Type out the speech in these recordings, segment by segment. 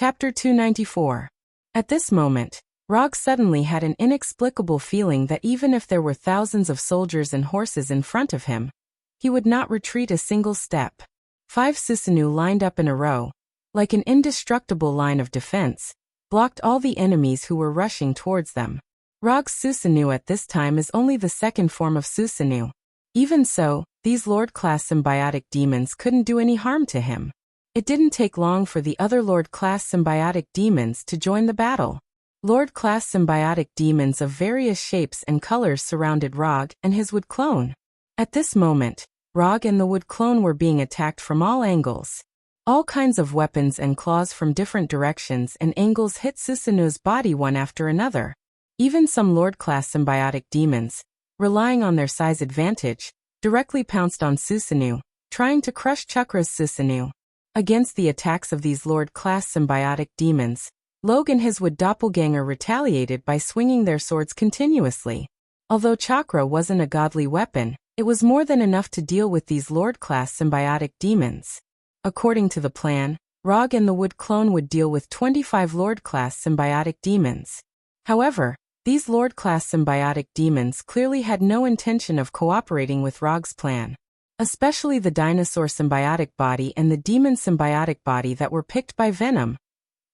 Chapter 294. At this moment, Rog suddenly had an inexplicable feeling that even if there were thousands of soldiers and horses in front of him, he would not retreat a single step. 5 Susanoo lined up in a row, like an indestructible line of defense, blocked all the enemies who were rushing towards them. Rog's Susanoo at this time is only the second form of Susanoo. Even so, these Lord-class symbiotic demons couldn't do any harm to him. It didn't take long for the other Lord-class symbiotic demons to join the battle. Lord-class symbiotic demons of various shapes and colors surrounded Rog and his wood clone. At this moment, Rog and the wood clone were being attacked from all angles. All kinds of weapons and claws from different directions and angles hit Susanoo's body one after another. Even some Lord-class symbiotic demons, relying on their size advantage, directly pounced on Susanoo, trying to crush Chakra's Susanoo. Against the attacks of these Lord-class symbiotic demons, Log and his wood doppelganger retaliated by swinging their swords continuously. Although Chakra wasn't a godly weapon, it was more than enough to deal with these Lord-class symbiotic demons. According to the plan, Rog and the wood clone would deal with 25 Lord-class symbiotic demons. However, these Lord-class symbiotic demons clearly had no intention of cooperating with Rog's plan. Especially the dinosaur symbiotic body and the demon symbiotic body that were picked by Venom.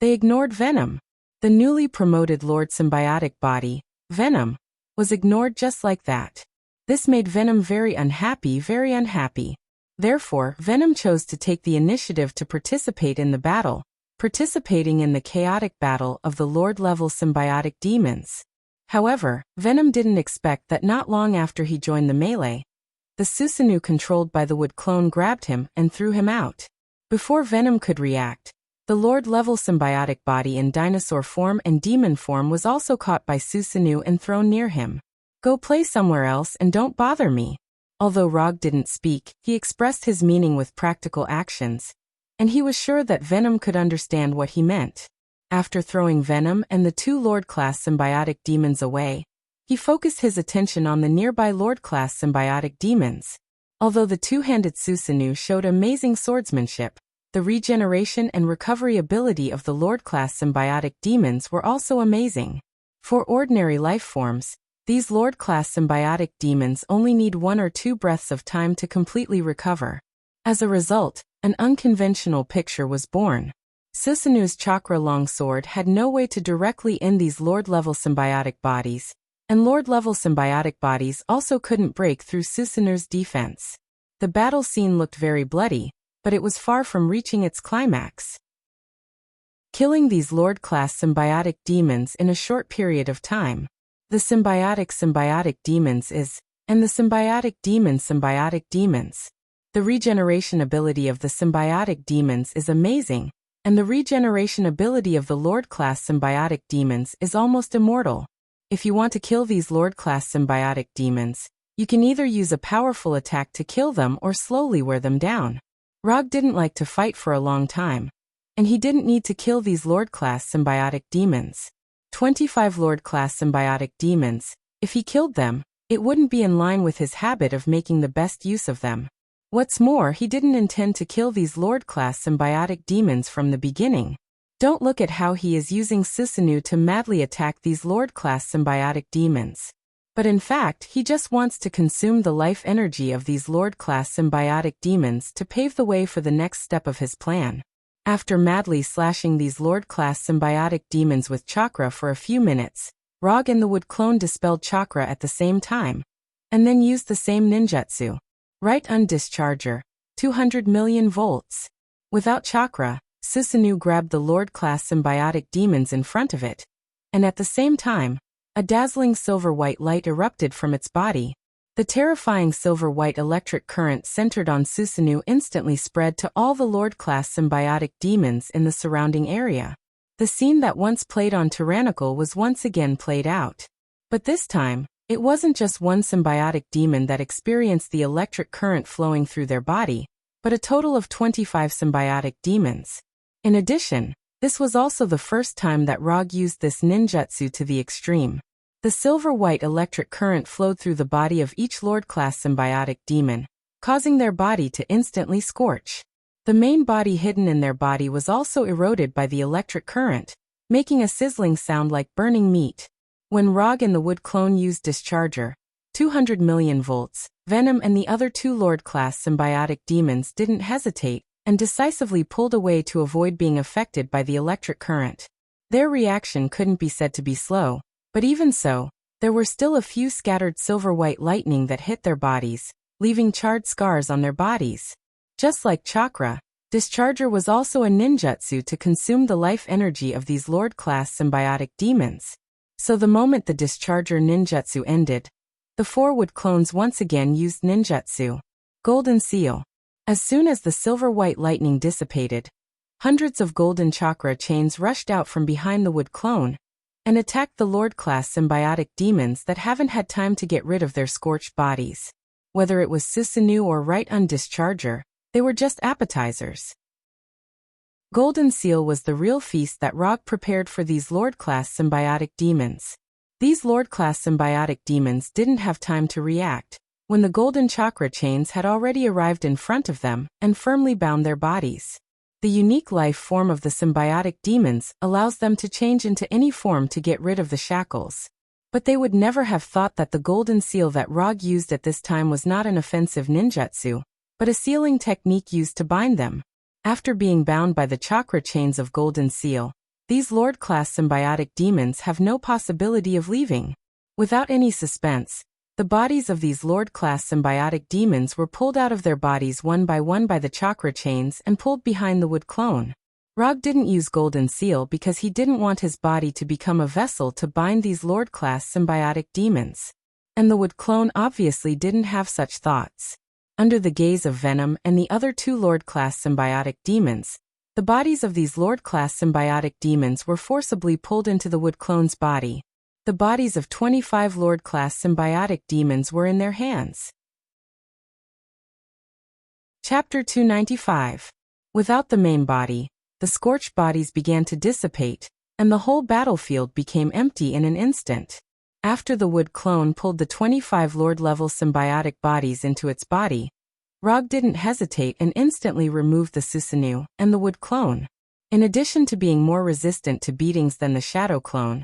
They ignored Venom. The newly promoted Lord symbiotic body, Venom, was ignored just like that. This made Venom very unhappy. Therefore, Venom chose to take the initiative to participate in the battle, participating in the chaotic battle of the Lord-level symbiotic demons. However, Venom didn't expect that not long after he joined the melee, the Susanoo controlled by the wood clone grabbed him and threw him out. Before Venom could react, the Lord-level symbiotic body in dinosaur form and demon form was also caught by Susanoo and thrown near him. "Go play somewhere else and don't bother me." Although Rog didn't speak, he expressed his meaning with practical actions, and he was sure that Venom could understand what he meant. After throwing Venom and the 2 Lord-class symbiotic demons away, he focused his attention on the nearby Lord-class symbiotic demons. Although the two-handed Susanoo showed amazing swordsmanship, the regeneration and recovery ability of the Lord-class symbiotic demons were also amazing. For ordinary life forms, these Lord-class symbiotic demons only need 1 or 2 breaths of time to completely recover. As a result, an unconventional picture was born. Susanoo's chakra longsword had no way to directly end these Lord-level symbiotic bodies, and Lord-level symbiotic bodies also couldn't break through Susanoo's defense. The battle scene looked very bloody, but it was far from reaching its climax. Killing these Lord-class symbiotic demons in a short period of time. The symbiotic demons and the symbiotic demons. The regeneration ability of the symbiotic demons is amazing, and the regeneration ability of the Lord-class symbiotic demons is almost immortal. If you want to kill these Lord-class symbiotic demons, you can either use a powerful attack to kill them or slowly wear them down. Rog didn't like to fight for a long time, and he didn't need to kill these Lord-class symbiotic demons. 25 Lord-class symbiotic demons, if he killed them, it wouldn't be in line with his habit of making the best use of them. What's more, he didn't intend to kill these Lord-class symbiotic demons from the beginning. Don't look at how he is using Susanoo to madly attack these Lord-class symbiotic demons. But in fact, he just wants to consume the life energy of these Lord-class symbiotic demons to pave the way for the next step of his plan. After madly slashing these Lord-class symbiotic demons with chakra for a few minutes, Rog and the wood clone dispelled chakra at the same time, and then used the same ninjutsu. Right undischarger, 200 million volts. Without chakra, Susanoo grabbed the Lord-class symbiotic demons in front of it, and at the same time, a dazzling silver-white light erupted from its body. The terrifying silver-white electric current centered on Susanoo instantly spread to all the Lord-class symbiotic demons in the surrounding area. The scene that once played on Tyrannical was once again played out. But this time, it wasn't just one symbiotic demon that experienced the electric current flowing through their body, but a total of 25 symbiotic demons. In addition, this was also the first time that Rog used this ninjutsu to the extreme. The silver-white electric current flowed through the body of each Lord-class symbiotic demon, causing their body to instantly scorch. The main body hidden in their body was also eroded by the electric current, making a sizzling sound like burning meat. When Rog and the Wood clone used Discharger, 200 million volts, Venom and the other two Lord-class symbiotic demons didn't hesitate and decisively pulled away to avoid being affected by the electric current. Their reaction couldn't be said to be slow, but even so, there were still a few scattered silver-white lightning that hit their bodies, leaving charred scars on their bodies. Just like Chakra, Discharger was also a ninjutsu to consume the life energy of these Lord-class symbiotic demons. So the moment the Discharger ninjutsu ended, the four Wood clones once again used ninjutsu. Golden Seal. As soon as the silver-white lightning dissipated, hundreds of golden chakra chains rushed out from behind the Wood clone and attacked the Lord-class symbiotic demons that haven't had time to get rid of their scorched bodies. Whether it was Susanoo or Right-Un Discharger, they were just appetizers. Golden Seal was the real feast that Rog prepared for these Lord-class symbiotic demons. These Lord-class symbiotic demons didn't have time to react when the golden chakra chains had already arrived in front of them and firmly bound their bodies. The unique life form of the symbiotic demons allows them to change into any form to get rid of the shackles. But they would never have thought that the golden seal that Rog used at this time was not an offensive ninjutsu, but a sealing technique used to bind them. After being bound by the chakra chains of Golden Seal, these Lord-class symbiotic demons have no possibility of leaving. Without any suspense, the bodies of these Lord-class symbiotic demons were pulled out of their bodies one by the chakra chains and pulled behind the Wood clone. Rog didn't use Golden Seal because he didn't want his body to become a vessel to bind these Lord-class symbiotic demons. And the Wood clone obviously didn't have such thoughts. Under the gaze of Venom and the other two Lord-class symbiotic demons, the bodies of these Lord-class symbiotic demons were forcibly pulled into the Wood clone's body. The bodies of 25 Lord-class symbiotic demons were in their hands. Chapter 295. Without the main body, the scorched bodies began to dissipate, and the whole battlefield became empty in an instant. After the Wood clone pulled the 25 Lord-level symbiotic bodies into its body, Rog didn't hesitate and instantly removed the Susanoo and the Wood clone. In addition to being more resistant to beatings than the Shadow clone,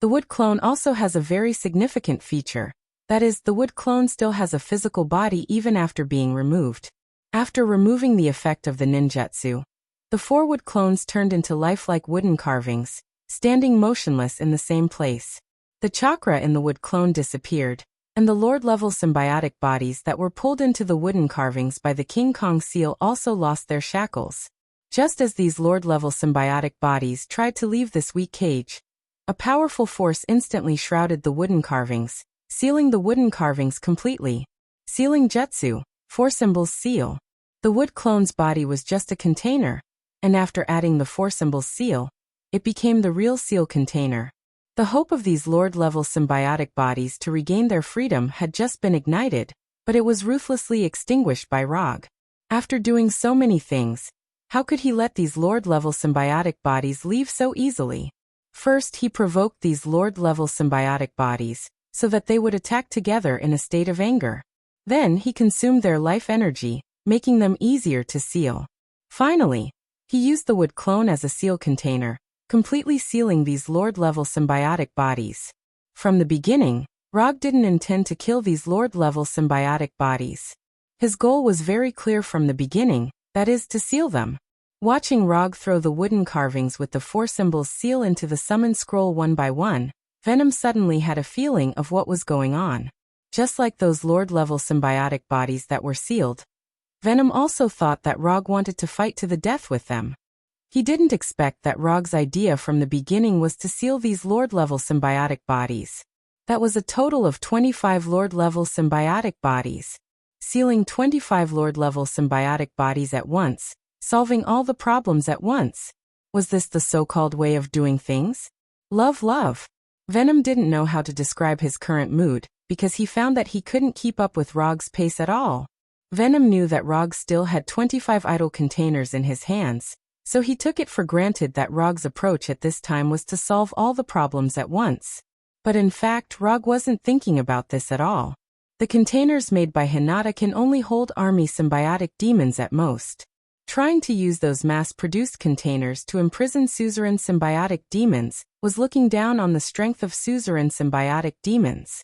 the Wood clone also has a very significant feature. That is, the Wood clone still has a physical body even after being removed. After removing the effect of the ninjutsu, the four Wood clones turned into lifelike wooden carvings, standing motionless in the same place. The chakra in the Wood clone disappeared, and the Lord-level symbiotic bodies that were pulled into the wooden carvings by the King Kong seal also lost their shackles. Just as these Lord-level symbiotic bodies tried to leave this weak cage, a powerful force instantly shrouded the wooden carvings, sealing the wooden carvings completely. Sealing Jutsu, 4 symbols seal. The Wood clone's body was just a container, and after adding the 4 symbols seal, it became the real seal container. The hope of these Lord-level symbiotic bodies to regain their freedom had just been ignited, but it was ruthlessly extinguished by Rog. After doing so many things, how could he let these Lord-level symbiotic bodies leave so easily? First, he provoked these Lord-level symbiotic bodies, so that they would attack together in a state of anger. Then he consumed their life energy, making them easier to seal. Finally, he used the Wood clone as a seal container, completely sealing these Lord-level symbiotic bodies. From the beginning, Rog didn't intend to kill these Lord-level symbiotic bodies. His goal was very clear from the beginning, that is, to seal them. Watching Rog throw the wooden carvings with the 4 symbols seal into the summon scroll one by one, Venom suddenly had a feeling of what was going on. Just like those Lord-level symbiotic bodies that were sealed, Venom also thought that Rog wanted to fight to the death with them. He didn't expect that Rog's idea from the beginning was to seal these Lord-level symbiotic bodies. That was a total of 25 Lord-level symbiotic bodies. Sealing 25 Lord-level symbiotic bodies at once, solving all the problems at once. Was this the so-called way of doing things? Love. Venom didn't know how to describe his current mood, because he found that he couldn't keep up with Rog's pace at all. Venom knew that Rog still had 25 idle containers in his hands, so he took it for granted that Rog's approach at this time was to solve all the problems at once. But in fact, Rog wasn't thinking about this at all. The containers made by Hinata can only hold army symbiotic demons at most. Trying to use those mass-produced containers to imprison suzerain symbiotic demons was looking down on the strength of suzerain symbiotic demons.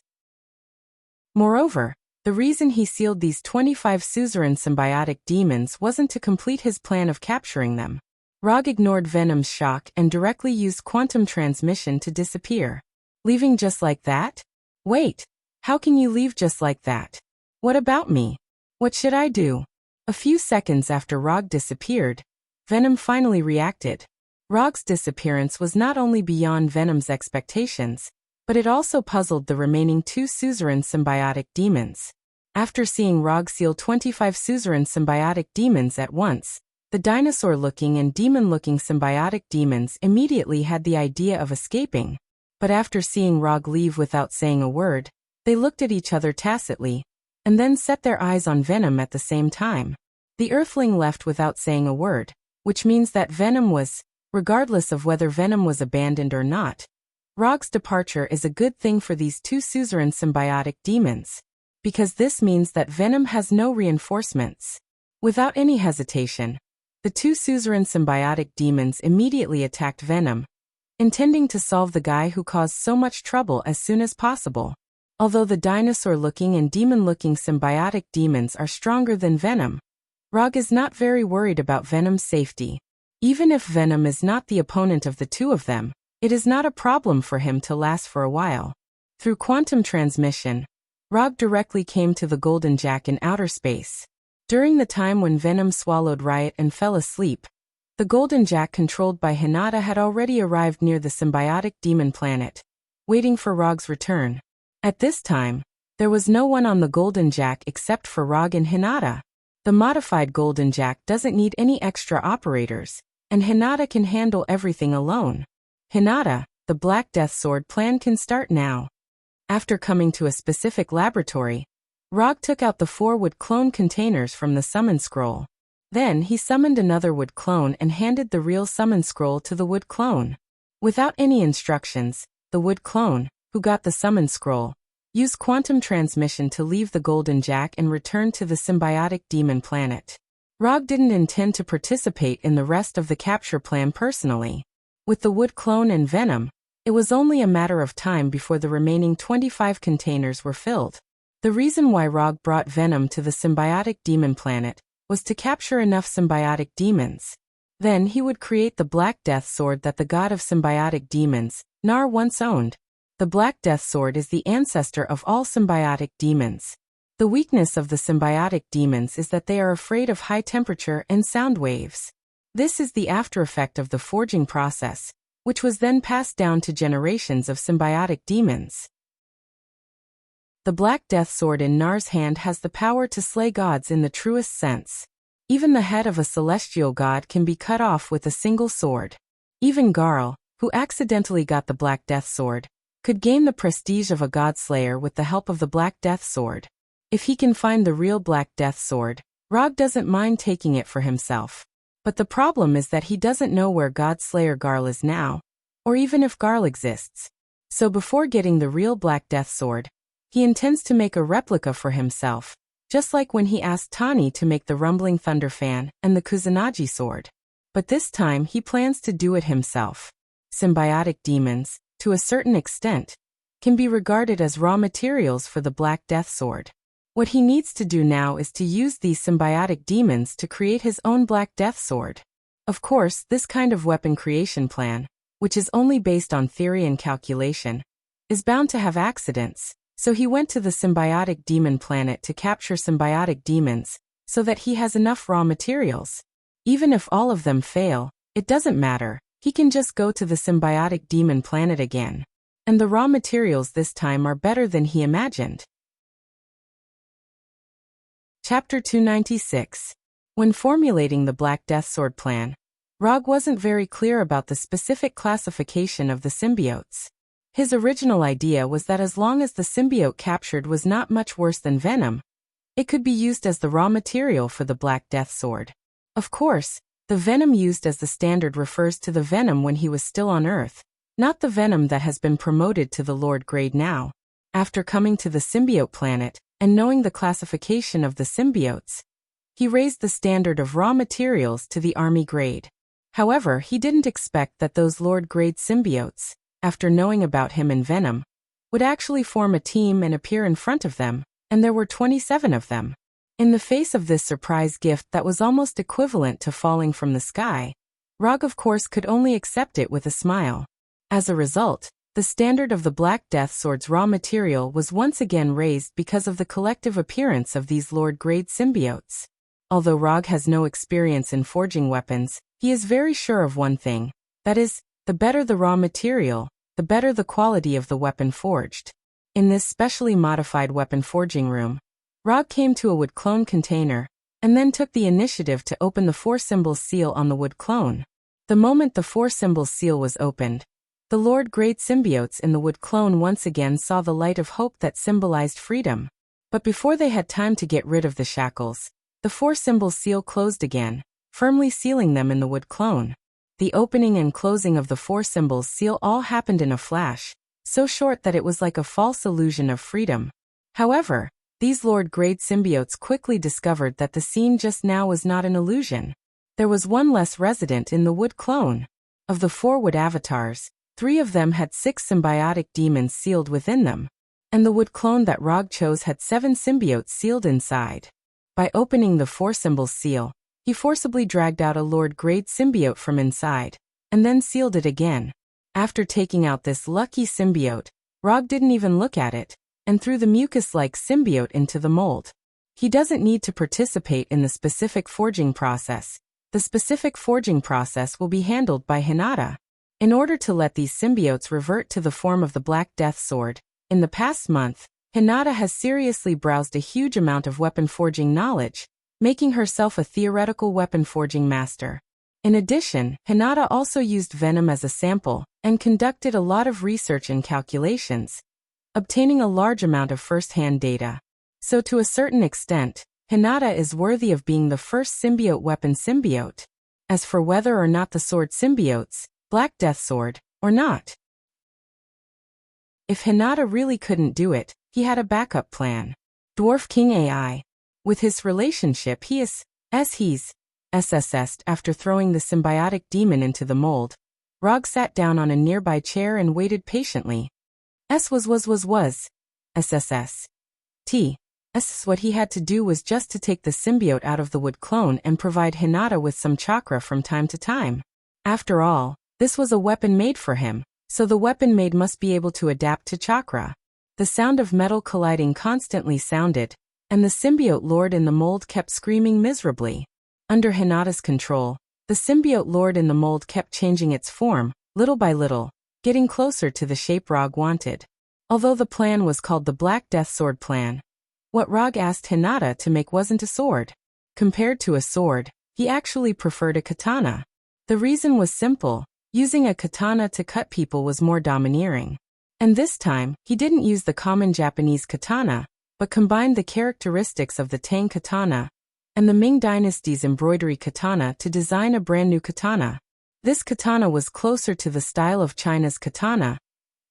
Moreover, the reason he sealed these 25 suzerain symbiotic demons wasn't to complete his plan of capturing them. Rog ignored Venom's shock and directly used quantum transmission to disappear. Leaving just like that? Wait, how can you leave just like that? What about me? What should I do? A few seconds after Rog disappeared, Venom finally reacted. Rog's disappearance was not only beyond Venom's expectations, but it also puzzled the remaining 2 suzerain symbiotic demons. After seeing Rog seal 25 suzerain symbiotic demons at once, the dinosaur-looking and demon-looking symbiotic demons immediately had the idea of escaping. But after seeing Rog leave without saying a word, they looked at each other tacitly, and then set their eyes on Venom at the same time. The Earthling left without saying a word, which means that Venom was, regardless of whether Venom was abandoned or not. Rog's departure is a good thing for these 2 suzerain symbiotic demons, because this means that Venom has no reinforcements. Without any hesitation, the 2 suzerain symbiotic demons immediately attacked Venom, intending to solve the guy who caused so much trouble as soon as possible. Although the dinosaur-looking and demon-looking symbiotic demons are stronger than Venom, Rog is not very worried about Venom's safety. Even if Venom is not the opponent of the 2 of them, it is not a problem for him to last for a while. Through quantum transmission, Rog directly came to the Golden Jack in outer space. During the time when Venom swallowed Riot and fell asleep, the Golden Jack controlled by Hinata had already arrived near the symbiotic demon planet, waiting for Rog's return. At this time, there was no one on the Golden Jack except for Rog and Hinata. The modified Golden Jack doesn't need any extra operators, and Hinata can handle everything alone. Hinata, the Black Death Sword plan can start now. After coming to a specific laboratory, Rog took out the 4 wood clone containers from the summon scroll. Then he summoned another wood clone and handed the real summon scroll to the wood clone. Without any instructions, the wood clone, who got the summon scroll, used quantum transmission to leave the Golden Jack and return to the symbiotic demon planet. Rog didn't intend to participate in the rest of the capture plan personally. With the wood clone and Venom, it was only a matter of time before the remaining 25 containers were filled. The reason why Rog brought Venom to the symbiotic demon planet was to capture enough symbiotic demons. Then he would create the Black Death Sword that the god of symbiotic demons, Nar, once owned. The Black Death Sword is the ancestor of all symbiotic demons. The weakness of the symbiotic demons is that they are afraid of high temperature and sound waves. This is the after effect of the forging process, which was then passed down to generations of symbiotic demons. The Black Death Sword in Nar's hand has the power to slay gods in the truest sense. Even the head of a celestial god can be cut off with a single sword. Even Garl, who accidentally got the Black Death Sword, could gain the prestige of a god slayer with the help of the Black Death Sword. If he can find the real Black Death Sword, Rog doesn't mind taking it for himself. But the problem is that he doesn't know where God Slayer Garl is now, or even if Garl exists. So before getting the real Black Death Sword, he intends to make a replica for himself, just like when he asked Tani to make the Rumbling Thunder Fan and the Kusanagi Sword. But this time he plans to do it himself. Symbiotic demons, to a certain extent, can be regarded as raw materials for the Black Death Sword. What he needs to do now is to use these symbiotic demons to create his own Black Death Sword. Of course, this kind of weapon creation plan, which is only based on theory and calculation, is bound to have accidents. So he went to the symbiotic demon planet to capture symbiotic demons, so that he has enough raw materials. Even if all of them fail, it doesn't matter, he can just go to the symbiotic demon planet again. And the raw materials this time are better than he imagined. Chapter 296. When formulating the Black Death Sword plan, Rog wasn't very clear about the specific classification of the symbiotes. His original idea was that as long as the symbiote captured was not much worse than Venom, it could be used as the raw material for the Black Death Sword. Of course, the Venom used as the standard refers to the Venom when he was still on Earth, not the Venom that has been promoted to the Lord grade now. After coming to the symbiote planet, and knowing the classification of the symbiotes, He raised the standard of raw materials to the army grade. However, he didn't expect that those Lord-grade symbiotes, after knowing about him and Venom, would actually form a team and appear in front of them, and there were 27 of them. In the face of this surprise gift that was almost equivalent to falling from the sky, Rog of course could only accept it with a smile. As a result, the standard of the Black Death Sword's raw material was once again raised because of the collective appearance of these Lord-grade symbiotes. Although Rog has no experience in forging weapons, he is very sure of one thing, that is, the better the raw material, the better the quality of the weapon forged. In this specially modified weapon forging room, Rog came to a wood clone container, and then took the initiative to open the 4 symbols seal on the wood clone. The moment the 4 symbols seal was opened, the Lord-grade symbiotes in the wood clone once again saw the light of hope that symbolized freedom. But before they had time to get rid of the shackles, the 4 symbols seal closed again, firmly sealing them in the wood clone. The opening and closing of the 4 symbols seal all happened in a flash, so short that it was like a false illusion of freedom. However, these Lord-grade symbiotes quickly discovered that the scene just now was not an illusion. There was one less resident in the wood clone. Of the 4 wood avatars, 3 of them had 6 symbiotic demons sealed within them, and the wood clone that Rog chose had 7 symbiotes sealed inside. By opening the 4 symbols seal, he forcibly dragged out a Lord-grade symbiote from inside, and then sealed it again. After taking out this lucky symbiote, Rog didn't even look at it, and threw the mucus-like symbiote into the mold. He doesn't need to participate in the specific forging process. The specific forging process will be handled by Hinata. In order to let these symbiotes revert to the form of the Black Death Sword, in the past month, Hinata has seriously browsed a huge amount of weapon forging knowledge, making herself a theoretical weapon forging master. In addition, Hinata also used Venom as a sample, and conducted a lot of research and calculations, obtaining a large amount of first-hand data. So to a certain extent, Hinata is worthy of being the first symbiote weapon symbiote. As for whether or not the sword symbiotes, Black Death Sword, or not. If Hinata really couldn't do it, he had a backup plan. Dwarf King AI. With his relationship he's SSS'd after throwing the symbiotic demon into the mold, Rog sat down on a nearby chair and waited patiently. SSS. What he had to do was just to take the symbiote out of the wood clone and provide Hinata with some chakra from time to time. After all, this was a weapon made for him, so the weapon made must be able to adapt to chakra. The sound of metal colliding constantly sounded, and the symbiote lord in the mold kept screaming miserably. Under Hinata's control, the symbiote lord in the mold kept changing its form, little by little, getting closer to the shape Rog wanted. Although the plan was called the Black Death Sword plan, what Rog asked Hinata to make wasn't a sword. Compared to a sword, he actually preferred a katana. The reason was simple. Using a katana to cut people was more domineering. And this time, he didn't use the common Japanese katana, but combined the characteristics of the Tang katana and the Ming Dynasty's embroidery katana to design a brand new katana. This katana was closer to the style of China's katana,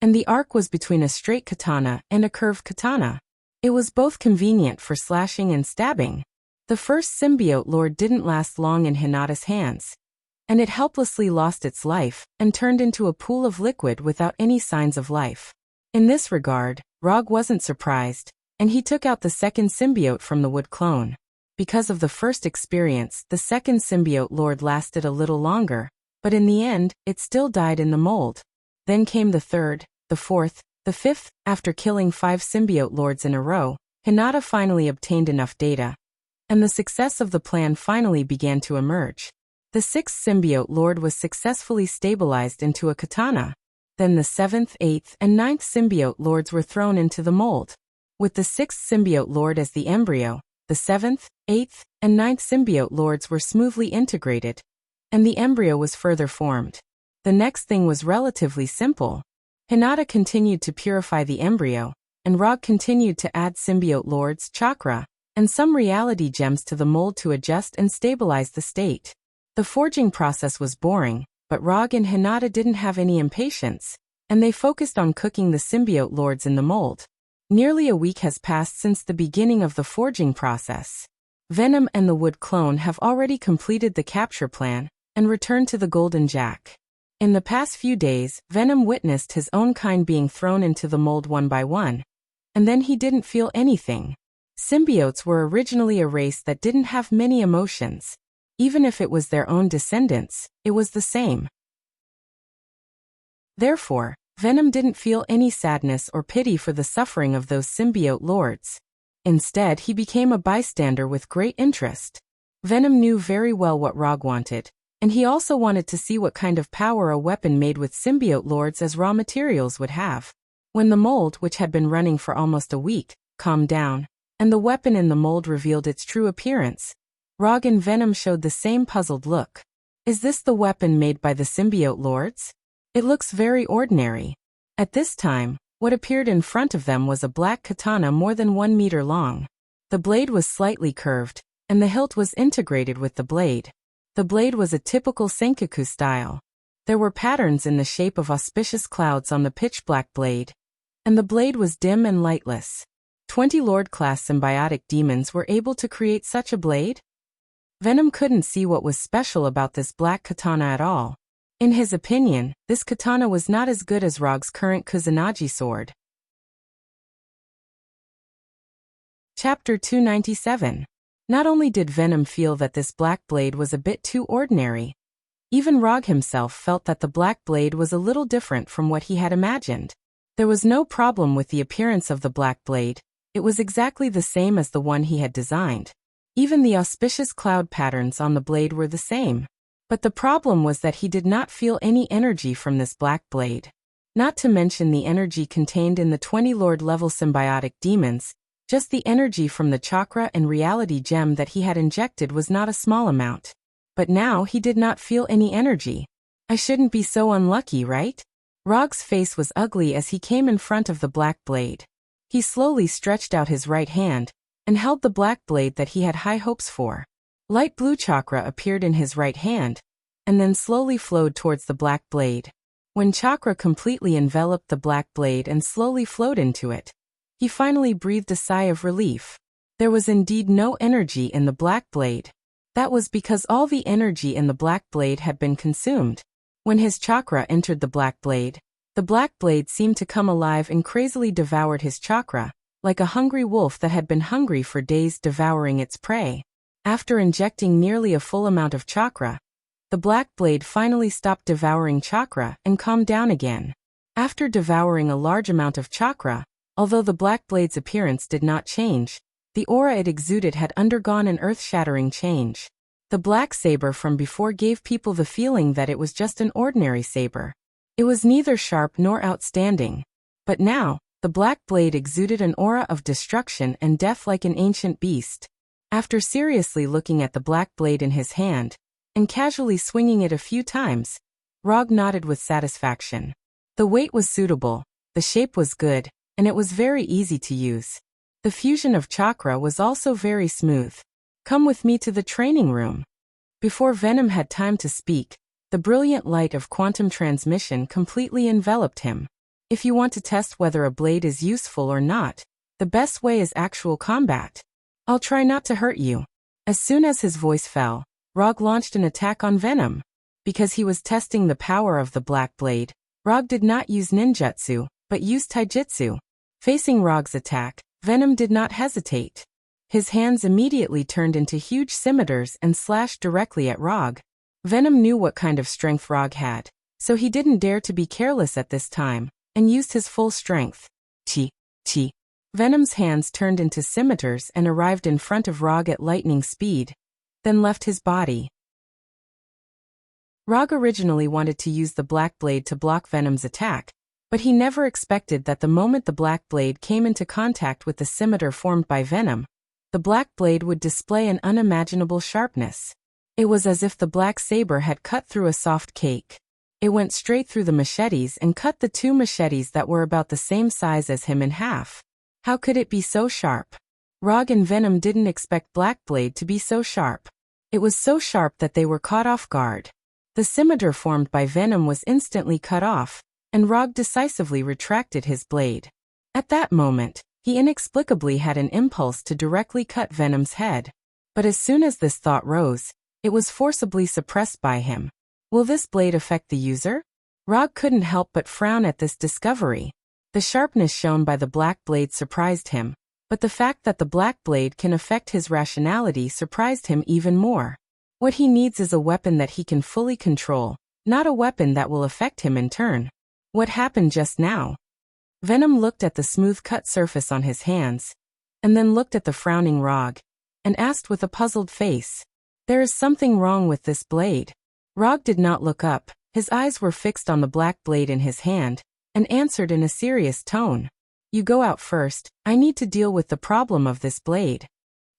and the arc was between a straight katana and a curved katana. It was both convenient for slashing and stabbing. The first symbiote lord didn't last long in Hinata's hands, and it helplessly lost its life and turned into a pool of liquid without any signs of life. In this regard, Rog wasn't surprised, and he took out the second symbiote from the wood clone. Because of the first experience, the second symbiote lord lasted a little longer, but in the end, it still died in the mold. Then came the third, the fourth, the fifth. After killing 5 symbiote lords in a row, Hinata finally obtained enough data, and the success of the plan finally began to emerge. The 6th symbiote lord was successfully stabilized into a katana. Then the 7th, 8th, and 9th symbiote lords were thrown into the mold. With the 6th symbiote lord as the embryo, the 7th, 8th, and 9th symbiote lords were smoothly integrated, and the embryo was further formed. The next thing was relatively simple. Hinata continued to purify the embryo, and Rog continued to add symbiote lords, chakra, and some reality gems to the mold to adjust and stabilize the state. The forging process was boring, but Rog and Hinata didn't have any impatience, and they focused on cooking the symbiote lords in the mold. Nearly a week has passed since the beginning of the forging process. Venom and the Wood clone have already completed the capture plan and returned to the Golden Jack. In the past few days, Venom witnessed his own kind being thrown into the mold one by one, and then he didn't feel anything. Symbiotes were originally a race that didn't have many emotions. Even if it was their own descendants, it was the same. Therefore, Venom didn't feel any sadness or pity for the suffering of those symbiote lords. Instead, he became a bystander with great interest. Venom knew very well what Rog wanted, and he also wanted to see what kind of power a weapon made with symbiote lords as raw materials would have. When the mold, which had been running for almost a week, calmed down, and the weapon in the mold revealed its true appearance, Rog and Venom showed the same puzzled look. Is this the weapon made by the symbiote lords? It looks very ordinary. At this time, what appeared in front of them was a black katana more than 1 meter long. The blade was slightly curved, and the hilt was integrated with the blade. The blade was a typical Senkaku style. There were patterns in the shape of auspicious clouds on the pitch-black blade, and the blade was dim and lightless. 20 Lord-class symbiotic demons were able to create such a blade? Venom couldn't see what was special about this black katana at all. In his opinion, this katana was not as good as Rog's current Kusanagi sword. Chapter 297. Not only did Venom feel that this black blade was a bit too ordinary, even Rog himself felt that the black blade was a little different from what he had imagined. There was no problem with the appearance of the black blade. It was exactly the same as the one he had designed. Even the auspicious cloud patterns on the blade were the same. But the problem was that he did not feel any energy from this black blade. Not to mention the energy contained in the 20 Lord-level symbiotic demons, just the energy from the chakra and reality gem that he had injected was not a small amount. But now he did not feel any energy. I shouldn't be so unlucky, right? Rog's face was ugly as he came in front of the black blade. He slowly stretched out his right hand and held the black blade that he had high hopes for. Light blue chakra appeared in his right hand, and then slowly flowed towards the black blade. When chakra completely enveloped the black blade and slowly flowed into it, he finally breathed a sigh of relief. There was indeed no energy in the black blade. That was because all the energy in the black blade had been consumed. When his chakra entered the black blade seemed to come alive and crazily devoured his chakra, like a hungry wolf that had been hungry for days devouring its prey. After injecting nearly a full amount of chakra, the black blade finally stopped devouring chakra and calmed down again. After devouring a large amount of chakra, although the black blade's appearance did not change, the aura it exuded had undergone an earth-shattering change. The black saber from before gave people the feeling that it was just an ordinary saber. It was neither sharp nor outstanding. But now, the black blade exuded an aura of destruction and death like an ancient beast. After seriously looking at the black blade in his hand, and casually swinging it a few times, Rog nodded with satisfaction. The weight was suitable, the shape was good, and it was very easy to use. The fusion of chakra was also very smooth. Come with me to the training room. Before Venom had time to speak, the brilliant light of quantum transmission completely enveloped him. If you want to test whether a blade is useful or not, the best way is actual combat. I'll try not to hurt you. As soon as his voice fell, Rog launched an attack on Venom. Because he was testing the power of the black blade, Rog did not use ninjutsu, but used taijutsu. Facing Rog's attack, Venom did not hesitate. His hands immediately turned into huge scimitars and slashed directly at Rog. Venom knew what kind of strength Rog had, so he didn't dare to be careless at this time, and used his full strength. Chi. Venom's hands turned into scimitars and arrived in front of Rog at lightning speed, then left his body. Rog originally wanted to use the black blade to block Venom's attack, but he never expected that the moment the black blade came into contact with the scimitar formed by Venom, the black blade would display an unimaginable sharpness. It was as if the black saber had cut through a soft cake. It went straight through the machetes and cut the 2 machetes that were about the same size as him in half. How could it be so sharp? Rog and Venom didn't expect Black Blade to be so sharp. It was so sharp that they were caught off guard. The scimitar formed by Venom was instantly cut off, and Rog decisively retracted his blade. At that moment, he inexplicably had an impulse to directly cut Venom's head. But as soon as this thought rose, it was forcibly suppressed by him. Will this blade affect the user? Rog couldn't help but frown at this discovery. The sharpness shown by the black blade surprised him, but the fact that the black blade can affect his rationality surprised him even more. What he needs is a weapon that he can fully control, not a weapon that will affect him in turn. What happened just now? Venom looked at the smooth-cut surface on his hands, and then looked at the frowning Rog, and asked with a puzzled face, "There is something wrong with this blade." Rog did not look up, his eyes were fixed on the black blade in his hand, and answered in a serious tone, "You go out first, I need to deal with the problem of this blade."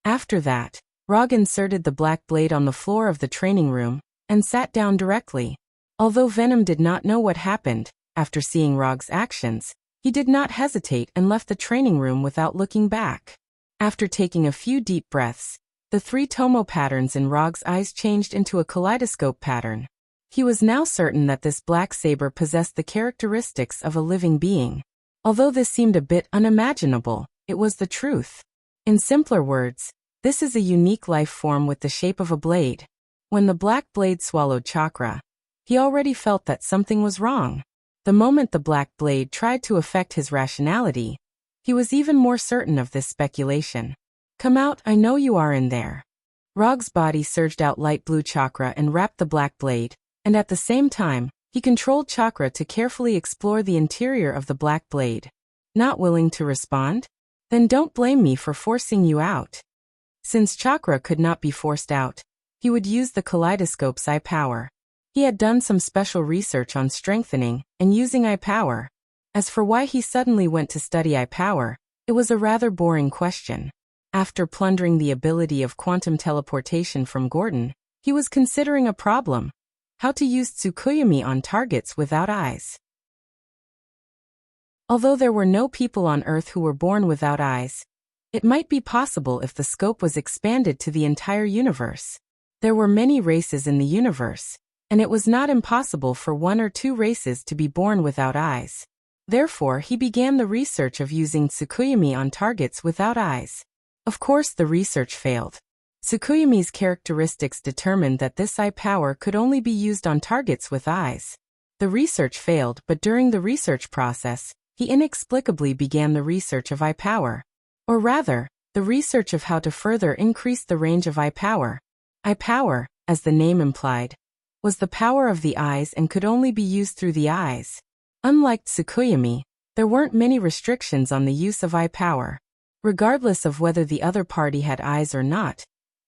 After that, Rog inserted the black blade on the floor of the training room, and sat down directly. Although Venom did not know what happened, after seeing Rog's actions, he did not hesitate and left the training room without looking back. After taking a few deep breaths, the 3 tomo patterns in Rog's eyes changed into a kaleidoscope pattern. He was now certain that this black saber possessed the characteristics of a living being. Although this seemed a bit unimaginable, it was the truth. In simpler words, this is a unique life form with the shape of a blade. When the black blade swallowed chakra, he already felt that something was wrong. The moment the black blade tried to affect his rationality, he was even more certain of this speculation. "Come out, I know you are in there." Rog's body surged out light blue chakra and wrapped the black blade, and at the same time, he controlled chakra to carefully explore the interior of the black blade. Not willing to respond? Then don't blame me for forcing you out. Since chakra could not be forced out, he would use the kaleidoscope's eye power. He had done some special research on strengthening and using eye power. As for why he suddenly went to study eye power, it was a rather boring question. After plundering the ability of quantum teleportation from Gordon, he was considering a problem: how to use Tsukuyomi on targets without eyes. Although there were no people on Earth who were born without eyes, it might be possible if the scope was expanded to the entire universe. There were many races in the universe, and it was not impossible for 1 or 2 races to be born without eyes. Therefore, he began the research of using Tsukuyomi on targets without eyes. Of course, the research failed. Tsukuyomi's characteristics determined that this eye power could only be used on targets with eyes. The research failed, but during the research process, he inexplicably began the research of eye power. Or rather, the research of how to further increase the range of eye power. Eye power, as the name implied, was the power of the eyes and could only be used through the eyes. Unlike Tsukuyomi, there weren't many restrictions on the use of eye power. Regardless of whether the other party had eyes or not,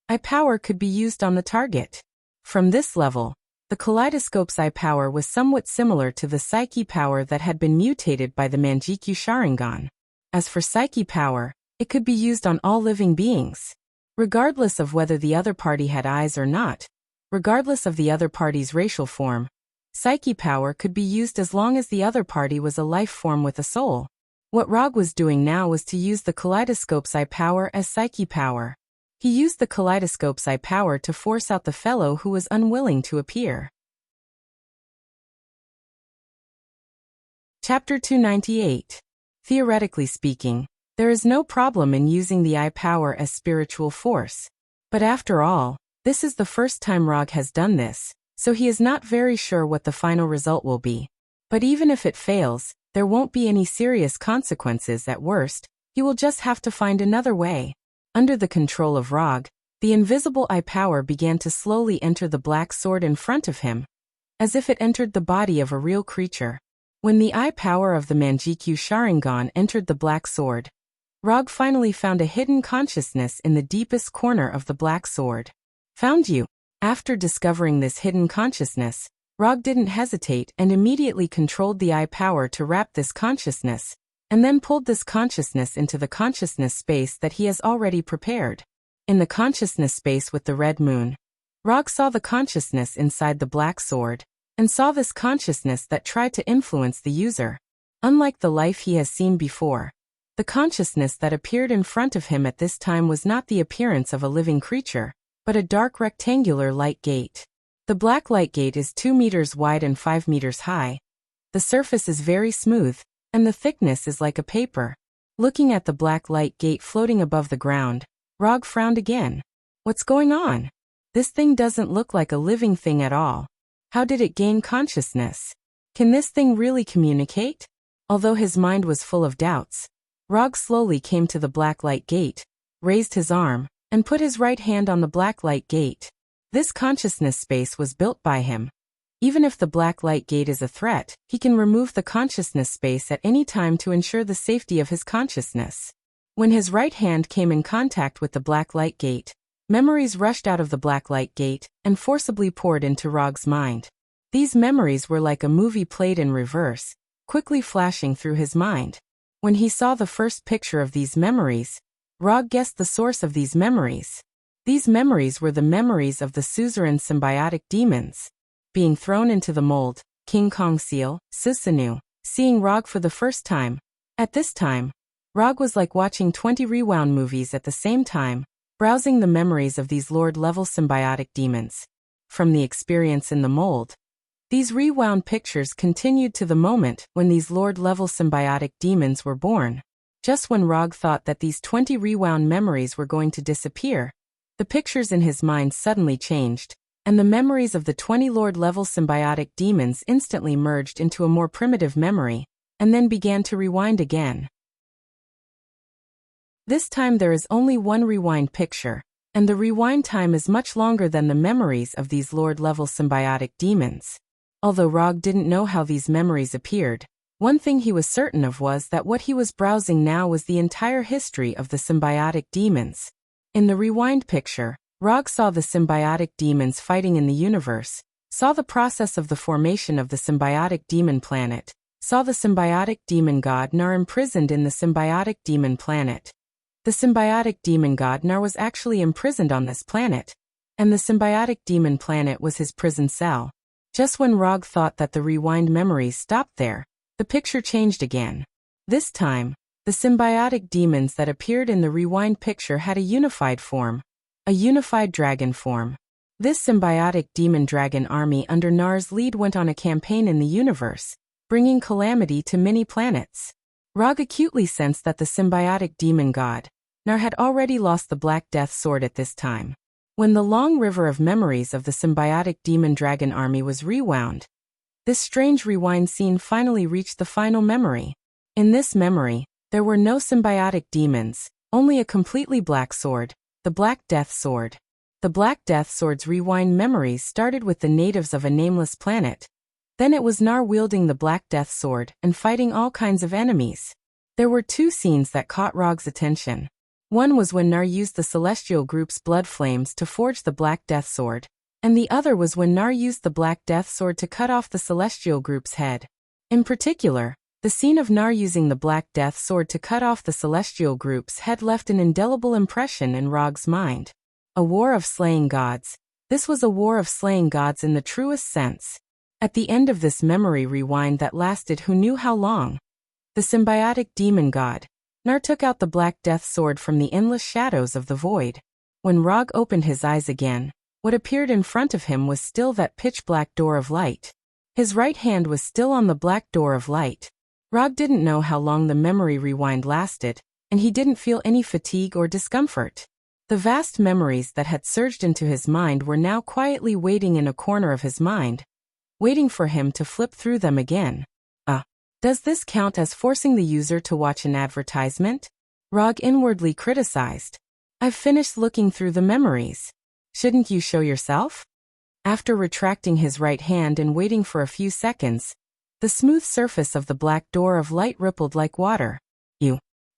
eye power could be used on the target. From this level, the kaleidoscope's eye power was somewhat similar to the psyche power that had been mutated by the Manjikyu Sharingan. As for psyche power, it could be used on all living beings. Regardless of whether the other party had eyes or not, regardless of the other party's racial form, psyche power could be used as long as the other party was a life form with a soul. What Rog was doing now was to use the kaleidoscope's eye power as psyche power. He used the kaleidoscope's eye power to force out the fellow who was unwilling to appear. Chapter 298. Theoretically speaking, there is no problem in using the eye power as spiritual force. But after all, this is the first time Rog has done this, so he is not very sure what the final result will be. But even if it fails, there won't be any serious consequences. At worst, he will just have to find another way. Under the control of Rog, the invisible eye power began to slowly enter the black sword in front of him, as if it entered the body of a real creature. When the eye power of the Manjikyu Sharingan entered the black sword, Rog finally found a hidden consciousness in the deepest corner of the black sword. Found you. After discovering this hidden consciousness, Rog didn't hesitate and immediately controlled the eye power to wrap this consciousness, and then pulled this consciousness into the consciousness space that he has already prepared. In the consciousness space with the red moon, Rog saw the consciousness inside the black sword, and saw this consciousness that tried to influence the user. Unlike the life he has seen before, the consciousness that appeared in front of him at this time was not the appearance of a living creature, but a dark rectangular light gate. The black light gate is 2 meters wide and 5 meters high. The surface is very smooth, and the thickness is like a paper. Looking at the black light gate floating above the ground, Rog frowned again. What's going on? This thing doesn't look like a living thing at all. How did it gain consciousness? Can this thing really communicate? Although his mind was full of doubts, Rog slowly came to the black light gate, raised his arm, and put his right hand on the black light gate. This consciousness space was built by him. Even if the black light gate is a threat, he can remove the consciousness space at any time to ensure the safety of his consciousness. When his right hand came in contact with the black light gate, memories rushed out of the black light gate and forcibly poured into Rog's mind. These memories were like a movie played in reverse, quickly flashing through his mind. When he saw the first picture of these memories, Rog guessed the source of these memories. These memories were the memories of the suzerain symbiotic demons. Being thrown into the mold, King Kong Seal, Susanoo, seeing Rog for the first time. At this time, Rog was like watching 20 rewound movies at the same time, browsing the memories of these Lord-level symbiotic demons. From the experience in the mold, these rewound pictures continued to the moment when these Lord-level symbiotic demons were born. Just when Rog thought that these 20 rewound memories were going to disappear, the pictures in his mind suddenly changed, and the memories of the 20 Lord-level symbiotic demons instantly merged into a more primitive memory, and then began to rewind again. This time there is only one rewind picture, and the rewind time is much longer than the memories of these Lord-level symbiotic demons. Although Rog didn't know how these memories appeared, one thing he was certain of was that what he was browsing now was the entire history of the symbiotic demons. In the rewind picture, Rog saw the symbiotic demons fighting in the universe, saw the process of the formation of the symbiotic demon planet, saw the symbiotic demon god Nar imprisoned in the symbiotic demon planet. The symbiotic demon god Nar was actually imprisoned on this planet, and the symbiotic demon planet was his prison cell. Just when Rog thought that the rewind memories stopped there, the picture changed again. This time, the symbiotic demons that appeared in the rewind picture had a unified form. A unified dragon form. This symbiotic demon dragon army under Nar's lead went on a campaign in the universe, bringing calamity to many planets. Rog acutely sensed that the symbiotic demon god, Nar, had already lost the Black Death Sword at this time. When the long river of memories of the symbiotic demon dragon army was rewound, this strange rewind scene finally reached the final memory. In this memory, there were no symbiotic demons, only a completely black sword. The Black Death Sword. The Black Death Sword's rewind memories started with the natives of a nameless planet. Then it was Nar wielding the Black Death Sword and fighting all kinds of enemies. There were two scenes that caught Rog's attention. One was when Nar used the celestial group's blood flames to forge the Black Death Sword, and the other was when Nar used the Black Death Sword to cut off the celestial group's head. In particular, the scene of Nar using the Black Death Sword to cut off the celestial group's head left an indelible impression in Rog's mind. A war of slaying gods. This was a war of slaying gods in the truest sense. At the end of this memory rewind that lasted who knew how long, the symbiotic demon god, Nar, took out the Black Death Sword from the endless shadows of the void. When Rog opened his eyes again, what appeared in front of him was still that pitch-black door of light. His right hand was still on the black door of light. Rog didn't know how long the memory rewind lasted, and he didn't feel any fatigue or discomfort. The vast memories that had surged into his mind were now quietly waiting in a corner of his mind, waiting for him to flip through them again. Does this count as forcing the user to watch an advertisement? Rog inwardly criticized. I've finished looking through the memories. Shouldn't you show yourself? After retracting his right hand and waiting for a few seconds, the smooth surface of the black door of light rippled like water.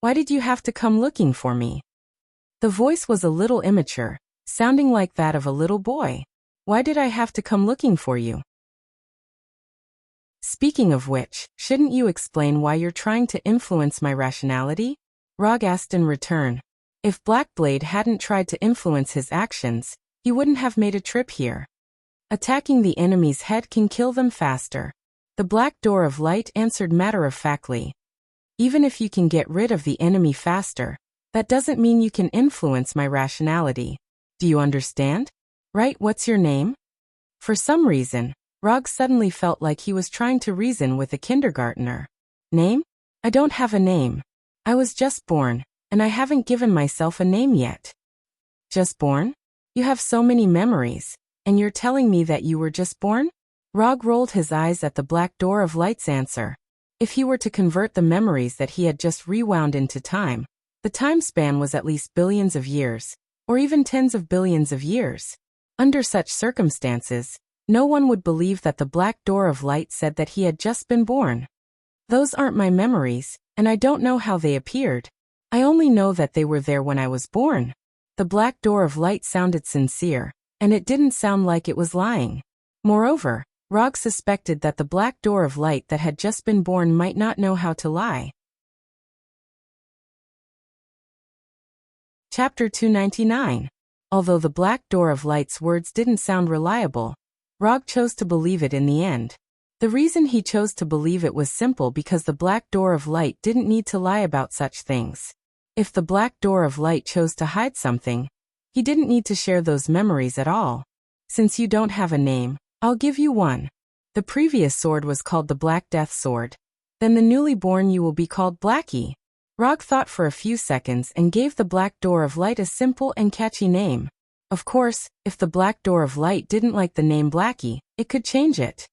Why did you have to come looking for me? The voice was a little immature, sounding like that of a little boy. Why did I have to come looking for you? Speaking of which, shouldn't you explain why you're trying to influence my rationality? Rog asked in return. If Blackblade hadn't tried to influence his actions, he wouldn't have made a trip here. Attacking the enemy's head can kill them faster. The black door of light answered matter-of-factly. Even if you can get rid of the enemy faster, that doesn't mean you can influence my rationality. Do you understand? Right, what's your name? For some reason, Rog suddenly felt like he was trying to reason with a kindergartner. Name? I don't have a name. I was just born, and I haven't given myself a name yet. Just born? You have so many memories, and you're telling me that you were just born? Rog rolled his eyes at the black door of light's answer. If he were to convert the memories that he had just rewound into time, the time span was at least billions of years, or even tens of billions of years. Under such circumstances, no one would believe that the black door of light said that he had just been born. Those aren't my memories, and I don't know how they appeared. I only know that they were there when I was born. The black door of light sounded sincere, and it didn't sound like it was lying. Moreover, Rog suspected that the black door of light that had just been born might not know how to lie. Chapter 299. Although the black door of light's words didn't sound reliable, Rog chose to believe it in the end. The reason he chose to believe it was simple because the black door of light didn't need to lie about such things. If the black door of light chose to hide something, he didn't need to share those memories at all. Since you don't have a name, I'll give you one. The previous sword was called the Black Death Sword. Then the newly born you will be called Blackie. Rog thought for a few seconds and gave the black door of light a simple and catchy name. Of course, if the black door of light didn't like the name Blackie, it could change it.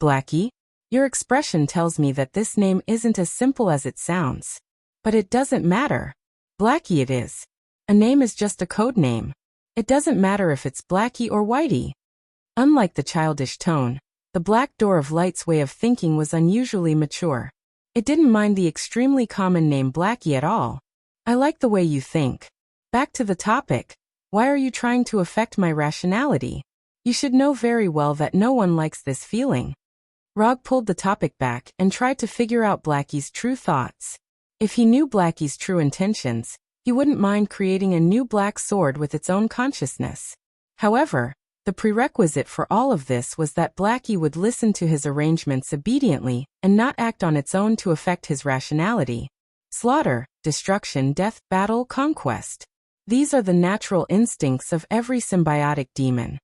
Blackie, your expression tells me that this name isn't as simple as it sounds. But it doesn't matter. Blackie it is. A name is just a code name. It doesn't matter if it's Blackie or Whitey. Unlike the childish tone, the black door of light's way of thinking was unusually mature. It didn't mind the extremely common name Blackie at all. I like the way you think. Back to the topic. Why are you trying to affect my rationality? You should know very well that no one likes this feeling. Rog pulled the topic back and tried to figure out Blackie's true thoughts. If he knew Blackie's true intentions, he wouldn't mind creating a new black sword with its own consciousness. However, the prerequisite for all of this was that Blackie would listen to his arrangements obediently and not act on its own to affect his rationality. Slaughter, destruction, death, battle, conquest. These are the natural instincts of every symbiotic demon.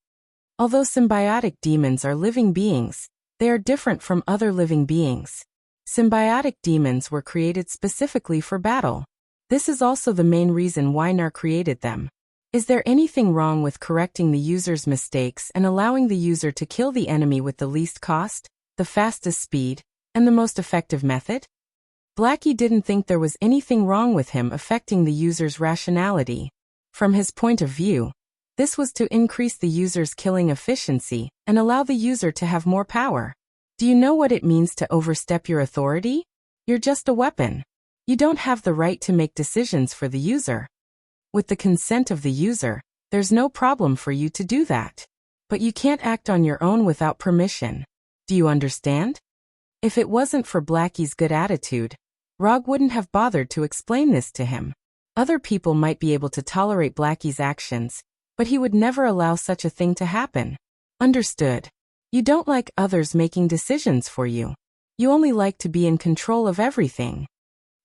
Although symbiotic demons are living beings, they are different from other living beings. Symbiotic demons were created specifically for battle. This is also the main reason why Nar created them. Is there anything wrong with correcting the user's mistakes and allowing the user to kill the enemy with the least cost, the fastest speed, and the most effective method? Blackie didn't think there was anything wrong with him affecting the user's rationality. From his point of view, this was to increase the user's killing efficiency and allow the user to have more power. Do you know what it means to overstep your authority? You're just a weapon. You don't have the right to make decisions for the user. With the consent of the user, there's no problem for you to do that. But you can't act on your own without permission. Do you understand? If it wasn't for Blackie's good attitude, Rog wouldn't have bothered to explain this to him. Other people might be able to tolerate Blackie's actions, but he would never allow such a thing to happen. Understood. You don't like others making decisions for you. You only like to be in control of everything.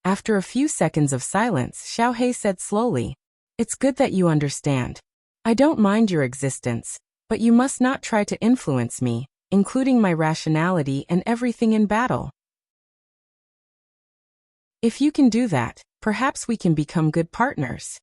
After a few seconds of silence, Xiaohei said slowly, "It's good that you understand. I don't mind your existence, but you must not try to influence me, including my rationality and everything in battle. If you can do that, perhaps we can become good partners."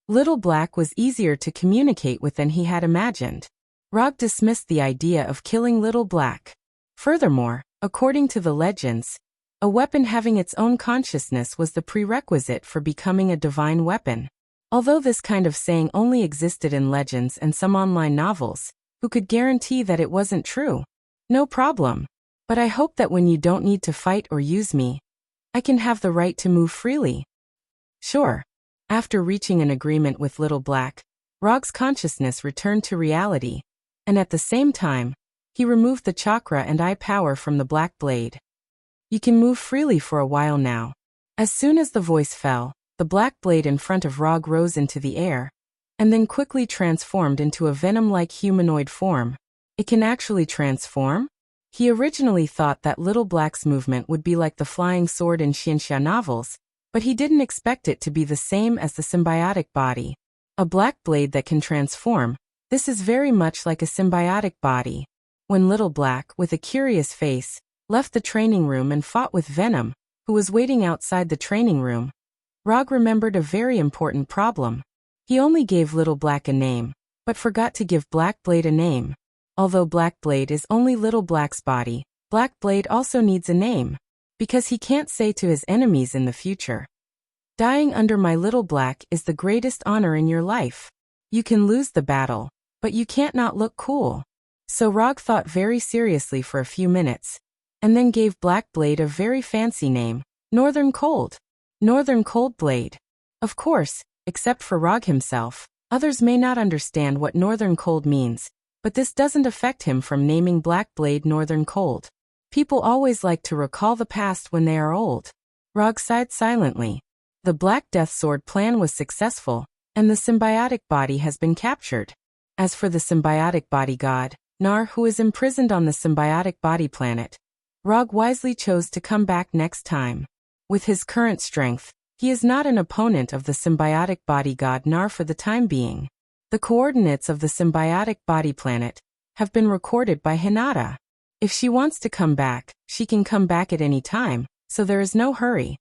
Little Black was easier to communicate with than he had imagined. Rog dismissed the idea of killing Little Black. Furthermore, according to the legends, a weapon having its own consciousness was the prerequisite for becoming a divine weapon. Although this kind of saying only existed in legends and some online novels, who could guarantee that it wasn't true? No problem. But I hope that when you don't need to fight or use me, I can have the right to move freely. Sure. After reaching an agreement with Little Black, Rog's consciousness returned to reality, and at the same time, he removed the chakra and eye power from the black blade. You can move freely for a while now. As soon as the voice fell, the black blade in front of Rog rose into the air, and then quickly transformed into a venom-like humanoid form. It can actually transform? He originally thought that Little Black's movement would be like the flying sword in Xianxia novels, but he didn't expect it to be the same as the symbiotic body. A black blade that can transform, this is very much like a symbiotic body. When Little Black, with a curious face, left the training room and fought with Venom, who was waiting outside the training room, Rog remembered a very important problem. He only gave Little Black a name, but forgot to give Blackblade a name. Although Blackblade is only Little Black's body, Blackblade also needs a name, because he can't say to his enemies in the future, "Dying under my Little Black is the greatest honor in your life. You can lose the battle, but you can't not look cool." So Rog thought very seriously for a few minutes, and then gave Blackblade a very fancy name, Northern Cold. Northern Cold Blade. Of course, except for Rog himself, others may not understand what Northern Cold means, but this doesn't affect him from naming Blackblade Northern Cold. People always like to recall the past when they are old. Rog sighed silently. The Black Death Sword plan was successful, and the symbiotic body has been captured. As for the symbiotic body god, Nar, who is imprisoned on the symbiotic body planet, Rog wisely chose to come back next time. With his current strength, he is not an opponent of the symbiotic body god Nar for the time being. The coordinates of the symbiotic body planet have been recorded by Hinata. If she wants to come back, she can come back at any time, so there is no hurry.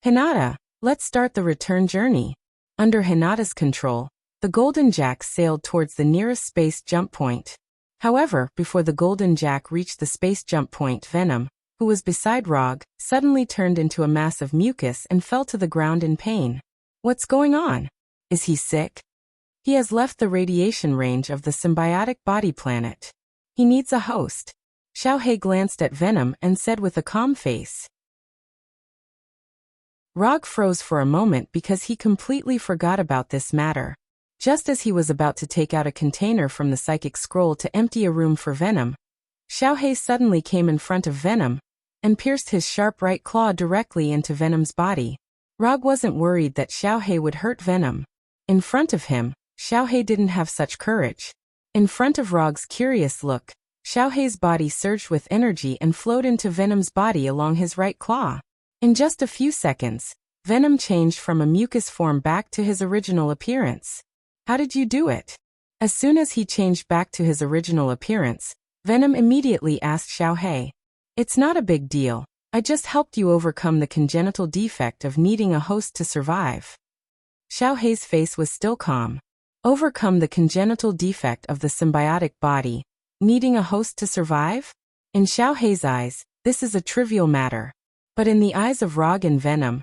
Hinata, let's start the return journey. Under Hinata's control, the Golden Jack sailed towards the nearest space jump point. However, before the Golden Jack reached the space jump point, Venom, who was beside Rog, suddenly turned into a mass of mucus and fell to the ground in pain. What's going on? Is he sick? He has left the radiation range of the symbiotic body planet. He needs a host. Xiaohei glanced at Venom and said with a calm face. Rog froze for a moment because he completely forgot about this matter. Just as he was about to take out a container from the psychic scroll to empty a room for Venom, Xiaohei suddenly came in front of Venom and pierced his sharp right claw directly into Venom's body. Rog wasn't worried that Xiaohei would hurt Venom. In front of him, Xiaohei didn't have such courage. In front of Rog's curious look, Xiaohei's body surged with energy and flowed into Venom's body along his right claw. In just a few seconds, Venom changed from a mucus form back to his original appearance. How did you do it? As soon as he changed back to his original appearance, Venom immediately asked Xiaohei. It's not a big deal. I just helped you overcome the congenital defect of needing a host to survive. Xiaohei's face was still calm. Overcome the congenital defect of the symbiotic body, needing a host to survive? In Xiaohei's eyes, this is a trivial matter. But in the eyes of Rog and Venom,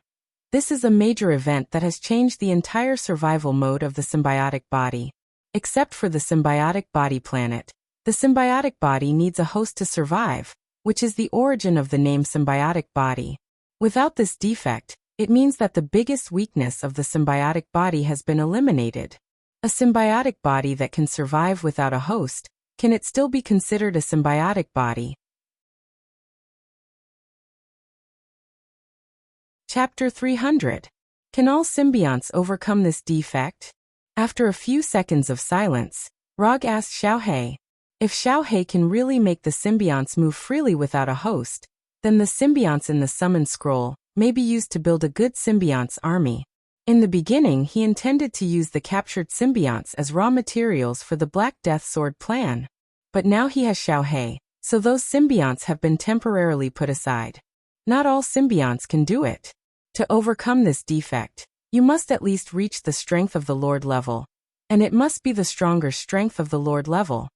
this is a major event that has changed the entire survival mode of the symbiotic body. Except for the symbiotic body planet, the symbiotic body needs a host to survive, which is the origin of the name symbiotic body. Without this defect, it means that the biggest weakness of the symbiotic body has been eliminated. A symbiotic body that can survive without a host, can it still be considered a symbiotic body? Chapter 300. Can all symbionts overcome this defect? After a few seconds of silence, Rog asked Xiaohei. If Xiaohei can really make the symbionts move freely without a host, then the symbionts in the summon scroll may be used to build a good symbionts army. In the beginning, he intended to use the captured symbionts as raw materials for the Black Death Sword plan. But now he has Xiaohei, so those symbionts have been temporarily put aside. Not all symbionts can do it. To overcome this defect, you must at least reach the strength of the Lord level. And it must be the stronger strength of the Lord level.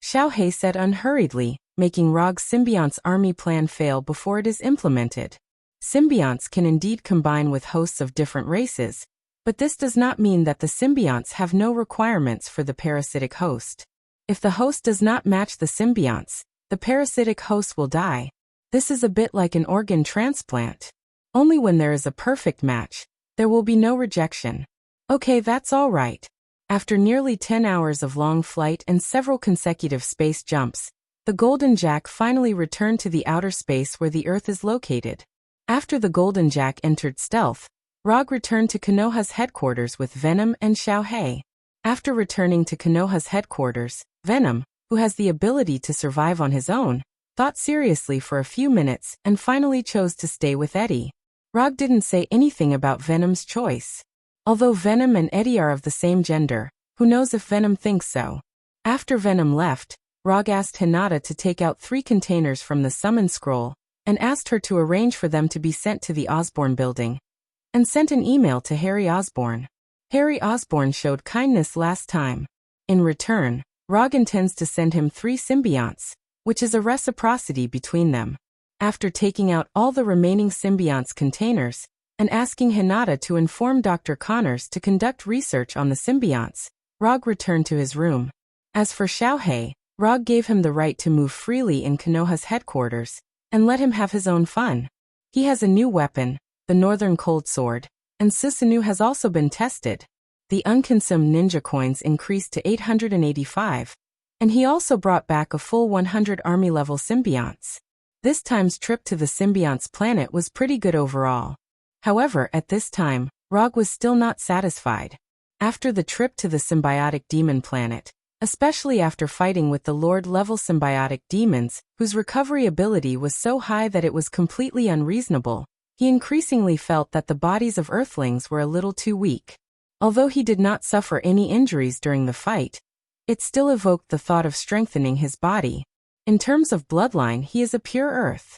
Xiaohei said unhurriedly, making Rog's symbionts army plan fail before it is implemented. Symbionts can indeed combine with hosts of different races, but this does not mean that the symbionts have no requirements for the parasitic host. If the host does not match the symbionts, the parasitic host will die. This is a bit like an organ transplant. Only when there is a perfect match, there will be no rejection. Okay, that's all right. After nearly 10 hours of long flight and several consecutive space jumps, the Golden Jack finally returned to the outer space where the Earth is located. After the Golden Jack entered stealth, Rog returned to Konoha's headquarters with Venom and Xiaohei. After returning to Konoha's headquarters, Venom, who has the ability to survive on his own, thought seriously for a few minutes and finally chose to stay with Eddie. Rog didn't say anything about Venom's choice. Although Venom and Eddie are of the same gender, who knows if Venom thinks so? After Venom left, Rog asked Hinata to take out 3 containers from the summon scroll, and asked her to arrange for them to be sent to the Osborne building, and sent an email to Harry Osborne. Harry Osborne showed kindness last time. In return, Rog intends to send him 3 symbionts, which is a reciprocity between them. After taking out all the remaining symbionts containers, and asking Hinata to inform Dr. Connors to conduct research on the symbionts, Rog returned to his room. As for Xiaohei, Rog gave him the right to move freely in Konoha's headquarters, and let him have his own fun. He has a new weapon, the Northern Cold Sword, and Susanoo has also been tested. The unconsumed ninja coins increased to 885, and he also brought back a full 100 army-level symbionts. This time's trip to the symbionts planet was pretty good overall. However, at this time, Rog was still not satisfied. After the trip to the symbiotic demon planet, especially after fighting with the Lord-level symbiotic demons, whose recovery ability was so high that it was completely unreasonable, he increasingly felt that the bodies of Earthlings were a little too weak. Although he did not suffer any injuries during the fight, it still evoked the thought of strengthening his body. In terms of bloodline, he is a pure Earth.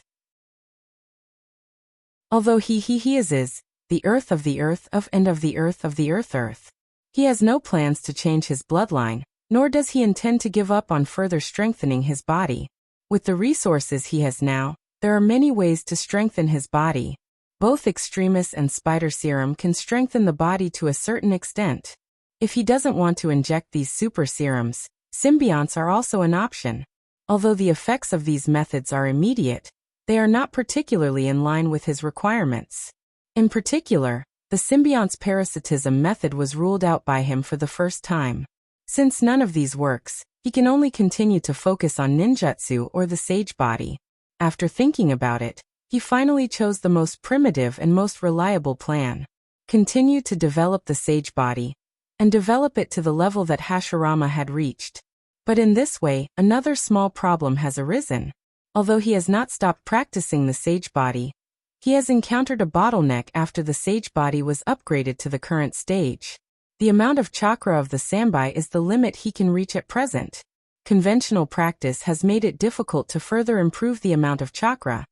Although he is the Earth of the Earth of and of the Earth of the Earth. He has no plans to change his bloodline, nor does he intend to give up on further strengthening his body. With the resources he has now, there are many ways to strengthen his body. Both Extremis and Spider Serum can strengthen the body to a certain extent. If he doesn't want to inject these super serums, symbionts are also an option. Although the effects of these methods are immediate, they are not particularly in line with his requirements. In particular, the symbiont's parasitism method was ruled out by him for the first time. Since none of these works, he can only continue to focus on ninjutsu or the sage body. After thinking about it, he finally chose the most primitive and most reliable plan. Continue to develop the sage body, and develop it to the level that Hashirama had reached. But in this way, another small problem has arisen. Although he has not stopped practicing the sage body, he has encountered a bottleneck after the sage body was upgraded to the current stage. The amount of chakra of the sambai is the limit he can reach at present. Conventional practice has made it difficult to further improve the amount of chakra,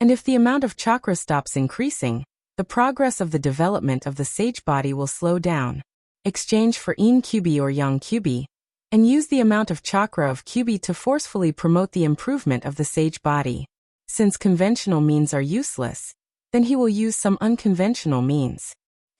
and if the amount of chakra stops increasing, the progress of the development of the sage body will slow down. Exchange for in Kyubi or yang Kyubi, and use the amount of chakra of Kyubi to forcefully promote the improvement of the sage body. Since conventional means are useless, then he will use some unconventional means.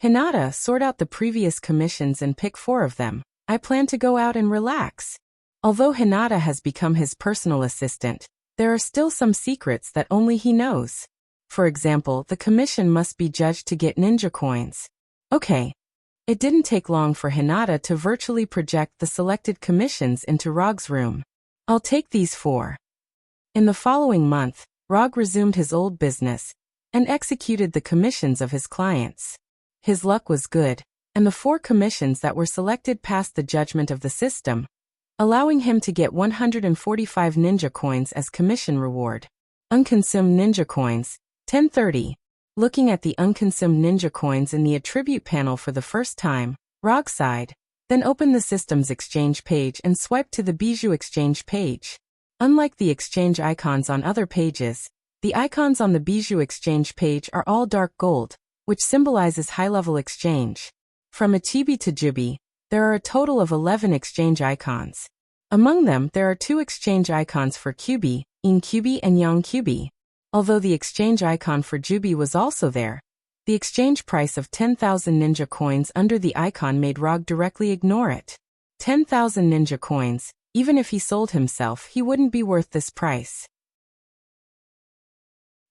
Hinata, sort out the previous commissions and pick 4 of them. I plan to go out and relax. Although Hinata has become his personal assistant, there are still some secrets that only he knows. For example, the commission must be judged to get ninja coins. Okay. It didn't take long for Hinata to virtually project the selected commissions into Rog's room. I'll take these 4. In the following month, Rog resumed his old business and executed the commissions of his clients. His luck was good, and the 4 commissions that were selected passed the judgment of the system, allowing him to get 145 ninja coins as commission reward. Unconsumed ninja coins, 1030. Looking at the unconsumed ninja coins in the attribute panel for the first time, Rog sighed, then opened the system's exchange page and swiped to the Bijou exchange page. Unlike the exchange icons on other pages, the icons on the Bijou exchange page are all dark gold, which symbolizes high-level exchange. From Ichibi to Jubi, there are a total of 11 exchange icons. Among them, there are 2 exchange icons for Kyubi, In Kyubi and Yang Kyubi. Although the exchange icon for Jubi was also there, the exchange price of 10,000 ninja coins under the icon made Rog directly ignore it. 10,000 ninja coins, even if he sold himself, he wouldn't be worth this price.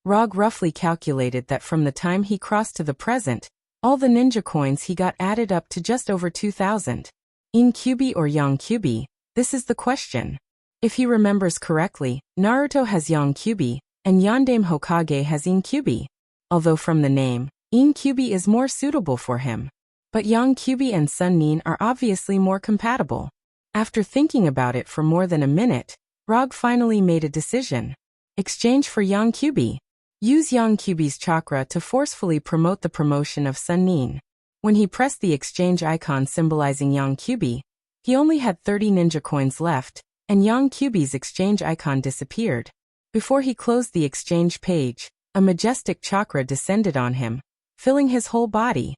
Rog roughly calculated that from the time he crossed to the present, all the ninja coins he got added up to just over 2,000. In Kyubi or Yang Kyubi, this is the question. If he remembers correctly, Naruto has Yang Kyubi, and Yandame Hokage has In Kyubi. Although from the name, In Kyubi is more suitable for him. But Yang Kyubi and Sun Nin are obviously more compatible. After thinking about it for more than a minute, Rog finally made a decision. Exchange for Yang Kyubi. Use Yang Kyubi's chakra to forcefully promote the promotion of Sun Nin. When he pressed the exchange icon symbolizing Yang Kyubi, he only had 30 ninja coins left, and Yang Kyubi's exchange icon disappeared. Before he closed the exchange page, a majestic chakra descended on him, filling his whole body.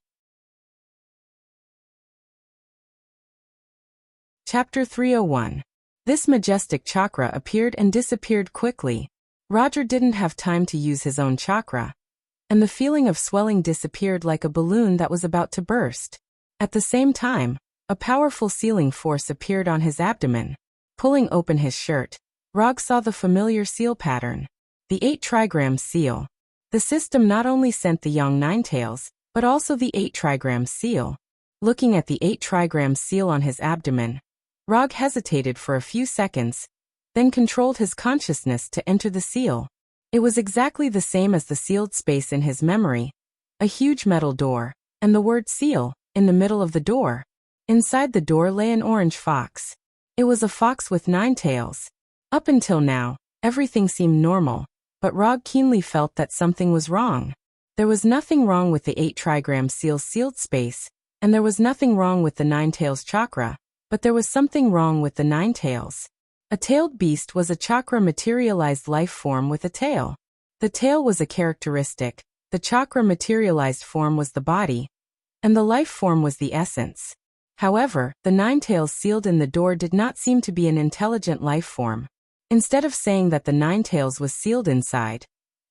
Chapter 301. This majestic chakra appeared and disappeared quickly. Roger didn't have time to use his own chakra, and the feeling of swelling disappeared like a balloon that was about to burst. At the same time, a powerful sealing force appeared on his abdomen. Pulling open his shirt, Rog saw the familiar seal pattern. The 8 trigram seal. The system not only sent the young Ninetails, but also the 8 trigram seal. Looking at the 8 trigram seal on his abdomen, Rog hesitated for a few seconds, then controlled his consciousness to enter the seal. It was exactly the same as the sealed space in his memory, a huge metal door, and the word seal in the middle of the door. Inside the door lay an orange fox. It was a fox with 9 tails. Up until now, everything seemed normal, but Rog keenly felt that something was wrong. There was nothing wrong with the 8 trigram seal's sealed space, and there was nothing wrong with the 9 tails chakra, but there was something wrong with the 9 tails. A tailed beast was a chakra-materialized life form with a tail. The tail was a characteristic, the chakra-materialized form was the body, and the life form was the essence. However, the 9 tails sealed in the door did not seem to be an intelligent life form. Instead of saying that the 9 tails was sealed inside,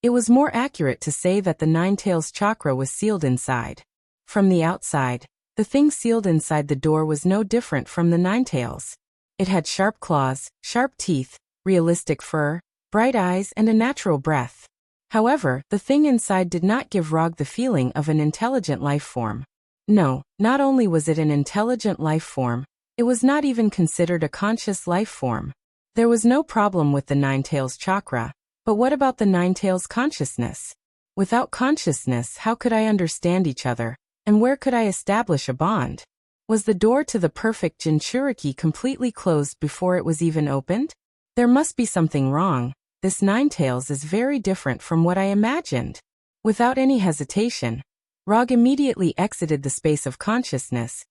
it was more accurate to say that the 9 tails chakra was sealed inside. From the outside, the thing sealed inside the door was no different from the 9 tails. It had sharp claws, sharp teeth, realistic fur, bright eyes, and a natural breath. However, the thing inside did not give Rog the feeling of an intelligent life form. No, not only was it an intelligent life form, it was not even considered a conscious life form. There was no problem with the 9 tails chakra, but what about the 9 tails consciousness? Without consciousness, how could I understand each other, and where could I establish a bond? Was the door to the perfect Jinchuriki completely closed before it was even opened? There must be something wrong. This 9 tails is very different from what I imagined. Without any hesitation, Rog immediately exited the space of consciousness,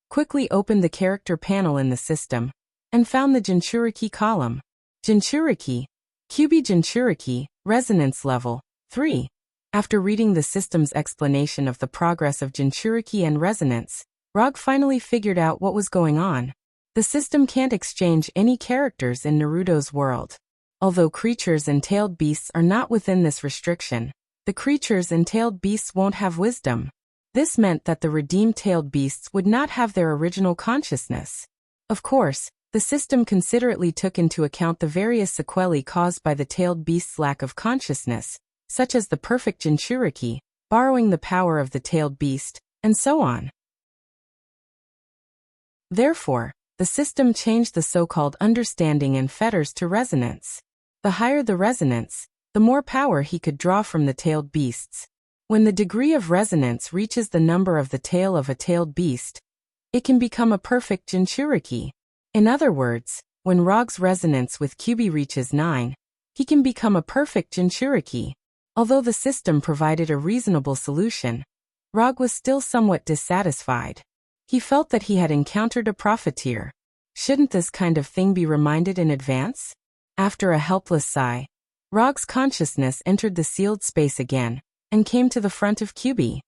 quickly opened the character panel in the system, and found the Jinchuriki column. Jinchuriki, Kyubi Jinchuriki, Resonance Level 3. After reading the system's explanation of the progress of Jinchuriki and resonance, Rog finally figured out what was going on. The system can't exchange any characters in Naruto's world. Although creatures and tailed beasts are not within this restriction, the creatures and tailed beasts won't have wisdom. This meant that the redeemed tailed beasts would not have their original consciousness. Of course, the system considerately took into account the various sequelae caused by the tailed beast's lack of consciousness, such as the perfect Jinchuriki, borrowing the power of the tailed beast, and so on. Therefore, the system changed the so-called understanding and fetters to resonance. The higher the resonance, the more power he could draw from the tailed beasts. When the degree of resonance reaches the number of the tail of a tailed beast, it can become a perfect Jinchuriki. In other words, when Rog's resonance with Kyubi reaches 9, he can become a perfect Jinchuriki. Although the system provided a reasonable solution, Rog was still somewhat dissatisfied. He felt that he had encountered a profiteer. Shouldn't this kind of thing be reminded in advance? After a helpless sigh, Rog's consciousness entered the sealed space again, and came to the front of Kyubi.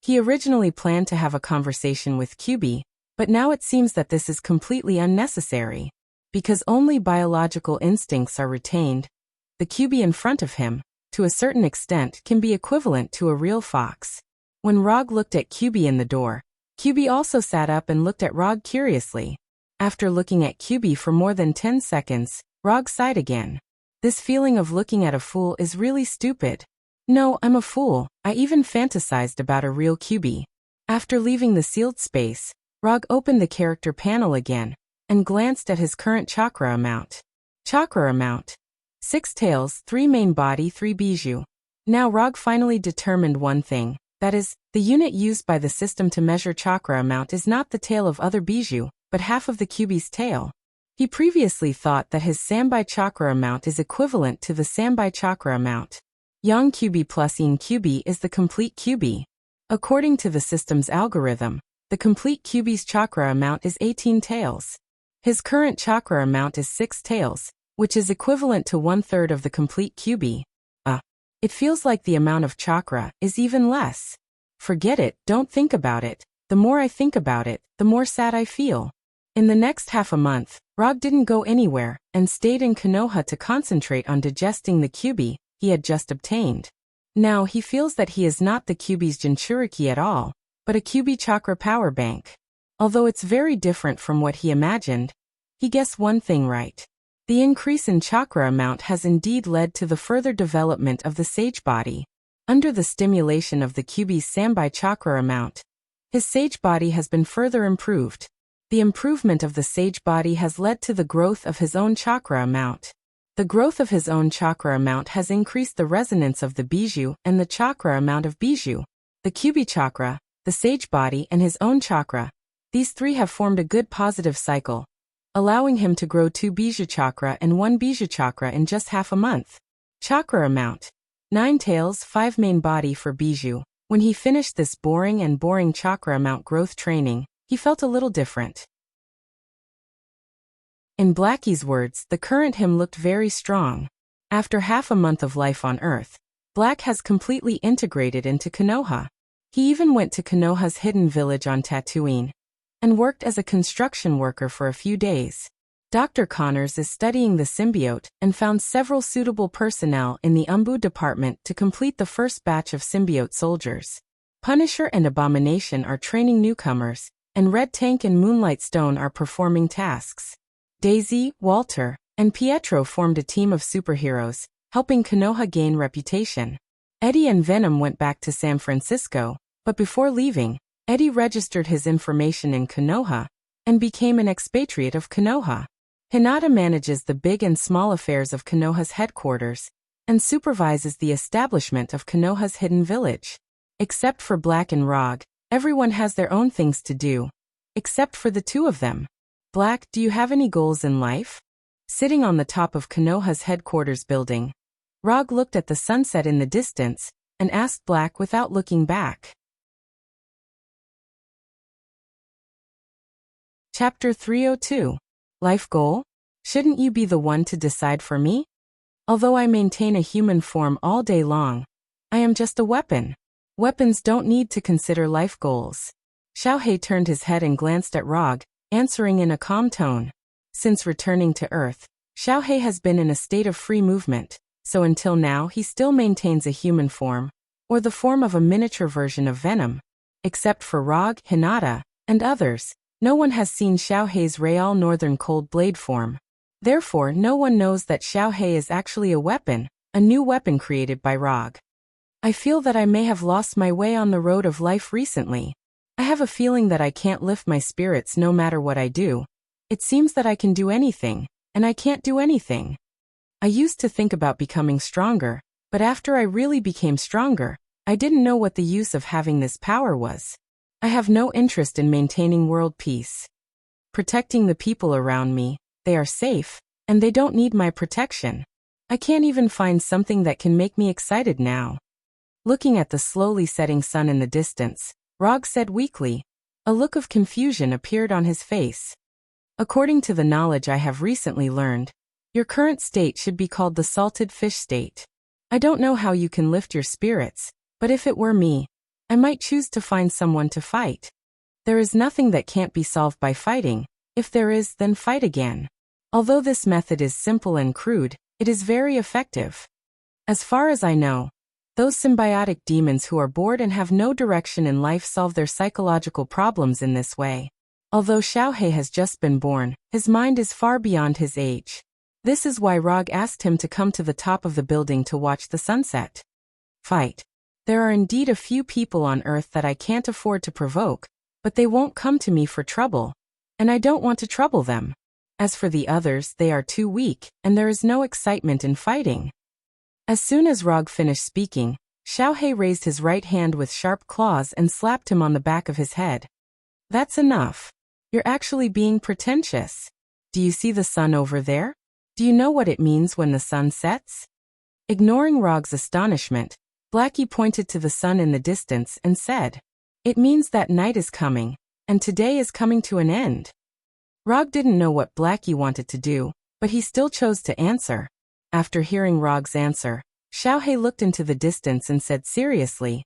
He originally planned to have a conversation with Kyubi, but now it seems that this is completely unnecessary. Because only biological instincts are retained, the Kyubi in front of him, to a certain extent, can be equivalent to a real fox. When Rog looked at Kyubi in the door, Kyubi also sat up and looked at Rog curiously. After looking at Kyubi for more than 10 seconds, Rog sighed again. This feeling of looking at a fool is really stupid. No, I'm a fool. I even fantasized about a real Kyubi. After leaving the sealed space, Rog opened the character panel again, and glanced at his current chakra amount. Chakra amount: 6 tails, 3 main body, 3 bijou. Now Rog finally determined one thing. That is, the unit used by the system to measure chakra amount is not the tail of other bijou, but half of the Kyubi's tail. He previously thought that his Sambai chakra amount is equivalent to the Sambai chakra amount. Yang Kyubi plus Yin Kyubi is the complete Kyubi. According to the system's algorithm, the complete Kyubi's chakra amount is 18 tails. His current chakra amount is 6 tails, which is equivalent to 1/3 of the complete Kyubi. It feels like the amount of chakra is even less. Forget it, don't think about it. The more I think about it, the more sad I feel. In the next half a month, Rog didn't go anywhere and stayed in Konoha to concentrate on digesting the kyubi he had just obtained. Now he feels that he is not the kyubi's Jinchuriki at all, but a kyubi chakra power bank. Although it's very different from what he imagined, he guessed one thing right. The increase in chakra amount has indeed led to the further development of the sage body. Under the stimulation of the kyubi's sambai chakra amount, his sage body has been further improved. The improvement of the sage body has led to the growth of his own chakra amount. The growth of his own chakra amount has increased the resonance of the bijou and the chakra amount of bijou. The kyubi chakra, the sage body and his own chakra, these three have formed a good positive cycle, allowing him to grow 2 bijou chakra and 1 bijou chakra in just half a month. Chakra amount: 9 tails, 5 main body for bijou. When he finished this boring chakra amount growth training, he felt a little different. In Blackie's words, the current him looked very strong. After half a month of life on Earth, Black has completely integrated into Konoha. He even went to Konoha's hidden village on Tatooine and worked as a construction worker for a few days. Dr. Connors is studying the symbiote and found several suitable personnel in the Umbu department to complete the first batch of symbiote soldiers. Punisher and Abomination are training newcomers, and Red Tank and Moonlight Stone are performing tasks. Daisy, Walter, and Pietro formed a team of superheroes, helping Konoha gain reputation. Eddie and Venom went back to San Francisco, but before leaving, Eddie registered his information in Konoha and became an expatriate of Konoha. Hinata manages the big and small affairs of Konoha's headquarters and supervises the establishment of Konoha's hidden village. Except for Black and Rog, everyone has their own things to do. Except for the two of them. Black, do you have any goals in life? Sitting on the top of Konoha's headquarters building, Rog looked at the sunset in the distance and asked Black without looking back. Chapter 302. Life Goal? Shouldn't you be the one to decide for me? Although I maintain a human form all day long, I am just a weapon. Weapons don't need to consider life goals. Xiaohei turned his head and glanced at Rog, answering in a calm tone. Since returning to Earth, Xiaohei has been in a state of free movement, so until now he still maintains a human form, or the form of a miniature version of Venom. Except for Rog, Hinata, and others, no one has seen Xiaohei's Real Northern Cold Blade form. Therefore, no one knows that Xiaohei is actually a weapon, a new weapon created by Rog. I feel that I may have lost my way on the road of life recently. I have a feeling that I can't lift my spirits no matter what I do. It seems that I can do anything, and I can't do anything. I used to think about becoming stronger, but after I really became stronger, I didn't know what the use of having this power was. I have no interest in maintaining world peace. Protecting the people around me, they are safe, and they don't need my protection. I can't even find something that can make me excited now. Looking at the slowly setting sun in the distance, Rog said weakly. A look of confusion appeared on his face. According to the knowledge I have recently learned, your current state should be called the salted fish state. I don't know how you can lift your spirits, but if it were me, I might choose to find someone to fight. There is nothing that can't be solved by fighting. If there is, then fight again. Although this method is simple and crude, it is very effective. As far as I know, those symbiotic demons who are bored and have no direction in life solve their psychological problems in this way. Although Xiaohei has just been born, his mind is far beyond his age. This is why Rog asked him to come to the top of the building to watch the sunset. Fight. There are indeed a few people on Earth that I can't afford to provoke, but they won't come to me for trouble, and I don't want to trouble them. As for the others, they are too weak, and there is no excitement in fighting. As soon as Rog finished speaking, Xiaohei raised his right hand with sharp claws and slapped him on the back of his head. That's enough. You're actually being pretentious. Do you see the sun over there? Do you know what it means when the sun sets? Ignoring Rog's astonishment, Blackie pointed to the sun in the distance and said, "It means that night is coming, and today is coming to an end." Rog didn't know what Blackie wanted to do, but he still chose to answer. After hearing Rog's answer, Xiaohei looked into the distance and said seriously,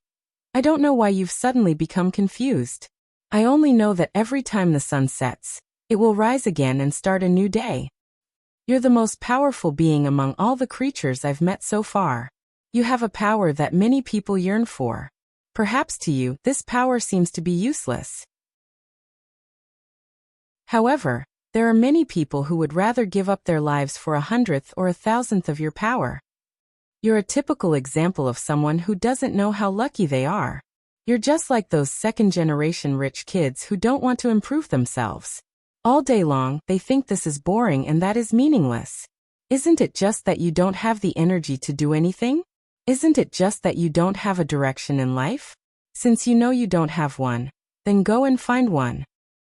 "I don't know why you've suddenly become confused. I only know that every time the sun sets, It will rise again and start a new day. You're the most powerful being among all the creatures I've met so far. You have a power that many people yearn for. Perhaps to you, this power seems to be useless. However, there are many people who would rather give up their lives for 100th or 1,000th of your power. You're a typical example of someone who doesn't know how lucky they are. You're just like those second-generation rich kids who don't want to improve themselves. All day long, they think this is boring and that is meaningless. Isn't it just that you don't have the energy to do anything? Isn't it just that you don't have a direction in life? Since you know you don't have one, then go and find one.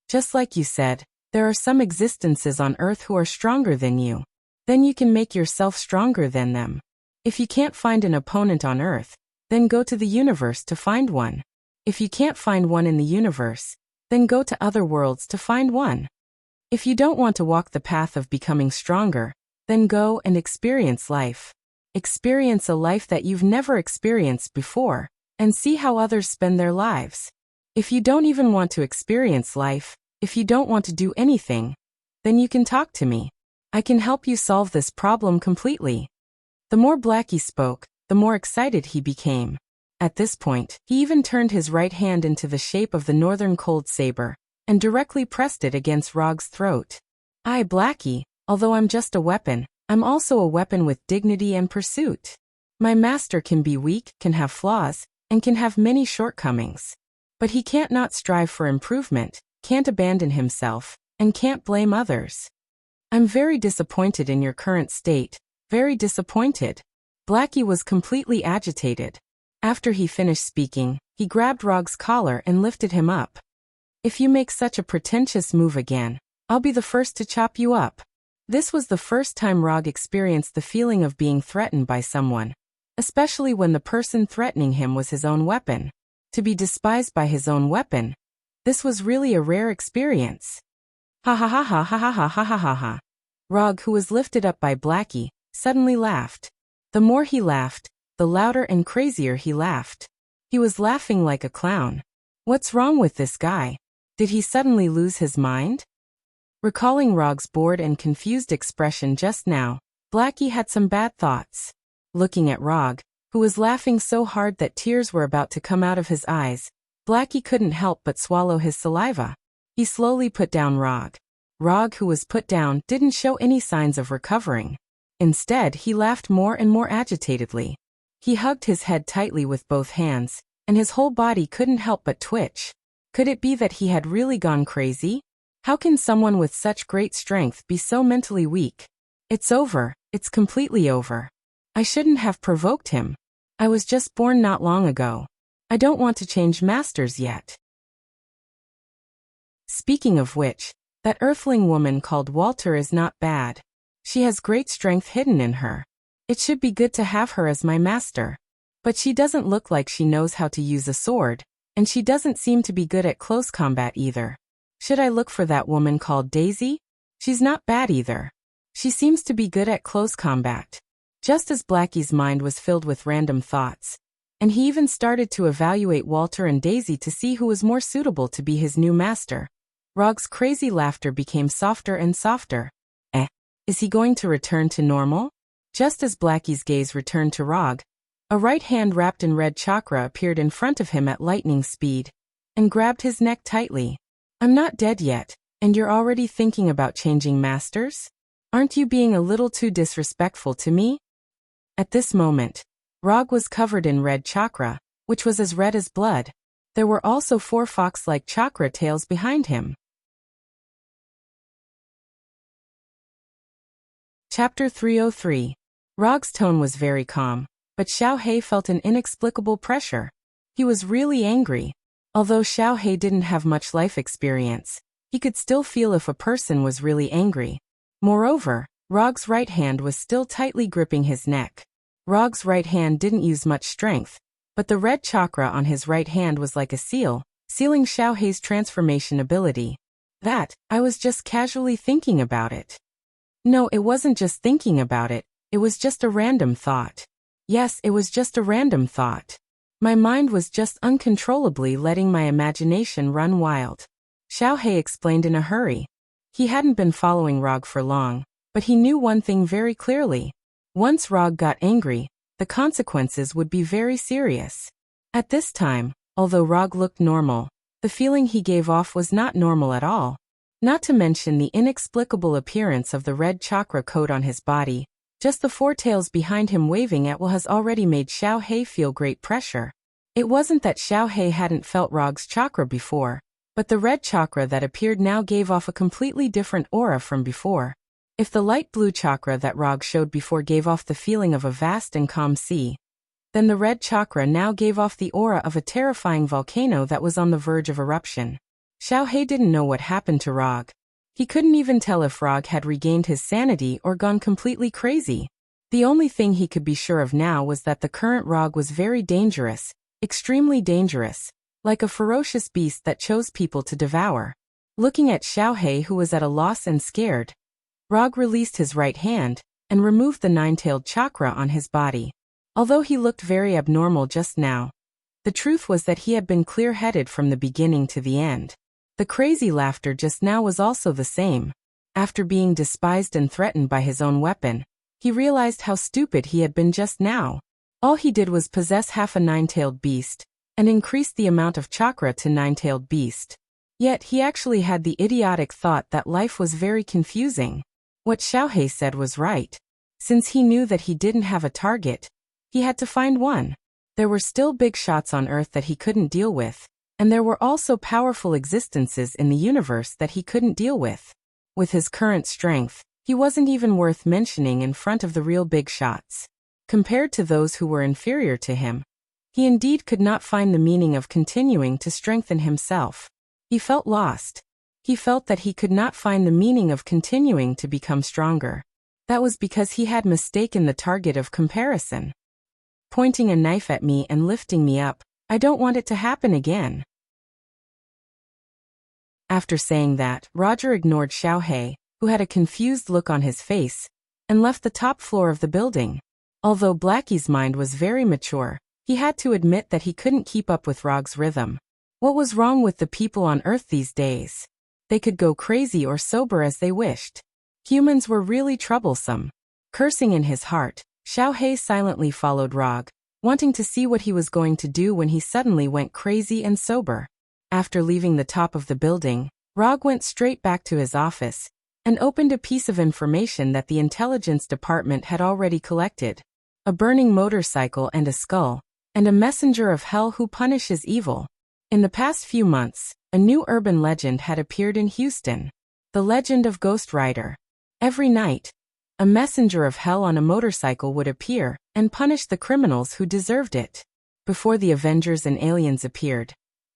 Just like you said, there are some existences on Earth who are stronger than you. Then you can make yourself stronger than them. If you can't find an opponent on Earth, then go to the universe to find one. If you can't find one in the universe, then go to other worlds to find one. If you don't want to walk the path of becoming stronger, then go and experience life. Experience a life that you've never experienced before, and see how others spend their lives. If you don't even want to experience life, if you don't want to do anything, then you can talk to me. I can help you solve this problem completely. The more Blackie spoke, the more excited he became. At this point, he even turned his right hand into the shape of the northern cold saber, and directly pressed it against Rog's throat. I, Blackie, although I'm just a weapon, I'm also a weapon with dignity and pursuit. My master can be weak, can have flaws, and can have many shortcomings. But he can't not strive for improvement, can't abandon himself, and can't blame others. I'm very disappointed in your current state, very disappointed. Blackie was completely agitated. After he finished speaking, he grabbed Rog's collar and lifted him up. If you make such a pretentious move again, I'll be the first to chop you up. This was the first time Rog experienced the feeling of being threatened by someone, especially when the person threatening him was his own weapon. To be despised by his own weapon, this was really a rare experience. Ha ha ha ha ha ha ha ha ha ha ha. Rog, who was lifted up by Blackie, suddenly laughed. The more he laughed, the louder and crazier he laughed. He was laughing like a clown. What's wrong with this guy? Did he suddenly lose his mind? Recalling Rog's bored and confused expression just now, Blackie had some bad thoughts. Looking at Rog, who was laughing so hard that tears were about to come out of his eyes, Blackie couldn't help but swallow his saliva. He slowly put down Rog. Rog, who was put down, didn't show any signs of recovering. Instead, he laughed more and more agitatedly. He hugged his head tightly with both hands, and his whole body couldn't help but twitch. Could it be that he had really gone crazy? How can someone with such great strength be so mentally weak? It's over, it's completely over. I shouldn't have provoked him. I was just born not long ago. I don't want to change masters yet. Speaking of which, that earthling woman called Walter is not bad. She has great strength hidden in her. It should be good to have her as my master. But she doesn't look like she knows how to use a sword, and she doesn't seem to be good at close combat either. Should I look for that woman called Daisy? She's not bad either. She seems to be good at close combat. Just as Blackie's mind was filled with random thoughts, and he even started to evaluate Walter and Daisy to see who was more suitable to be his new master, Rog's crazy laughter became softer and softer. Is he going to return to normal? Just as Blackie's gaze returned to Rog, a right hand wrapped in red chakra appeared in front of him at lightning speed, and grabbed his neck tightly. I'm not dead yet, and you're already thinking about changing masters? Aren't you being a little too disrespectful to me? At this moment, Rog was covered in red chakra, which was as red as blood. There were also 4 fox-like chakra tails behind him. Chapter 303. Rog's tone was very calm, but Xiao He felt an inexplicable pressure. He was really angry. Although Xiao He didn't have much life experience, he could still feel if a person was really angry. Moreover, Rog's right hand was still tightly gripping his neck. Rog's right hand didn't use much strength, but the red chakra on his right hand was like a seal, sealing Xiao He's transformation ability. I was just casually thinking about it. No, it wasn't just thinking about it, it was just a random thought. Yes, it was just a random thought. My mind was just uncontrollably letting my imagination run wild. Xiao He explained in a hurry. He hadn't been following Rog for long, but he knew one thing very clearly. Once Rog got angry, the consequences would be very serious. At this time, although Rog looked normal, the feeling he gave off was not normal at all. Not to mention the inexplicable appearance of the red chakra coat on his body. Just the four tails behind him waving at will has already made Xiao He feel great pressure. It wasn't that Xiao He hadn't felt Rog's chakra before, but the red chakra that appeared now gave off a completely different aura from before. If the light blue chakra that Rog showed before gave off the feeling of a vast and calm sea, then the red chakra now gave off the aura of a terrifying volcano that was on the verge of eruption. Xiao He didn't know what happened to Rog. He couldn't even tell if Rog had regained his sanity or gone completely crazy. The only thing he could be sure of now was that the current Rog was very dangerous, extremely dangerous, like a ferocious beast that chose people to devour. Looking at Xiao He, who was at a loss and scared, Rog released his right hand and removed the nine-tailed chakra on his body. Although he looked very abnormal just now, the truth was that he had been clear-headed from the beginning to the end. The crazy laughter just now was also the same. After being despised and threatened by his own weapon, he realized how stupid he had been just now. All he did was possess half a nine-tailed beast, and increase the amount of chakra to nine-tailed beast. Yet he actually had the idiotic thought that life was very confusing. What Xiao He said was right. Since he knew that he didn't have a target, he had to find one. There were still big shots on Earth that he couldn't deal with, and there were also powerful existences in the universe that he couldn't deal with. With his current strength, he wasn't even worth mentioning in front of the real big shots. Compared to those who were inferior to him, he indeed could not find the meaning of continuing to strengthen himself. He felt lost. He felt that he could not find the meaning of continuing to become stronger. That was because he had mistaken the target of comparison. Pointing a knife at me and lifting me up, I don't want it to happen again. After saying that, Roger ignored Xiao He, who had a confused look on his face, and left the top floor of the building. Although Blackie's mind was very mature, he had to admit that he couldn't keep up with Rog's rhythm. What was wrong with the people on Earth these days? They could go crazy or sober as they wished. Humans were really troublesome. Cursing in his heart, Xiao He silently followed Rog, wanting to see what he was going to do when he suddenly went crazy and sober. After leaving the top of the building, Rog went straight back to his office and opened a piece of information that the intelligence department had already collected. A burning motorcycle and a skull, and a messenger of hell who punishes evil. In the past few months, a new urban legend had appeared in Houston. The legend of Ghost Rider. Every night, a messenger of hell on a motorcycle would appear and punish the criminals who deserved it. Before the Avengers and aliens appeared,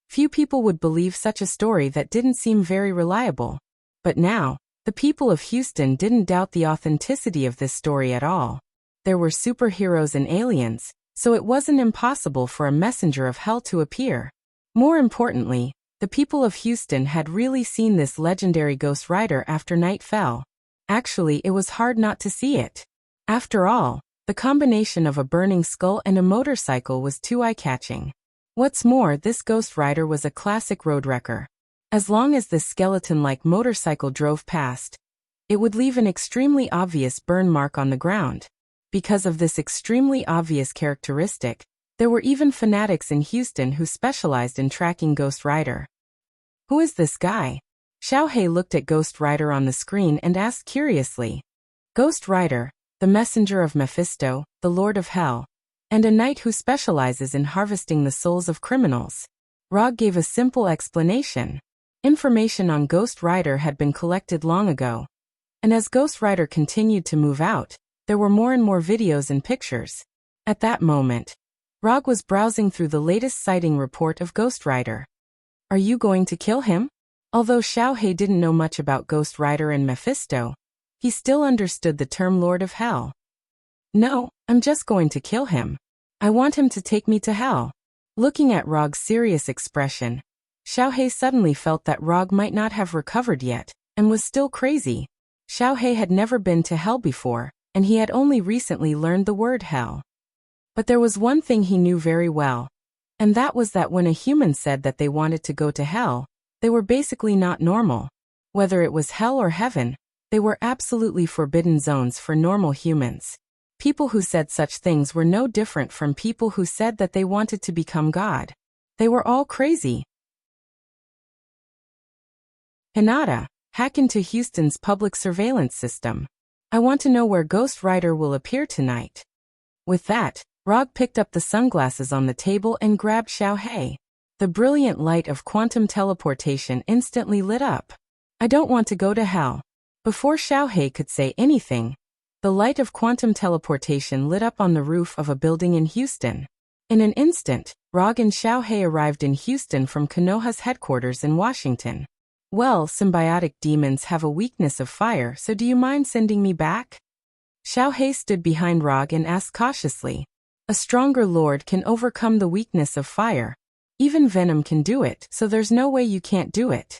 few people would believe such a story that didn't seem very reliable. But now, the people of Houston didn't doubt the authenticity of this story at all. There were superheroes and aliens, so it wasn't impossible for a messenger of hell to appear. More importantly, the people of Houston had really seen this legendary Ghost Rider after night fell. Actually, it was hard not to see it. After all, the combination of a burning skull and a motorcycle was too eye-catching. What's more, this Ghost Rider was a classic road wrecker. As long as this skeleton-like motorcycle drove past, it would leave an extremely obvious burn mark on the ground. Because of this extremely obvious characteristic, there were even fanatics in Houston who specialized in tracking Ghost Rider. Who is this guy? Xiao He looked at Ghost Rider on the screen and asked curiously. Ghost Rider, the messenger of Mephisto, the Lord of Hell, and a knight who specializes in harvesting the souls of criminals. Rog gave a simple explanation. Information on Ghost Rider had been collected long ago, and as Ghost Rider continued to move out, there were more and more videos and pictures. At that moment, Rog was browsing through the latest sighting report of Ghost Rider. Are you going to kill him? Although Xiao He didn't know much about Ghost Rider and Mephisto, he still understood the term Lord of Hell. No, I'm just going to kill him. I want him to take me to hell. Looking at Rog's serious expression, Xiao He suddenly felt that Rog might not have recovered yet, and was still crazy. Xiao He had never been to hell before, and he had only recently learned the word hell. But there was one thing he knew very well, and that was that when a human said that they wanted to go to hell, they were basically not normal. Whether it was hell or heaven, they were absolutely forbidden zones for normal humans. People who said such things were no different from people who said that they wanted to become God. They were all crazy. Hinata, hack into Houston's public surveillance system. I want to know where Ghost Rider will appear tonight. With that, Rog picked up the sunglasses on the table and grabbed Xiaohei. The brilliant light of quantum teleportation instantly lit up. I don't want to go to hell. Before Xiaohei could say anything, the light of quantum teleportation lit up on the roof of a building in Houston. In an instant, Rog and Xiaohei arrived in Houston from Konoha's headquarters in Washington. Well, symbiotic demons have a weakness of fire, so do you mind sending me back? Xiaohei stood behind Rog and asked cautiously. A stronger lord can overcome the weakness of fire. Even Venom can do it, so there's no way you can't do it.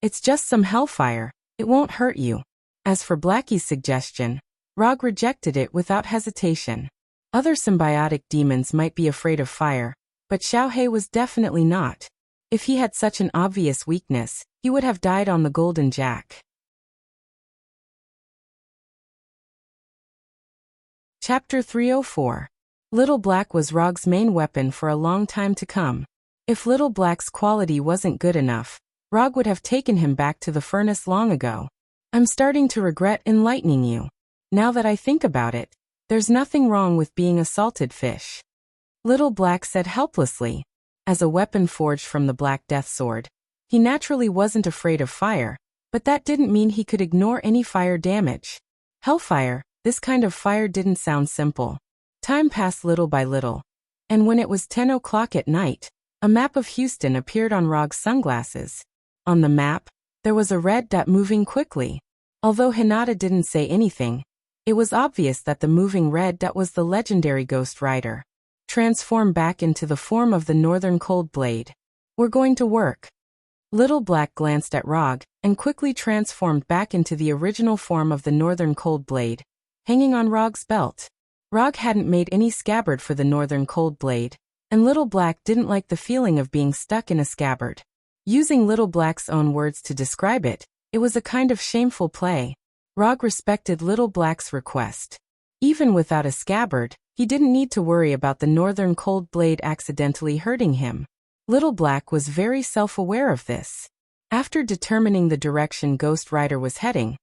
It's just some hellfire, it won't hurt you. As for Blackie's suggestion, Rog rejected it without hesitation. Other symbiotic demons might be afraid of fire, but Xiaohei was definitely not. If he had such an obvious weakness, he would have died on the Golden Jack. Chapter 304. Little Black was Rog's main weapon for a long time to come. If Little Black's quality wasn't good enough, Rog would have taken him back to the furnace long ago. I'm starting to regret enlightening you. Now that I think about it, there's nothing wrong with being a salted fish. Little Black said helplessly. As a weapon forged from the Black Death Sword, he naturally wasn't afraid of fire, but that didn't mean he could ignore any fire damage. Hellfire, this kind of fire didn't sound simple. Time passed little by little, and when it was 10 o'clock at night, a map of Houston appeared on Rog's sunglasses. On the map, there was a red dot moving quickly. Although Hinata didn't say anything, it was obvious that the moving red dot was the legendary Ghost Rider. Transform back into the form of the Northern Cold Blade. We're going to work. Little Black glanced at Rog, and quickly transformed back into the original form of the Northern Cold Blade, hanging on Rog's belt. Rog hadn't made any scabbard for the Northern Cold Blade, and Little Black didn't like the feeling of being stuck in a scabbard. Using Little Black's own words to describe it, it was a kind of shameful play. Rog respected Little Black's request. Even without a scabbard, he didn't need to worry about the Northern Cold Blade accidentally hurting him. Little Black was very self-aware of this. After determining the direction Ghost Rider was heading,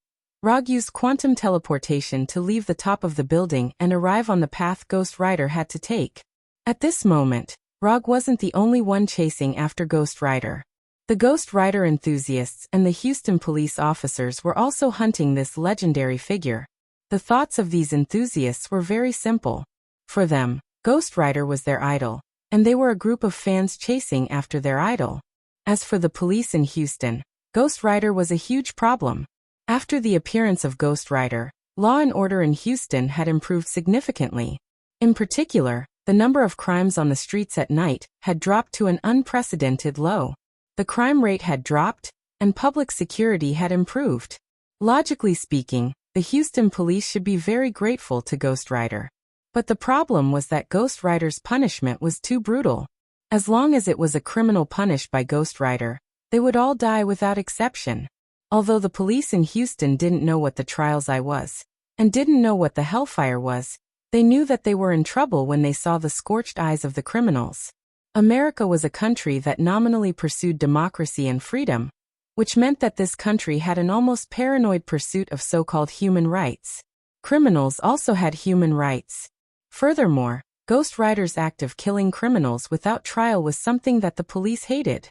Rog used quantum teleportation to leave the top of the building and arrive on the path Ghost Rider had to take. At this moment, Rog wasn't the only one chasing after Ghost Rider. The Ghost Rider enthusiasts and the Houston police officers were also hunting this legendary figure. The thoughts of these enthusiasts were very simple. For them, Ghost Rider was their idol, and they were a group of fans chasing after their idol. As for the police in Houston, Ghost Rider was a huge problem. After the appearance of Ghost Rider, law and order in Houston had improved significantly. In particular, the number of crimes on the streets at night had dropped to an unprecedented low. The crime rate had dropped, and public security had improved. Logically speaking, the Houston police should be very grateful to Ghost Rider. But the problem was that Ghost Rider's punishment was too brutal. As long as it was a criminal punished by Ghost Rider, they would all die without exception. Although the police in Houston didn't know what the Trial's Eye was, and didn't know what the Hellfire was, they knew that they were in trouble when they saw the scorched eyes of the criminals. America was a country that nominally pursued democracy and freedom, which meant that this country had an almost paranoid pursuit of so-called human rights. Criminals also had human rights. Furthermore, Ghost Rider's act of killing criminals without trial was something that the police hated.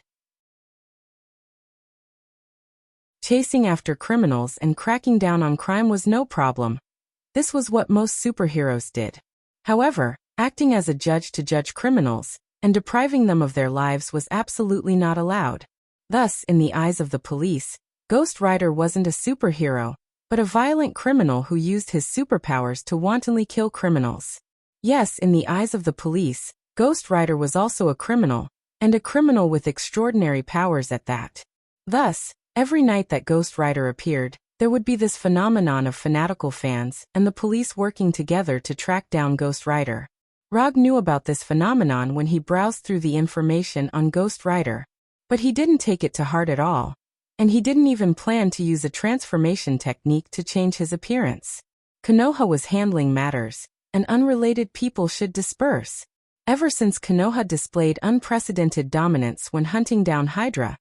Chasing after criminals and cracking down on crime was no problem. This was what most superheroes did. However, acting as a judge to judge criminals, and depriving them of their lives was absolutely not allowed. Thus, in the eyes of the police, Ghost Rider wasn't a superhero, but a violent criminal who used his superpowers to wantonly kill criminals. Yes, in the eyes of the police, Ghost Rider was also a criminal, and a criminal with extraordinary powers at that. Thus, every night that Ghost Rider appeared, there would be this phenomenon of fanatical fans and the police working together to track down Ghost Rider. Rog knew about this phenomenon when he browsed through the information on Ghost Rider, but he didn't take it to heart at all. And he didn't even plan to use a transformation technique to change his appearance. Konoha was handling matters, and unrelated people should disperse. Ever since Konoha displayed unprecedented dominance when hunting down Hydra,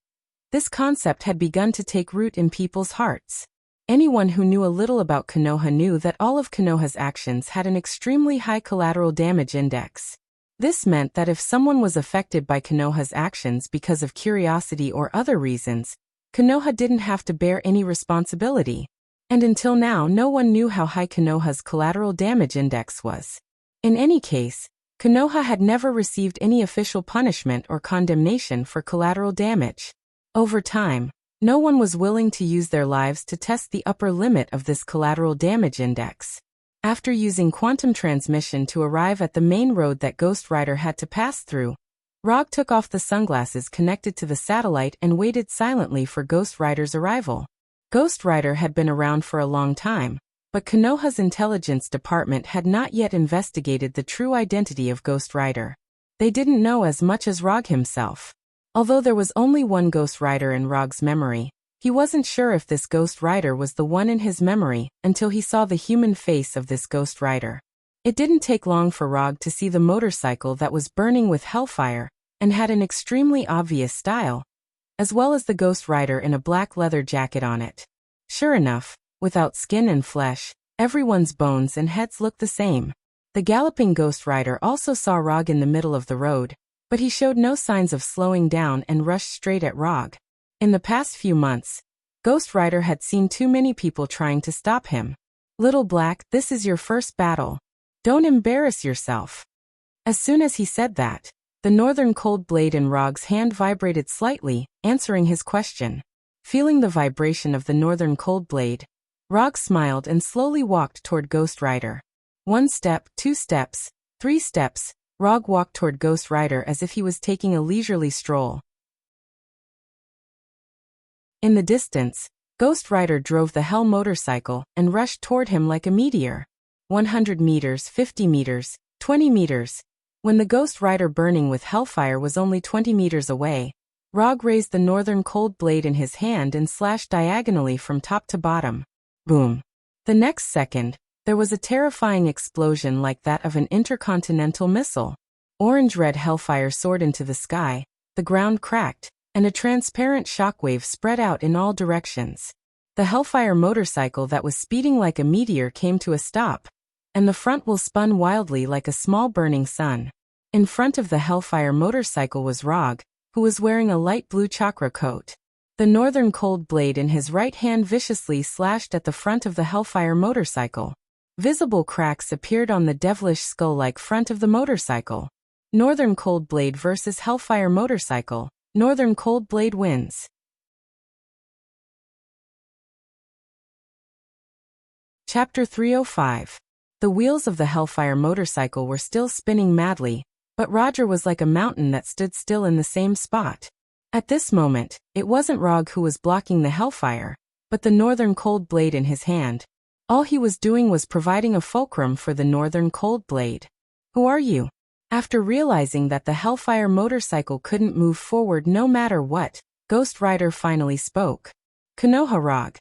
this concept had begun to take root in people's hearts. Anyone who knew a little about Konoha knew that all of Konoha's actions had an extremely high collateral damage index. This meant that if someone was affected by Konoha's actions because of curiosity or other reasons, Konoha didn't have to bear any responsibility. And until now, no one knew how high Konoha's collateral damage index was. In any case, Konoha had never received any official punishment or condemnation for collateral damage. Over time, no one was willing to use their lives to test the upper limit of this collateral damage index. After using quantum transmission to arrive at the main road that Ghost Rider had to pass through, Rog took off the sunglasses connected to the satellite and waited silently for Ghost Rider's arrival. Ghost Rider had been around for a long time, but Konoha's intelligence department had not yet investigated the true identity of Ghost Rider. They didn't know as much as Rog himself. Although there was only one Ghost Rider in Rog's memory, he wasn't sure if this Ghost Rider was the one in his memory until he saw the human face of this Ghost Rider. It didn't take long for Rog to see the motorcycle that was burning with hellfire and had an extremely obvious style, as well as the Ghost Rider in a black leather jacket on it. Sure enough, without skin and flesh, everyone's bones and heads looked the same. The galloping Ghost Rider also saw Rog in the middle of the road, but he showed no signs of slowing down and rushed straight at Rog. In the past few months, Ghost Rider had seen too many people trying to stop him. "Little Black, this is your first battle. Don't embarrass yourself." As soon as he said that, the northern cold blade in Rog's hand vibrated slightly, answering his question. Feeling the vibration of the northern cold blade, Rog smiled and slowly walked toward Ghost Rider. 1 step, 2 steps, 3 steps, Rog walked toward Ghost Rider as if he was taking a leisurely stroll. In the distance, Ghost Rider drove the Hell motorcycle and rushed toward him like a meteor. 100 meters, 50 meters, 20 meters. When the Ghost Rider burning with hellfire was only 20 meters away, Rog raised the northern cold blade in his hand and slashed diagonally from top to bottom. Boom. The next second, there was a terrifying explosion like that of an intercontinental missile. Orange-red hellfire soared into the sky, the ground cracked, and a transparent shockwave spread out in all directions. The hellfire motorcycle that was speeding like a meteor came to a stop, and the front wheel spun wildly like a small burning sun. In front of the hellfire motorcycle was Rog, who was wearing a light blue chakra coat. The northern cold blade in his right hand viciously slashed at the front of the hellfire motorcycle. Visible cracks appeared on the devilish skull-like front of the motorcycle. Northern cold blade versus hellfire motorcycle. Northern cold blade wins. Chapter 305. The wheels of the hellfire motorcycle were still spinning madly, but Roger was like a mountain that stood still in the same spot. At this moment, it wasn't Rog who was blocking the hellfire, but the northern cold blade in his hand. All he was doing was providing a fulcrum for the northern cold blade. "Who are you?" After realizing that the hellfire motorcycle couldn't move forward no matter what, Ghost Rider finally spoke. "Konoha Rog."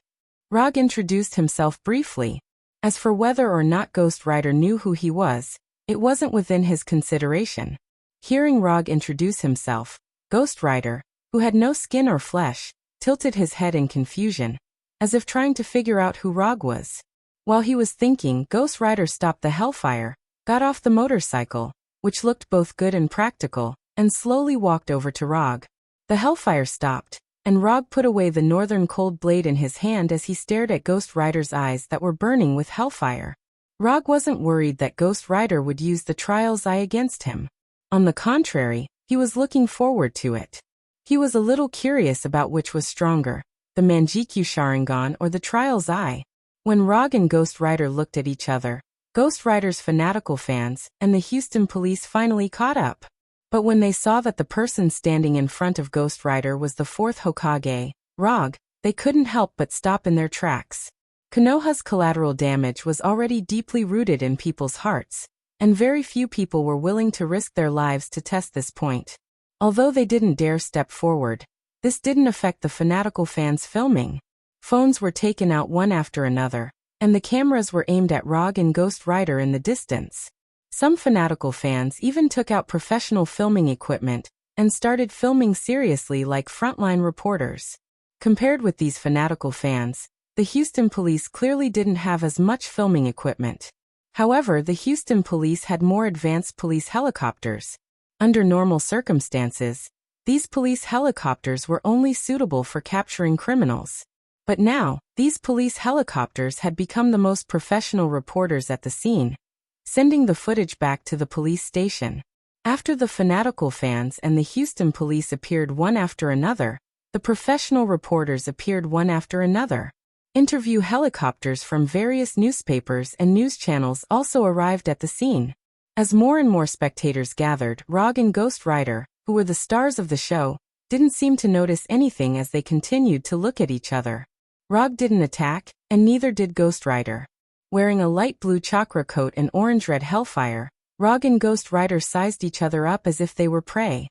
Rog introduced himself briefly. As for whether or not Ghost Rider knew who he was, it wasn't within his consideration. Hearing Rog introduce himself, Ghost Rider, who had no skin or flesh, tilted his head in confusion, as if trying to figure out who Rog was. While he was thinking, Ghost Rider stopped the hellfire, got off the motorcycle, which looked both good and practical, and slowly walked over to Rog. The hellfire stopped, and Rog put away the northern cold blade in his hand as he stared at Ghost Rider's eyes that were burning with hellfire. Rog wasn't worried that Ghost Rider would use the Trial's Eye against him. On the contrary, he was looking forward to it. He was a little curious about which was stronger, the Manjikyu Sharingan or the Trial's Eye. When Rog and Ghost Rider looked at each other, Ghost Rider's fanatical fans and the Houston police finally caught up. But when they saw that the person standing in front of Ghost Rider was the fourth Hokage, Rog, they couldn't help but stop in their tracks. Konoha's collateral damage was already deeply rooted in people's hearts, and very few people were willing to risk their lives to test this point. Although they didn't dare step forward, This didn't affect the fanatical fans filming. Phones were taken out one after another, and the cameras were aimed at Rog and Ghost Rider in the distance. Some fanatical fans even took out professional filming equipment and started filming seriously like frontline reporters. Compared with these fanatical fans, the Houston police clearly didn't have as much filming equipment. However, the Houston police had more advanced police helicopters. Under normal circumstances, these police helicopters were only suitable for capturing criminals. But now, these police helicopters had become the most professional reporters at the scene, sending the footage back to the police station. After the fanatical fans and the Houston police appeared one after another, the professional reporters appeared one after another. Interview helicopters from various newspapers and news channels also arrived at the scene. As more and more spectators gathered, Rog and Ghost Rider, who were the stars of the show, didn't seem to notice anything as they continued to look at each other. Rog didn't attack, and neither did Ghost Rider. Wearing a light blue chakra coat and orange-red hellfire, Rog and Ghost Rider sized each other up as if they were prey.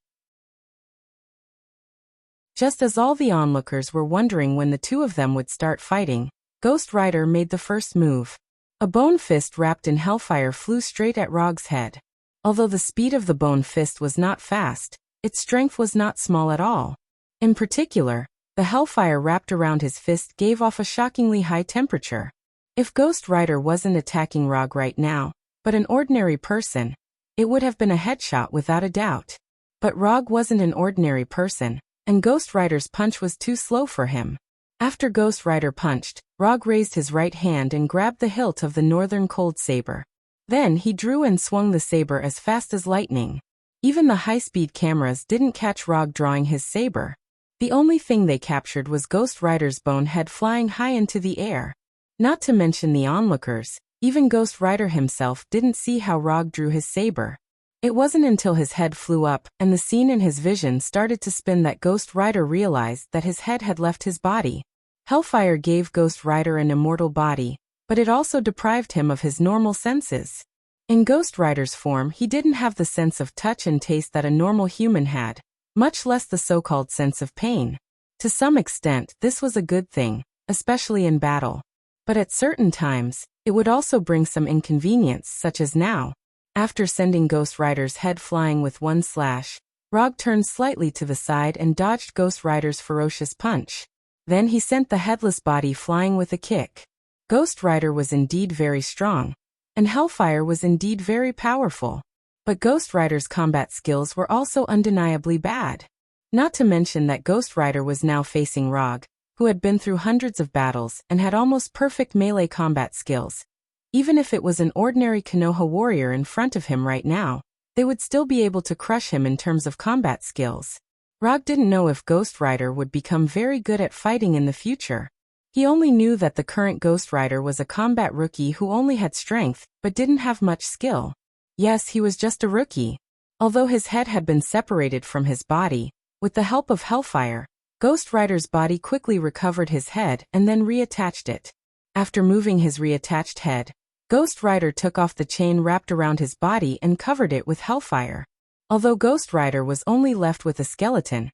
Just as all the onlookers were wondering when the two of them would start fighting, Ghost Rider made the first move. A bone fist wrapped in hellfire flew straight at Rog's head. Although the speed of the bone fist was not fast, its strength was not small at all. In particular, the hellfire wrapped around his fist gave off a shockingly high temperature. If Ghost Rider wasn't attacking Rog right now, but an ordinary person, it would have been a headshot without a doubt. But Rog wasn't an ordinary person, and Ghost Rider's punch was too slow for him. After Ghost Rider punched, Rog raised his right hand and grabbed the hilt of the Northern Cold Saber. Then he drew and swung the saber as fast as lightning. Even the high-speed cameras didn't catch Rog drawing his saber. The only thing they captured was Ghost Rider's bone head flying high into the air. Not to mention the onlookers, even Ghost Rider himself didn't see how Rog drew his saber. It wasn't until his head flew up and the scene in his vision started to spin that Ghost Rider realized that his head had left his body. Hellfire gave Ghost Rider an immortal body, but it also deprived him of his normal senses. In Ghost Rider's form, he didn't have the sense of touch and taste that a normal human had, much less the so-called sense of pain. To some extent, this was a good thing, especially in battle. But at certain times, it would also bring some inconvenience, such as now. After sending Ghost Rider's head flying with one slash, Rog turned slightly to the side and dodged Ghost Rider's ferocious punch. Then he sent the headless body flying with a kick. Ghost Rider was indeed very strong, and Hellfire was indeed very powerful. But Ghost Rider's combat skills were also undeniably bad. Not to mention that Ghost Rider was now facing Rog, who had been through hundreds of battles and had almost perfect melee combat skills. Even if it was an ordinary Konoha warrior in front of him right now, they would still be able to crush him in terms of combat skills. Rog didn't know if Ghost Rider would become very good at fighting in the future. He only knew that the current Ghost Rider was a combat rookie who only had strength, but didn't have much skill. Yes, he was just a rookie. Although his head had been separated from his body, with the help of Hellfire, Ghost Rider's body quickly recovered his head and then reattached it. After moving his reattached head, Ghost Rider took off the chain wrapped around his body and covered it with Hellfire. Although Ghost Rider was only left with a skeleton,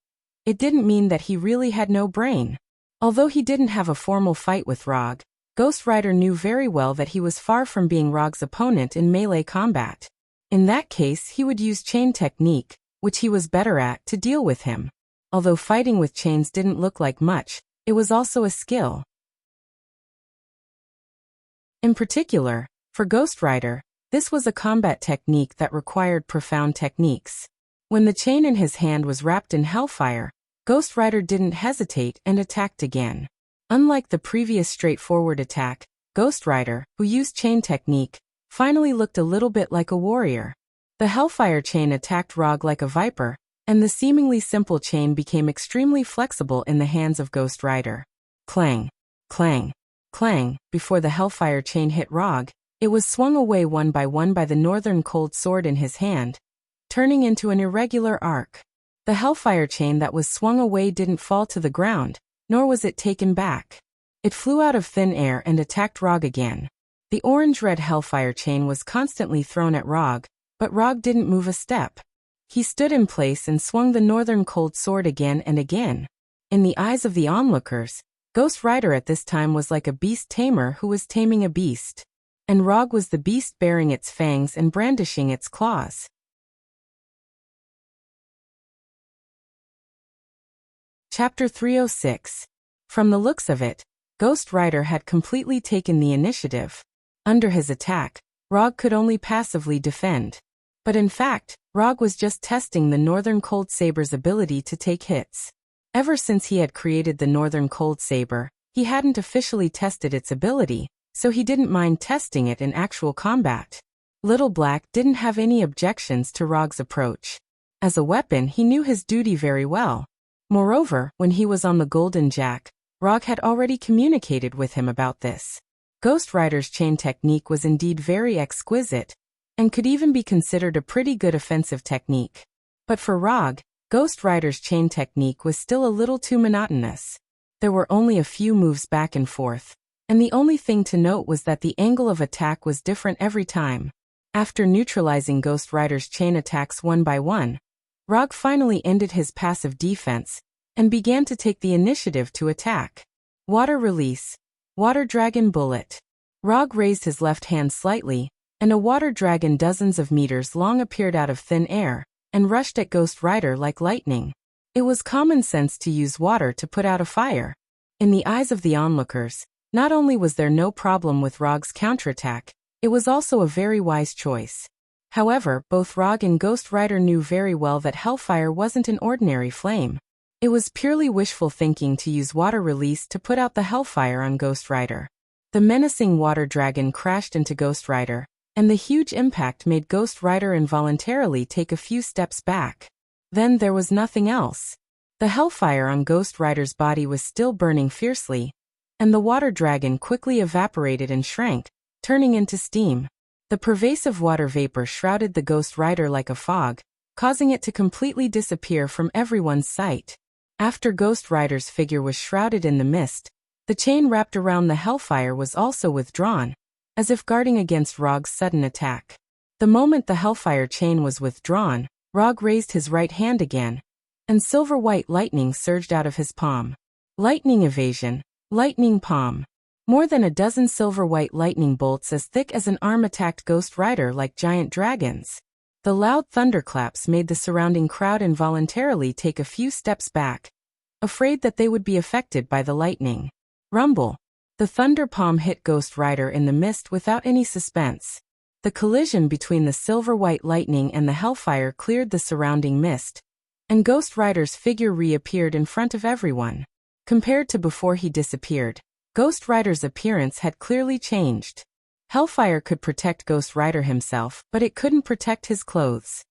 it didn't mean that he really had no brain. Although he didn't have a formal fight with Rog, Ghost Rider knew very well that he was far from being Rog's opponent in melee combat. In that case, he would use chain technique, which he was better at, to deal with him. Although fighting with chains didn't look like much, it was also a skill. In particular, for Ghost Rider, this was a combat technique that required profound techniques. When the chain in his hand was wrapped in Hellfire, Ghost Rider didn't hesitate and attacked again. Unlike the previous straightforward attack, Ghost Rider, who used chain technique, finally looked a little bit like a warrior. The Hellfire chain attacked Rog like a viper, and the seemingly simple chain became extremely flexible in the hands of Ghost Rider. Clang, clang, clang. Before the Hellfire chain hit Rog, it was swung away one by the Northern Cold Sword in his hand, turning into an irregular arc. The Hellfire chain that was swung away didn't fall to the ground, nor was it taken back. It flew out of thin air and attacked Rog again. The orange-red Hellfire chain was constantly thrown at Rog, but Rog didn't move a step. He stood in place and swung the Northern Cold Sword again and again. In the eyes of the onlookers, Ghost Rider at this time was like a beast tamer who was taming a beast. And Rog was the beast baring its fangs and brandishing its claws. Chapter 306. From the looks of it, Ghost Rider had completely taken the initiative. Under his attack, Rog could only passively defend. But in fact, Rog was just testing the Northern Cold Saber's ability to take hits. Ever since he had created the Northern Cold Saber, he hadn't officially tested its ability, so he didn't mind testing it in actual combat. Little Black didn't have any objections to Rog's approach. As a weapon, he knew his duty very well. Moreover, when he was on the Golden Jack, Rog had already communicated with him about this. Ghost Rider's chain technique was indeed very exquisite, and could even be considered a pretty good offensive technique. But for Rog, Ghost Rider's chain technique was still a little too monotonous. There were only a few moves back and forth, and the only thing to note was that the angle of attack was different every time. After neutralizing Ghost Rider's chain attacks one by one, Rog finally ended his passive defense and began to take the initiative to attack. Water Release. Water Dragon Bullet. Rog raised his left hand slightly, and a water dragon dozens of meters long appeared out of thin air and rushed at Ghost Rider like lightning. It was common sense to use water to put out a fire. In the eyes of the onlookers, not only was there no problem with Rog's counterattack, it was also a very wise choice. However, both Rog and Ghost Rider knew very well that Hellfire wasn't an ordinary flame. It was purely wishful thinking to use Water Release to put out the Hellfire on Ghost Rider. The menacing water dragon crashed into Ghost Rider, and the huge impact made Ghost Rider involuntarily take a few steps back. Then there was nothing else. The Hellfire on Ghost Rider's body was still burning fiercely, and the water dragon quickly evaporated and shrank, turning into steam. The pervasive water vapor shrouded the Ghost Rider like a fog, causing it to completely disappear from everyone's sight. After Ghost Rider's figure was shrouded in the mist, the chain wrapped around the Hellfire was also withdrawn, as if guarding against Rog's sudden attack. The moment the Hellfire chain was withdrawn, Rog raised his right hand again, and silver-white lightning surged out of his palm. Lightning evasion, lightning palm. More than a dozen silver-white lightning bolts as thick as an arm attacked Ghost Rider like giant dragons. The loud thunderclaps made the surrounding crowd involuntarily take a few steps back, afraid that they would be affected by the lightning. Rumble. The thunder palm hit Ghost Rider in the mist without any suspense. The collision between the silver-white lightning and the Hellfire cleared the surrounding mist, and Ghost Rider's figure reappeared in front of everyone. Compared to before he disappeared, Ghost Rider's appearance had clearly changed. Hellfire could protect Ghost Rider himself, but it couldn't protect his clothes.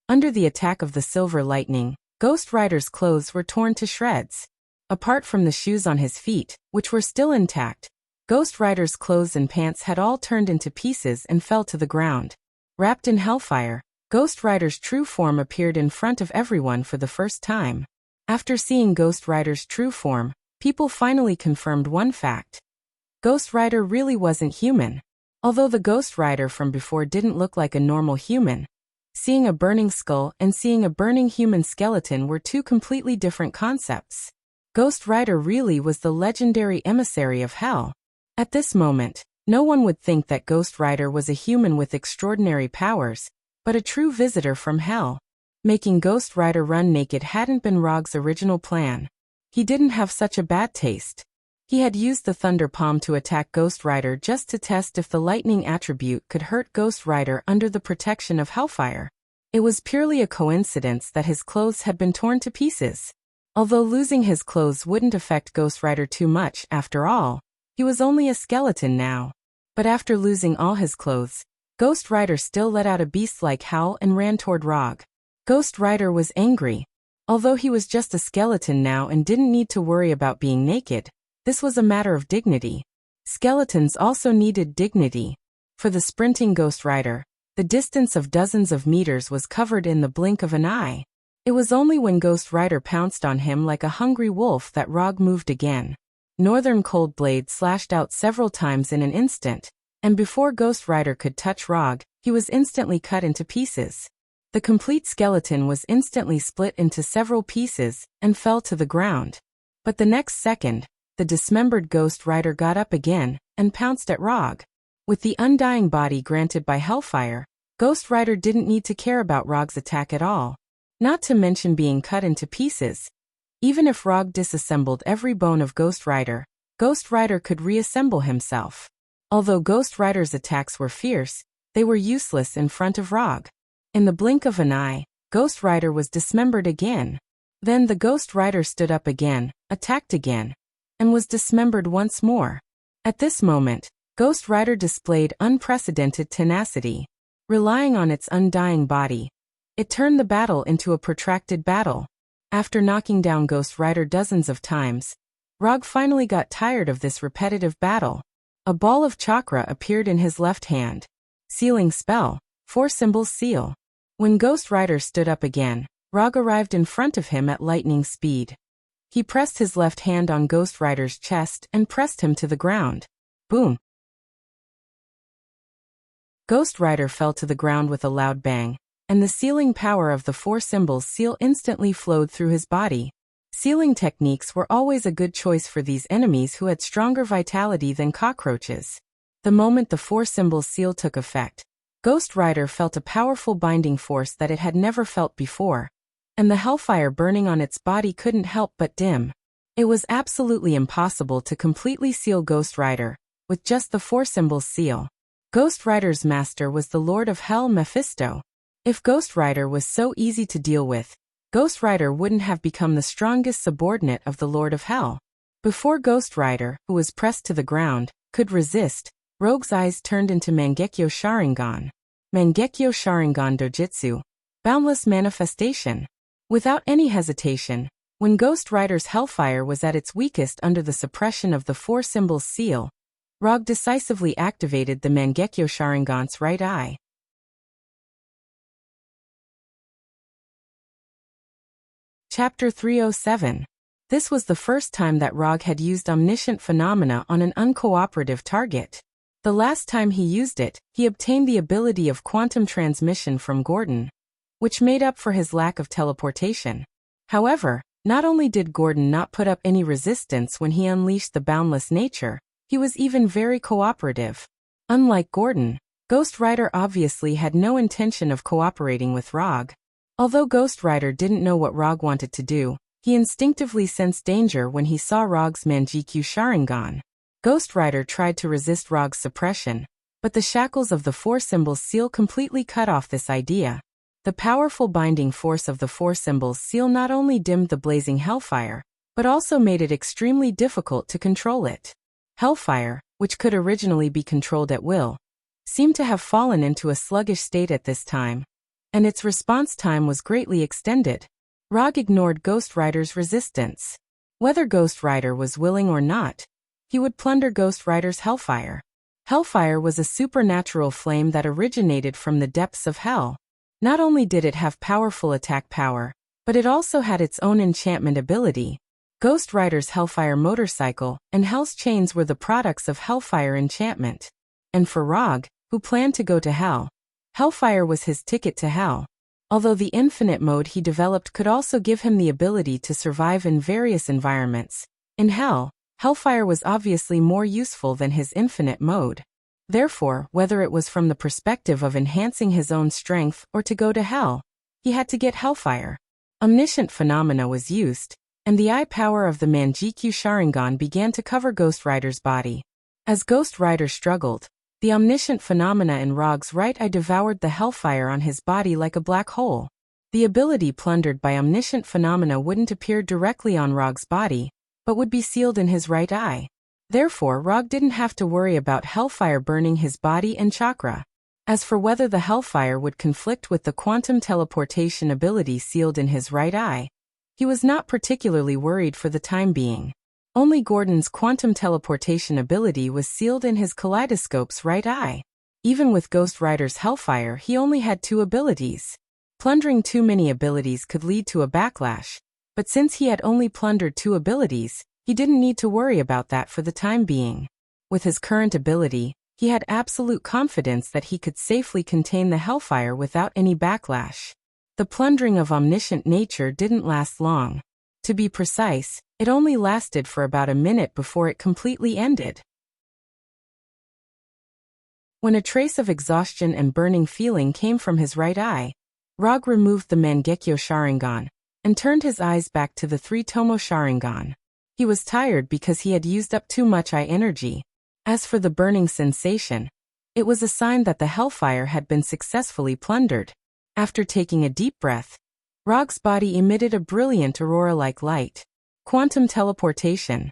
Under the attack of the silver lightning, Ghost Rider's clothes were torn to shreds. Apart from the shoes on his feet, which were still intact, Ghost Rider's clothes and pants had all turned into pieces and fell to the ground. Wrapped in Hellfire, Ghost Rider's true form appeared in front of everyone for the first time. After seeing Ghost Rider's true form, people finally confirmed one fact. Ghost Rider really wasn't human. Although the Ghost Rider from before didn't look like a normal human, seeing a burning skull and seeing a burning human skeleton were two completely different concepts. Ghost Rider really was the legendary emissary of Hell. At this moment, no one would think that Ghost Rider was a human with extraordinary powers, but a true visitor from Hell. Making Ghost Rider run naked hadn't been Rog's original plan. He didn't have such a bad taste. He had used the Thunder Palm to attack Ghost Rider just to test if the lightning attribute could hurt Ghost Rider under the protection of Hellfire. It was purely a coincidence that his clothes had been torn to pieces. Although losing his clothes wouldn't affect Ghost Rider too much, after all, he was only a skeleton now. But after losing all his clothes, Ghost Rider still let out a beast-like howl and ran toward Rog. Ghost Rider was angry. Although he was just a skeleton now and didn't need to worry about being naked, this was a matter of dignity. Skeletons also needed dignity. For the sprinting Ghost Rider, the distance of dozens of meters was covered in the blink of an eye. It was only when Ghost Rider pounced on him like a hungry wolf that Rog moved again. Northern Cold Blade slashed out several times in an instant, and before Ghost Rider could touch Rog, he was instantly cut into pieces. The complete skeleton was instantly split into several pieces and fell to the ground. But the next second, the dismembered Ghost Rider got up again and pounced at Rog. With the undying body granted by Hellfire, Ghost Rider didn't need to care about Rog's attack at all. Not to mention being cut into pieces. Even if Rog disassembled every bone of Ghost Rider could reassemble himself. Although Ghost Rider's attacks were fierce, they were useless in front of Rog. In the blink of an eye, Ghost Rider was dismembered again. Then the Ghost Rider stood up again, attacked again, and was dismembered once more. At this moment, Ghost Rider displayed unprecedented tenacity. Relying on its undying body, it turned the battle into a protracted battle. After knocking down Ghost Rider dozens of times, Rog finally got tired of this repetitive battle. A ball of chakra appeared in his left hand. Sealing spell, 4 symbols seal. When Ghost Rider stood up again, Rog arrived in front of him at lightning speed. He pressed his left hand on Ghost Rider's chest and pressed him to the ground. Boom! Ghost Rider fell to the ground with a loud bang, and the sealing power of the 4 symbols seal instantly flowed through his body. Sealing techniques were always a good choice for these enemies who had stronger vitality than cockroaches. The moment the 4 symbols seal took effect, Ghost Rider felt a powerful binding force that it had never felt before, and the hellfire burning on its body couldn't help but dim. It was absolutely impossible to completely seal Ghost Rider with just the 4 symbols seal. Ghost Rider's master was the Lord of Hell, Mephisto. If Ghost Rider was so easy to deal with, Ghost Rider wouldn't have become the strongest subordinate of the Lord of Hell. Before Ghost Rider, who was pressed to the ground, could resist, Rogue's eyes turned into Mangekyo Sharingan. Mangekyo Sharingan Dojutsu. Boundless manifestation. Without any hesitation, when Ghost Rider's hellfire was at its weakest under the suppression of the 4 symbols seal, Rogue decisively activated the Mangekyo Sharingan's right eye. Chapter 307. This was the first time that Rogue had used omniscient phenomena on an uncooperative target. The last time he used it, he obtained the ability of quantum transmission from Gordon, which made up for his lack of teleportation. However, not only did Gordon not put up any resistance when he unleashed the boundless nature, he was even very cooperative. Unlike Gordon, Ghost Rider obviously had no intention of cooperating with Rogue. Although Ghost Rider didn't know what Rogue wanted to do, he instinctively sensed danger when he saw Rogue's Mangekyo Sharingan. Ghost Rider tried to resist Rogue's suppression, but the shackles of the 4 symbols seal completely cut off this idea. The powerful binding force of the 4 symbols seal not only dimmed the blazing hellfire, but also made it extremely difficult to control it. Hellfire, which could originally be controlled at will, seemed to have fallen into a sluggish state at this time, and its response time was greatly extended. Rogue ignored Ghost Rider's resistance. Whether Ghost Rider was willing or not, he would plunder Ghost Rider's hellfire. Hellfire was a supernatural flame that originated from the depths of hell. Not only did it have powerful attack power, but it also had its own enchantment ability. Ghost Rider's hellfire motorcycle and Hell's chains were the products of hellfire enchantment. And for Rogue, who planned to go to hell, hellfire was his ticket to hell. Although the infinite mode he developed could also give him the ability to survive in various environments, in hell, hellfire was obviously more useful than his infinite mode. Therefore, whether it was from the perspective of enhancing his own strength or to go to hell, he had to get hellfire. Omniscient phenomena was used, and the eye power of the Mangekyo Sharingan began to cover Ghost Rider's body. As Ghost Rider struggled, the omniscient phenomena in Rogue's right eye devoured the hellfire on his body like a black hole. The ability plundered by omniscient phenomena wouldn't appear directly on Rogue's body, but would be sealed in his right eye. Therefore, Rogue didn't have to worry about hellfire burning his body and chakra. As for whether the hellfire would conflict with the quantum teleportation ability sealed in his right eye, he was not particularly worried for the time being. Only Gordon's quantum teleportation ability was sealed in his kaleidoscope's right eye. Even with Ghost Rider's hellfire, he only had 2 abilities. Plundering too many abilities could lead to a backlash, but since he had only plundered 2 abilities, he didn't need to worry about that for the time being. With his current ability, he had absolute confidence that he could safely contain the hellfire without any backlash. The plundering of omniscient nature didn't last long. To be precise, it only lasted for about a minute before it completely ended. When a trace of exhaustion and burning feeling came from his right eye, Rog removed the Mangekyo Sharingan and turned his eyes back to the 3-Tomo Sharingan. He was tired because he had used up too much eye energy. As for the burning sensation, it was a sign that the hellfire had been successfully plundered. After taking a deep breath, Rog's body emitted a brilliant aurora-like light. Quantum teleportation.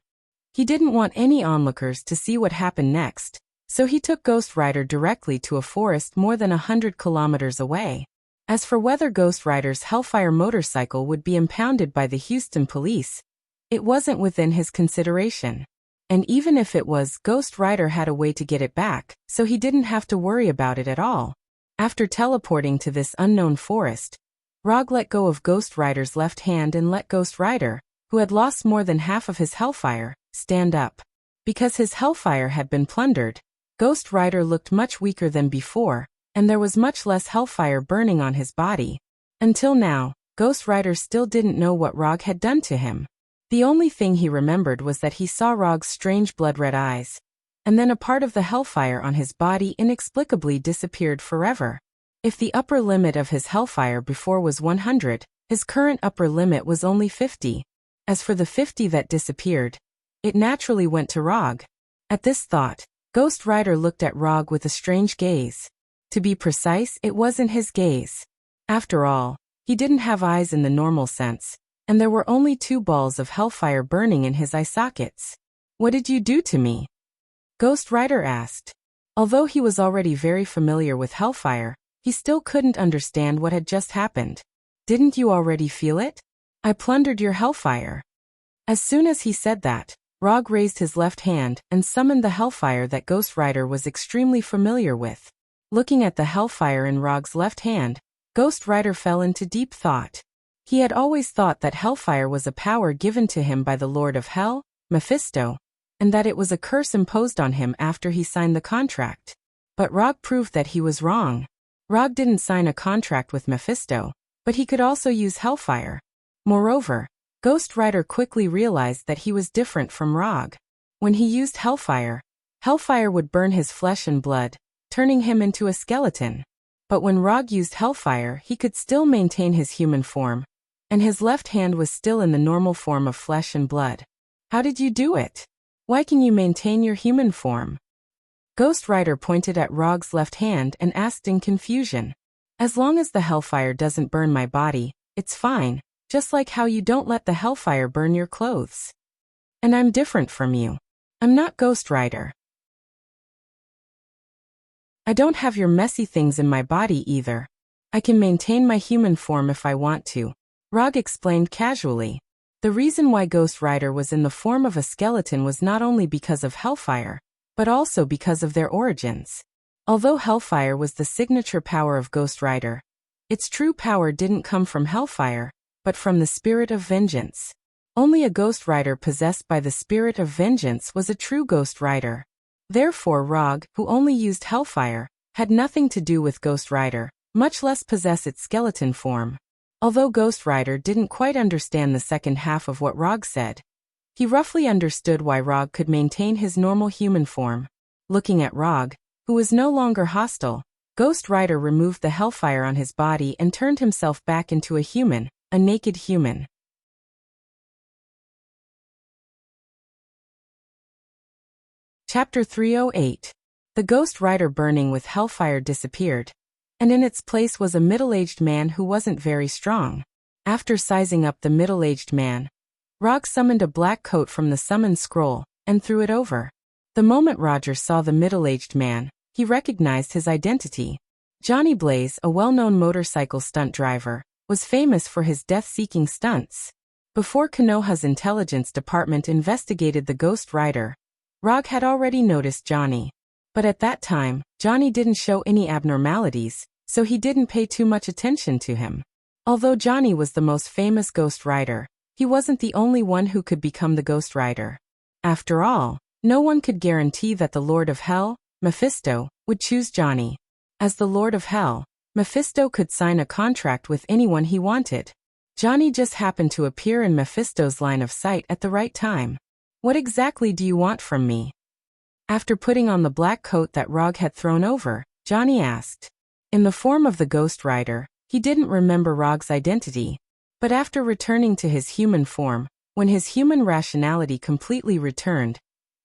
He didn't want any onlookers to see what happened next, so he took Ghost Rider directly to a forest more than 100 kilometers away. As for whether Ghost Rider's Hellfire motorcycle would be impounded by the Houston police, it wasn't within his consideration. And even if it was, Ghost Rider had a way to get it back, so he didn't have to worry about it at all. After teleporting to this unknown forest, Rog let go of Ghost Rider's left hand and let Ghost Rider, who had lost more than half of his Hellfire, stand up. Because his Hellfire had been plundered, Ghost Rider looked much weaker than before, and there was much less Hellfire burning on his body. Until now, Ghost Rider still didn't know what Rog had done to him. The only thing he remembered was that he saw Rog's strange blood-red eyes, and then a part of the Hellfire on his body inexplicably disappeared forever. If the upper limit of his Hellfire before was 100, his current upper limit was only 50. As for the 50 that disappeared, it naturally went to Rog. At this thought, Ghost Rider looked at Rog with a strange gaze. To be precise, it wasn't his gaze. After all, he didn't have eyes in the normal sense, and there were only 2 balls of Hellfire burning in his eye sockets. "What did you do to me?" Ghost Rider asked. Although he was already very familiar with Hellfire, he still couldn't understand what had just happened. "Didn't you already feel it? I plundered your Hellfire." As soon as he said that, Rog raised his left hand and summoned the Hellfire that Ghost Rider was extremely familiar with. Looking at the Hellfire in Rog's left hand, Ghost Rider fell into deep thought. He had always thought that Hellfire was a power given to him by the Lord of Hell, Mephisto, and that it was a curse imposed on him after he signed the contract. But Rog proved that he was wrong. Rog didn't sign a contract with Mephisto, but he could also use Hellfire. Moreover, Ghost Rider quickly realized that he was different from Rog. When he used Hellfire, Hellfire would burn his flesh and blood, turning him into a skeleton. But when Rog used Hellfire, he could still maintain his human form, and his left hand was still in the normal form of flesh and blood. "How did you do it? Why can you maintain your human form?" Ghost Rider pointed at Rog's left hand and asked in confusion. "As long as the Hellfire doesn't burn my body, it's fine. Just like how you don't let the Hellfire burn your clothes. And I'm different from you. I'm not Ghost Rider. I don't have your messy things in my body either. I can maintain my human form if I want to," Rog explained casually. The reason why Ghost Rider was in the form of a skeleton was not only because of Hellfire, but also because of their origins. Although Hellfire was the signature power of Ghost Rider, its true power didn't come from Hellfire, but from the spirit of vengeance. Only a Ghost Rider possessed by the spirit of vengeance was a true Ghost Rider. Therefore Rog, who only used Hellfire, had nothing to do with Ghost Rider, much less possess its skeleton form. Although Ghost Rider didn't quite understand the second half of what Rog said, he roughly understood why Rog could maintain his normal human form. Looking at Rog, who was no longer hostile, Ghost Rider removed the Hellfire on his body and turned himself back into a human. A naked human. Chapter 308. The Ghost Rider burning with Hellfire disappeared, and in its place was a middle-aged man who wasn't very strong. After sizing up the middle-aged man, Rog summoned a black coat from the summon scroll and threw it over. The moment Roger saw the middle-aged man, he recognized his identity. Johnny Blaze, a well-known motorcycle stunt driver, was famous for his death-seeking stunts. Before Konoha's intelligence department investigated the Ghost Rider, Rog had already noticed Johnny. But at that time, Johnny didn't show any abnormalities, so he didn't pay too much attention to him. Although Johnny was the most famous Ghost Rider, he wasn't the only one who could become the Ghost Rider. After all, no one could guarantee that the Lord of Hell, Mephisto, would choose Johnny. As the Lord of Hell, Mephisto could sign a contract with anyone he wanted. Johnny just happened to appear in Mephisto's line of sight at the right time. What exactly do you want from me? After putting on the black coat that Rog had thrown over, Johnny asked. In the form of the Ghost Rider, he didn't remember Rog's identity. But after returning to his human form, when his human rationality completely returned,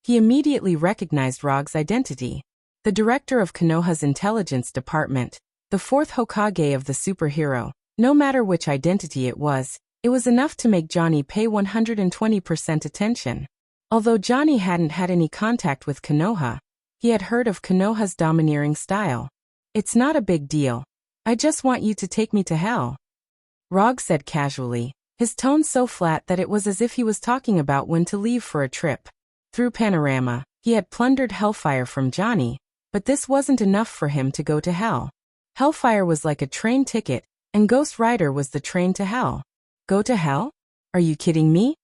he immediately recognized Rog's identity. The director of Konoha's intelligence department, the fourth Hokage of the superhero. No matter which identity it was enough to make Johnny pay 120% attention. Although Johnny hadn't had any contact with Konoha, he had heard of Konoha's domineering style. It's not a big deal. I just want you to take me to hell, Rog said casually, his tone so flat that it was as if he was talking about when to leave for a trip. Through Panorama, he had plundered Hellfire from Johnny, but this wasn't enough for him to go to hell. Hellfire was like a train ticket, and Ghost Rider was the train to hell. Go to hell? Are you kidding me?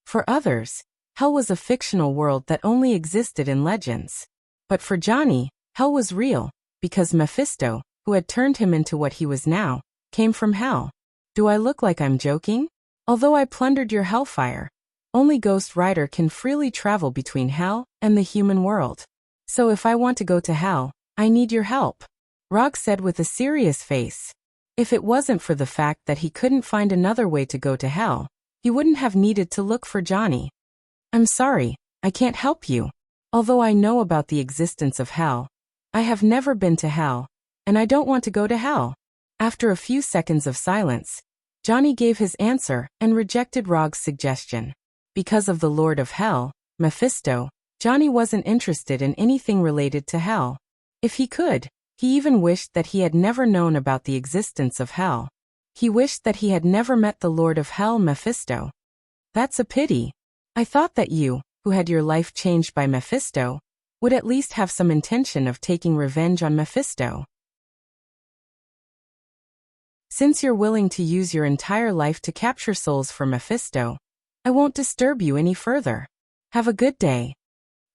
For others, hell was a fictional world that only existed in legends. But for Johnny, hell was real, because Mephisto, who had turned him into what he was now, came from hell. Do I look like I'm joking? Although I plundered your Hellfire, only Ghost Rider can freely travel between hell and the human world. So if I want to go to hell, I need your help, Rog said with a serious face. If it wasn't for the fact that he couldn't find another way to go to hell, he wouldn't have needed to look for Johnny. I'm sorry, I can't help you. Although I know about the existence of hell, I have never been to hell, and I don't want to go to hell. After a few seconds of silence, Johnny gave his answer and rejected Rog's suggestion. Because of the Lord of Hell, Mephisto, Johnny wasn't interested in anything related to hell. If he could, he even wished that he had never known about the existence of hell. He wished that he had never met the Lord of Hell, Mephisto. That's a pity. I thought that you, who had your life changed by Mephisto, would at least have some intention of taking revenge on Mephisto. Since you're willing to use your entire life to capture souls for Mephisto, I won't disturb you any further. Have a good day.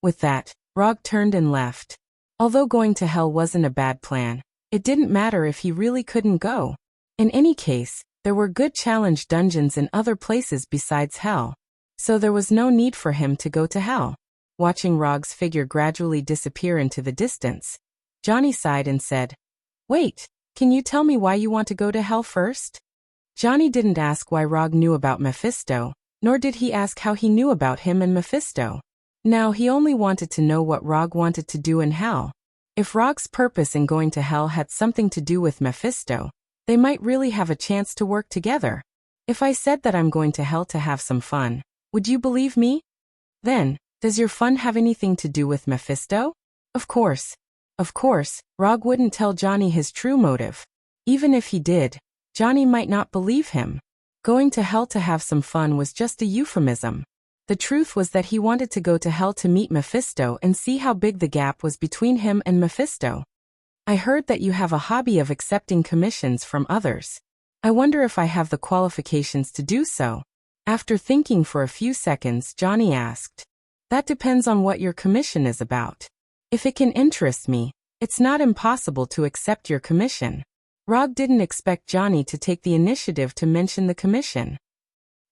With that, Rog turned and left. Although going to hell wasn't a bad plan, it didn't matter if he really couldn't go. In any case, there were good challenge dungeons in other places besides hell, so there was no need for him to go to hell. Watching Rog's figure gradually disappear into the distance, Johnny sighed and said, Wait, can you tell me why you want to go to hell first? Johnny didn't ask why Rog knew about Mephisto, nor did he ask how he knew about him and Mephisto. Now he only wanted to know what Rog wanted to do in hell. If Rog's purpose in going to hell had something to do with Mephisto, they might really have a chance to work together. If I said that I'm going to hell to have some fun, would you believe me? Then, does your fun have anything to do with Mephisto? Of course, Rog wouldn't tell Johnny his true motive. Even if he did, Johnny might not believe him. Going to hell to have some fun was just a euphemism. The truth was that he wanted to go to hell to meet Mephisto and see how big the gap was between him and Mephisto. I heard that you have a hobby of accepting commissions from others. I wonder if I have the qualifications to do so. After thinking for a few seconds, Johnny asked. That depends on what your commission is about. If it can interest me, it's not impossible to accept your commission. Rog didn't expect Johnny to take the initiative to mention the commission.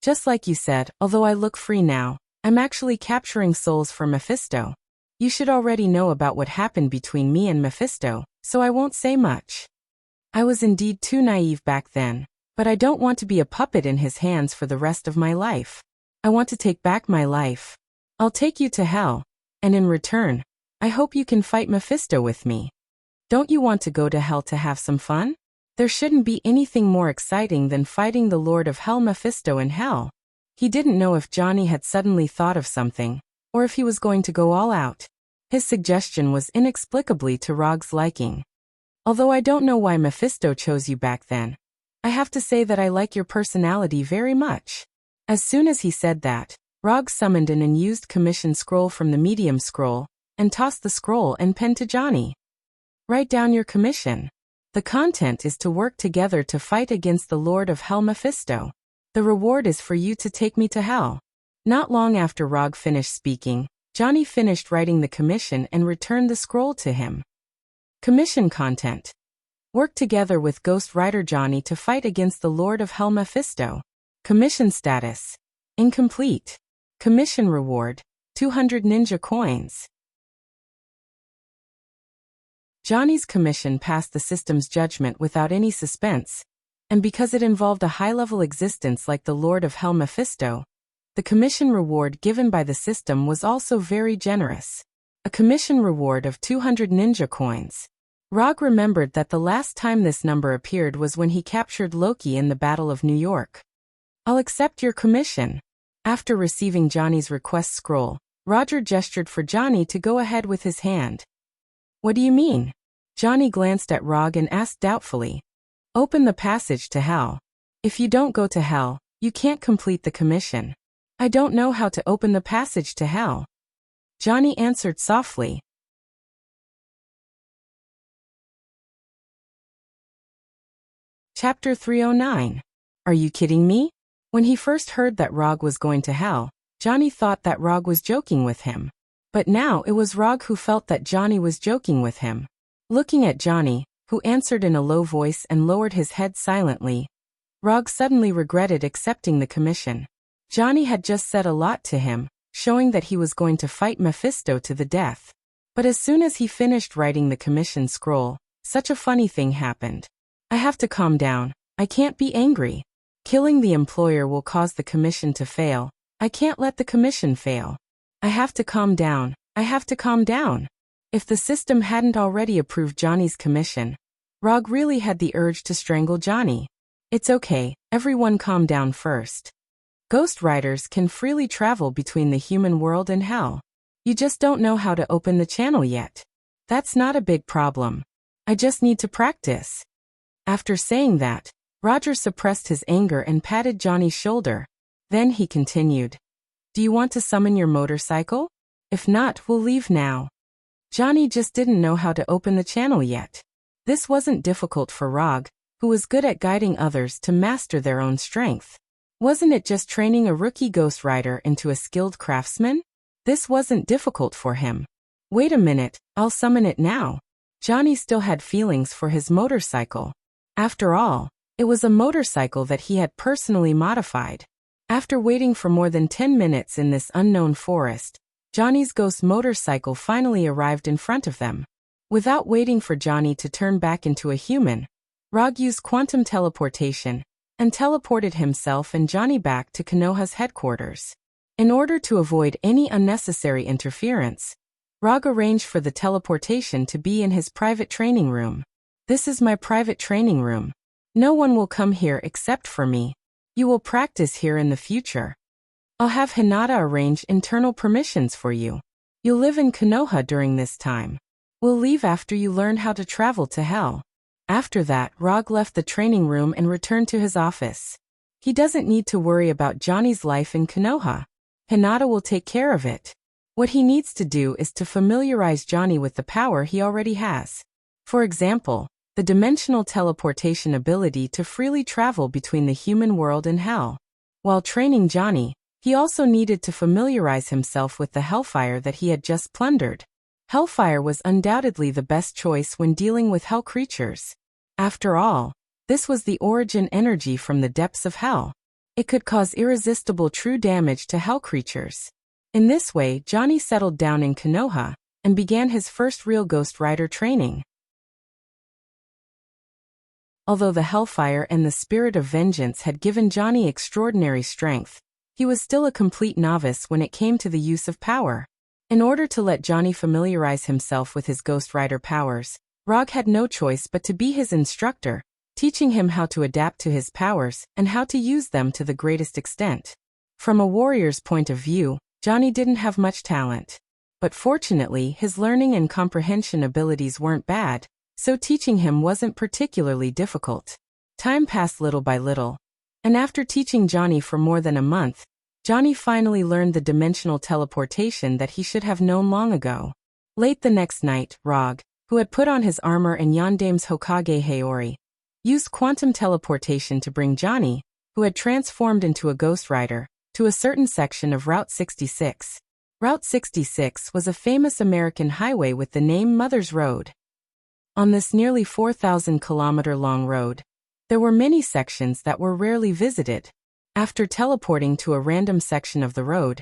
Just like you said, although I look free now, I'm actually capturing souls for Mephisto. You should already know about what happened between me and Mephisto, so I won't say much. I was indeed too naive back then, but I don't want to be a puppet in his hands for the rest of my life. I want to take back my life. I'll take you to hell, and in return, I hope you can fight Mephisto with me. Don't you want to go to hell to have some fun? There shouldn't be anything more exciting than fighting the Lord of Hell Mephisto in hell. He didn't know if Johnny had suddenly thought of something, or if he was going to go all out. His suggestion was inexplicably to Rog's liking. Although I don't know why Mephisto chose you back then, I have to say that I like your personality very much. As soon as he said that, Rog summoned an unused commission scroll from the medium scroll, and tossed the scroll and pen to Johnny. Write down your commission. The content is to work together to fight against the Lord of Hell Mephisto. The reward is for you to take me to hell. Not long after Rog finished speaking, Johnny finished writing the commission and returned the scroll to him. Commission content. Work together with Ghost Rider Johnny to fight against the Lord of Hell Mephisto. Commission status: incomplete. Commission reward: 200 ninja coins. Johnny's commission passed the system's judgment without any suspense, and because it involved a high-level existence like the Lord of Hell Mephisto, the commission reward given by the system was also very generous. A commission reward of 200 ninja coins. Rog remembered that the last time this number appeared was when he captured Loki in the Battle of New York. I'll accept your commission. After receiving Johnny's request scroll, Roger gestured for Johnny to go ahead with his hand. What do you mean? Johnny glanced at Rog and asked doubtfully. Open the passage to hell. If you don't go to hell, you can't complete the commission. I don't know how to open the passage to hell. Johnny answered softly. Chapter 309. Are you kidding me? When he first heard that Rog was going to hell, Johnny thought that Rog was joking with him. But now it was Rog who felt that Johnny was joking with him. Looking at Johnny, who answered in a low voice and lowered his head silently, Rog suddenly regretted accepting the commission. Johnny had just said a lot to him, showing that he was going to fight Mephisto to the death. But as soon as he finished writing the commission scroll, such a funny thing happened. I have to calm down. I can't be angry. Killing the employer will cause the commission to fail. I can't let the commission fail. I have to calm down. I have to calm down. If the system hadn't already approved Johnny's commission, Rog really had the urge to strangle Johnny. It's okay, everyone calm down first. Ghost Riders can freely travel between the human world and hell. You just don't know how to open the channel yet. That's not a big problem. I just need to practice. After saying that, Roger suppressed his anger and patted Johnny's shoulder. Then he continued. Do you want to summon your motorcycle? If not, we'll leave now. Johnny just didn't know how to open the channel yet. This wasn't difficult for Rog, who was good at guiding others to master their own strength. Wasn't it just training a rookie Ghost Rider into a skilled craftsman? This wasn't difficult for him. Wait a minute, I'll summon it now. Johnny still had feelings for his motorcycle. After all, it was a motorcycle that he had personally modified. After waiting for more than 10 minutes in this unknown forest, Johnny's ghost motorcycle finally arrived in front of them. Without waiting for Johnny to turn back into a human, Rog used quantum teleportation and teleported himself and Johnny back to Konoha's headquarters. In order to avoid any unnecessary interference, Rog arranged for the teleportation to be in his private training room. This is my private training room. No one will come here except for me. You will practice here in the future. I'll have Hinata arrange internal permissions for you. You'll live in Konoha during this time. We'll leave after you learn how to travel to hell. After that, Rog left the training room and returned to his office. He doesn't need to worry about Johnny's life in Konoha. Hinata will take care of it. What he needs to do is to familiarize Johnny with the power he already has. For example, the dimensional teleportation ability to freely travel between the human world and hell. While training Johnny, he also needed to familiarize himself with the hellfire that he had just plundered. Hellfire was undoubtedly the best choice when dealing with hell creatures. After all, this was the origin energy from the depths of hell. It could cause irresistible true damage to hell creatures. In this way, Johnny settled down in Konoha and began his first real Ghost Rider training. Although the hellfire and the spirit of vengeance had given Johnny extraordinary strength, he was still a complete novice when it came to the use of power. In order to let Johnny familiarize himself with his Ghost Rider powers, Rog had no choice but to be his instructor, teaching him how to adapt to his powers and how to use them to the greatest extent. From a warrior's point of view, Johnny didn't have much talent. But fortunately, his learning and comprehension abilities weren't bad, so teaching him wasn't particularly difficult. Time passed little by little, and after teaching Johnny for more than a month, Johnny finally learned the dimensional teleportation that he should have known long ago. Late the next night, Rog, who had put on his armor and Yondame's Hokage Haori, used quantum teleportation to bring Johnny, who had transformed into a Ghost Rider, to a certain section of Route 66. Route 66 was a famous American highway with the name Mother's Road. On this nearly 4,000-kilometer-long road, there were many sections that were rarely visited. After teleporting to a random section of the road,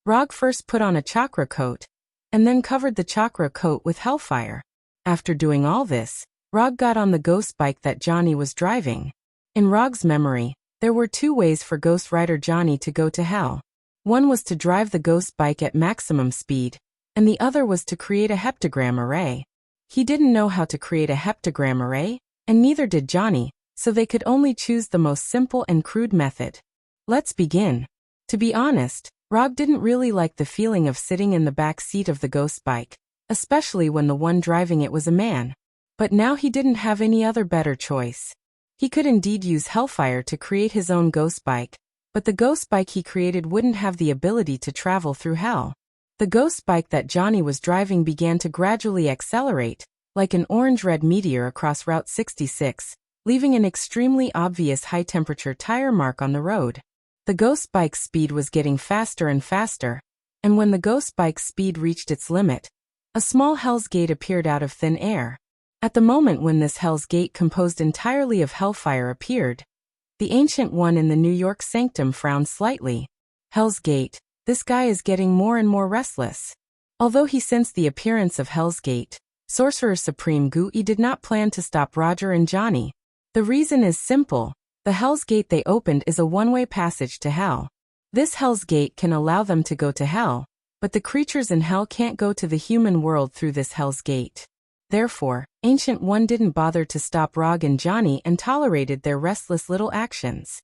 Rog first put on a chakra coat, and then covered the chakra coat with hellfire. After doing all this, Rog got on the ghost bike that Johnny was driving. In Rog's memory, there were two ways for Ghost Rider Johnny to go to hell. One was to drive the ghost bike at maximum speed, and the other was to create a heptagram array. He didn't know how to create a heptagram array, and neither did Johnny, so they could only choose the most simple and crude method. Let's begin. To be honest, Rog didn't really like the feeling of sitting in the back seat of the ghost bike, especially when the one driving it was a man. But now he didn't have any other better choice. He could indeed use hellfire to create his own ghost bike, but the ghost bike he created wouldn't have the ability to travel through hell. The ghost bike that Johnny was driving began to gradually accelerate, like an orange-red meteor across Route 66, leaving an extremely obvious high-temperature tire mark on the road. The ghost bike's speed was getting faster and faster, and when the ghost bike's speed reached its limit, a small Hell's Gate appeared out of thin air. At the moment when this Hell's Gate composed entirely of hellfire appeared, the Ancient One in the New York Sanctum frowned slightly. Hell's Gate, this guy is getting more and more restless. Although he sensed the appearance of Hell's Gate, Sorcerer Supreme Gui did not plan to stop Roger and Johnny. The reason is simple. The Hell's Gate they opened is a one-way passage to hell. This Hell's Gate can allow them to go to hell, but the creatures in hell can't go to the human world through this Hell's Gate. Therefore, Ancient One didn't bother to stop Rog and Johnny and tolerated their restless little actions.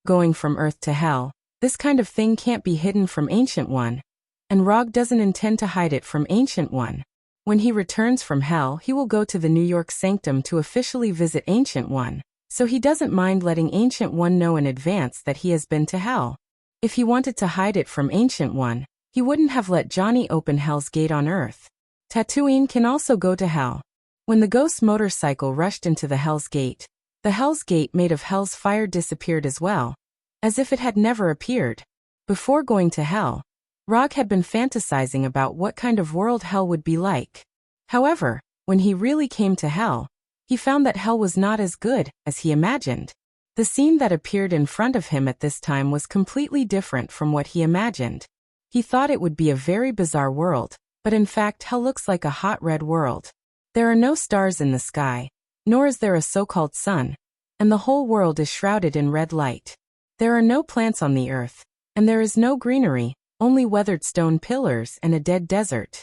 Going from Earth to hell, this kind of thing can't be hidden from Ancient One, and Rog doesn't intend to hide it from Ancient One. When he returns from hell, he will go to the New York Sanctum to officially visit Ancient One, so he doesn't mind letting Ancient One know in advance that he has been to hell. If he wanted to hide it from Ancient One, he wouldn't have let Johnny open Hell's Gate on Earth. Tatooine can also go to hell. When the ghost motorcycle rushed into the Hell's Gate, the Hell's Gate made of hell's fire disappeared as well, as if it had never appeared. Before going to hell, Rog had been fantasizing about what kind of world hell would be like. However, when he really came to hell, he found that hell was not as good as he imagined. The scene that appeared in front of him at this time was completely different from what he imagined. He thought it would be a very bizarre world, but in fact hell looks like a hot red world. There are no stars in the sky, nor is there a so-called sun, and the whole world is shrouded in red light. There are no plants on the earth, and there is no greenery, only weathered stone pillars and a dead desert.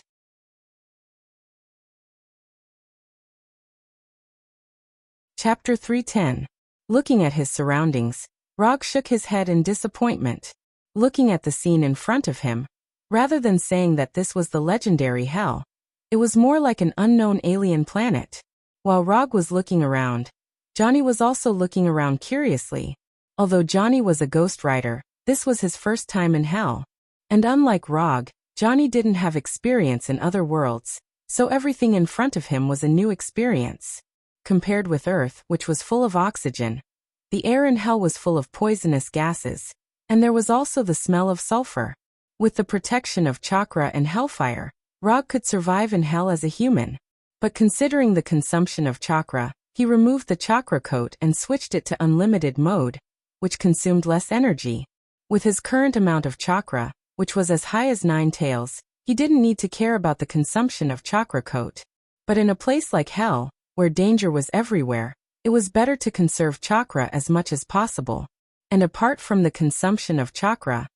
Chapter 310. Looking at his surroundings, Rog shook his head in disappointment. Looking at the scene in front of him, rather than saying that this was the legendary hell, it was more like an unknown alien planet. While Rog was looking around, Johnny was also looking around curiously. Although Johnny was a ghost rider, this was his first time in hell. And unlike Rog, Johnny didn't have experience in other worlds, so everything in front of him was a new experience. Compared with Earth, which was full of oxygen, the air in hell was full of poisonous gases, and there was also the smell of sulfur. With the protection of chakra and hellfire, Rog could survive in hell as a human. But considering the consumption of chakra, he removed the chakra coat and switched it to unlimited mode, which consumed less energy. With his current amount of chakra, which was as high as 9 taels, he didn't need to care about the consumption of chakra coat. But in a place like hell, where danger was everywhere, it was better to conserve chakra as much as possible. And apart from the consumption of chakra,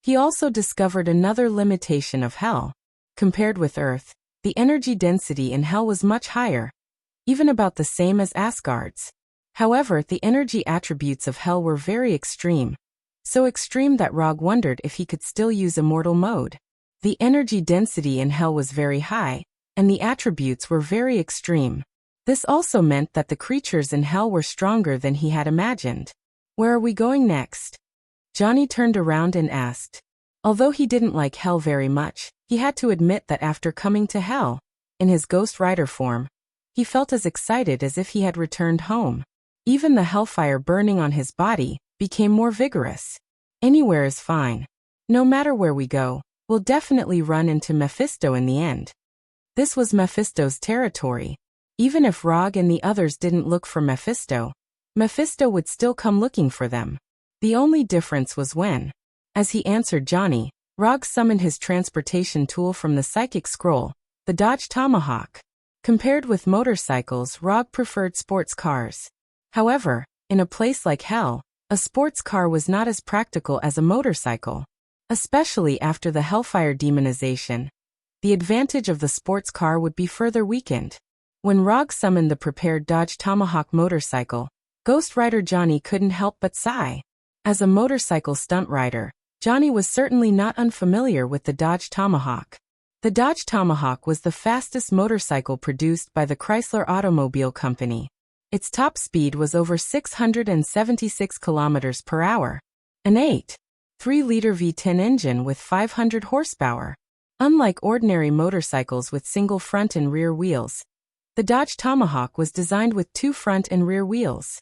he also discovered another limitation of hell. Compared with Earth, the energy density in hell was much higher, even about the same as Asgard's. However, the energy attributes of hell were very extreme. So extreme that Rog wondered if he could still use immortal mode. The energy density in hell was very high, and the attributes were very extreme. This also meant that the creatures in hell were stronger than he had imagined. Where are we going next? Johnny turned around and asked. Although he didn't like hell very much, he had to admit that after coming to hell, in his Ghost Rider form, he felt as excited as if he had returned home. Even the hellfire burning on his body became more vigorous. Anywhere is fine. No matter where we go, we'll definitely run into Mephisto in the end. This was Mephisto's territory. Even if Rog and the others didn't look for Mephisto, Mephisto would still come looking for them. The only difference was when. As he answered Johnny, Rog summoned his transportation tool from the psychic scroll, the Dodge Tomahawk. Compared with motorcycles, Rog preferred sports cars. However, in a place like hell, a sports car was not as practical as a motorcycle. Especially after the Hellfire demonization, the advantage of the sports car would be further weakened. When Rog summoned the prepared Dodge Tomahawk motorcycle, Ghost Rider Johnny couldn't help but sigh. As a motorcycle stunt rider, Johnny was certainly not unfamiliar with the Dodge Tomahawk. The Dodge Tomahawk was the fastest motorcycle produced by the Chrysler Automobile Company. Its top speed was over 676 kilometers per hour. An 8.3-liter V10 engine with 500 horsepower. Unlike ordinary motorcycles with single front and rear wheels, the Dodge Tomahawk was designed with 2 front and rear wheels.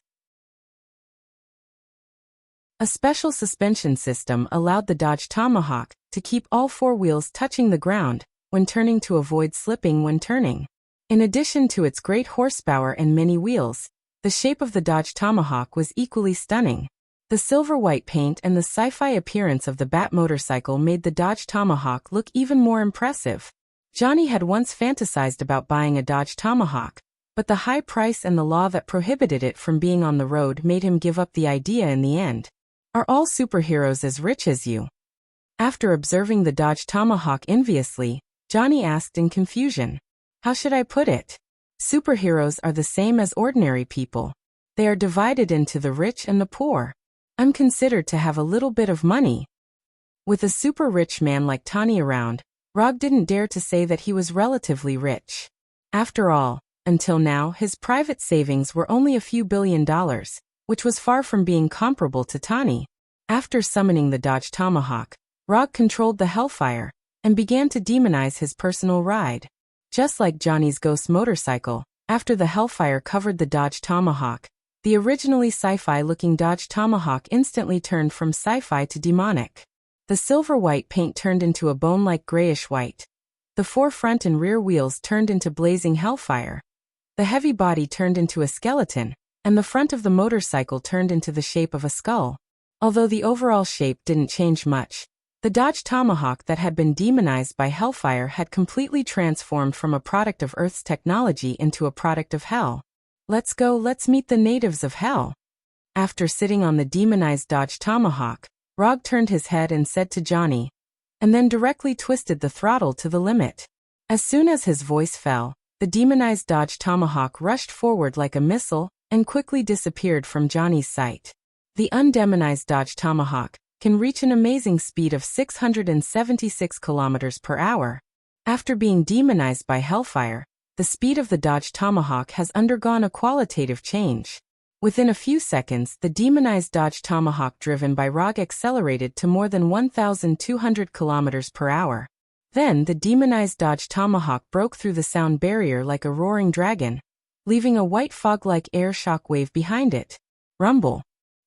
A special suspension system allowed the Dodge Tomahawk to keep all 4 wheels touching the ground when turning to avoid slipping when turning. In addition to its great horsepower and many wheels, the shape of the Dodge Tomahawk was equally stunning. The silver-white paint and the sci-fi appearance of the Bat motorcycle made the Dodge Tomahawk look even more impressive. Johnny had once fantasized about buying a Dodge Tomahawk, but the high price and the law that prohibited it from being on the road made him give up the idea in the end. Are all superheroes as rich as you? After observing the Dodge Tomahawk enviously, Johnny asked in confusion. How should I put it? Superheroes are the same as ordinary people. They are divided into the rich and the poor. I'm considered to have a little bit of money. With a super rich man like Tani around, Rog didn't dare to say that he was relatively rich. After all, until now his private savings were only a few $1 billion, which was far from being comparable to Tani. After summoning the Dodge Tomahawk, Rog controlled the Hellfire and began to demonize his personal ride. Just like Johnny's ghost motorcycle, after the Hellfire covered the Dodge Tomahawk, the originally sci-fi-looking Dodge Tomahawk instantly turned from sci-fi to demonic. The silver-white paint turned into a bone-like grayish-white. The 4 front and rear wheels turned into blazing hellfire. The heavy body turned into a skeleton, and the front of the motorcycle turned into the shape of a skull. Although the overall shape didn't change much, the Dodge Tomahawk that had been demonized by Hellfire had completely transformed from a product of Earth's technology into a product of Hell. Let's go, let's meet the natives of Hell. After sitting on the demonized Dodge Tomahawk, Rog turned his head and said to Johnny, and then directly twisted the throttle to the limit. As soon as his voice fell, the demonized Dodge Tomahawk rushed forward like a missile and quickly disappeared from Johnny's sight. The undemonized Dodge Tomahawk can reach an amazing speed of 676 kilometers per hour. After being demonized by Hellfire, the speed of the Dodge Tomahawk has undergone a qualitative change. Within a few seconds, the demonized Dodge Tomahawk driven by Rog accelerated to more than 1,200 kilometers per hour. Then the demonized Dodge Tomahawk broke through the sound barrier like a roaring dragon, leaving a white fog-like air shock wave behind it. Rumble.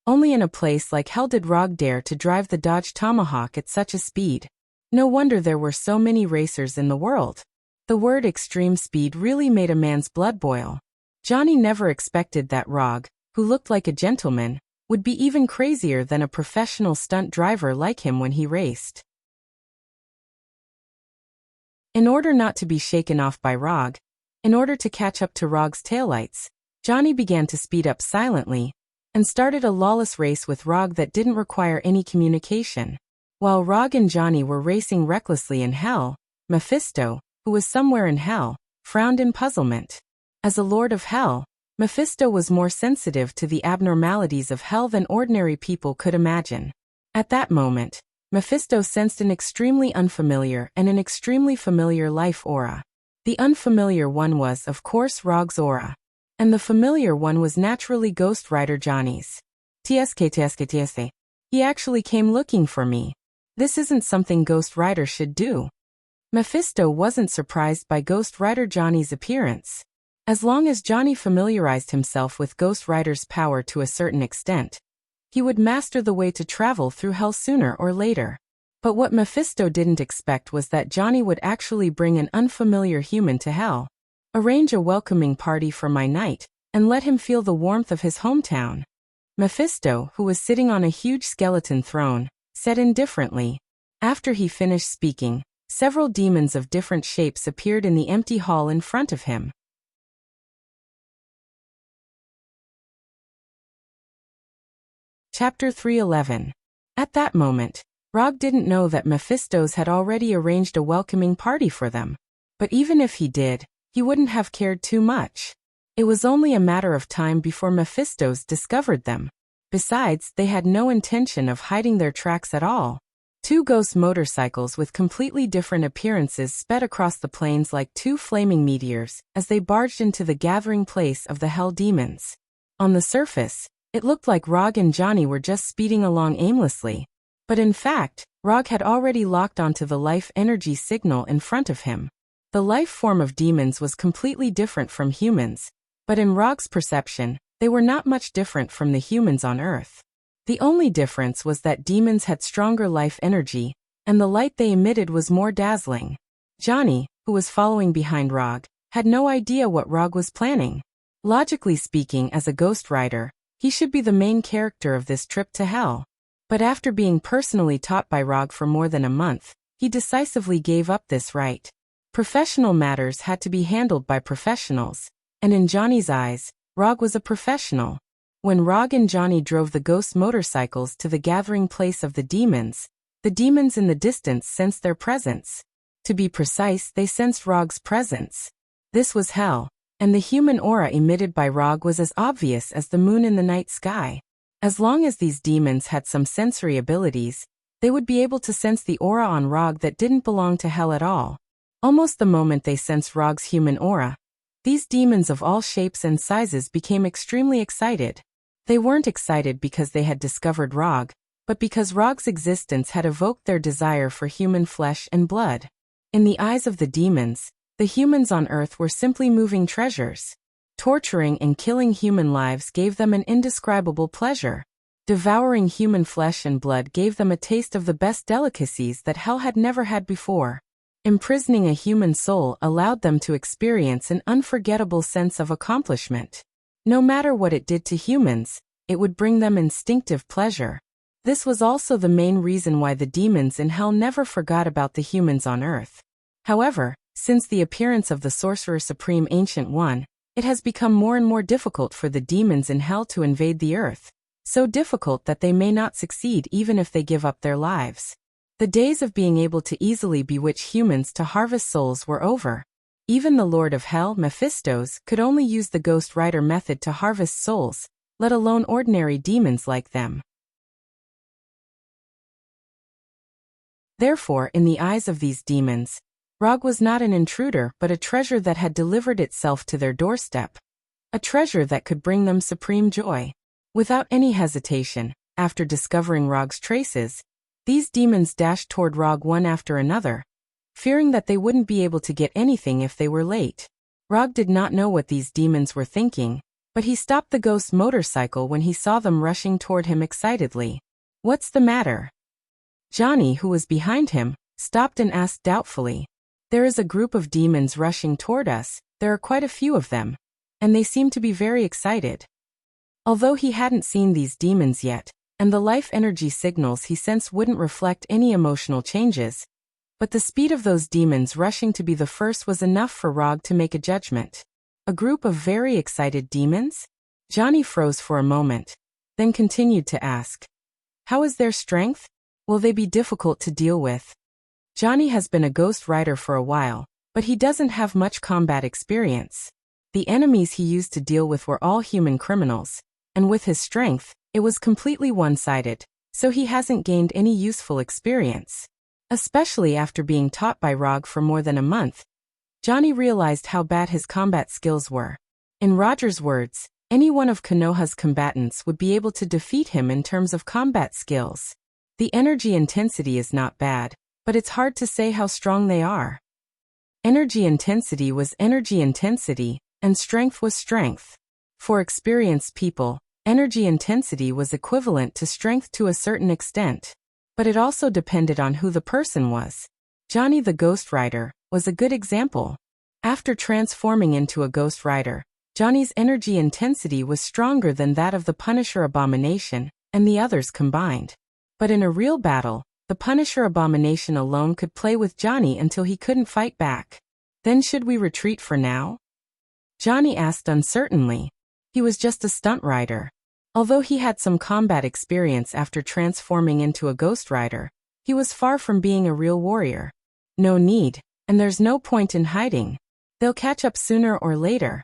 Only in a place like hell did Rog dare to drive the Dodge Tomahawk at such a speed. No wonder there were so many racers in the world. The word extreme speed really made a man's blood boil. Johnny never expected that Rog, who looked like a gentleman, would be even crazier than a professional stunt driver like him when he raced. In order not to be shaken off by Rog, in order to catch up to Rog's taillights, Johnny began to speed up silently and started a lawless race with Rog that didn't require any communication. While Rog and Johnny were racing recklessly in hell, Mephisto, who was somewhere in hell, frowned in puzzlement. As a lord of hell, Mephisto was more sensitive to the abnormalities of hell than ordinary people could imagine. At that moment, Mephisto sensed an extremely unfamiliar and an extremely familiar life aura. The unfamiliar one was, of course, Rog's aura. And the familiar one was naturally Ghost Rider Johnny's. TSK. He actually came looking for me. This isn't something Ghost Rider should do. Mephisto wasn't surprised by Ghost Rider Johnny's appearance. As long as Johnny familiarized himself with Ghost Rider's power to a certain extent, he would master the way to travel through hell sooner or later. But what Mephisto didn't expect was that Johnny would actually bring an unfamiliar human to hell. Arrange a welcoming party for my knight, and let him feel the warmth of his hometown. Mephisto, who was sitting on a huge skeleton throne, said indifferently. After he finished speaking, several demons of different shapes appeared in the empty hall in front of him. Chapter 311. At that moment, Rog didn't know that Mephistos had already arranged a welcoming party for them. But even if he did, he wouldn't have cared too much. It was only a matter of time before Mephistos discovered them. Besides, they had no intention of hiding their tracks at all. Two ghost motorcycles with completely different appearances sped across the plains like two flaming meteors as they barged into the gathering place of the hell demons. On the surface, it looked like Rog and Johnny were just speeding along aimlessly. But in fact, Rog had already locked onto the life energy signal in front of him. The life form of demons was completely different from humans, but in Rog's perception, they were not much different from the humans on Earth. The only difference was that demons had stronger life energy, and the light they emitted was more dazzling. Johnny, who was following behind Rog, had no idea what Rog was planning. Logically speaking, as a ghost rider, he should be the main character of this trip to hell. But after being personally taught by Rog for more than a month, he decisively gave up this right. Professional matters had to be handled by professionals, and in Johnny's eyes, Rog was a professional. When Rog and Johnny drove the ghost motorcycles to the gathering place of the demons in the distance sensed their presence. To be precise, they sensed Rog's presence. This was hell, and the human aura emitted by Rog was as obvious as the moon in the night sky. As long as these demons had some sensory abilities, they would be able to sense the aura on Rog that didn't belong to hell at all. Almost the moment they sensed Rog's human aura, these demons of all shapes and sizes became extremely excited. They weren't excited because they had discovered Rog, but because Rog's existence had evoked their desire for human flesh and blood. In the eyes of the demons, the humans on Earth were simply moving treasures. Torturing and killing human lives gave them an indescribable pleasure. Devouring human flesh and blood gave them a taste of the best delicacies that hell had never had before. Imprisoning a human soul allowed them to experience an unforgettable sense of accomplishment. No matter what it did to humans, it would bring them instinctive pleasure. This was also the main reason why the demons in hell never forgot about the humans on Earth. However, since the appearance of the Sorcerer Supreme Ancient One, it has become more and more difficult for the demons in hell to invade the Earth. So difficult that they may not succeed even if they give up their lives. The days of being able to easily bewitch humans to harvest souls were over. Even the Lord of Hell, Mephistos, could only use the Ghost Rider method to harvest souls, let alone ordinary demons like them. Therefore, in the eyes of these demons, Rog was not an intruder but a treasure that had delivered itself to their doorstep. A treasure that could bring them supreme joy. Without any hesitation, after discovering Rog's traces, these demons dashed toward Rog one after another, fearing that they wouldn't be able to get anything if they were late. Rog did not know what these demons were thinking, but he stopped the ghost motorcycle when he saw them rushing toward him excitedly. "What's the matter?" Johnny, who was behind him, stopped and asked doubtfully. "There is a group of demons rushing toward us, there are quite a few of them, and they seem to be very excited." Although he hadn't seen these demons yet, and the life energy signals he sensed wouldn't reflect any emotional changes, but the speed of those demons rushing to be the first was enough for Rog to make a judgment. A group of very excited demons? Johnny froze for a moment, then continued to ask, "How is their strength? Will they be difficult to deal with?" Johnny has been a ghost rider for a while, but he doesn't have much combat experience. The enemies he used to deal with were all human criminals, and with his strength, it was completely one-sided, so he hasn't gained any useful experience. Especially after being taught by Rog for more than a month, Johnny realized how bad his combat skills were. In Roger's words, any one of Konoha's combatants would be able to defeat him in terms of combat skills. The energy intensity is not bad, but it's hard to say how strong they are. Energy intensity was energy intensity, and strength was strength. For experienced people, energy intensity was equivalent to strength to a certain extent. But it also depended on who the person was. Johnny the Ghost Rider was a good example. After transforming into a Ghost Rider, Johnny's energy intensity was stronger than that of the Punisher Abomination and the others combined. But in a real battle, the Punisher Abomination alone could play with Johnny until he couldn't fight back. Then should we retreat for now? Johnny asked uncertainly. He was just a stunt rider. Although he had some combat experience after transforming into a Ghost Rider, he was far from being a real warrior. No need, and there's no point in hiding. They'll catch up sooner or later.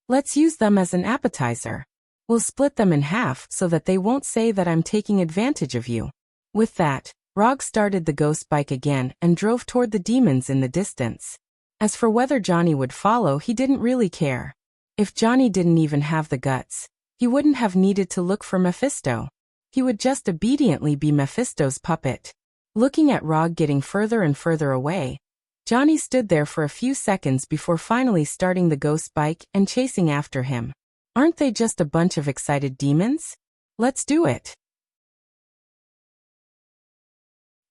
Let's use them as an appetizer. We'll split them in half so that they won't say that I'm taking advantage of you. With that, Rog started the ghost bike again and drove toward the demons in the distance. As for whether Johnny would follow, he didn't really care. If Johnny didn't even have the guts, he wouldn't have needed to look for Mephisto. He would just obediently be Mephisto's puppet. Looking at Rog getting further and further away, Johnny stood there for a few seconds before finally starting the ghost bike and chasing after him. Aren't they just a bunch of excited demons? Let's do it.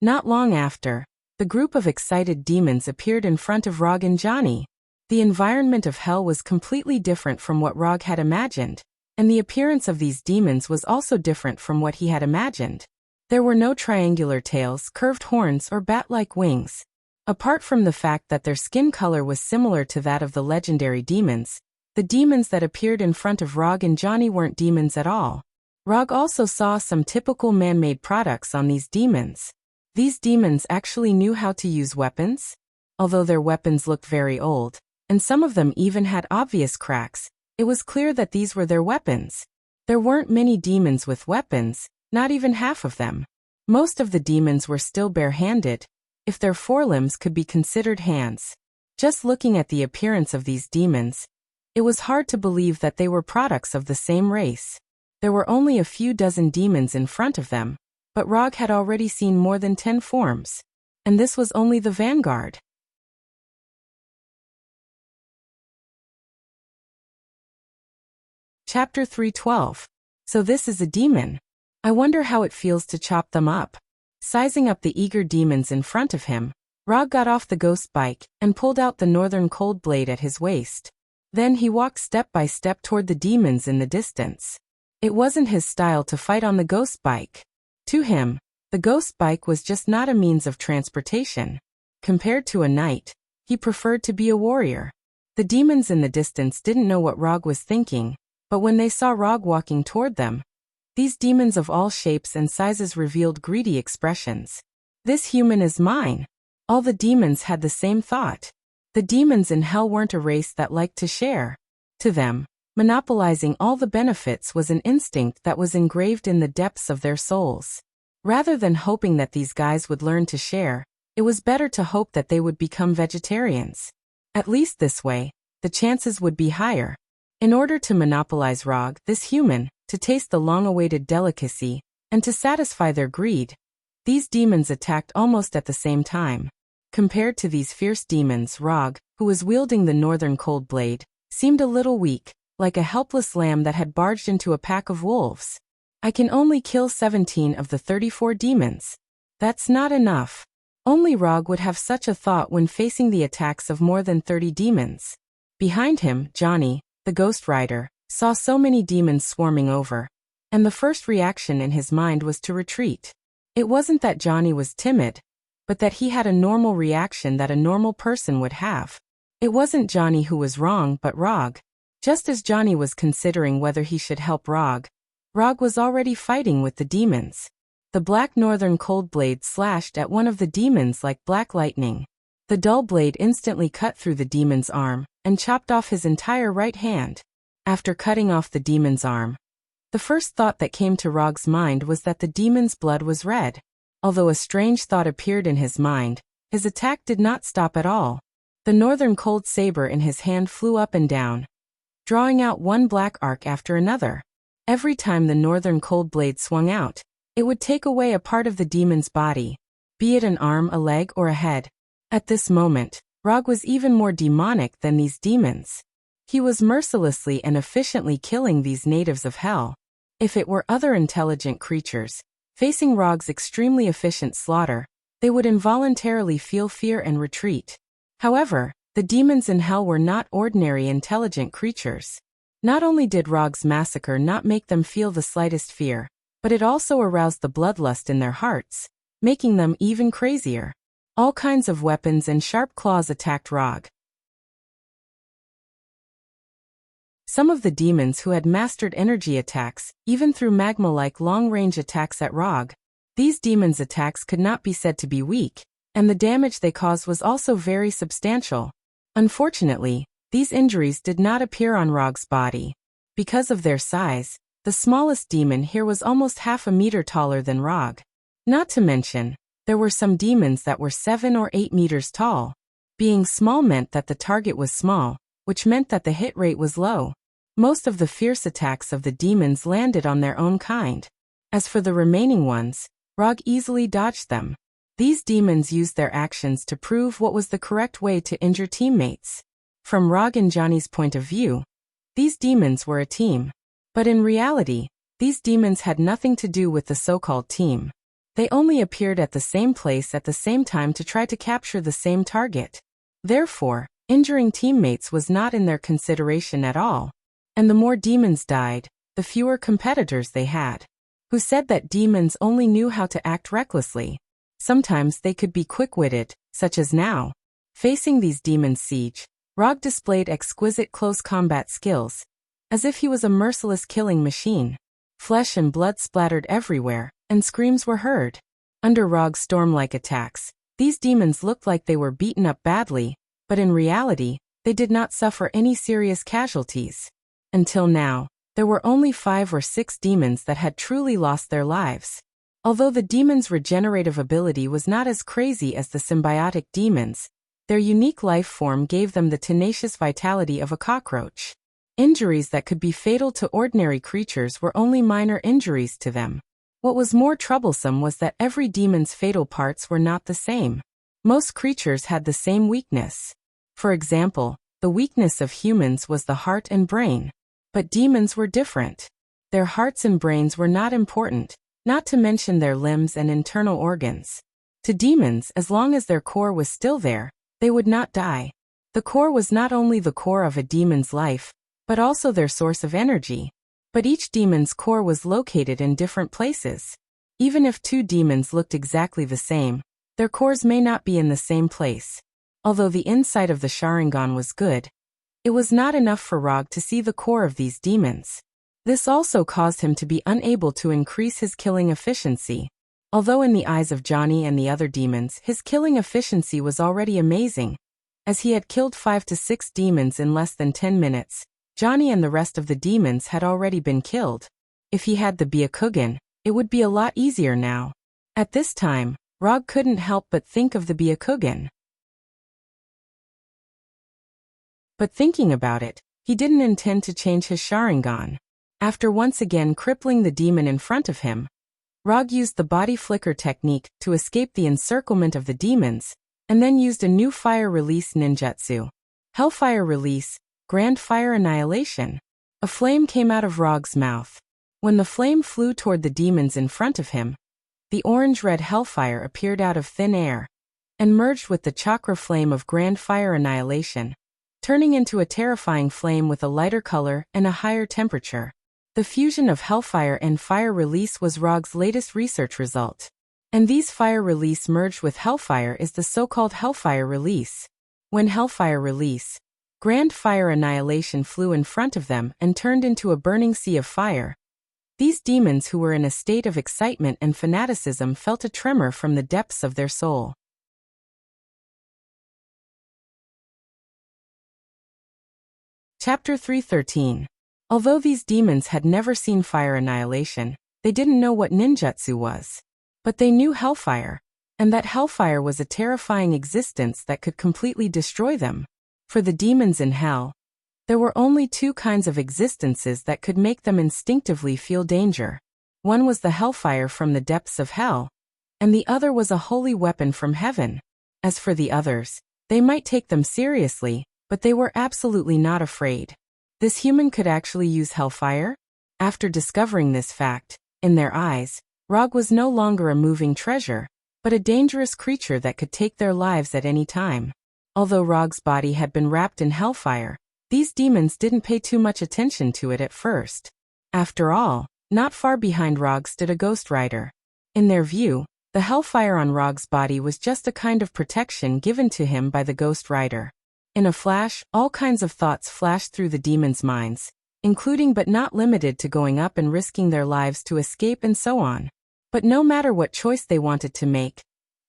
Not long after, the group of excited demons appeared in front of Rog and Johnny. The environment of hell was completely different from what Rog had imagined, and the appearance of these demons was also different from what he had imagined. There were no triangular tails, curved horns, or bat-like wings. Apart from the fact that their skin color was similar to that of the legendary demons, the demons that appeared in front of Rog and Johnny weren't demons at all. Rog also saw some typical man-made products on these demons. These demons actually knew how to use weapons. Although their weapons looked very old, and some of them even had obvious cracks, it was clear that these were their weapons. There weren't many demons with weapons, not even half of them. Most of the demons were still bare-handed, if their forelimbs could be considered hands. Just looking at the appearance of these demons, it was hard to believe that they were products of the same race. There were only a few dozen demons in front of them, but Rog had already seen more than 10 forms. And this was only the vanguard. Chapter 312. So this is a demon. I wonder how it feels to chop them up. Sizing up the eager demons in front of him, Rog got off the ghost bike and pulled out the northern cold blade at his waist. Then he walked step by step toward the demons in the distance. It wasn't his style to fight on the ghost bike. To him, the ghost bike was just not a means of transportation. Compared to a knight, he preferred to be a warrior. The demons in the distance didn't know what Rog was thinking, but when they saw Rog walking toward them, these demons of all shapes and sizes revealed greedy expressions. This human is mine. All the demons had the same thought. The demons in hell weren't a race that liked to share. To them, monopolizing all the benefits was an instinct that was engraved in the depths of their souls. Rather than hoping that these guys would learn to share, it was better to hope that they would become vegetarians. At least this way, the chances would be higher. In order to monopolize Rog, this human, to taste the long-awaited delicacy, and to satisfy their greed, these demons attacked almost at the same time. Compared to these fierce demons, Rog, who was wielding the northern cold blade, seemed a little weak, like a helpless lamb that had barged into a pack of wolves. I can only kill 17 of the 34 demons. That's not enough. Only Rog would have such a thought when facing the attacks of more than 30 demons. Behind him, Johnny, the Ghost Rider, saw so many demons swarming over, and the first reaction in his mind was to retreat. It wasn't that Johnny was timid, but that he had a normal reaction that a normal person would have. It wasn't Johnny who was wrong, but Rog. Just as Johnny was considering whether he should help Rog, Rog was already fighting with the demons. The black northern cold blade slashed at one of the demons like black lightning. The dull blade instantly cut through the demon's arm and chopped off his entire right hand. After cutting off the demon's arm, the first thought that came to Rog's mind was that the demon's blood was red. Although a strange thought appeared in his mind, his attack did not stop at all. The northern cold saber in his hand flew up and down, drawing out one black arc after another. Every time the northern cold blade swung out, it would take away a part of the demon's body, be it an arm, a leg, or a head. At this moment, Rog was even more demonic than these demons. He was mercilessly and efficiently killing these natives of hell. If it were other intelligent creatures, Facing Rog's extremely efficient slaughter, they would involuntarily feel fear and retreat. However, the demons in hell were not ordinary intelligent creatures. Not only did Rog's massacre not make them feel the slightest fear, but it also aroused the bloodlust in their hearts, making them even crazier. All kinds of weapons and sharp claws attacked Rog. Some of the demons who had mastered energy attacks, even threw magma-like long-range attacks at Rog. These demons' attacks could not be said to be weak, and the damage they caused was also very substantial. Unfortunately, these injuries did not appear on Rog's body. Because of their size, the smallest demon here was almost half a meter taller than Rog. Not to mention, there were some demons that were 7 or 8 meters tall. Being small meant that the target was small, which meant that the hit rate was low. Most of the fierce attacks of the demons landed on their own kind. As for the remaining ones, Rog easily dodged them. These demons used their actions to prove what was the correct way to injure teammates. From Rog and Johnny's point of view, these demons were a team. But in reality, these demons had nothing to do with the so-called team. They only appeared at the same place at the same time to try to capture the same target. Therefore, injuring teammates was not in their consideration at all. And the more demons died, the fewer competitors they had, who said that demons only knew how to act recklessly. Sometimes they could be quick-witted, such as now. Facing these demons' siege, Rog displayed exquisite close combat skills, as if he was a merciless killing machine. Flesh and blood splattered everywhere, and screams were heard. Under Rog's storm-like attacks, these demons looked like they were beaten up badly, but in reality, they did not suffer any serious casualties. Until now, there were only 5 or 6 demons that had truly lost their lives. Although the demons' regenerative ability was not as crazy as the symbiotic demons, their unique life form gave them the tenacious vitality of a cockroach. Injuries that could be fatal to ordinary creatures were only minor injuries to them. What was more troublesome was that every demon's fatal parts were not the same. Most creatures had the same weakness. For example, the weakness of humans was the heart and brain. But demons were different. Their hearts and brains were not important, not to mention their limbs and internal organs. To demons, as long as their core was still there, they would not die. The core was not only the core of a demon's life, but also their source of energy. But each demon's core was located in different places. Even if 2 demons looked exactly the same, their cores may not be in the same place. Although the insight of the Sharingan was good, it was not enough for Rog to see the core of these demons. This also caused him to be unable to increase his killing efficiency. Although in the eyes of Johnny and the other demons his killing efficiency was already amazing, as he had killed 5 to 6 demons in less than 10 minutes, Johnny and the rest of the demons had already been killed. If he had the Byakugan, it would be a lot easier now. At this time, Rog couldn't help but think of the Byakugan. But thinking about it, he didn't intend to change his Sharingan. After once again crippling the demon in front of him, Rog used the body flicker technique to escape the encirclement of the demons, and then used a new fire release ninjutsu. Hellfire release, Grand Fire Annihilation. A flame came out of Rog's mouth. When the flame flew toward the demons in front of him, the orange-red hellfire appeared out of thin air, and merged with the chakra flame of Grand Fire Annihilation, turning into a terrifying flame with a lighter color and a higher temperature. The fusion of Hellfire and Fire Release was Rog's latest research result. And these Fire Release merged with Hellfire is the so-called Hellfire Release. When Hellfire Release, Grand Fire Annihilation flew in front of them and turned into a burning sea of fire. These demons who were in a state of excitement and fanaticism felt a tremor from the depths of their soul. Chapter 313. Although these demons had never seen fire annihilation, they didn't know what ninjutsu was. But they knew hellfire, and that hellfire was a terrifying existence that could completely destroy them. For the demons in hell, there were only 2 kinds of existences that could make them instinctively feel danger. One was the hellfire from the depths of hell, and the other was a holy weapon from heaven. As for the others, they might take them seriously, but they were absolutely not afraid. This human could actually use hellfire? After discovering this fact, in their eyes, Rog was no longer a moving treasure, but a dangerous creature that could take their lives at any time. Although Rog's body had been wrapped in hellfire, these demons didn't pay too much attention to it at first. After all, not far behind Rog stood a ghost rider. In their view, the hellfire on Rog's body was just a kind of protection given to him by the ghost rider. In a flash, all kinds of thoughts flashed through the demons' minds, including but not limited to going up and risking their lives to escape and so on. But no matter what choice they wanted to make,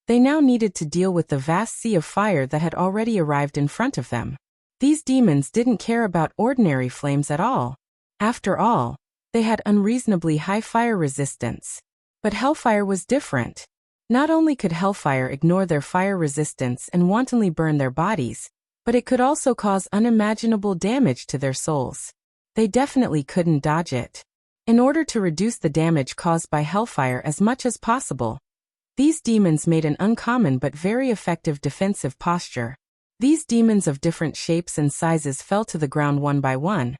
they now needed to deal with the vast sea of fire that had already arrived in front of them. These demons didn't care about ordinary flames at all. After all, they had unreasonably high fire resistance. But hellfire was different. Not only could hellfire ignore their fire resistance and wantonly burn their bodies, but it could also cause unimaginable damage to their souls. They definitely couldn't dodge it. In order to reduce the damage caused by hellfire as much as possible, these demons made an uncommon but very effective defensive posture. These demons of different shapes and sizes fell to the ground one by one,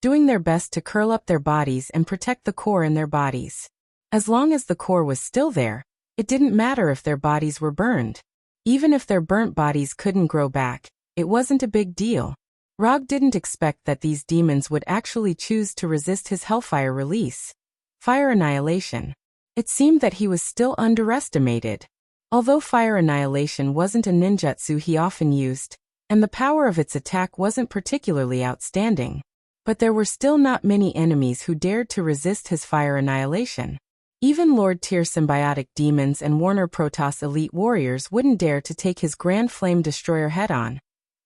doing their best to curl up their bodies and protect the core in their bodies. As long as the core was still there, it didn't matter if their bodies were burned. Even if their burnt bodies couldn't grow back, it wasn't a big deal. Rog didn't expect that these demons would actually choose to resist his hellfire release. Fire annihilation. It seemed that he was still underestimated. Although fire annihilation wasn't a ninjutsu he often used, and the power of its attack wasn't particularly outstanding, but there were still not many enemies who dared to resist his fire annihilation. Even Lord-tier symbiotic demons and Warner Protoss elite warriors wouldn't dare to take his Grand Flame Destroyer head-on.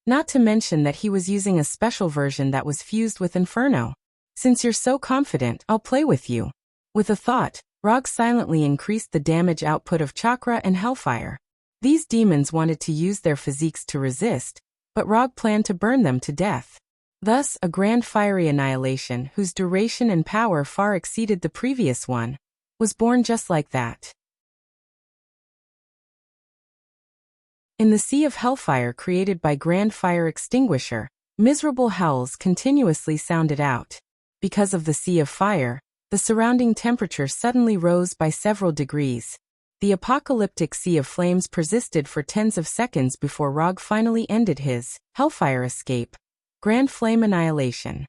Not to mention that he was using a special version that was fused with Inferno. Since you're so confident, I'll play with you. With a thought, Rog silently increased the damage output of Chakra and Hellfire. These demons wanted to use their physiques to resist, but Rog planned to burn them to death. Thus, a grand fiery annihilation whose duration and power far exceeded the previous one, was born just like that. In the sea of hellfire created by Grand Fire Extinguisher, miserable howls continuously sounded out. Because of the sea of fire, the surrounding temperature suddenly rose by several degrees. The apocalyptic sea of flames persisted for tens of seconds before Rog finally ended his hellfire escape. Grand Flame Annihilation.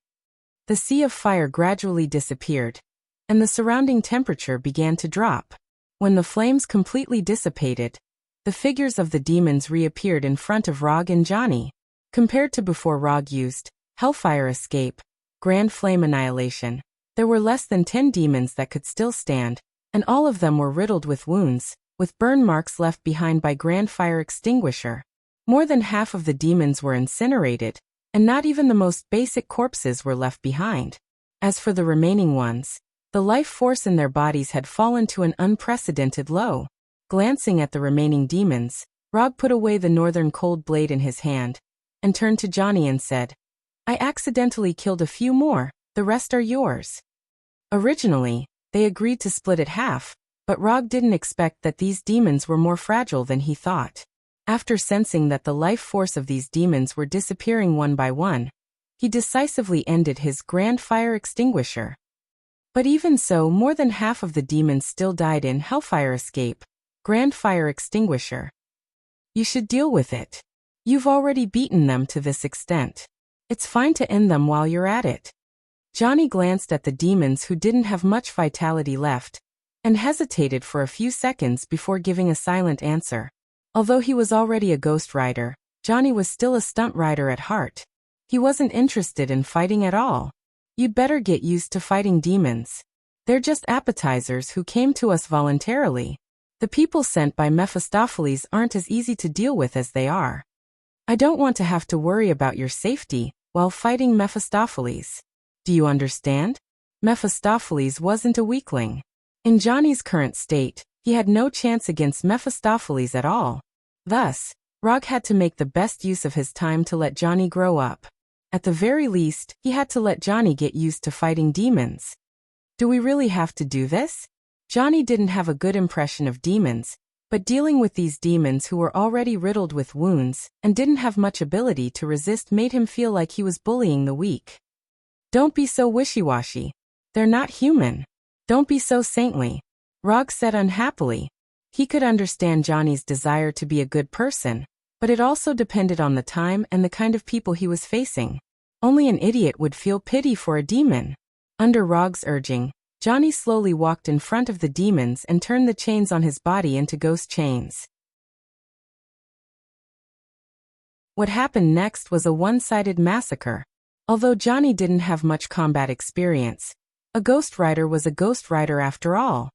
The sea of fire gradually disappeared, and the surrounding temperature began to drop. When the flames completely dissipated, the figures of the demons reappeared in front of Rog and Johnny. Compared to before Rog used Hellfire Escape, Grand Flame Annihilation, there were less than 10 demons that could still stand, and all of them were riddled with wounds, with burn marks left behind by Grand Fire Extinguisher. More than half of the demons were incinerated, and not even the most basic corpses were left behind. As for the remaining ones, the life force in their bodies had fallen to an unprecedented low. Glancing at the remaining demons, Rog put away the northern cold blade in his hand, and turned to Johnny and said, "I accidentally killed a few more, the rest are yours." Originally, they agreed to split it half, but Rog didn't expect that these demons were more fragile than he thought. After sensing that the life force of these demons were disappearing one by one, he decisively ended his Grand Fire Extinguisher. But even so, more than half of the demons still died in Hellfire Escape, Grand Fire Extinguisher. You should deal with it. You've already beaten them to this extent. It's fine to end them while you're at it. Johnny glanced at the demons who didn't have much vitality left, and hesitated for a few seconds before giving a silent answer. Although he was already a ghost rider, Johnny was still a stunt rider at heart. He wasn't interested in fighting at all. You'd better get used to fighting demons. They're just appetizers who came to us voluntarily. The people sent by Mephistopheles aren't as easy to deal with as they are. I don't want to have to worry about your safety while fighting Mephistopheles. Do you understand? Mephistopheles wasn't a weakling. In Johnny's current state, he had no chance against Mephistopheles at all. Thus, Rog had to make the best use of his time to let Johnny grow up. At the very least, he had to let Johnny get used to fighting demons. Do we really have to do this? Johnny didn't have a good impression of demons, but dealing with these demons who were already riddled with wounds and didn't have much ability to resist made him feel like he was bullying the weak. Don't be so wishy-washy. They're not human. Don't be so saintly. Rog said unhappily. He could understand Johnny's desire to be a good person, but it also depended on the time and the kind of people he was facing. Only an idiot would feel pity for a demon. Under Rog's urging, Johnny slowly walked in front of the demons and turned the chains on his body into ghost chains. What happened next was a one-sided massacre. Although Johnny didn't have much combat experience, a Ghost Rider was a Ghost Rider after all.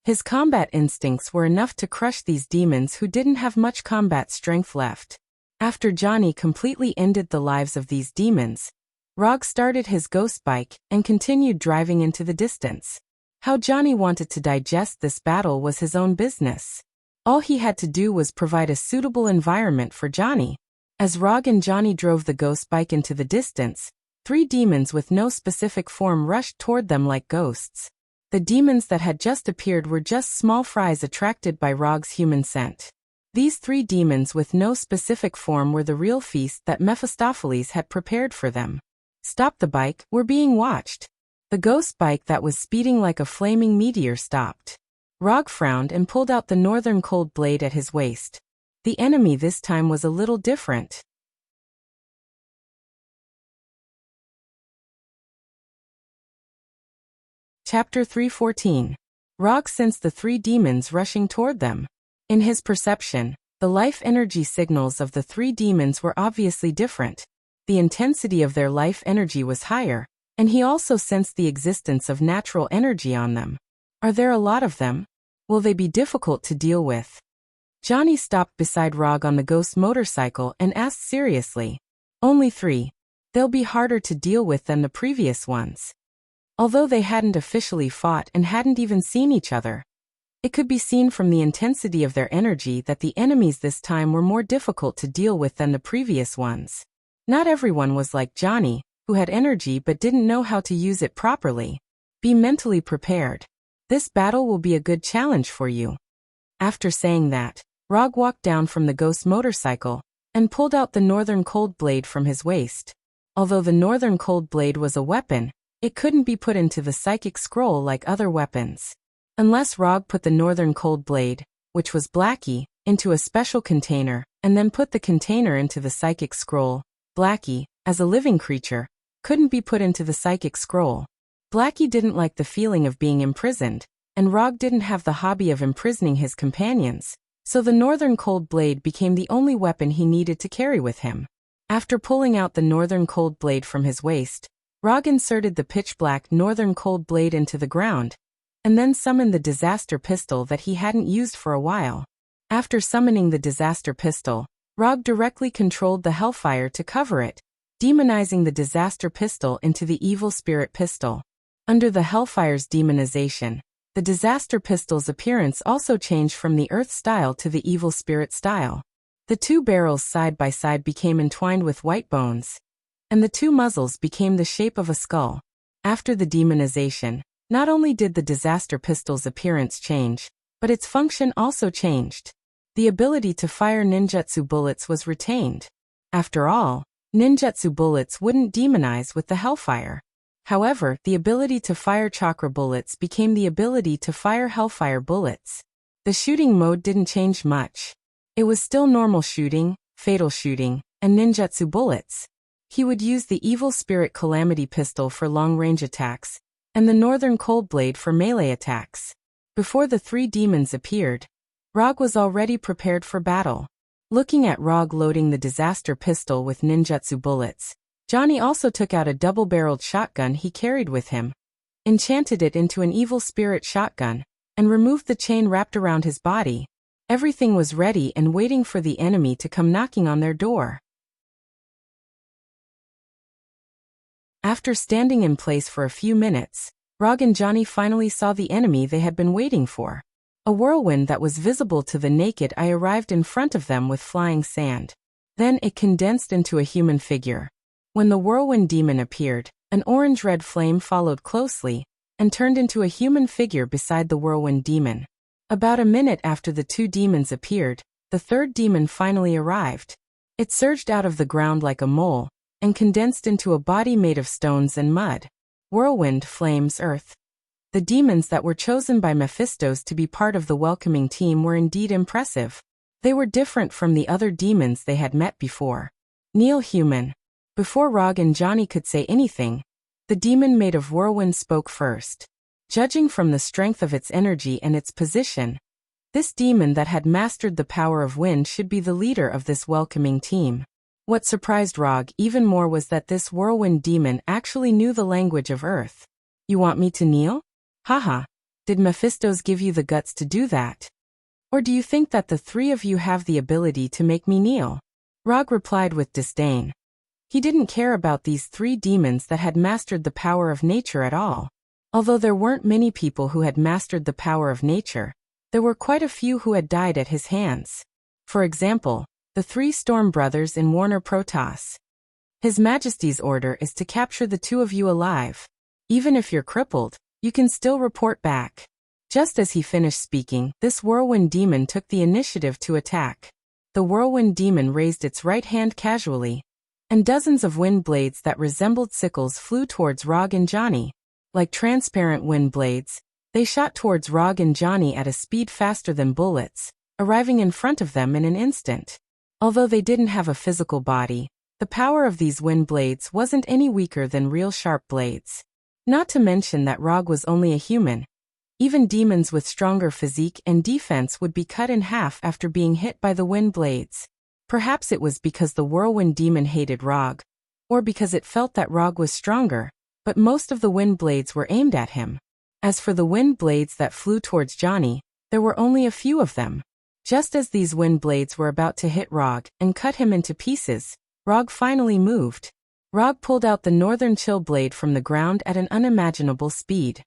His combat instincts were enough to crush these demons who didn't have much combat strength left. After Johnny completely ended the lives of these demons, Rog started his ghost bike and continued driving into the distance. How Johnny wanted to digest this battle was his own business. All he had to do was provide a suitable environment for Johnny. As Rog and Johnny drove the ghost bike into the distance, 3 demons with no specific form rushed toward them like ghosts. The demons that had just appeared were just small fries attracted by Rog's human scent. These 3 demons with no specific form were the real feast that Mephistopheles had prepared for them. Stop the bike, we're being watched. The ghost bike that was speeding like a flaming meteor stopped. Rog frowned and pulled out the northern cold blade at his waist. The enemy this time was a little different. Chapter 3:14. Rog sensed the 3 demons rushing toward them. In his perception, the life energy signals of the 3 demons were obviously different. The intensity of their life energy was higher, and he also sensed the existence of natural energy on them. Are there a lot of them? Will they be difficult to deal with? Johnny stopped beside Rog on the ghost motorcycle and asked seriously. Only 3. They'll be harder to deal with than the previous ones. Although they hadn't officially fought and hadn't even seen each other, it could be seen from the intensity of their energy that the enemies this time were more difficult to deal with than the previous ones. Not everyone was like Johnny, who had energy but didn't know how to use it properly. Be mentally prepared. This battle will be a good challenge for you. After saying that, Rog walked down from the ghost motorcycle and pulled out the northern cold blade from his waist. Although the northern cold blade was a weapon, it couldn't be put into the psychic scroll like other weapons. Unless Rog put the northern cold blade, which was Blackie, into a special container, and then put the container into the psychic scroll, Blackie, as a living creature, couldn't be put into the psychic scroll. Blackie didn't like the feeling of being imprisoned, and Rog didn't have the hobby of imprisoning his companions, so the northern cold blade became the only weapon he needed to carry with him. After pulling out the northern cold blade from his waist, Rog inserted the pitch-black northern cold blade into the ground, and then summoned the disaster pistol that he hadn't used for a while. After summoning the disaster pistol, Rog directly controlled the hellfire to cover it, demonizing the disaster pistol into the evil spirit pistol. Under the hellfire's demonization, the disaster pistol's appearance also changed from the earth style to the evil spirit style. The 2 barrels side by side became entwined with white bones, and the 2 muzzles became the shape of a skull. After the demonization, not only did the disaster pistol's appearance change, but its function also changed. The ability to fire ninjutsu bullets was retained. After all, ninjutsu bullets wouldn't demonize with the hellfire. However, the ability to fire chakra bullets became the ability to fire hellfire bullets. The shooting mode didn't change much. It was still normal shooting, fatal shooting, and ninjutsu bullets. He would use the evil spirit calamity pistol for long-range attacks, and the northern cold blade for melee attacks. Before the 3 demons appeared, Rog was already prepared for battle. Looking at Rog loading the disaster pistol with ninjutsu bullets, Johnny also took out a double-barreled shotgun he carried with him, enchanted it into an evil spirit shotgun, and removed the chain wrapped around his body. Everything was ready and waiting for the enemy to come knocking on their door. After standing in place for a few minutes, Rog and Johnny finally saw the enemy they had been waiting for. A whirlwind that was visible to the naked eye arrived in front of them with flying sand. Then it condensed into a human figure. When the whirlwind demon appeared, an orange-red flame followed closely, and turned into a human figure beside the whirlwind demon. About a minute after the 2 demons appeared, the 3rd demon finally arrived. It surged out of the ground like a mole, and condensed into a body made of stones and mud. Whirlwind, flames, earth. The demons that were chosen by Mephistos to be part of the welcoming team were indeed impressive. They were different from the other demons they had met before. Kneel, human. Before Rog and Johnny could say anything, the demon made of whirlwind spoke first. Judging from the strength of its energy and its position, this demon that had mastered the power of wind should be the leader of this welcoming team. What surprised Rog even more was that this whirlwind demon actually knew the language of Earth. You want me to kneel? Haha. Did Mephistos give you the guts to do that? Or do you think that the three of you have the ability to make me kneel? Rog replied with disdain. He didn't care about these three demons that had mastered the power of nature at all. Although there weren't many people who had mastered the power of nature, there were quite a few who had died at his hands. For example, the three Storm brothers in Warner Protoss. His Majesty's order is to capture the two of you alive. Even if you're crippled, you can still report back. Just as he finished speaking, this whirlwind demon took the initiative to attack. The whirlwind demon raised its right hand casually, and dozens of wind blades that resembled sickles flew towards Rog and Johnny. Like transparent wind blades, they shot towards Rog and Johnny at a speed faster than bullets, arriving in front of them in an instant. Although they didn't have a physical body, the power of these wind blades wasn't any weaker than real sharp blades. Not to mention that Rog was only a human. Even demons with stronger physique and defense would be cut in half after being hit by the wind blades. Perhaps it was because the whirlwind demon hated Rog, or because it felt that Rog was stronger, but most of the wind blades were aimed at him. As for the wind blades that flew towards Johnny, there were only a few of them. Just as these wind blades were about to hit Rog and cut him into pieces, Rog finally moved. Rog pulled out the Northern Chill blade from the ground at an unimaginable speed.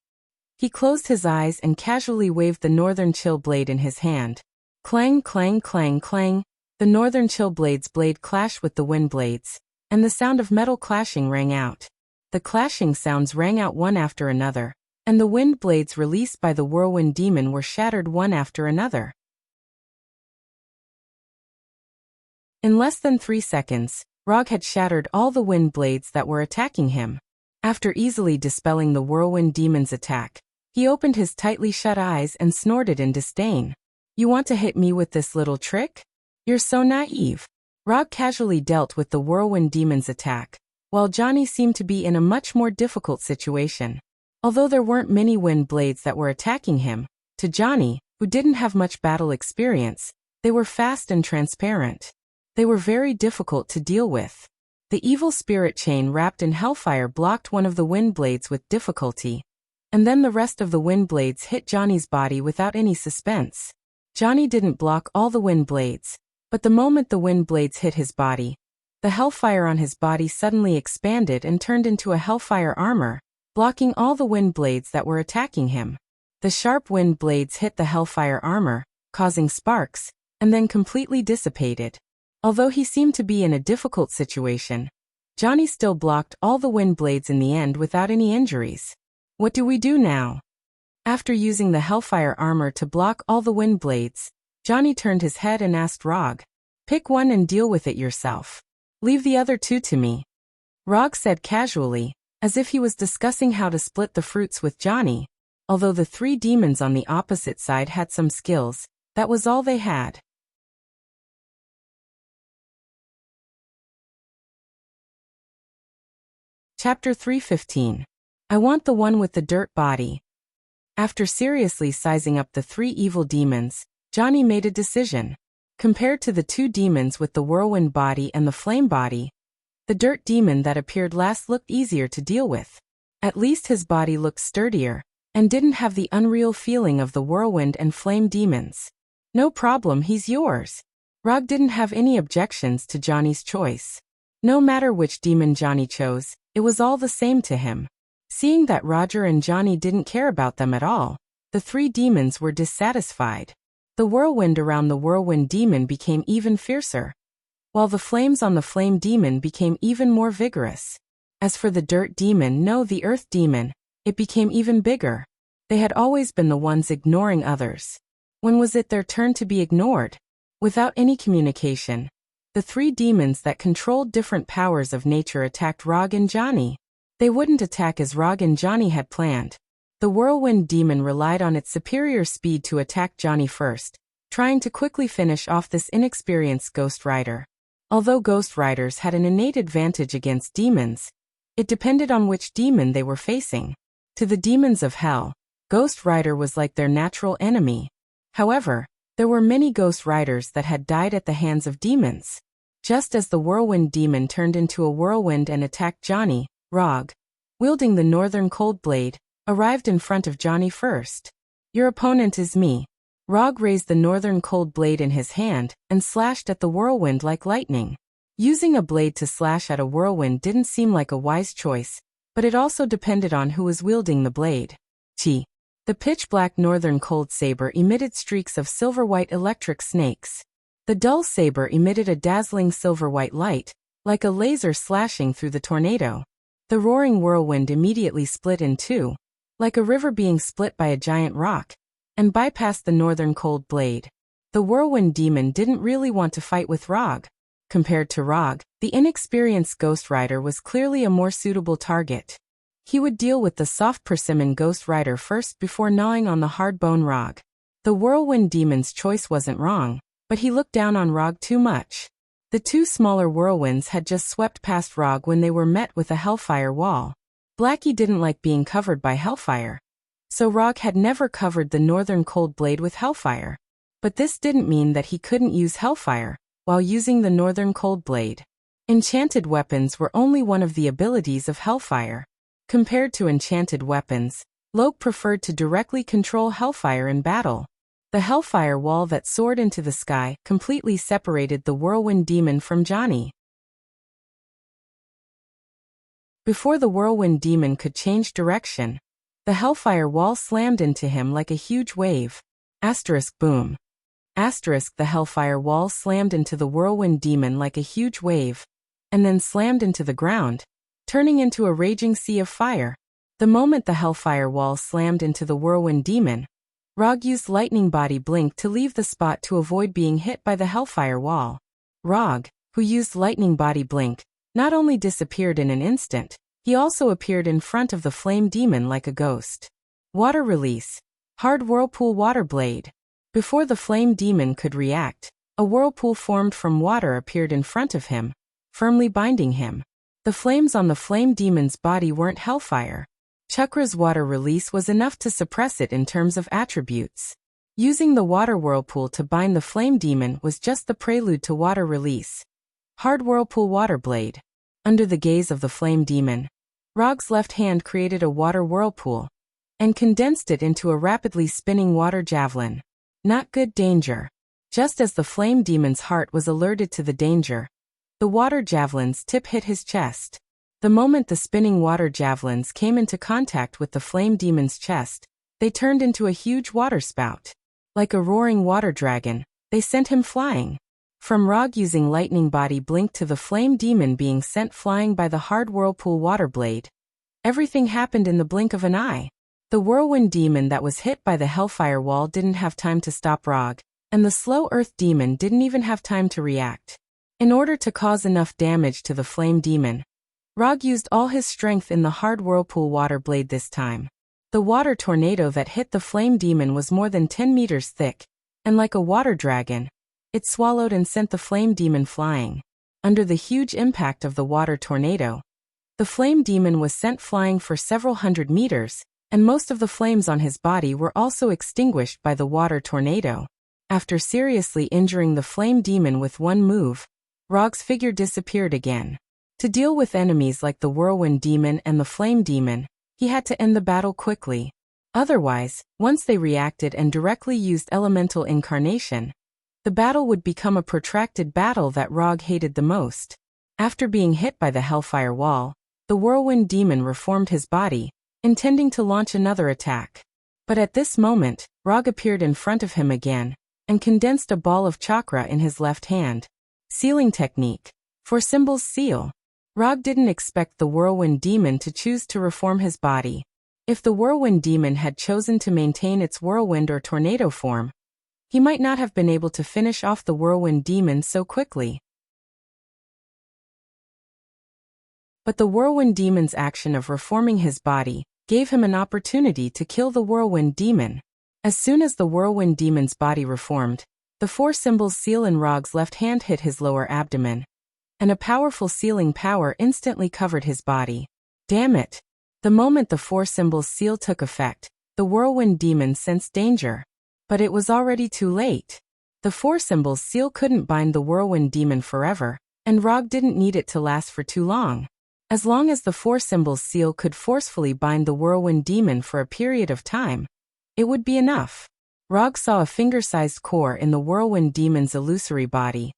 He closed his eyes and casually waved the Northern Chill blade in his hand. Clang, clang, clang, clang. The Northern Chill blade's blade clashed with the wind blades, and the sound of metal clashing rang out. The clashing sounds rang out one after another, and the wind blades released by the whirlwind demon were shattered one after another. In less than 3 seconds, Rog had shattered all the wind blades that were attacking him. After easily dispelling the whirlwind demon's attack, he opened his tightly shut eyes and snorted in disdain. You want to hit me with this little trick? You're so naive. Rog casually dealt with the whirlwind demon's attack, while Johnny seemed to be in a much more difficult situation. Although there weren't many wind blades that were attacking him, to Johnny, who didn't have much battle experience, they were fast and transparent. They were very difficult to deal with. The evil spirit chain wrapped in hellfire blocked one of the wind blades with difficulty, and then the rest of the wind blades hit Johnny's body without any suspense. Johnny didn't block all the wind blades, but the moment the wind blades hit his body, the hellfire on his body suddenly expanded and turned into a hellfire armor, blocking all the wind blades that were attacking him. The sharp wind blades hit the hellfire armor, causing sparks, and then completely dissipated. Although he seemed to be in a difficult situation, Johnny still blocked all the wind blades in the end without any injuries. What do we do now? After using the hellfire armor to block all the wind blades, Johnny turned his head and asked Rog, "Pick one and deal with it yourself. Leave the other two to me." Rog said casually, as if he was discussing how to split the fruits with Johnny. Although the three demons on the opposite side had some skills, that was all they had. Chapter 315. I want the one with the dirt body. After seriously sizing up the three evil demons, Johnny made a decision. Compared to the two demons with the whirlwind body and the flame body, the dirt demon that appeared last looked easier to deal with. At least his body looked sturdier, and didn't have the unreal feeling of the whirlwind and flame demons. No problem, he's yours. Rog didn't have any objections to Johnny's choice. No matter which demon Johnny chose, it was all the same to him. Seeing that Roger and Johnny didn't care about them at all, the three demons were dissatisfied. The whirlwind around the whirlwind demon became even fiercer, while the flames on the flame demon became even more vigorous. As for the dirt demon, the earth demon, it became even bigger. They had always been the ones ignoring others. When was it their turn to be ignored? Without any communication, the three demons that controlled different powers of nature attacked Rog and Johnny. They wouldn't attack as Rog and Johnny had planned. The whirlwind demon relied on its superior speed to attack Johnny first, trying to quickly finish off this inexperienced Ghost Rider. Although Ghost Riders had an innate advantage against demons, it depended on which demon they were facing. To the demons of hell, Ghost Rider was like their natural enemy. However, there were many Ghost Riders that had died at the hands of demons. Just as the whirlwind demon turned into a whirlwind and attacked Johnny, Rog, wielding the Northern Cold Blade, arrived in front of Johnny first. "Your opponent is me." Rog raised the Northern Cold Blade in his hand and slashed at the whirlwind like lightning. Using a blade to slash at a whirlwind didn't seem like a wise choice, but it also depended on who was wielding the blade. The pitch-black Northern Cold Saber emitted streaks of silver-white electric snakes. The dull saber emitted a dazzling silver-white light, like a laser slashing through the tornado. The roaring whirlwind immediately split in two, like a river being split by a giant rock, and bypassed the Northern Cold Blade. The whirlwind demon didn't really want to fight with Rog. Compared to Rog, the inexperienced Ghost Rider was clearly a more suitable target. He would deal with the soft persimmon Ghost Rider first before gnawing on the hard bone Rog. The whirlwind demon's choice wasn't wrong, but he looked down on Rog too much. The two smaller whirlwinds had just swept past Rog when they were met with a hellfire wall. Blackie didn't like being covered by hellfire, so Rog had never covered the Northern Cold Blade with hellfire. But this didn't mean that he couldn't use hellfire while using the Northern Cold Blade. Enchanted weapons were only one of the abilities of hellfire. Compared to enchanted weapons, Loke preferred to directly control hellfire in battle. The hellfire wall that soared into the sky completely separated the whirlwind demon from Johnny. Before the whirlwind demon could change direction, the hellfire wall slammed into him like a huge wave. Boom. The hellfire wall slammed into the whirlwind demon like a huge wave, and then slammed into the ground, turning into a raging sea of fire. The moment the hellfire wall slammed into the whirlwind demon, Rog used lightning body blink to leave the spot to avoid being hit by the hellfire wall. Rog, who used lightning body blink, not only disappeared in an instant, he also appeared in front of the flame demon like a ghost. Water release. Hard whirlpool water blade. Before the flame demon could react, a whirlpool formed from water appeared in front of him, firmly binding him. The flames on the flame demon's body weren't hellfire. Chakra's water release was enough to suppress it in terms of attributes. Using the water whirlpool to bind the flame demon was just the prelude to water release. Hard whirlpool water blade. Under the gaze of the flame demon, Rog's left hand created a water whirlpool and condensed it into a rapidly spinning water javelin. Not good danger. Just as the flame demon's heart was alerted to the danger, the water javelin's tip hit his chest. The moment the spinning water javelins came into contact with the flame demon's chest, they turned into a huge water spout. Like a roaring water dragon, they sent him flying. From Rog using lightning body blink to the flame demon being sent flying by the hard whirlpool water blade, everything happened in the blink of an eye. The whirlwind demon that was hit by the hellfire wall didn't have time to stop Rog, and the slow earth demon didn't even have time to react. In order to cause enough damage to the flame demon, Rog used all his strength in the hard whirlpool water blade this time. The water tornado that hit the flame demon was more than 10 meters thick, and like a water dragon, it swallowed and sent the flame demon flying. Under the huge impact of the water tornado, the flame demon was sent flying for several hundred meters, and most of the flames on his body were also extinguished by the water tornado. After seriously injuring the flame demon with one move, Rog's figure disappeared again. To deal with enemies like the whirlwind demon and the flame demon, he had to end the battle quickly. Otherwise, once they reacted and directly used elemental incarnation, the battle would become a protracted battle that Rog hated the most. After being hit by the hellfire wall, the whirlwind demon reformed his body, intending to launch another attack. But at this moment, Rog appeared in front of him again, and condensed a ball of chakra in his left hand. Sealing technique. For symbols seal. Rog didn't expect the whirlwind demon to choose to reform his body. If the whirlwind demon had chosen to maintain its whirlwind or tornado form, he might not have been able to finish off the whirlwind demon so quickly. But the whirlwind demon's action of reforming his body gave him an opportunity to kill the whirlwind demon. As soon as the whirlwind demon's body reformed, the 4 symbols seal in Rog's left hand hit his lower abdomen, and a powerful sealing power instantly covered his body. Damn it! The moment the 4 symbols seal took effect, the whirlwind demon sensed danger. But it was already too late. The 4 symbols seal couldn't bind the whirlwind demon forever, and Rog didn't need it to last for too long. As long as the 4 symbols seal could forcefully bind the whirlwind demon for a period of time, it would be enough. Rog saw a finger-sized core in the whirlwind demon's illusory body,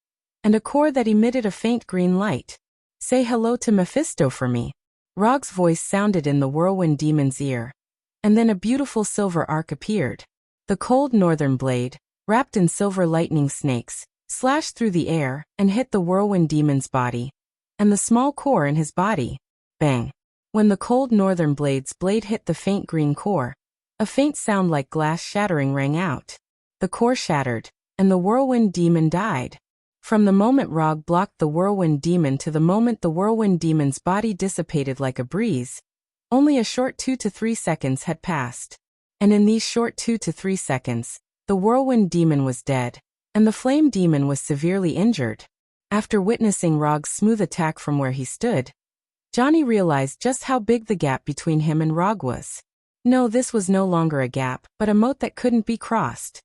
and a core that emitted a faint green light. "Say hello to Mephisto for me." Rog's voice sounded in the whirlwind demon's ear, and then a beautiful silver arc appeared. The cold northern blade, wrapped in silver lightning snakes, slashed through the air and hit the whirlwind demon's body, and the small core in his body. Bang! When the cold northern blade's blade hit the faint green core, a faint sound like glass shattering rang out. The core shattered, and the whirlwind demon died. From the moment Rog blocked the whirlwind demon to the moment the whirlwind demon's body dissipated like a breeze, only a short 2 to 3 seconds had passed. And in these short 2 to 3 seconds, the whirlwind demon was dead, and the flame demon was severely injured. After witnessing Rog's smooth attack from where he stood, Johnny realized just how big the gap between him and Rog was. No, this was no longer a gap, but a moat that couldn't be crossed.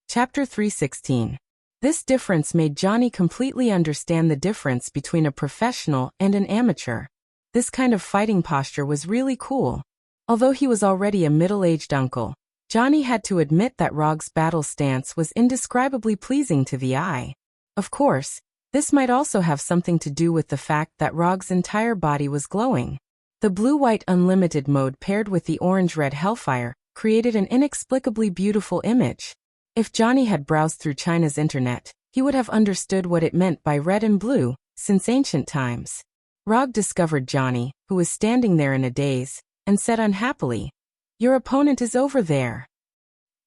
Chapter 316. This difference made Johnny completely understand the difference between a professional and an amateur. This kind of fighting posture was really cool. Although he was already a middle-aged uncle, Johnny had to admit that Rog's battle stance was indescribably pleasing to the eye. Of course, this might also have something to do with the fact that Rog's entire body was glowing. The blue-white unlimited mode paired with the orange-red hellfire created an inexplicably beautiful image. If Johnny had browsed through China's internet, he would have understood what it meant by red and blue since ancient times. Rog discovered Johnny, who was standing there in a daze, and said unhappily, "Your opponent is over there."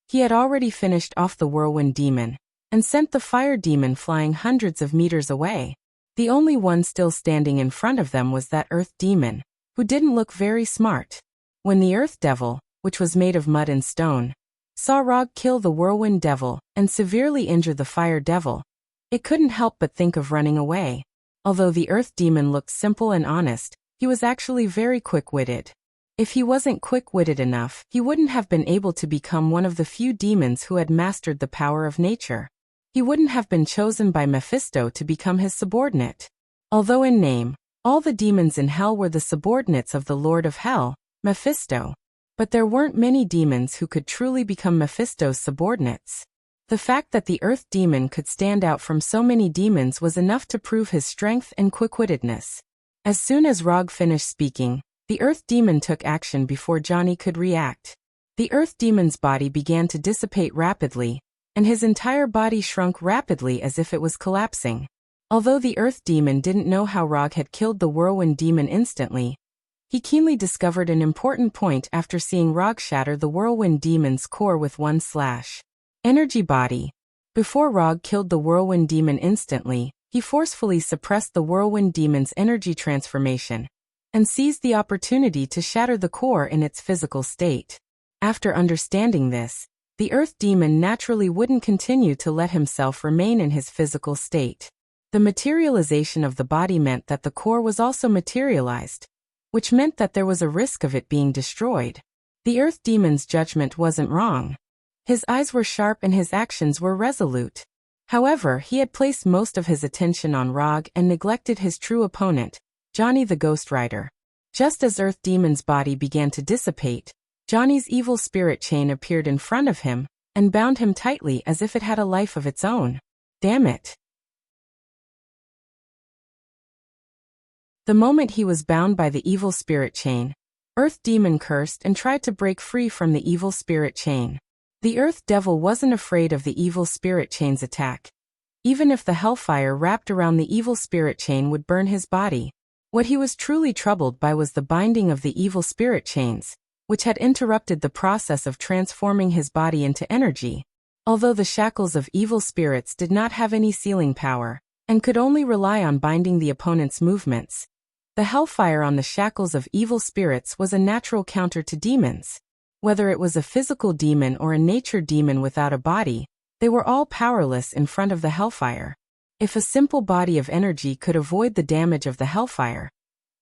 He had already finished off the whirlwind demon, and sent the fire demon flying hundreds of meters away. The only one still standing in front of them was that earth demon, who didn't look very smart. When the earth devil, which was made of mud and stone, saw Rog kill the whirlwind devil and severely injure the fire devil, it couldn't help but think of running away. Although the earth demon looked simple and honest, he was actually very quick-witted. If he wasn't quick-witted enough, he wouldn't have been able to become one of the few demons who had mastered the power of nature. He wouldn't have been chosen by Mephisto to become his subordinate. Although in name, all the demons in hell were the subordinates of the Lord of Hell, Mephisto. But there weren't many demons who could truly become Mephisto's subordinates. The fact that the earth demon could stand out from so many demons was enough to prove his strength and quick-wittedness. As soon as Rog finished speaking, the earth demon took action before Johnny could react. The earth demon's body began to dissipate rapidly, and his entire body shrunk rapidly as if it was collapsing. Although the earth demon didn't know how Rog had killed the whirlwind demon instantly, he keenly discovered an important point after seeing Rog shatter the whirlwind demon's core with one slash. Energy body. Before Rog killed the whirlwind demon instantly, he forcefully suppressed the whirlwind demon's energy transformation, and seized the opportunity to shatter the core in its physical state. After understanding this, the earth demon naturally wouldn't continue to let himself remain in his physical state. The materialization of the body meant that the core was also materialized, which meant that there was a risk of it being destroyed. The earth demon's judgment wasn't wrong. His eyes were sharp and his actions were resolute. However, he had placed most of his attention on Rog and neglected his true opponent, Johnny the Ghost Rider. Just as earth demon's body began to dissipate, Johnny's evil spirit chain appeared in front of him and bound him tightly as if it had a life of its own. Damn it. The moment he was bound by the evil spirit chain, Earth Demon cursed and tried to break free from the evil spirit chain. The Earth Devil wasn't afraid of the evil spirit chain's attack. Even if the hellfire wrapped around the evil spirit chain would burn his body, what he was truly troubled by was the binding of the evil spirit chains, which had interrupted the process of transforming his body into energy. Although the shackles of evil spirits did not have any sealing power, and could only rely on binding the opponent's movements. The hellfire on the shackles of evil spirits was a natural counter to demons. Whether it was a physical demon or a nature demon without a body, they were all powerless in front of the hellfire. If a simple body of energy could avoid the damage of the hellfire,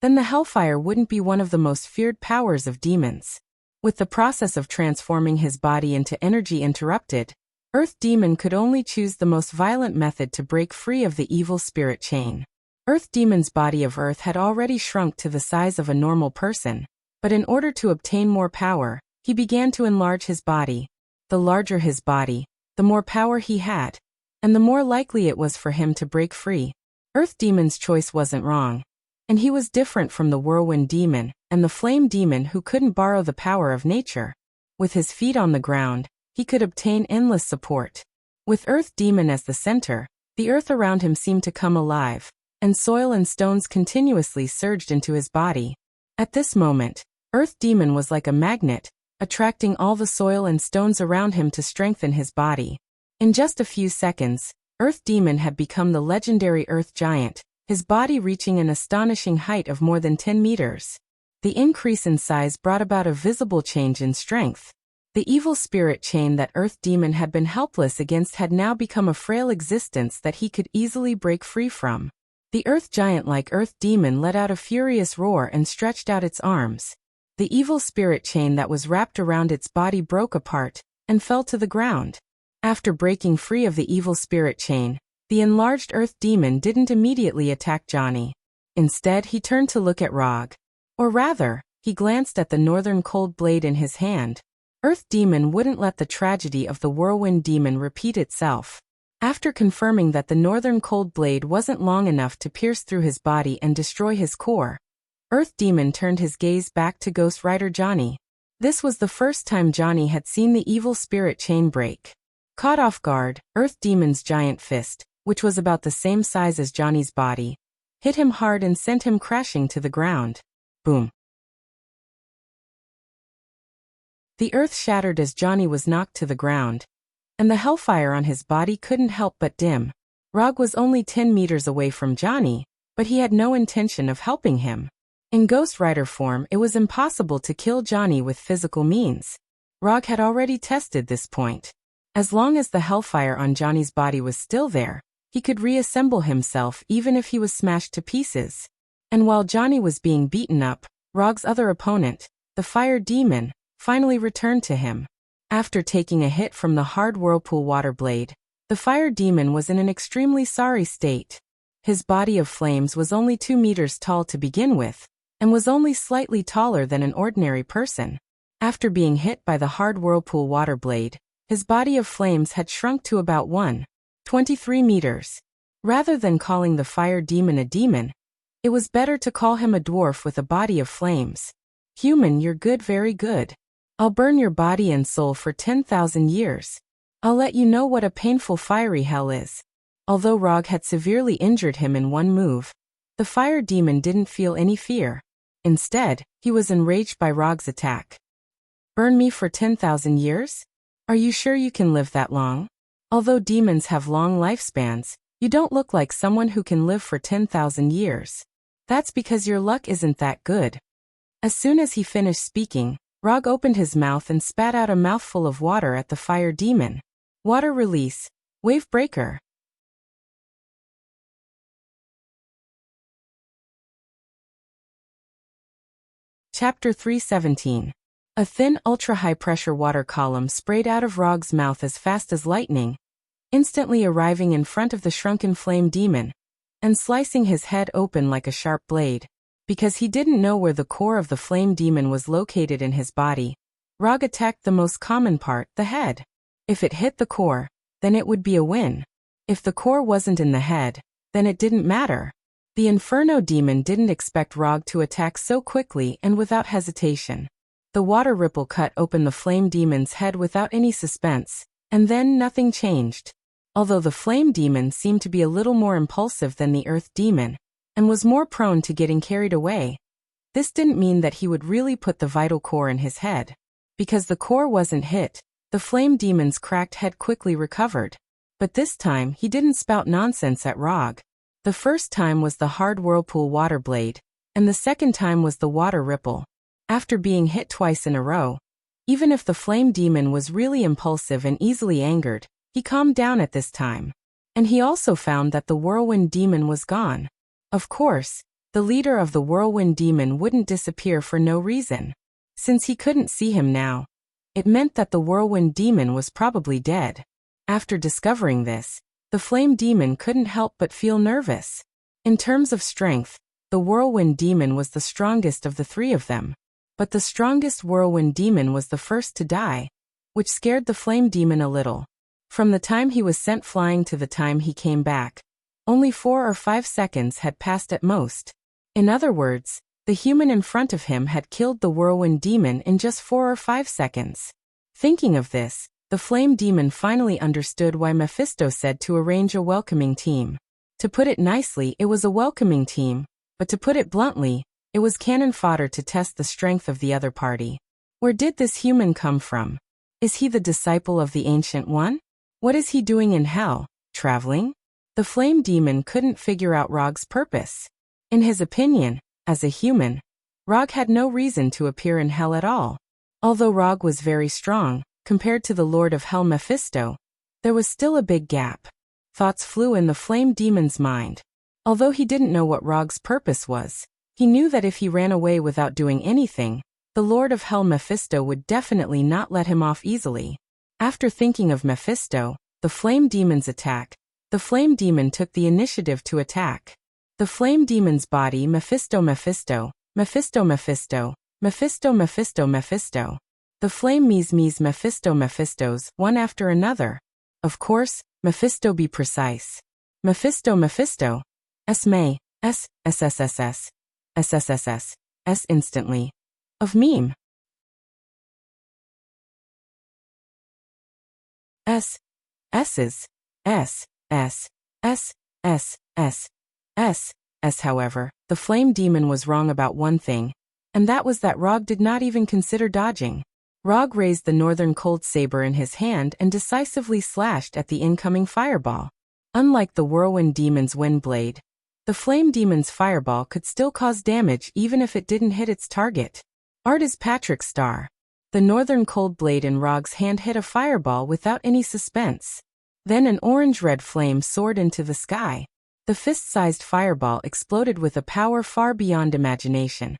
then the hellfire wouldn't be one of the most feared powers of demons. With the process of transforming his body into energy interrupted, Earth Demon could only choose the most violent method to break free of the evil spirit chain. Earth Demon's body of earth had already shrunk to the size of a normal person, but in order to obtain more power, he began to enlarge his body. The larger his body, the more power he had, and the more likely it was for him to break free. Earth Demon's choice wasn't wrong, and he was different from the Whirlwind Demon and the Flame Demon who couldn't borrow the power of nature. With his feet on the ground, he could obtain endless support. With Earth Demon as the center, the earth around him seemed to come alive, and soil and stones continuously surged into his body. At this moment, Earth Demon was like a magnet, attracting all the soil and stones around him to strengthen his body. In just a few seconds, Earth Demon had become the legendary Earth Giant, his body reaching an astonishing height of more than 10 meters. The increase in size brought about a visible change in strength. The evil spirit chain that Earth Demon had been helpless against had now become a frail existence that he could easily break free from. The Earth Giant like Earth Demon let out a furious roar and stretched out its arms. The evil spirit chain that was wrapped around its body broke apart and fell to the ground. After breaking free of the evil spirit chain, the enlarged Earth Demon didn't immediately attack Johnny. Instead, he turned to look at Rog. Or rather, he glanced at the northern cold blade in his hand. Earth Demon wouldn't let the tragedy of the Whirlwind Demon repeat itself. After confirming that the northern cold blade wasn't long enough to pierce through his body and destroy his core, Earth Demon turned his gaze back to Ghost Rider Johnny. This was the first time Johnny had seen the evil spirit chain break. Caught off guard, Earth Demon's giant fist, which was about the same size as Johnny's body, hit him hard and sent him crashing to the ground. Boom. The earth shattered as Johnny was knocked to the ground, and the hellfire on his body couldn't help but dim. Rog was only 10 meters away from Johnny, but he had no intention of helping him. In Ghost Rider form, it was impossible to kill Johnny with physical means. Rog had already tested this point. As long as the hellfire on Johnny's body was still there, he could reassemble himself even if he was smashed to pieces. And while Johnny was being beaten up, Rog's other opponent, the Fire Demon, finally returned to him. After taking a hit from the hard whirlpool water blade, the Fire Demon was in an extremely sorry state. His body of flames was only 2 meters tall to begin with, and was only slightly taller than an ordinary person. After being hit by the hard whirlpool water blade, his body of flames had shrunk to about 1.23 meters. Rather than calling the Fire Demon a demon, it was better to call him a dwarf with a body of flames. Human, you're good, very good. I'll burn your body and soul for 10,000 years. I'll let you know what a painful fiery hell is. Although Rog had severely injured him in one move, the Fire Demon didn't feel any fear. Instead, he was enraged by Rog's attack. Burn me for 10,000 years? Are you sure you can live that long? Although demons have long lifespans, you don't look like someone who can live for 10,000 years. That's because your luck isn't that good. As soon as he finished speaking, Rog opened his mouth and spat out a mouthful of water at the Fire Demon. Water release. Wave breaker. Chapter 317. A thin, ultra-high-pressure water column sprayed out of Rog's mouth as fast as lightning, instantly arriving in front of the shrunken Flame Demon, and slicing his head open like a sharp blade. Because he didn't know where the core of the Flame Demon was located in his body, Rog attacked the most common part, the head. If it hit the core, then it would be a win. If the core wasn't in the head, then it didn't matter. The Inferno Demon didn't expect Rog to attack so quickly and without hesitation. The water ripple cut open the Flame Demon's head without any suspense, and then nothing changed. Although the Flame Demon seemed to be a little more impulsive than the Earth Demon, and was more prone to getting carried away, this didn't mean that he would really put the vital core in his head. Because the core wasn't hit, the Flame Demon's cracked head quickly recovered. But this time he didn't spout nonsense at Rog. The first time was the hard whirlpool water blade, and the second time was the water ripple. After being hit twice in a row, even if the flame demon was really impulsive and easily angered, he calmed down at this time. And he also found that the whirlwind demon was gone. Of course, the leader of the whirlwind demon wouldn't disappear for no reason. Since he couldn't see him now, it meant that the whirlwind demon was probably dead. After discovering this, the flame demon couldn't help but feel nervous. In terms of strength, the whirlwind demon was the strongest of the three of them. But the strongest whirlwind demon was the first to die, which scared the flame demon a little. From the time he was sent flying to the time he came back, only 4 or 5 seconds had passed at most. In other words, the human in front of him had killed the whirlwind demon in just 4 or 5 seconds. Thinking of this, the flame demon finally understood why Mephisto said to arrange a welcoming team. To put it nicely, it was a welcoming team, but to put it bluntly, it was cannon fodder to test the strength of the other party. Where did this human come from? Is he the disciple of the Ancient One? What is he doing in hell, traveling? The flame demon couldn't figure out Rog's purpose. In his opinion, as a human, Rog had no reason to appear in hell at all. Although Rog was very strong, compared to the Lord of Hell Mephisto, there was still a big gap. Thoughts flew in the flame demon's mind. Although he didn't know what Rog's purpose was, he knew that if he ran away without doing anything, the Lord of Hell Mephisto would definitely not let him off easily. After thinking of Mephisto, the flame demon's attack, the flame demon took the initiative to attack. The flame demon's body Mephisto Mephisto, Mephisto Mephisto, Mephisto Mephisto Mephisto. The flame Mies Mephisto Mephistos, one after another. Of course, Mephisto be precise. Mephisto Mephisto. May, SSSS, SSSS, S instantly. Of meme. S's, however, the flame demon was wrong about one thing, and that was that Rog did not even consider dodging. Rog raised the northern cold saber in his hand and decisively slashed at the incoming fireball. Unlike the whirlwind demon's wind blade, the flame demon's fireball could still cause damage even if it didn't hit its target. Art is Patrick's star. The northern cold blade in Rog's hand hit a fireball without any suspense. Then an orange-red flame soared into the sky. The fist-sized fireball exploded with a power far beyond imagination,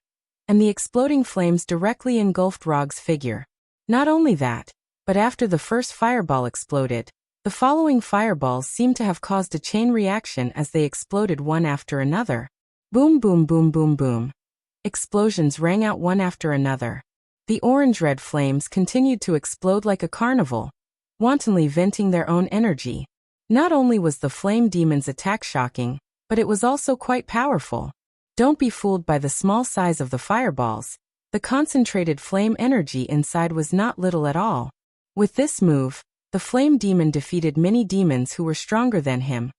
and the exploding flames directly engulfed Rog's figure. Not only that, but after the first fireball exploded, the following fireballs seemed to have caused a chain reaction as they exploded one after another. Boom boom boom boom boom. Explosions rang out one after another. The orange-red flames continued to explode like a carnival, wantonly venting their own energy. Not only was the flame demon's attack shocking, but it was also quite powerful. Don't be fooled by the small size of the fireballs. The concentrated flame energy inside was not little at all. With this move, the flame demon defeated many demons who were stronger than him,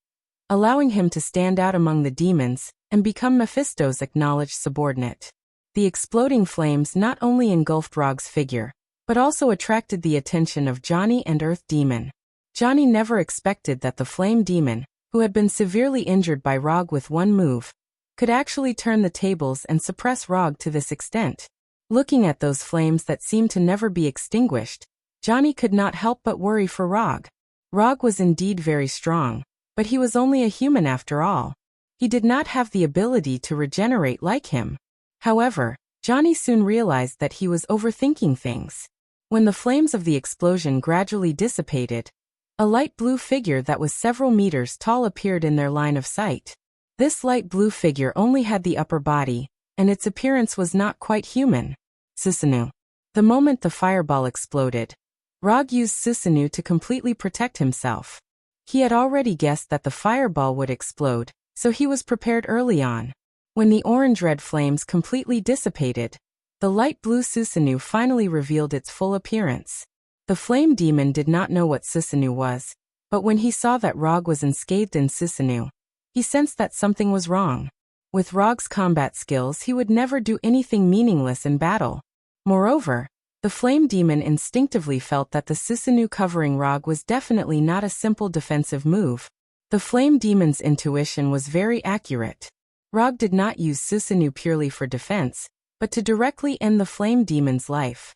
allowing him to stand out among the demons and become Mephisto's acknowledged subordinate. The exploding flames not only engulfed Rog's figure, but also attracted the attention of Johnny and Earth Demon. Johnny never expected that the flame demon, who had been severely injured by Rog with one move, could actually turn the tables and suppress Rog to this extent. Looking at those flames that seemed to never be extinguished, Johnny could not help but worry for Rog. Rog was indeed very strong, but he was only a human after all. He did not have the ability to regenerate like him. However, Johnny soon realized that he was overthinking things. When the flames of the explosion gradually dissipated, a light blue figure that was several meters tall appeared in their line of sight. This light blue figure only had the upper body, and its appearance was not quite human. Susanoo. The moment the fireball exploded, Rog used Susanoo to completely protect himself. He had already guessed that the fireball would explode, so he was prepared early on. When the orange-red flames completely dissipated, the light blue Susanoo finally revealed its full appearance. The flame demon did not know what Susanoo was, but when he saw that Rog was enscathed in Susanoo, he sensed that something was wrong. With Rog's combat skills, he would never do anything meaningless in battle. Moreover, the flame demon instinctively felt that the Susanoo covering Rog was definitely not a simple defensive move. The flame demon's intuition was very accurate. Rog did not use Susanoo purely for defense, but to directly end the flame demon's life.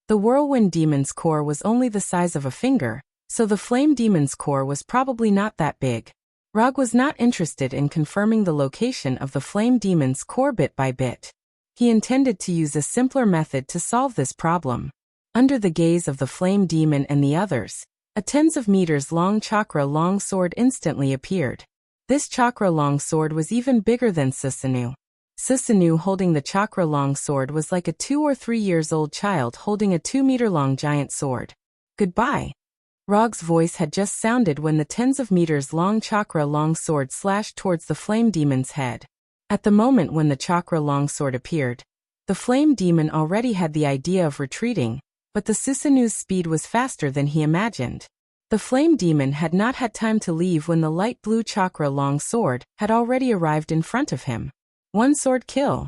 The whirlwind demon's core was only the size of a finger, so the flame demon's core was probably not that big. Rog was not interested in confirming the location of the flame demon's core bit by bit. He intended to use a simpler method to solve this problem. Under the gaze of the flame demon and the others, a tens of meters long chakra long sword instantly appeared. This chakra long sword was even bigger than Susanoo. Susanoo holding the chakra long sword was like a 2 or 3 years old child holding a 2-meter long giant sword. Goodbye. Rog's voice had just sounded when the tens of meters long chakra long sword slashed towards the flame demon's head. At the moment when the chakra long sword appeared, the flame demon already had the idea of retreating, but the Susanoo's speed was faster than he imagined. The flame demon had not had time to leave when the light blue chakra long sword had already arrived in front of him. One sword kill.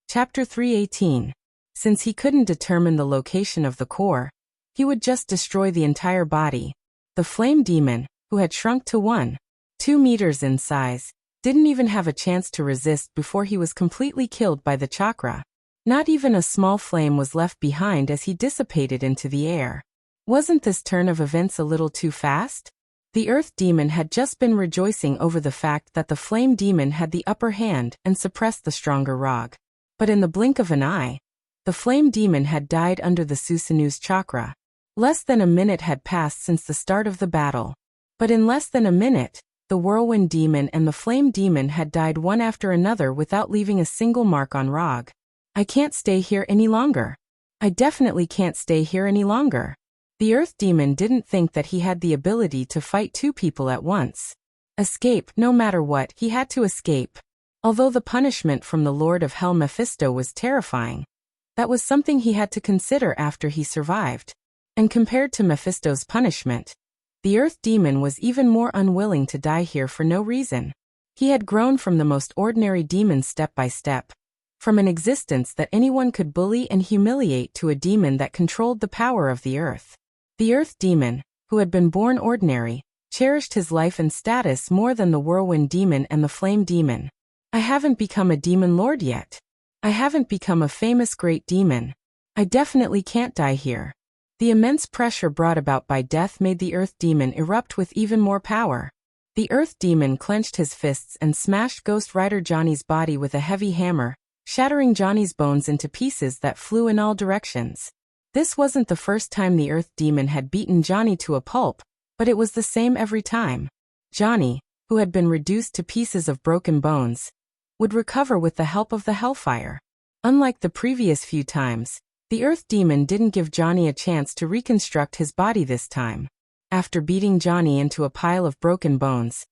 Chapter 318. Since he couldn't determine the location of the core, he would just destroy the entire body. The flame demon, who had shrunk to 1.2 meters in size, didn't even have a chance to resist before he was completely killed by the chakra. Not even a small flame was left behind as he dissipated into the air. Wasn't this turn of events a little too fast? The earth demon had just been rejoicing over the fact that the flame demon had the upper hand and suppressed the stronger Rog. But in the blink of an eye, the flame demon had died under the Susanoo's chakra. Less than a minute had passed since the start of the battle. But in less than a minute, the whirlwind demon and the flame demon had died one after another without leaving a single mark on Rog. I can't stay here any longer. I definitely can't stay here any longer. The earth demon didn't think that he had the ability to fight 2 people at once. Escape, no matter what, he had to escape. Although the punishment from the Lord of Hell Mephisto was terrifying, that was something he had to consider after he survived. And compared to Mephisto's punishment, the earth demon was even more unwilling to die here for no reason. He had grown from the most ordinary demon step by step, from an existence that anyone could bully and humiliate to a demon that controlled the power of the earth. The earth demon, who had been born ordinary, cherished his life and status more than the whirlwind demon and the flame demon. I haven't become a demon lord yet. I haven't become a famous great demon. I definitely can't die here. The immense pressure brought about by death made the earth demon erupt with even more power. The earth demon clenched his fists and smashed Ghost Rider Johnny's body with a heavy hammer, shattering Johnny's bones into pieces that flew in all directions. This wasn't the first time the earth demon had beaten Johnny to a pulp, but it was the same every time. Johnny, who had been reduced to pieces of broken bones, would recover with the help of the hellfire. Unlike the previous few times, the earth demon didn't give Johnny a chance to reconstruct his body this time. After beating Johnny into a pile of broken bones,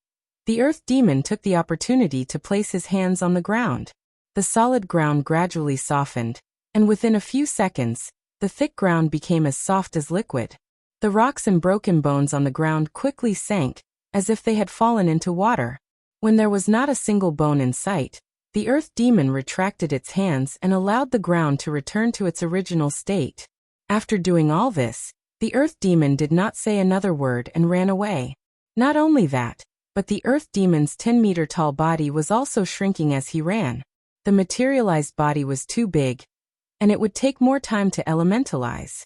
the earth demon took the opportunity to place his hands on the ground. The solid ground gradually softened, and within a few seconds, the thick ground became as soft as liquid. The rocks and broken bones on the ground quickly sank, as if they had fallen into water. When there was not a single bone in sight, the earth demon retracted its hands and allowed the ground to return to its original state. After doing all this, the earth demon did not say another word and ran away. Not only that, but the earth demon's 10-meter-tall body was also shrinking as he ran. The materialized body was too big, and it would take more time to elementalize.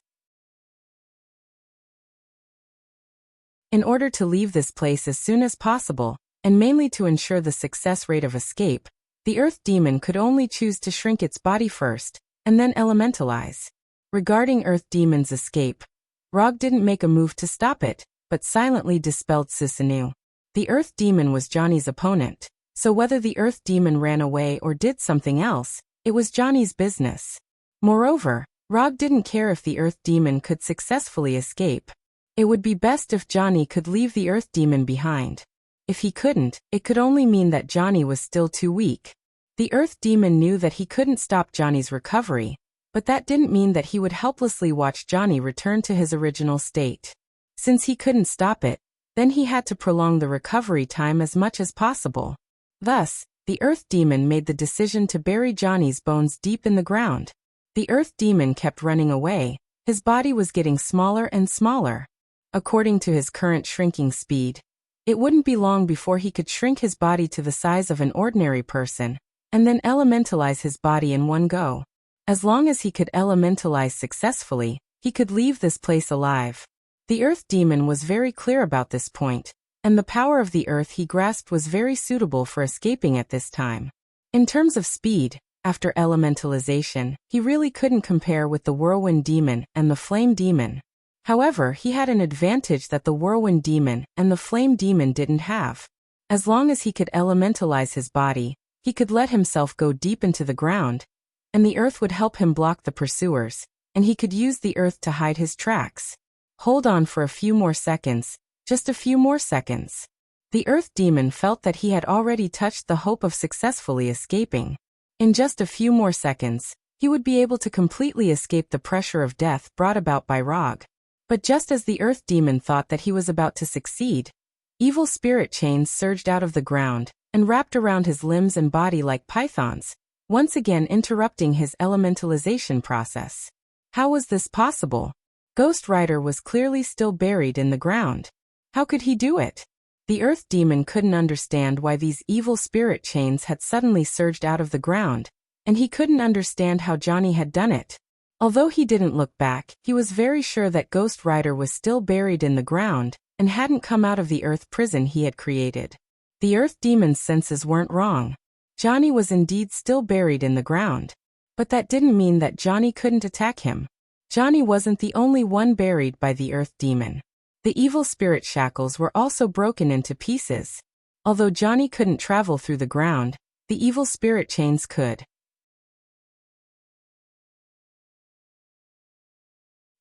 In order to leave this place as soon as possible, and mainly to ensure the success rate of escape, the earth demon could only choose to shrink its body first, and then elementalize. Regarding earth demon's escape, Rog didn't make a move to stop it, but silently dispelled Susanoo. The earth demon was Johnny's opponent, so whether the earth demon ran away or did something else, it was Johnny's business. Moreover, Rog didn't care if the earth demon could successfully escape. It would be best if Johnny could leave the earth demon behind. If he couldn't, it could only mean that Johnny was still too weak. The earth demon knew that he couldn't stop Johnny's recovery, but that didn't mean that he would helplessly watch Johnny return to his original state. Since he couldn't stop it, then he had to prolong the recovery time as much as possible. Thus, the Earth Demon made the decision to bury Johnny's bones deep in the ground. The Earth Demon kept running away. His body was getting smaller and smaller. According to his current shrinking speed, it wouldn't be long before he could shrink his body to the size of an ordinary person, and then elementalize his body in one go. As long as he could elementalize successfully, he could leave this place alive. The Earth Demon was very clear about this point, and the power of the earth he grasped was very suitable for escaping at this time. In terms of speed, after elementalization, he really couldn't compare with the Whirlwind Demon and the Flame Demon. However, he had an advantage that the Whirlwind Demon and the Flame Demon didn't have. As long as he could elementalize his body, he could let himself go deep into the ground, and the earth would help him block the pursuers, and he could use the earth to hide his tracks. Hold on for a few more seconds, just a few more seconds. The Earth Demon felt that he had already touched the hope of successfully escaping. In just a few more seconds, he would be able to completely escape the pressure of death brought about by Rog. But just as the Earth Demon thought that he was about to succeed, evil spirit chains surged out of the ground and wrapped around his limbs and body like pythons, once again interrupting his elementalization process. How was this possible? Ghost Rider was clearly still buried in the ground. How could he do it? The Earth Demon couldn't understand why these evil spirit chains had suddenly surged out of the ground, and he couldn't understand how Johnny had done it. Although he didn't look back, he was very sure that Ghost Rider was still buried in the ground and hadn't come out of the Earth prison he had created. The Earth Demon's senses weren't wrong. Johnny was indeed still buried in the ground. But that didn't mean that Johnny couldn't attack him. Johnny wasn't the only one buried by the Earth Demon. The evil spirit shackles were also broken into pieces. Although Johnny couldn't travel through the ground, the evil spirit chains could.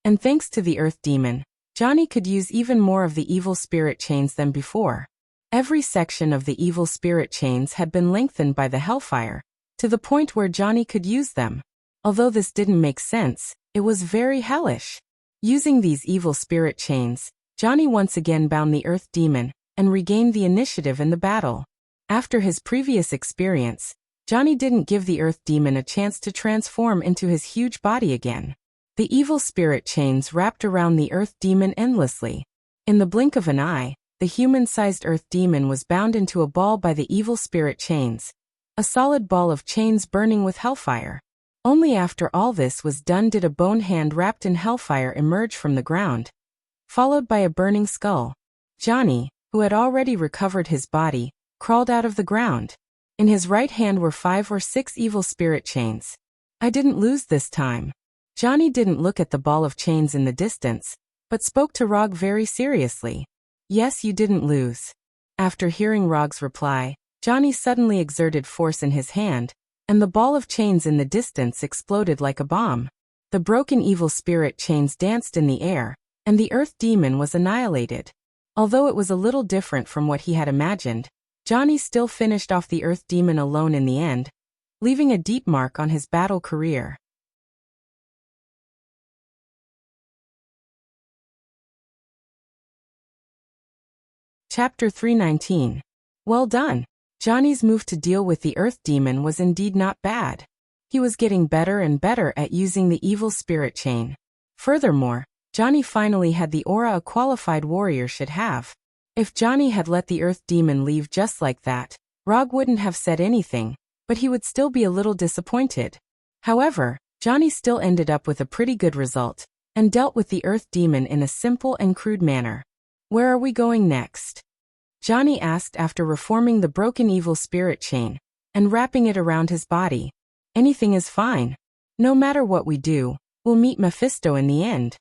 And thanks to the Earth Demon, Johnny could use even more of the evil spirit chains than before. Every section of the evil spirit chains had been lengthened by the hellfire, to the point where Johnny could use them. Although this didn't make sense, it was very hellish. Using these evil spirit chains, Johnny once again bound the Earth Demon and regained the initiative in the battle. After his previous experience, Johnny didn't give the Earth Demon a chance to transform into his huge body again. The evil spirit chains wrapped around the Earth Demon endlessly. In the blink of an eye, the human-sized Earth Demon was bound into a ball by the evil spirit chains, a solid ball of chains burning with hellfire. Only after all this was done did a bone hand wrapped in hellfire emerge from the ground, followed by a burning skull. Johnny, who had already recovered his body, crawled out of the ground. In his right hand were 5 or 6 evil spirit chains. I didn't lose this time. Johnny didn't look at the ball of chains in the distance, but spoke to Rog very seriously. Yes, you didn't lose. After hearing Rog's reply, Johnny suddenly exerted force in his hand, and the ball of chains in the distance exploded like a bomb. The broken evil spirit chains danced in the air, and the Earth Demon was annihilated. Although it was a little different from what he had imagined, Johnny still finished off the Earth Demon alone in the end, leaving a deep mark on his battle career. Chapter 319. Well done. Johnny's move to deal with the Earth Demon was indeed not bad. He was getting better and better at using the evil spirit chain. Furthermore, Johnny finally had the aura a qualified warrior should have. If Johnny had let the Earth Demon leave just like that, Rog wouldn't have said anything, but he would still be a little disappointed. However, Johnny still ended up with a pretty good result, and dealt with the Earth Demon in a simple and crude manner. Where are we going next? Johnny asked after reforming the broken evil spirit chain and wrapping it around his body. Anything is fine. No matter what we do, we'll meet Mephisto in the end.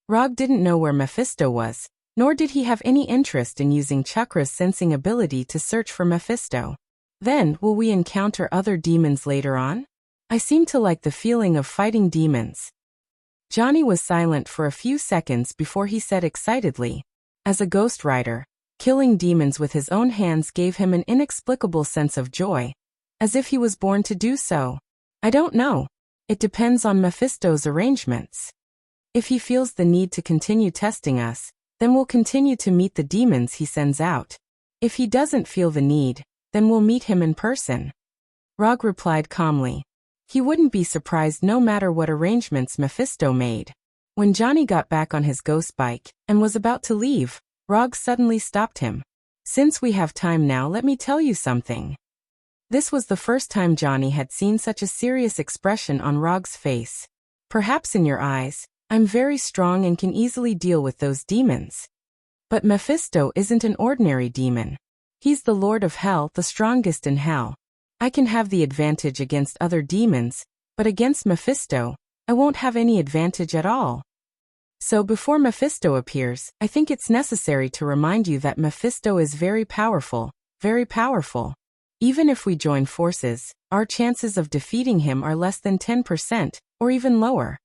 Rog didn't know where Mephisto was, nor did he have any interest in using Chakra's sensing ability to search for Mephisto. Then, will we encounter other demons later on? I seem to like the feeling of fighting demons. Johnny was silent for a few seconds before he said excitedly, as a Ghost Rider, killing demons with his own hands gave him an inexplicable sense of joy, as if he was born to do so. I don't know. It depends on Mephisto's arrangements. If he feels the need to continue testing us, then we'll continue to meet the demons he sends out. If he doesn't feel the need, then we'll meet him in person. Rog replied calmly. He wouldn't be surprised no matter what arrangements Mephisto made. When Johnny got back on his ghost bike and was about to leave, Rog suddenly stopped him. Since we have time now, let me tell you something. This was the first time Johnny had seen such a serious expression on Rog's face. Perhaps in your eyes, I'm very strong and can easily deal with those demons. But Mephisto isn't an ordinary demon. He's the Lord of Hell, the strongest in Hell. I can have the advantage against other demons, but against Mephisto, I won't have any advantage at all. So before Mephisto appears, I think it's necessary to remind you that Mephisto is very powerful, very powerful. Even if we join forces, our chances of defeating him are less than 10%, or even lower.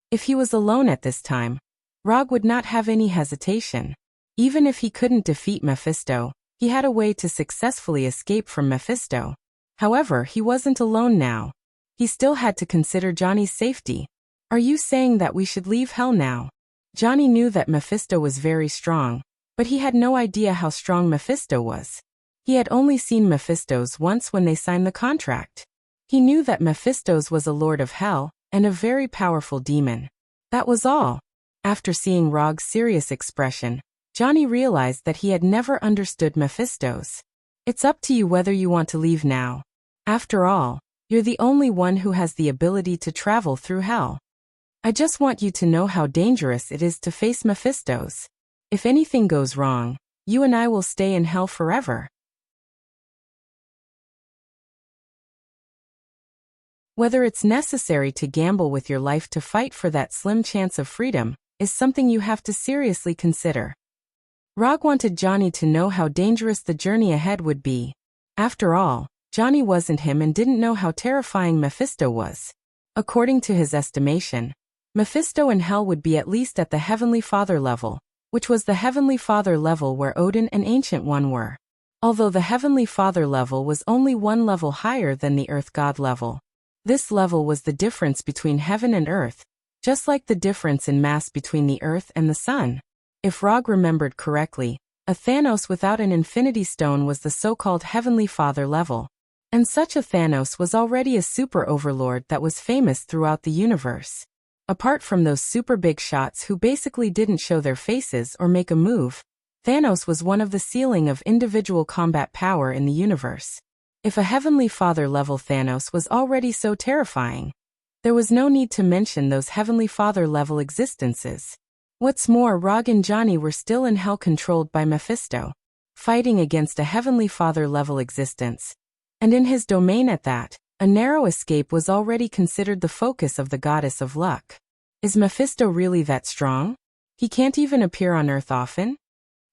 If he was alone at this time, Rog would not have any hesitation. Even if he couldn't defeat Mephisto, he had a way to successfully escape from Mephisto. However, he wasn't alone now. He still had to consider Johnny's safety. Are you saying that we should leave Hell now? Johnny knew that Mephisto was very strong, but he had no idea how strong Mephisto was. He had only seen Mephisto's once when they signed the contract. He knew that Mephisto's was a Lord of Hell, and a very powerful demon. That was all. After seeing Rog's serious expression, Johnny realized that he had never understood Mephisto's. It's up to you whether you want to leave now. After all, you're the only one who has the ability to travel through Hell. I just want you to know how dangerous it is to face Mephisto's. If anything goes wrong, you and I will stay in Hell forever. Whether it's necessary to gamble with your life to fight for that slim chance of freedom is something you have to seriously consider. Rog wanted Johnny to know how dangerous the journey ahead would be. After all, Johnny wasn't him and didn't know how terrifying Mephisto was. According to his estimation, Mephisto in Hell would be at least at the Heavenly Father level, which was the Heavenly Father level where Odin and Ancient One were. Although the Heavenly Father level was only one level higher than the Earth God level. This level was the difference between heaven and earth, just like the difference in mass between the earth and the sun. If Rog remembered correctly, a Thanos without an Infinity Stone was the so-called Heavenly Father level. And such a Thanos was already a super overlord that was famous throughout the universe. Apart from those super big shots who basically didn't show their faces or make a move, Thanos was one of the ceiling of individual combat power in the universe. If a Heavenly Father level Thanos was already so terrifying, there was no need to mention those Heavenly Father level existences. What's more, Rog and Johnny were still in Hell controlled by Mephisto, fighting against a Heavenly Father level existence. And in his domain at that, a narrow escape was already considered the focus of the goddess of luck. Is Mephisto really that strong? He can't even appear on Earth often?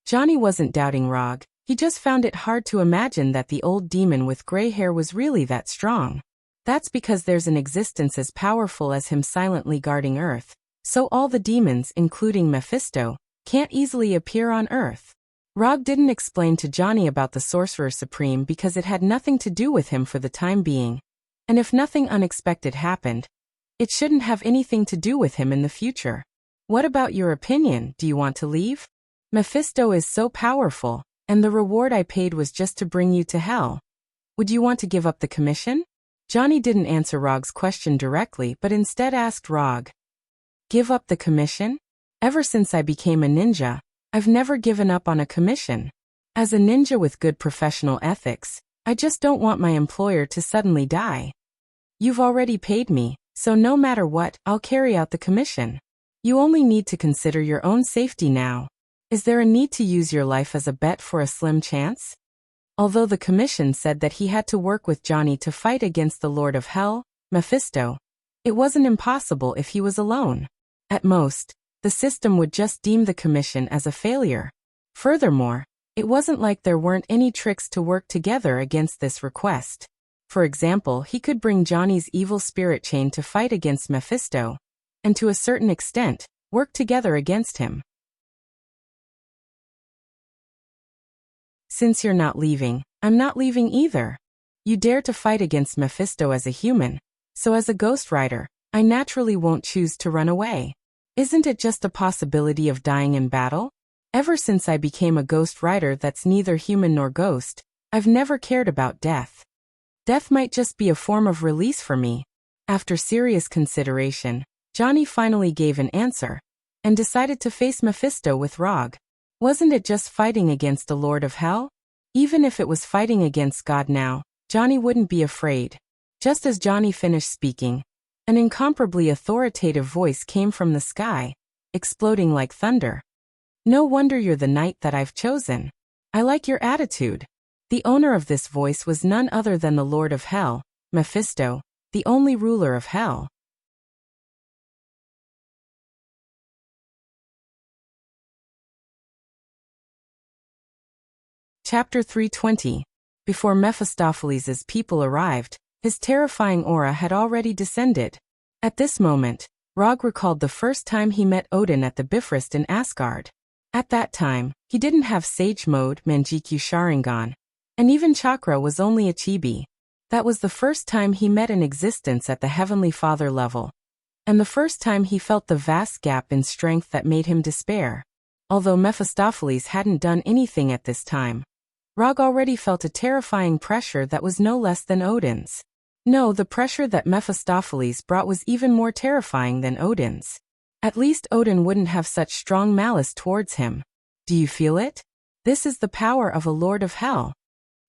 Johnny wasn't doubting Rog. He just found it hard to imagine that the old demon with gray hair was really that strong. That's because there's an existence as powerful as him silently guarding Earth, so all the demons, including Mephisto, can't easily appear on Earth. Rog didn't explain to Johnny about the Sorcerer Supreme because it had nothing to do with him for the time being, and if nothing unexpected happened, it shouldn't have anything to do with him in the future. What about your opinion? Do you want to leave? Mephisto is so powerful. And the reward I paid was just to bring you to Hell. Would you want to give up the commission? Johnny didn't answer Rog's question directly but instead asked Rog. Give up the commission? Ever since I became a ninja, I've never given up on a commission. As a ninja with good professional ethics, I just don't want my employer to suddenly die. You've already paid me, so no matter what, I'll carry out the commission. You only need to consider your own safety now. Is there a need to use your life as a bet for a slim chance? Although the commission said that he had to work with Johnny to fight against the Lord of Hell, Mephisto, it wasn't impossible if he was alone. At most, the system would just deem the commission as a failure. Furthermore, it wasn't like there weren't any tricks to work together against this request. For example, he could bring Johnny's evil spirit chain to fight against Mephisto, and to a certain extent, work together against him. Since you're not leaving, I'm not leaving either. You dare to fight against Mephisto as a human, so as a Ghost Rider, I naturally won't choose to run away. Isn't it just a possibility of dying in battle? Ever since I became a Ghost Rider that's neither human nor ghost, I've never cared about death. Death might just be a form of release for me. After serious consideration, Johnny finally gave an answer and decided to face Mephisto with Rog. Wasn't it just fighting against the Lord of Hell? Even if it was fighting against God now, Johnny wouldn't be afraid. Just as Johnny finished speaking, an incomparably authoritative voice came from the sky, exploding like thunder. No wonder you're the knight that I've chosen. I like your attitude. The owner of this voice was none other than the Lord of Hell, Mephisto, the only ruler of Hell. Chapter 320. Before Mephistopheles' people arrived, his terrifying aura had already descended. At this moment, Rog recalled the first time he met Odin at the Bifrost in Asgard. At that time, he didn't have Sage Mode, Manjikyu Sharingan, and even Chakra was only a chibi. That was the first time he met an existence at the Heavenly Father level, and the first time he felt the vast gap in strength that made him despair. Although Mephistopheles hadn't done anything at this time, Rog already felt a terrifying pressure that was no less than Odin's. No, the pressure that Mephistopheles brought was even more terrifying than Odin's. At least Odin wouldn't have such strong malice towards him. Do you feel it? This is the power of a Lord of Hell.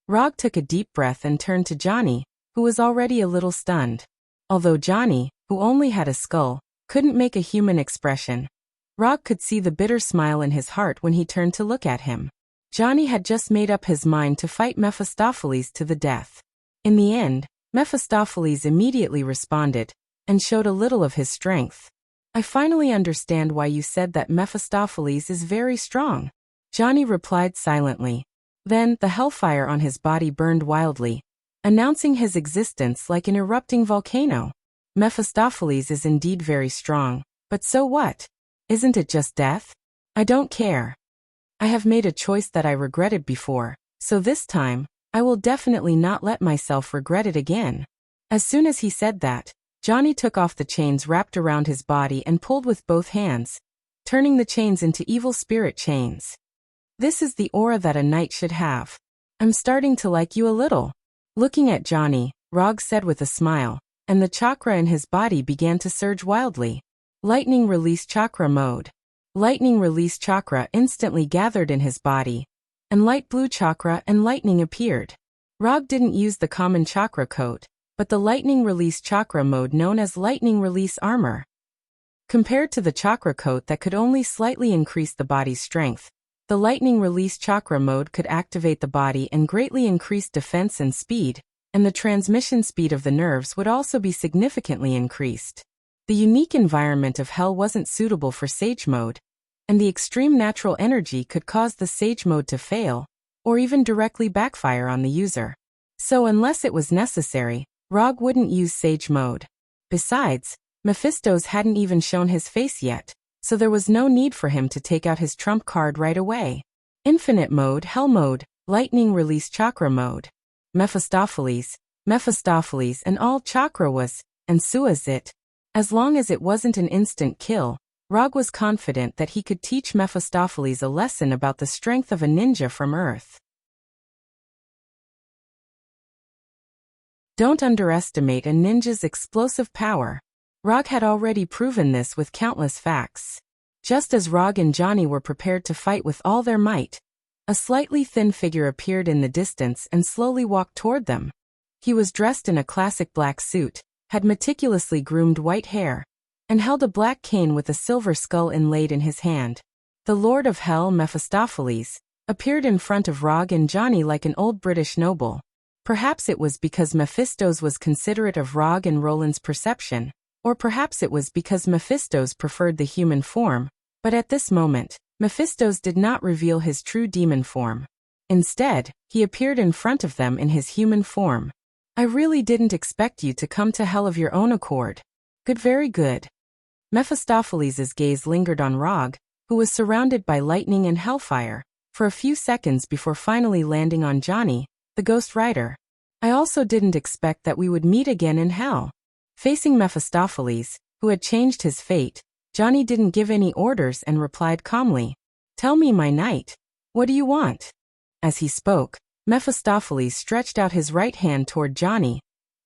Rog took a deep breath and turned to Johnny, who was already a little stunned. Although Johnny, who only had a skull, couldn't make a human expression, Rog could see the bitter smile in his heart when he turned to look at him. Johnny had just made up his mind to fight Mephistopheles to the death. In the end, Mephistopheles immediately responded, and showed a little of his strength. I finally understand why you said that Mephistopheles is very strong. Johnny replied silently. Then, the hellfire on his body burned wildly, announcing his existence like an erupting volcano. Mephistopheles is indeed very strong, but so what? Isn't it just death? I don't care. I have made a choice that I regretted before, so this time, I will definitely not let myself regret it again. As soon as he said that, Johnny took off the chains wrapped around his body and pulled with both hands, turning the chains into evil spirit chains. This is the aura that a knight should have. I'm starting to like you a little. Looking at Johnny, Rog said with a smile, and the chakra in his body began to surge wildly. Lightning release chakra mode. Lightning release chakra instantly gathered in his body, and light blue chakra and lightning appeared. Rog didn't use the common chakra coat, but the lightning release chakra mode known as lightning release armor. Compared to the chakra coat that could only slightly increase the body's strength, the lightning release chakra mode could activate the body and greatly increase defense and speed, and the transmission speed of the nerves would also be significantly increased. The unique environment of Hell wasn't suitable for Sage Mode, and the extreme natural energy could cause the Sage Mode to fail, or even directly backfire on the user. So unless it was necessary, Rog wouldn't use Sage Mode. Besides, Mephisto's hadn't even shown his face yet, so there was no need for him to take out his trump card right away. Infinite Mode, Hell Mode, Lightning Release Chakra Mode. Mephistopheles and all chakra was, and so is it. As long as it wasn't an instant kill, Rog was confident that he could teach Mephistopheles a lesson about the strength of a ninja from Earth. Don't underestimate a ninja's explosive power. Rog had already proven this with countless facts. Just as Rog and Johnny were prepared to fight with all their might, a slightly thin figure appeared in the distance and slowly walked toward them. He was dressed in a classic black suit, had meticulously groomed white hair, and held a black cane with a silver skull inlaid in his hand. The Lord of Hell, Mephistopheles, appeared in front of Rog and Johnny like an old British noble. Perhaps it was because Mephisto's was considerate of Rog and Roland's perception, or perhaps it was because Mephisto's preferred the human form, but at this moment, Mephisto's did not reveal his true demon form. Instead, he appeared in front of them in his human form. I really didn't expect you to come to Hell of your own accord. Good, very good. Mephistopheles' gaze lingered on Rog, who was surrounded by lightning and hellfire, for a few seconds before finally landing on Johnny, the Ghost Rider. I also didn't expect that we would meet again in Hell. Facing Mephistopheles, who had changed his fate, Johnny didn't give any orders and replied calmly, "Tell me, my knight, what do you want?" As he spoke, Mephistopheles stretched out his right hand toward Johnny,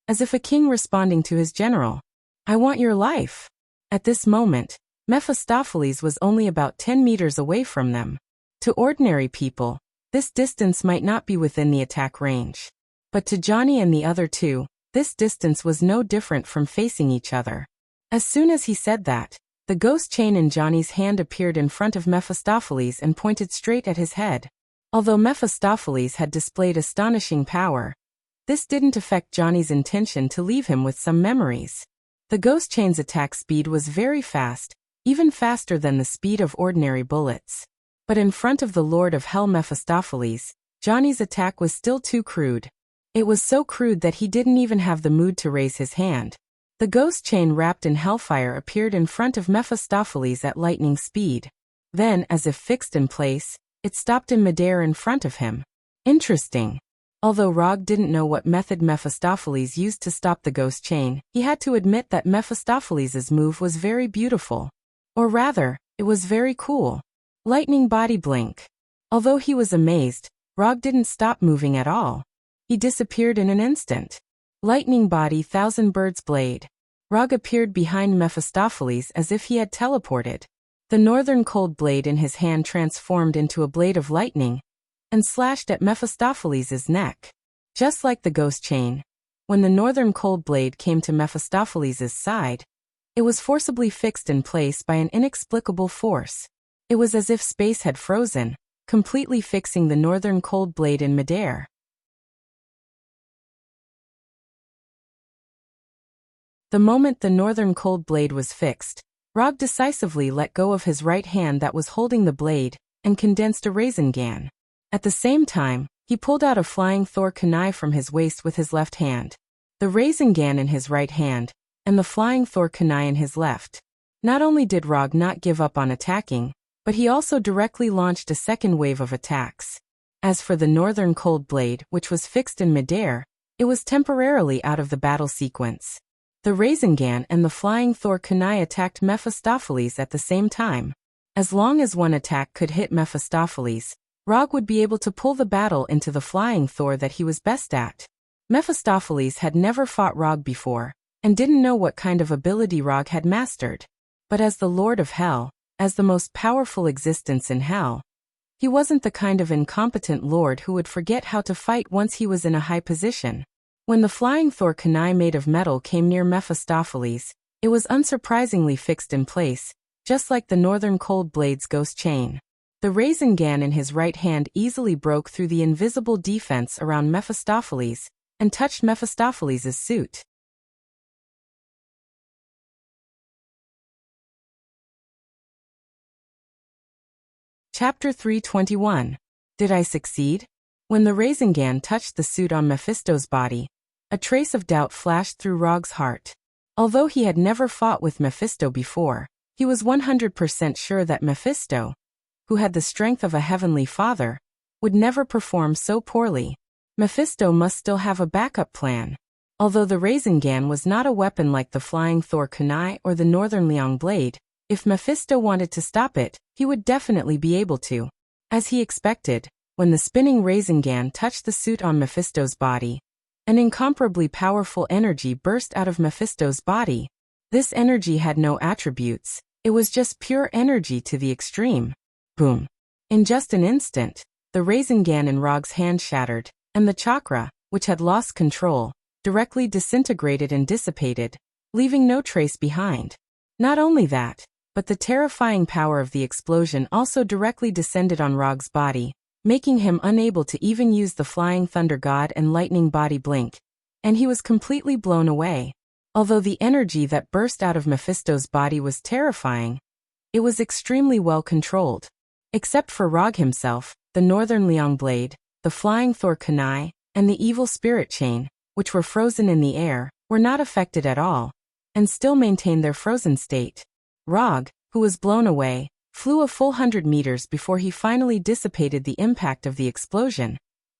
as if a king responding to his general. "I want your life." At this moment, Mephistopheles was only about 10 meters away from them. To ordinary people, this distance might not be within the attack range. But to Johnny and the other two, this distance was no different from facing each other. As soon as he said that, the ghost chain in Johnny's hand appeared in front of Mephistopheles and pointed straight at his head. Although Mephistopheles had displayed astonishing power, this didn't affect Johnny's intention to leave him with some memories. The ghost chain's attack speed was very fast, even faster than the speed of ordinary bullets. But in front of the Lord of Hell Mephistopheles, Johnny's attack was still too crude. It was so crude that he didn't even have the mood to raise his hand. The ghost chain wrapped in hellfire appeared in front of Mephistopheles at lightning speed. Then, as if fixed in place, it stopped in midair in front of him. Interesting. Although Rog didn't know what method Mephistopheles used to stop the ghost chain, he had to admit that Mephistopheles' move was very beautiful. Or rather, it was very cool. Lightning body blink. Although he was amazed, Rog didn't stop moving at all. He disappeared in an instant. Lightning body thousand birds blade. Rog appeared behind Mephistopheles as if he had teleported. The northern cold blade in his hand transformed into a blade of lightning and slashed at Mephistopheles' neck. Just like the ghost chain, when the northern cold blade came to Mephistopheles' side, it was forcibly fixed in place by an inexplicable force. It was as if space had frozen, completely fixing the northern cold blade in midair. The moment the northern cold blade was fixed, Rog decisively let go of his right hand that was holding the blade and condensed a Rasengan. At the same time, he pulled out a flying Thor kunai from his waist with his left hand. The Rasengan in his right hand, and the flying Thor kunai in his left. Not only did Rog not give up on attacking, but he also directly launched a second wave of attacks. As for the northern cold blade, which was fixed in midair, it was temporarily out of the battle sequence. The Rasengan and the flying Thor kunai attacked Mephistopheles at the same time. As long as one attack could hit Mephistopheles, Rog would be able to pull the battle into the flying Thor that he was best at. Mephistopheles had never fought Rog before, and didn't know what kind of ability Rog had mastered. But as the Lord of Hell, as the most powerful existence in Hell, he wasn't the kind of incompetent lord who would forget how to fight once he was in a high position. When the flying Thor kunai made of metal came near Mephistopheles, it was unsurprisingly fixed in place, just like the northern cold blade's ghost chain. The Rasengan in his right hand easily broke through the invisible defense around Mephistopheles and touched Mephistopheles' suit. Chapter 321. Did I succeed? When the Rasengan touched the suit on Mephisto's body, a trace of doubt flashed through Rog's heart. Although he had never fought with Mephisto before, he was 100% sure that Mephisto, who had the strength of a heavenly father, would never perform so poorly. Mephisto must still have a backup plan. Although the Rasengan was not a weapon like the flying Thor kunai or the northern Liang blade, if Mephisto wanted to stop it, he would definitely be able to. As he expected, when the spinning Rasengan touched the suit on Mephisto's body, an incomparably powerful energy burst out of Mephisto's body. This energy had no attributes, it was just pure energy to the extreme. Boom. In just an instant, the Rasengan in Rog's hand shattered, and the chakra, which had lost control, directly disintegrated and dissipated, leaving no trace behind. Not only that, but the terrifying power of the explosion also directly descended on Rog's body, making him unable to even use the flying thunder god and lightning body blink, and he was completely blown away. Although the energy that burst out of Mephisto's body was terrifying, it was extremely well controlled. Except for Rog himself, the northern Liang blade, the flying Thor kunai, and the evil spirit chain, which were frozen in the air, were not affected at all, and still maintained their frozen state. Rog, who was blown away, flew a full 100 meters before he finally dissipated the impact of the explosion,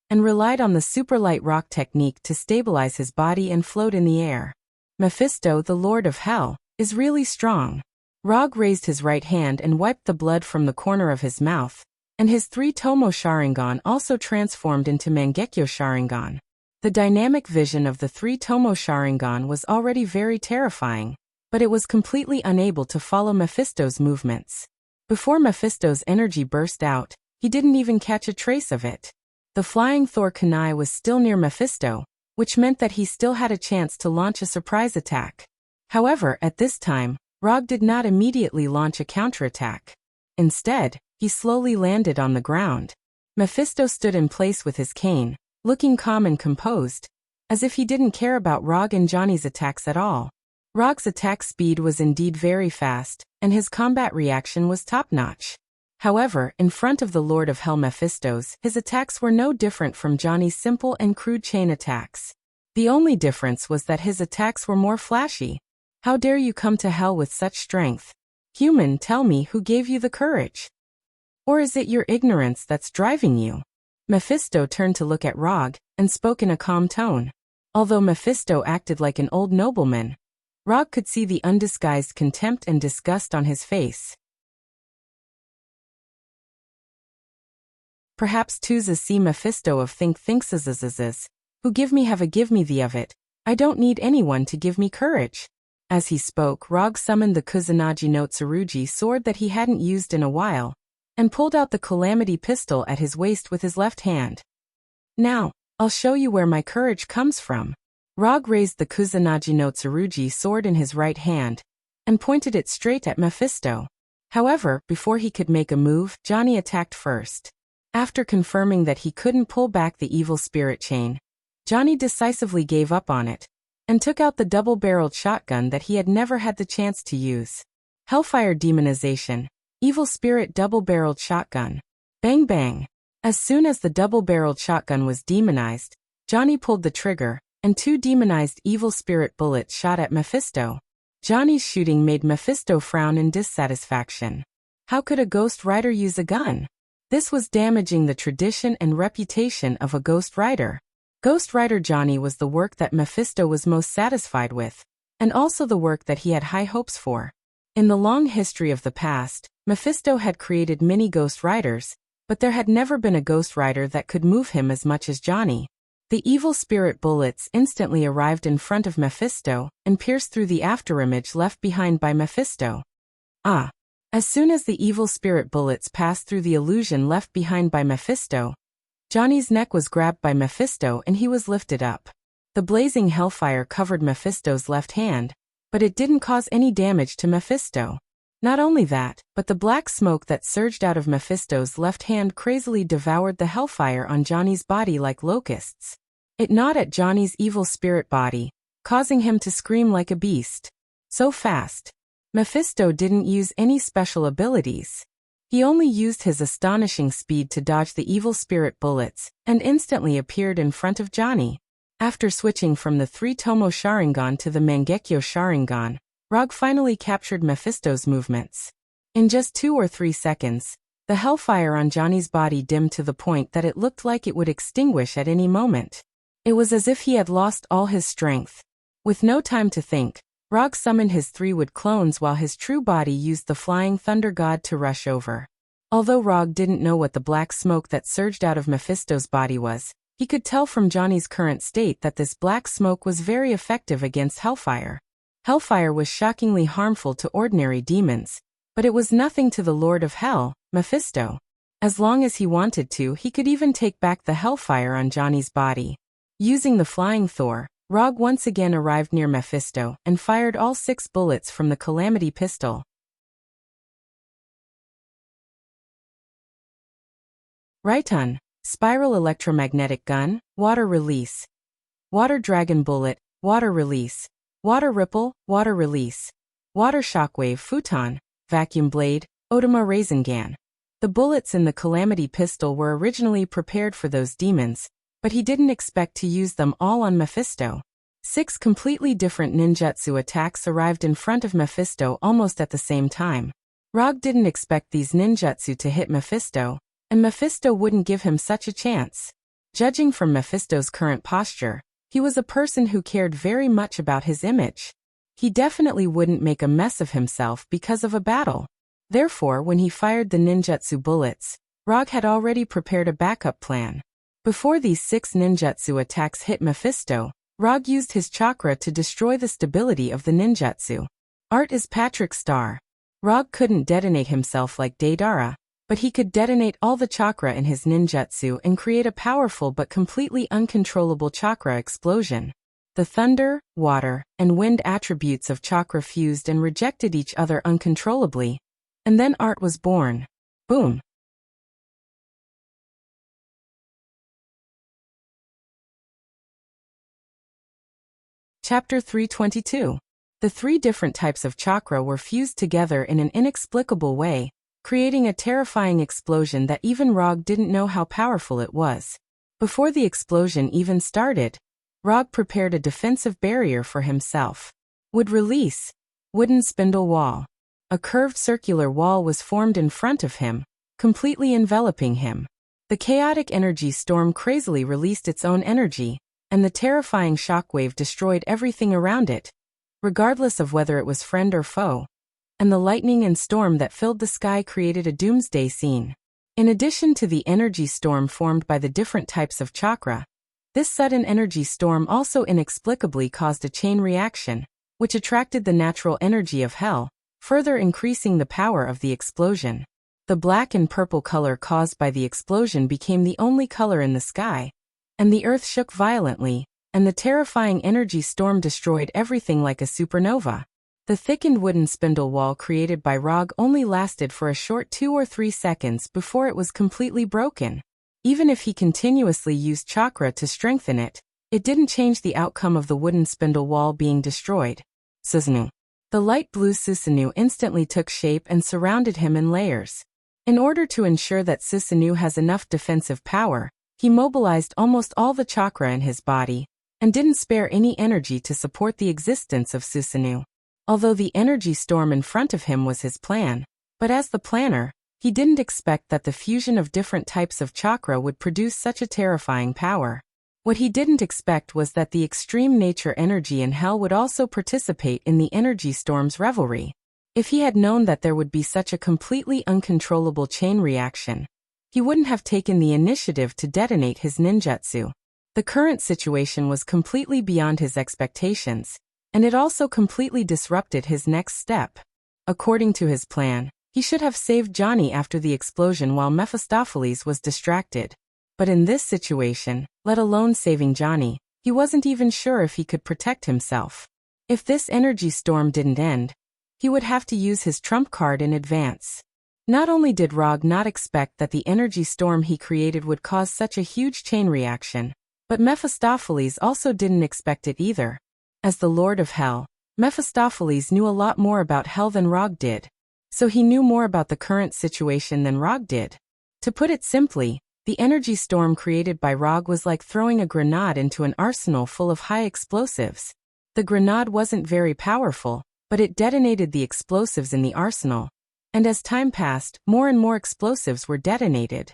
and relied on the super light rock technique to stabilize his body and float in the air. Mephisto, the Lord of Hell, is really strong. Rog raised his right hand and wiped the blood from the corner of his mouth, and his 3 Tomo Sharingan also transformed into Mangekyo Sharingan. The dynamic vision of the 3 Tomo Sharingan was already very terrifying, but it was completely unable to follow Mephisto's movements. Before Mephisto's energy burst out, he didn't even catch a trace of it. The flying Thor kunai was still near Mephisto, which meant that he still had a chance to launch a surprise attack. However, at this time, Rog did not immediately launch a counterattack. Instead, he slowly landed on the ground. Mephisto stood in place with his cane, looking calm and composed, as if he didn't care about Rog and Johnny's attacks at all. Rog's attack speed was indeed very fast, and his combat reaction was top-notch. However, in front of the Lord of Hell Mephisto's, his attacks were no different from Johnny's simple and crude chain attacks. The only difference was that his attacks were more flashy. How dare you come to hell with such strength? Human, tell me who gave you the courage? Or is it your ignorance that's driving you? Mephisto turned to look at Rog, and spoke in a calm tone. Although Mephisto acted like an old nobleman, Rog could see the undisguised contempt and disgust on his face. Perhaps Tuza see Mephisto of thinks who give me have a give me the of it, I don't need anyone to give me courage. As he spoke, Rog summoned the Kusanagi no Tsurugi sword that he hadn't used in a while, and pulled out the calamity pistol at his waist with his left hand. Now, I'll show you where my courage comes from. Rog raised the Kusanagi no Tsurugi sword in his right hand, and pointed it straight at Mephisto. However, before he could make a move, Johnny attacked first. After confirming that he couldn't pull back the evil spirit chain, Johnny decisively gave up on it, and took out the double-barreled shotgun that he had never had the chance to use. Hellfire Demonization, Evil Spirit Double-Barreled Shotgun. Bang bang. As soon as the double-barreled shotgun was demonized, Johnny pulled the trigger, and 2 demonized evil spirit bullets shot at Mephisto. Johnny's shooting made Mephisto frown in dissatisfaction. How could a Ghost Rider use a gun? This was damaging the tradition and reputation of a Ghost Rider. Ghost Rider Johnny was the work that Mephisto was most satisfied with, and also the work that he had high hopes for. In the long history of the past, Mephisto had created many Ghost Riders, but there had never been a Ghost Rider that could move him as much as Johnny. The evil spirit bullets instantly arrived in front of Mephisto and pierced through the afterimage left behind by Mephisto. Ah! As soon as the evil spirit bullets passed through the illusion left behind by Mephisto, Johnny's neck was grabbed by Mephisto and he was lifted up. The blazing hellfire covered Mephisto's left hand, but it didn't cause any damage to Mephisto. Not only that, but the black smoke that surged out of Mephisto's left hand crazily devoured the hellfire on Johnny's body like locusts. It gnawed at Johnny's evil spirit body, causing him to scream like a beast. So fast. Mephisto didn't use any special abilities. He only used his astonishing speed to dodge the evil spirit bullets, and instantly appeared in front of Johnny. After switching from the 3 Tomo Sharingan to the Mangekyo Sharingan, Rog finally captured Mephisto's movements. In just 2 or 3 seconds, the hellfire on Johnny's body dimmed to the point that it looked like it would extinguish at any moment. It was as if he had lost all his strength. With no time to think, Rog summoned his 3 wood clones while his true body used the flying thunder god to rush over. Although Rog didn't know what the black smoke that surged out of Mephisto's body was, he could tell from Johnny's current state that this black smoke was very effective against hellfire. Hellfire was shockingly harmful to ordinary demons, but it was nothing to the Lord of Hell, Mephisto. As long as he wanted to, he could even take back the hellfire on Johnny's body. Using the flying Thor, Rog once again arrived near Mephisto and fired all 6 bullets from the calamity pistol. Raiton, Spiral Electromagnetic Gun, Water Release. Water Dragon Bullet, Water Release. Water Ripple, Water Release. Water Shockwave Futon, Vacuum Blade, Odama Rasengan. The bullets in the calamity pistol were originally prepared for those demons, but he didn't expect to use them all on Mephisto. 6 completely different ninjutsu attacks arrived in front of Mephisto almost at the same time. Rog didn't expect these ninjutsu to hit Mephisto, and Mephisto wouldn't give him such a chance. Judging from Mephisto's current posture, he was a person who cared very much about his image. He definitely wouldn't make a mess of himself because of a battle. Therefore, when he fired the ninjutsu bullets, Rog had already prepared a backup plan. Before these 6 ninjutsu attacks hit Mephisto, Rog used his chakra to destroy the stability of the ninjutsu. Art is Patrick's star. Rog couldn't detonate himself like Deidara, but he could detonate all the chakra in his ninjutsu and create a powerful but completely uncontrollable chakra explosion. The thunder, water, and wind attributes of chakra fused and rejected each other uncontrollably. And then Art was born. Boom. Chapter 322. The 3 different types of chakra were fused together in an inexplicable way, creating a terrifying explosion that even Rog didn't know how powerful it was. Before the explosion even started, Rog prepared a defensive barrier for himself. Would release. Wooden spindle wall. A curved circular wall was formed in front of him, completely enveloping him. The chaotic energy storm crazily released its own energy, and the terrifying shockwave destroyed everything around it, regardless of whether it was friend or foe. And the lightning and storm that filled the sky created a doomsday scene. In addition to the energy storm formed by the different types of chakra, this sudden energy storm also inexplicably caused a chain reaction, which attracted the natural energy of hell, further increasing the power of the explosion. The black and purple color caused by the explosion became the only color in the sky, and the earth shook violently, and the terrifying energy storm destroyed everything like a supernova. The thickened wooden spindle wall created by Rog only lasted for a short 2 or 3 seconds before it was completely broken. Even if he continuously used chakra to strengthen it, it didn't change the outcome of the wooden spindle wall being destroyed. Susanoo. The light blue Susanoo instantly took shape and surrounded him in layers. In order to ensure that Susanoo has enough defensive power, he mobilized almost all the chakra in his body, and didn't spare any energy to support the existence of Susanoo. Although the energy storm in front of him was his plan, but as the planner, he didn't expect that the fusion of different types of chakra would produce such a terrifying power. What he didn't expect was that the extreme nature energy in hell would also participate in the energy storm's revelry. If he had known that there would be such a completely uncontrollable chain reaction, he wouldn't have taken the initiative to detonate his ninjutsu. The current situation was completely beyond his expectations, and it also completely disrupted his next step. According to his plan, he should have saved Johnny after the explosion while Mephistopheles was distracted. But in this situation, let alone saving Johnny, he wasn't even sure if he could protect himself. If this energy storm didn't end, he would have to use his trump card in advance. Not only did Rog not expect that the energy storm he created would cause such a huge chain reaction, but Mephistopheles also didn't expect it either. As the Lord of Hell, Mephistopheles knew a lot more about hell than Rog did. So he knew more about the current situation than Rog did. To put it simply, the energy storm created by Rog was like throwing a grenade into an arsenal full of high explosives. The grenade wasn't very powerful, but it detonated the explosives in the arsenal. And as time passed, more and more explosives were detonated.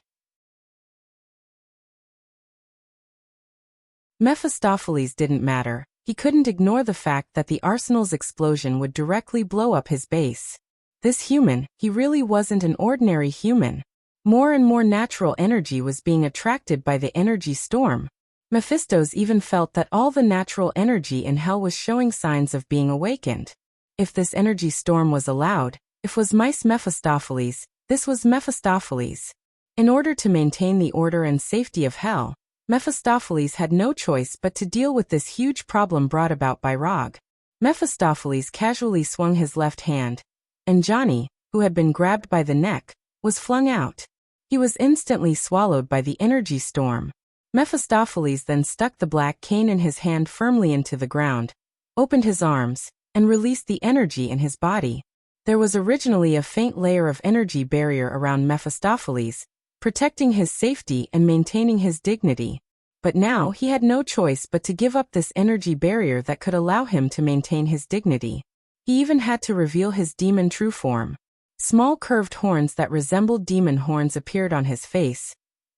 Mephistopheles didn't matter. He couldn't ignore the fact that the arsenal's explosion would directly blow up his base. This human, he really wasn't an ordinary human. More and more natural energy was being attracted by the energy storm. Mephistos even felt that all the natural energy in hell was showing signs of being awakened. If this energy storm was allowed, if was mice Mephistopheles, this was Mephistopheles. In order to maintain the order and safety of hell, Mephistopheles had no choice but to deal with this huge problem brought about by Rog. Mephistopheles casually swung his left hand, and Johnny, who had been grabbed by the neck, was flung out. He was instantly swallowed by the energy storm. Mephistopheles then stuck the black cane in his hand firmly into the ground, opened his arms, and released the energy in his body. There was originally a faint layer of energy barrier around Mephistopheles, protecting his safety and maintaining his dignity. But now he had no choice but to give up this energy barrier that could allow him to maintain his dignity. He even had to reveal his demon true form. Small curved horns that resembled demon horns appeared on his face,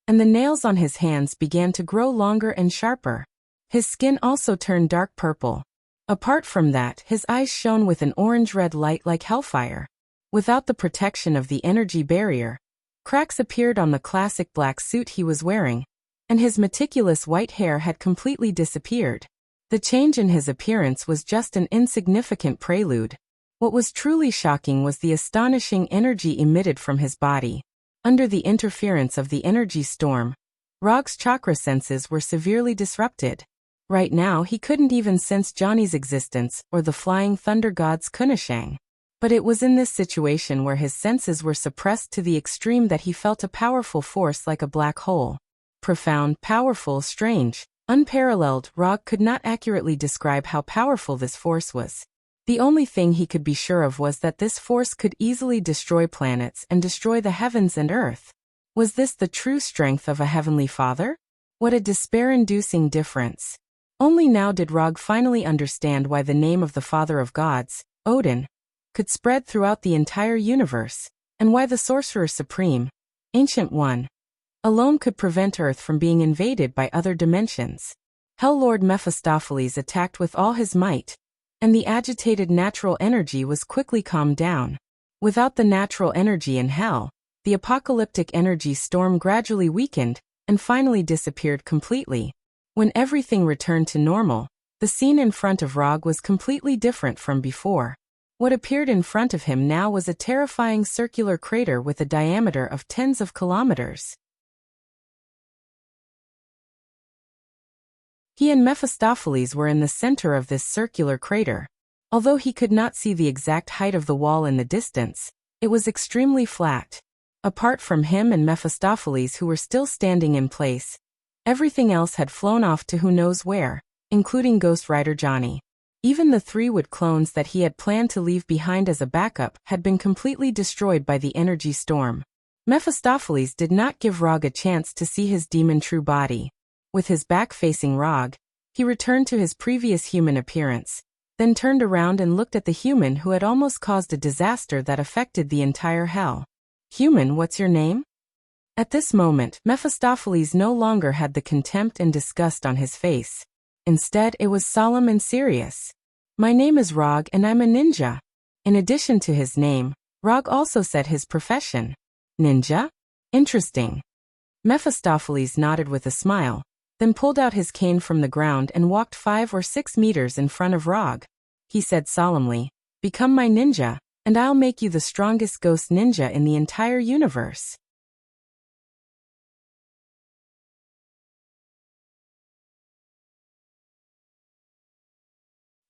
and the nails on his hands began to grow longer and sharper. His skin also turned dark purple. Apart from that, his eyes shone with an orange-red light like hellfire. Without the protection of the energy barrier, Cracks appeared on the classic black suit he was wearing, and his meticulous white hair had completely disappeared. The change in his appearance was just an insignificant prelude. What was truly shocking was the astonishing energy emitted from his body. Under the interference of the energy storm, Rog's chakra senses were severely disrupted. Right now he couldn't even sense Johnny's existence or the flying thunder god's Kunishang. But it was in this situation where his senses were suppressed to the extreme that he felt a powerful force like a black hole. Profound, powerful, strange, unparalleled. Rog could not accurately describe how powerful this force was. The only thing he could be sure of was that this force could easily destroy planets and destroy the heavens and earth. Was this the true strength of a heavenly father? What a despair-inducing difference. Only now did Rog finally understand why the name of the Father of Gods, Odin, could spread throughout the entire universe, and why the Sorcerer Supreme, Ancient One, alone could prevent Earth from being invaded by other dimensions. Hell Lord Mephistopheles attacked with all his might, and the agitated natural energy was quickly calmed down. Without the natural energy in hell, the apocalyptic energy storm gradually weakened and finally disappeared completely. When everything returned to normal, the scene in front of Rog was completely different from before. What appeared in front of him now was a terrifying circular crater with a diameter of tens of kilometers. He and Mephistopheles were in the center of this circular crater. Although he could not see the exact height of the wall in the distance, it was extremely flat. Apart from him and Mephistopheles, who were still standing in place, everything else had flown off to who knows where, including Ghost Rider Johnny. Even the 3 wood clones that he had planned to leave behind as a backup had been completely destroyed by the energy storm. Mephistopheles did not give Rog a chance to see his demon true body. With his back facing Rog, he returned to his previous human appearance, then turned around and looked at the human who had almost caused a disaster that affected the entire hell. "Human, what's your name?" At this moment, Mephistopheles no longer had the contempt and disgust on his face. Instead, it was solemn and serious. "My name is Rog and I'm a ninja." In addition to his name, Rog also said his profession. "Ninja? Interesting." Mephistopheles nodded with a smile, then pulled out his cane from the ground and walked 5 or 6 meters in front of Rog. He said solemnly, "Become my ninja, and I'll make you the strongest ghost ninja in the entire universe."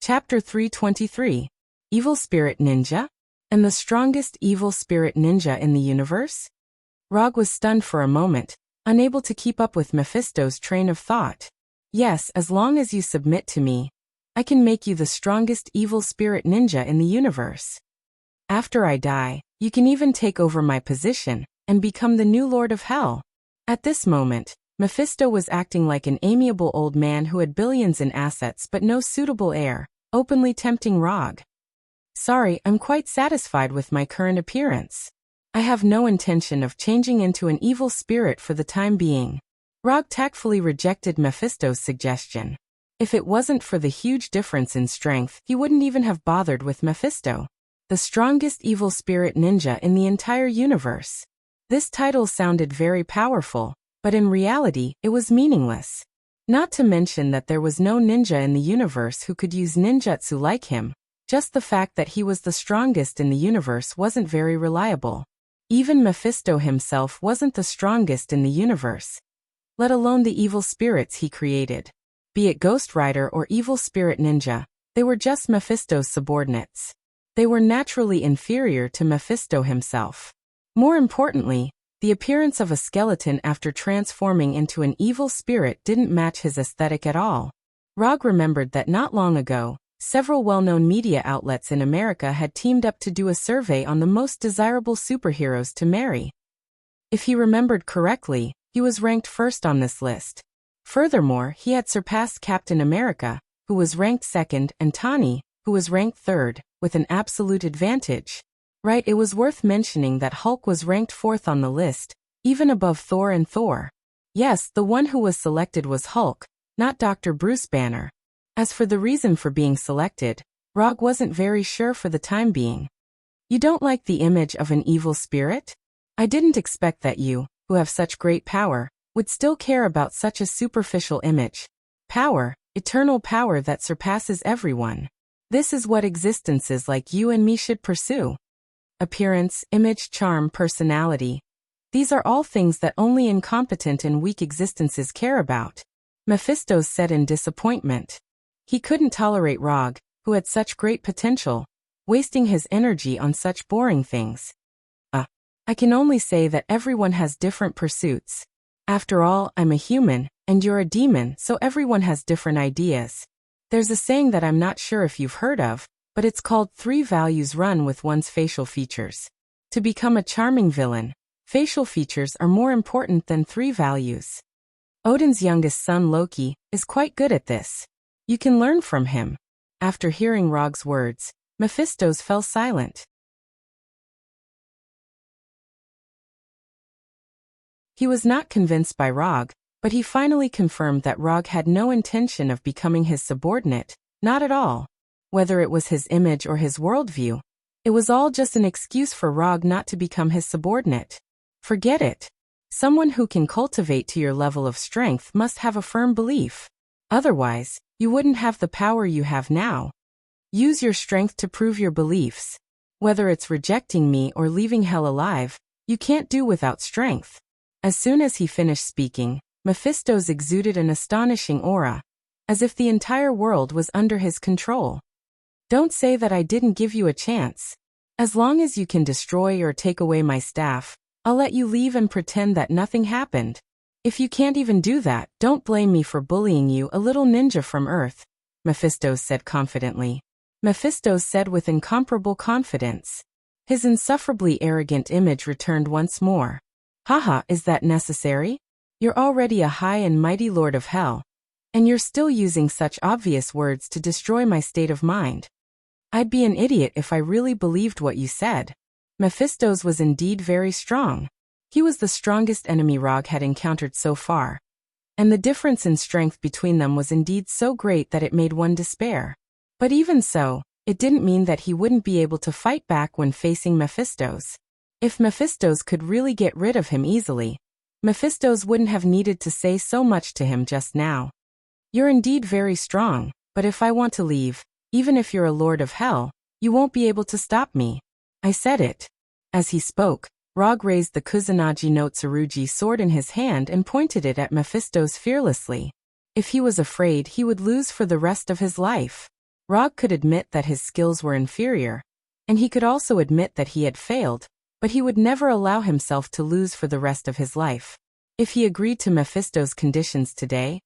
Chapter 323. Evil Spirit Ninja? And the strongest evil spirit ninja in the universe? Rog was stunned for a moment, unable to keep up with Mephisto's train of thought. "Yes, as long as you submit to me, I can make you the strongest evil spirit ninja in the universe. After I die, you can even take over my position and become the new Lord of Hell." At this moment, Mephisto was acting like an amiable old man who had billions in assets but no suitable heir, openly tempting Rog. "Sorry, I'm quite satisfied with my current appearance. I have no intention of changing into an evil spirit for the time being." Rog tactfully rejected Mephisto's suggestion. If it wasn't for the huge difference in strength, he wouldn't even have bothered with Mephisto. The strongest evil spirit ninja in the entire universe. This title sounded very powerful, but in reality, it was meaningless. Not to mention that there was no ninja in the universe who could use ninjutsu like him. Just the fact that he was the strongest in the universe wasn't very reliable. Even Mephisto himself wasn't the strongest in the universe, let alone the evil spirits he created. Be it Ghost Rider or evil spirit ninja, they were just Mephisto's subordinates. They were naturally inferior to Mephisto himself. More importantly, the appearance of a skeleton after transforming into an evil spirit didn't match his aesthetic at all. Rog remembered that not long ago, several well-known media outlets in America had teamed up to do a survey on the most desirable superheroes to marry. If he remembered correctly, he was ranked first on this list. Furthermore, he had surpassed Captain America, who was ranked second, and Tani, who was ranked third, with an absolute advantage. Right, it was worth mentioning that Hulk was ranked fourth on the list, even above Thor and Thor. Yes, the one who was selected was Hulk, not Dr. Bruce Banner. As for the reason for being selected, Rog wasn't very sure for the time being. "You don't like the image of an evil spirit?" I didn't expect that you, who have such great power, would still care about such a superficial image. Power, eternal power that surpasses everyone. This is what existences like you and me should pursue. Appearance, image, charm, personality. These are all things that only incompetent and weak existences care about. Mephisto said in disappointment. He couldn't tolerate Rog, who had such great potential, wasting his energy on such boring things. I can only say that everyone has different pursuits. After all, I'm a human, and you're a demon, so everyone has different ideas. There's a saying that I'm not sure if you've heard of, but it's called 3 values run with one's facial features. To become a charming villain, facial features are more important than 3 values. Odin's youngest son Loki is quite good at this. You can learn from him. After hearing Rog's words, Mephistos fell silent. He was not convinced by Rog, but he finally confirmed that Rog had no intention of becoming his subordinate, not at all. Whether it was his image or his worldview, it was all just an excuse for Rog not to become his subordinate. Forget it. Someone who can cultivate to your level of strength must have a firm belief. Otherwise, you wouldn't have the power you have now. Use your strength to prove your beliefs. Whether it's rejecting me or leaving hell alive, you can't do without strength. As soon as he finished speaking, Mephistos exuded an astonishing aura, as if the entire world was under his control. Don't say that I didn't give you a chance. As long as you can destroy or take away my staff, I'll let you leave and pretend that nothing happened. If you can't even do that, don't blame me for bullying you, a little ninja from Earth, Mephistos said confidently. Mephistos said with incomparable confidence. His insufferably arrogant image returned once more. Haha, is that necessary? You're already a high and mighty lord of hell, and you're still using such obvious words to destroy my state of mind. I'd be an idiot if I really believed what you said. Mephistos was indeed very strong. He was the strongest enemy Rog had encountered so far, and the difference in strength between them was indeed so great that it made one despair. But even so, it didn't mean that he wouldn't be able to fight back when facing Mephistos. If Mephistos could really get rid of him easily, Mephistos wouldn't have needed to say so much to him just now. You're indeed very strong, but if I want to leave, even if you're a lord of hell, you won't be able to stop me. I said it. As he spoke, Rog raised the Kusanagi no Tsurugi sword in his hand and pointed it at Mephistos fearlessly. If he was afraid, he would lose for the rest of his life. Rog could admit that his skills were inferior, and he could also admit that he had failed, but he would never allow himself to lose for the rest of his life. If he agreed to Mephistos' conditions today,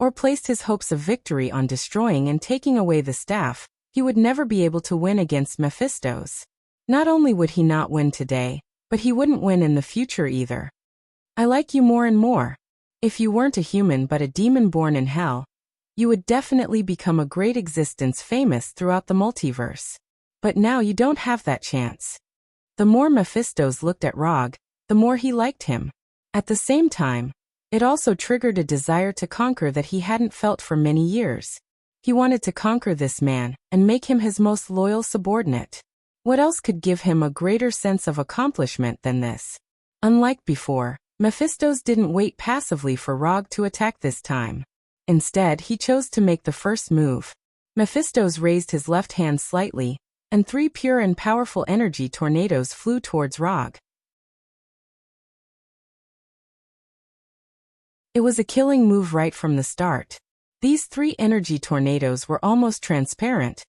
or placed his hopes of victory on destroying and taking away the staff, he would never be able to win against Mephistos. Not only would he not win today, but he wouldn't win in the future either. I like you more and more. If you weren't a human but a demon born in hell, you would definitely become a great existence famous throughout the multiverse. But now you don't have that chance. The more Mephistos looked at Rog, the more he liked him. At the same time, it also triggered a desire to conquer that he hadn't felt for many years. He wanted to conquer this man and make him his most loyal subordinate. What else could give him a greater sense of accomplishment than this? Unlike before, Mephistos didn't wait passively for Rog to attack this time. Instead, he chose to make the first move. Mephistos raised his left hand slightly, and 3 pure and powerful energy tornadoes flew towards Rog. It was a killing move right from the start. These 3 energy tornadoes were almost transparent,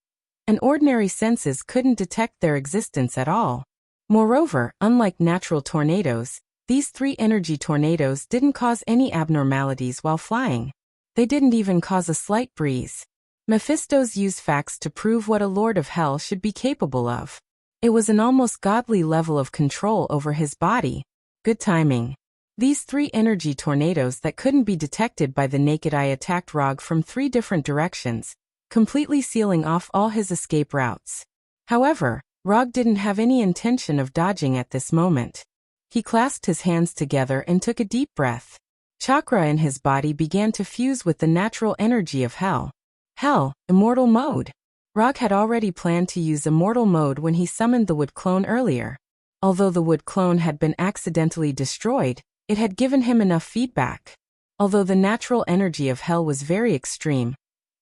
and ordinary senses couldn't detect their existence at all. Moreover, unlike natural tornadoes, these 3 energy tornadoes didn't cause any abnormalities while flying. They didn't even cause a slight breeze. Mephistos used facts to prove what a lord of hell should be capable of. It was an almost godly level of control over his body. Good timing. These 3 energy tornadoes that couldn't be detected by the naked eye attacked Rog from 3 different directions, completely sealing off all his escape routes. However, Rog didn't have any intention of dodging at this moment. He clasped his hands together and took a deep breath. Chakra in his body began to fuse with the natural energy of hell. Hell, immortal mode. Rog had already planned to use immortal mode when he summoned the wood clone earlier. Although the wood clone had been accidentally destroyed, it had given him enough feedback. Although the natural energy of hell was very extreme,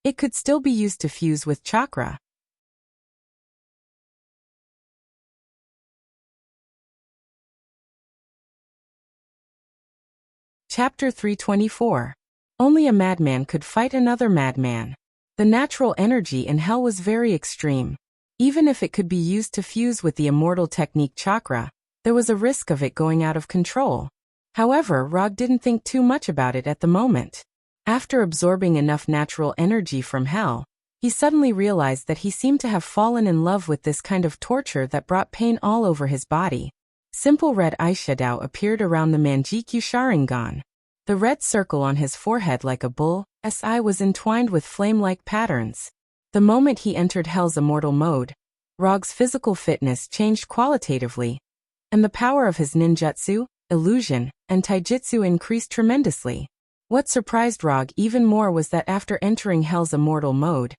it could still be used to fuse with chakra. Chapter 324. Only a madman could fight another madman. The natural energy in hell was very extreme. Even if it could be used to fuse with the immortal technique chakra, there was a risk of it going out of control. However, Rog didn't think too much about it at the moment. After absorbing enough natural energy from hell, he suddenly realized that he seemed to have fallen in love with this kind of torture that brought pain all over his body. Simple red eyeshadow appeared around the Manjikyu Sharingan. The red circle on his forehead like a bull's eye was entwined with flame-like patterns. The moment he entered Hell's immortal mode, Rog's physical fitness changed qualitatively, and the power of his ninjutsu, illusion, and taijutsu increased tremendously. What surprised Rog even more was that after entering Hell's immortal mode,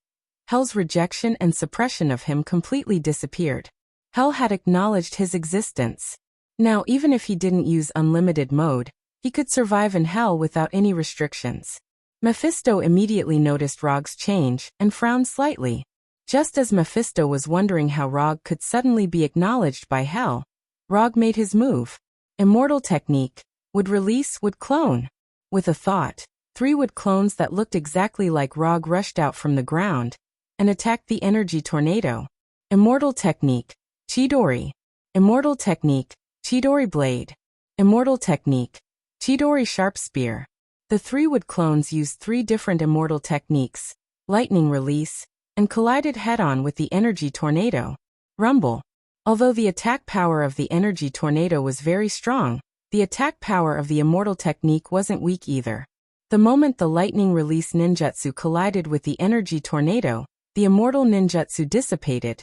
Hell's rejection and suppression of him completely disappeared. Hell had acknowledged his existence. Now, even if he didn't use unlimited mode, he could survive in Hell without any restrictions. Mephisto immediately noticed Rog's change and frowned slightly. Just as Mephisto was wondering how Rog could suddenly be acknowledged by Hell, Rog made his move. Immortal technique, would release, would clone. With a thought, 3 wood clones that looked exactly like Rog rushed out from the ground and attacked the energy tornado. Immortal technique, Chidori. Immortal technique, Chidori blade. Immortal technique, Chidori sharp spear. The 3 wood clones used 3 different immortal techniques, lightning release, and collided head-on with the energy tornado. Rumble. Although the attack power of the energy tornado was very strong, the attack power of the immortal technique wasn't weak either. The moment the lightning release ninjutsu collided with the energy tornado, the immortal ninjutsu dissipated,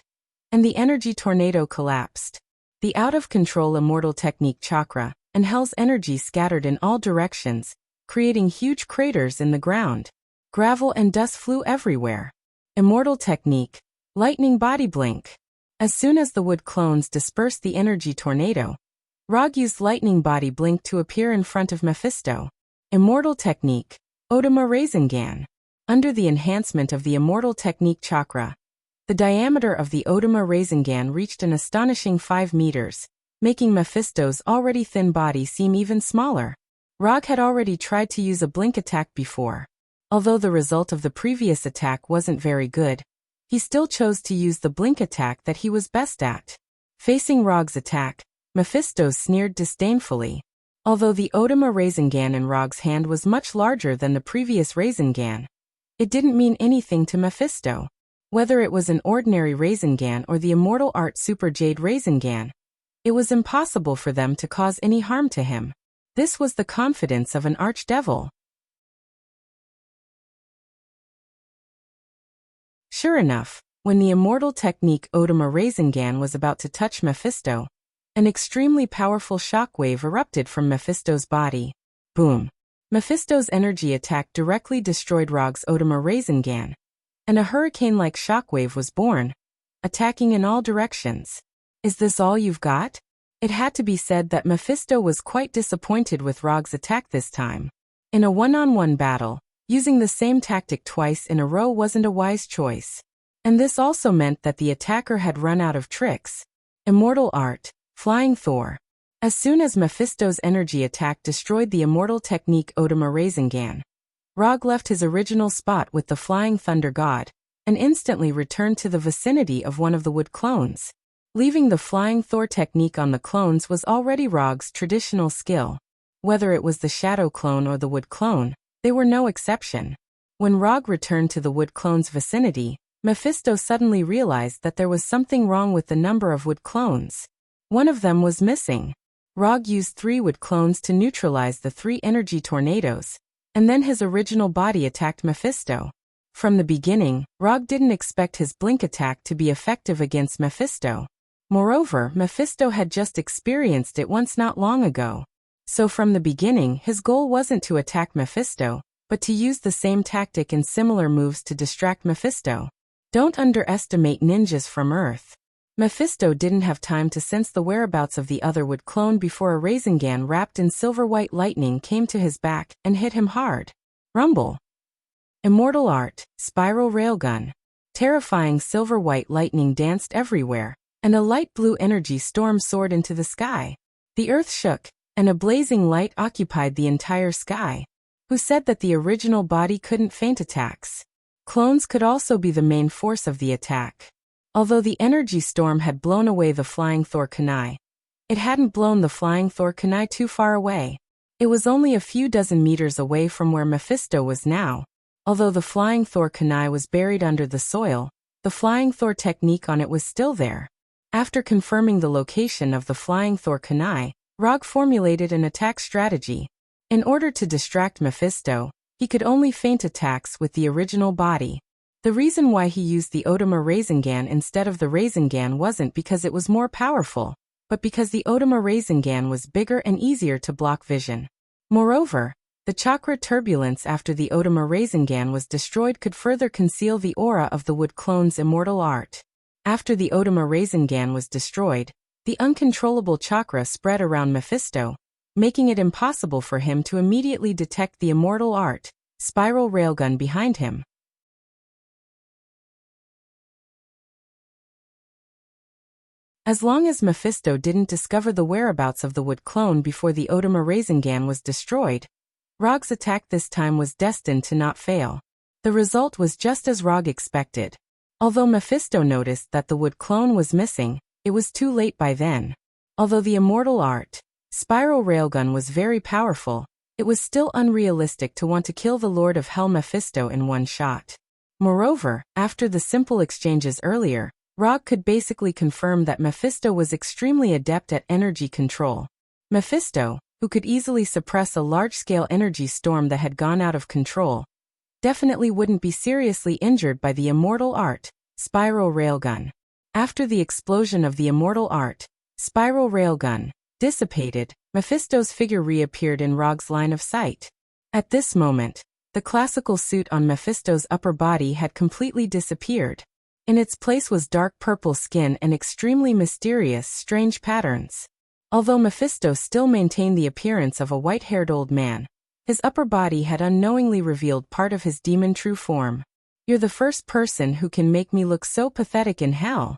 and the energy tornado collapsed. The out-of-control immortal technique chakra and Hell's energy scattered in all directions, creating huge craters in the ground. Gravel and dust flew everywhere. Immortal technique, lightning body blink. As soon as the wood clones dispersed the energy tornado, Rog used lightning body blink to appear in front of Mephisto. Immortal technique, Odama Rasengan. Under the enhancement of the immortal technique chakra, the diameter of the Odama Rasengan reached an astonishing 5 meters, making Mephisto's already thin body seem even smaller. Rog had already tried to use a blink attack before. Although the result of the previous attack wasn't very good, he still chose to use the blink attack that he was best at. Facing Rog's attack, Mephisto sneered disdainfully. Although the Odama Rasengan in Rog's hand was much larger than the previous Rasengan, it didn't mean anything to Mephisto. Whether it was an ordinary Rasengan or the immortal art Super Jade Rasengan, it was impossible for them to cause any harm to him. This was the confidence of an archdevil. Sure enough, when the immortal technique Odama Rasengan was about to touch Mephisto, an extremely powerful shockwave erupted from Mephisto's body. Boom! Mephisto's energy attack directly destroyed Rog's Odama Rasengan, and a hurricane-like shockwave was born, attacking in all directions. Is this all you've got? It had to be said that Mephisto was quite disappointed with Rog's attack this time. In a one-on-one battle, using the same tactic twice in a row wasn't a wise choice. And this also meant that the attacker had run out of tricks. Immortal art, Flying Thor. As soon as Mephisto's energy attack destroyed the immortal technique Odama Rasengan, Rog left his original spot with the Flying Thunder God, and instantly returned to the vicinity of one of the wood clones. Leaving the Flying Thor technique on the clones was already Rog's traditional skill. Whether it was the Shadow clone or the wood clone, they were no exception. When Rog returned to the wood clone's vicinity, Mephisto suddenly realized that there was something wrong with the number of wood clones. One of them was missing. Rog used 3 wood clones to neutralize the 3 energy tornadoes, and then his original body attacked Mephisto. From the beginning, Rog didn't expect his blink attack to be effective against Mephisto. Moreover, Mephisto had just experienced it once not long ago. So from the beginning, his goal wasn't to attack Mephisto, but to use the same tactic and similar moves to distract Mephisto. Don't underestimate ninjas from Earth. Mephisto didn't have time to sense the whereabouts of the other wood clone before a Rasengan wrapped in silver-white lightning came to his back and hit him hard. Rumble. Immortal art, spiral railgun. Terrifying silver-white lightning danced everywhere, and a light blue energy storm soared into the sky. The earth shook, and a blazing light occupied the entire sky. Who said that the original body couldn't feint attacks? Clones could also be the main force of the attack. Although the energy storm had blown away the flying Thor kunai, it hadn't blown the flying Thor kunai too far away. It was only a few dozen meters away from where Mephisto was now. Although the flying Thor kunai was buried under the soil, the flying Thor technique on it was still there. After confirming the location of the flying Thor kunai, Rog formulated an attack strategy. In order to distract Mephisto, he could only feint attacks with the original body. The reason why he used the Otama Rasengan instead of the Rasengan wasn't because it was more powerful, but because the Otama Rasengan was bigger and easier to block vision. Moreover, the chakra turbulence after the Otama Rasengan was destroyed could further conceal the aura of the wood clone's immortal art. After the Otama Rasengan was destroyed, the uncontrollable chakra spread around Mephisto, making it impossible for him to immediately detect the immortal art, spiral railgun behind him. As long as Mephisto didn't discover the whereabouts of the wood clone before the Otama Rasengan was destroyed, Rog's attack this time was destined to not fail. The result was just as Rog expected. Although Mephisto noticed that the wood clone was missing, it was too late by then. Although the immortal art, spiral railgun was very powerful, it was still unrealistic to want to kill the Lord of Hell Mephisto in one shot. Moreover, after the simple exchanges earlier, Rog could basically confirm that Mephisto was extremely adept at energy control. Mephisto, who could easily suppress a large-scale energy storm that had gone out of control, definitely wouldn't be seriously injured by the immortal art, spiral railgun. After the explosion of the immortal art, spiral railgun dissipated, Mephisto's figure reappeared in Rog's line of sight. At this moment, the classical suit on Mephisto's upper body had completely disappeared. In its place was dark purple skin and extremely mysterious, strange patterns. Although Mephisto still maintained the appearance of a white-haired old man, his upper body had unknowingly revealed part of his demon true form. You're the first person who can make me look so pathetic in hell.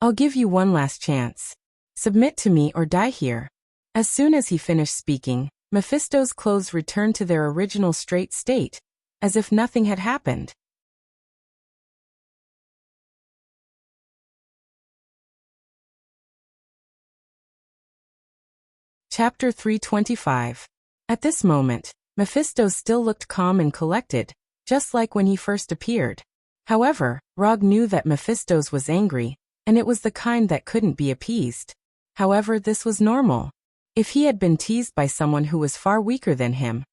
I'll give you one last chance. Submit to me or die here. As soon as he finished speaking, Mephisto's clothes returned to their original straight state, as if nothing had happened. Chapter 325. At this moment, Mephisto still looked calm and collected, just like when he first appeared. However, Rog knew that Mephisto's was angry, and it was the kind that couldn't be appeased. However, this was normal. If he had been teased by someone who was far weaker than him,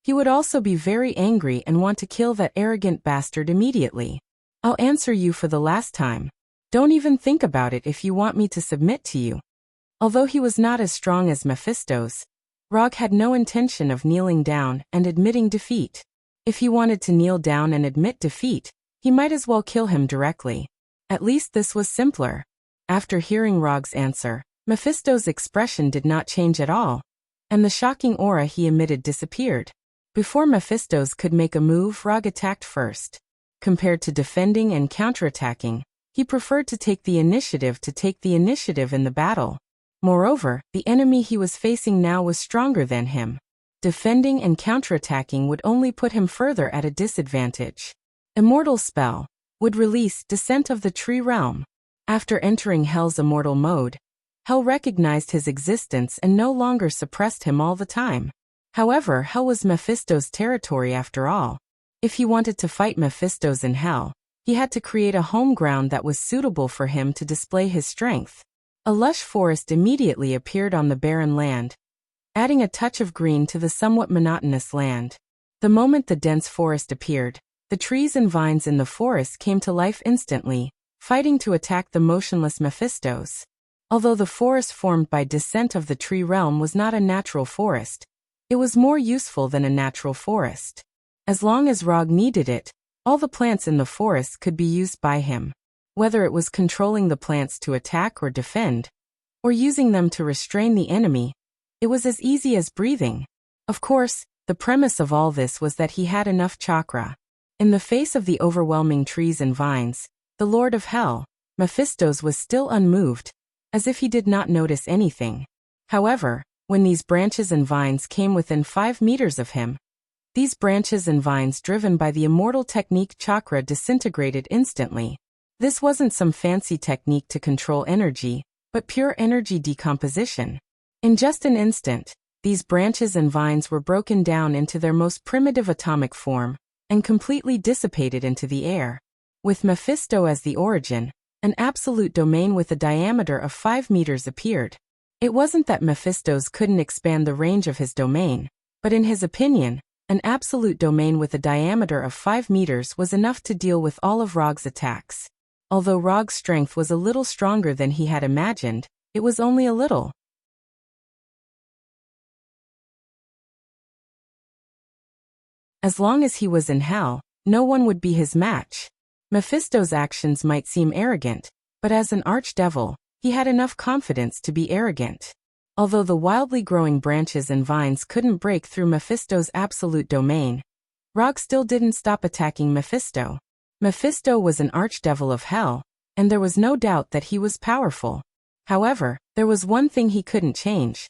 he would also be very angry and want to kill that arrogant bastard immediately. I'll answer you for the last time. Don't even think about it if you want me to submit to you. Although he was not as strong as Mephisto's, Rog had no intention of kneeling down and admitting defeat. If he wanted to kneel down and admit defeat, he might as well kill him directly. At least this was simpler. After hearing Rog's answer, Mephisto's expression did not change at all, and the shocking aura he emitted disappeared. Before Mephisto's could make a move, Rog attacked first. Compared to defending and counterattacking, he preferred to take the initiative in the battle. Moreover, the enemy he was facing now was stronger than him. Defending and counterattacking would only put him further at a disadvantage. Immortal spell would release Descent of the Tree Realm. After entering Hell's immortal mode, Hell recognized his existence and no longer suppressed him all the time. However, Hell was Mephisto's territory after all. If he wanted to fight Mephisto's in Hell, he had to create a home ground that was suitable for him to display his strength. A lush forest immediately appeared on the barren land, adding a touch of green to the somewhat monotonous land. The moment the dense forest appeared, the trees and vines in the forest came to life instantly, fighting to attack the motionless Mephistos. Although the forest formed by Descent of the Tree Realm was not a natural forest, it was more useful than a natural forest. As long as Rog needed it, all the plants in the forest could be used by him. Whether it was controlling the plants to attack or defend, or using them to restrain the enemy, it was as easy as breathing. Of course, the premise of all this was that he had enough chakra. In the face of the overwhelming trees and vines, the Lord of Hell, Mephistos, was still unmoved, as if he did not notice anything. However, when these branches and vines came within 5 meters of him, these branches and vines driven by the immortal technique chakra disintegrated instantly. This wasn't some fancy technique to control energy, but pure energy decomposition. In just an instant, these branches and vines were broken down into their most primitive atomic form and completely dissipated into the air. With Mephisto as the origin, an absolute domain with a diameter of 5 meters appeared. It wasn't that Mephistos couldn't expand the range of his domain, but in his opinion, an absolute domain with a diameter of 5 meters was enough to deal with all of Rog's attacks. Although Rog's strength was a little stronger than he had imagined, it was only a little. As long as he was in hell, no one would be his match. Mephisto's actions might seem arrogant, but as an archdevil, he had enough confidence to be arrogant. Although the wildly growing branches and vines couldn't break through Mephisto's absolute domain, Rog still didn't stop attacking Mephisto. Mephisto was an archdevil of hell, and there was no doubt that he was powerful. However, there was one thing he couldn't change.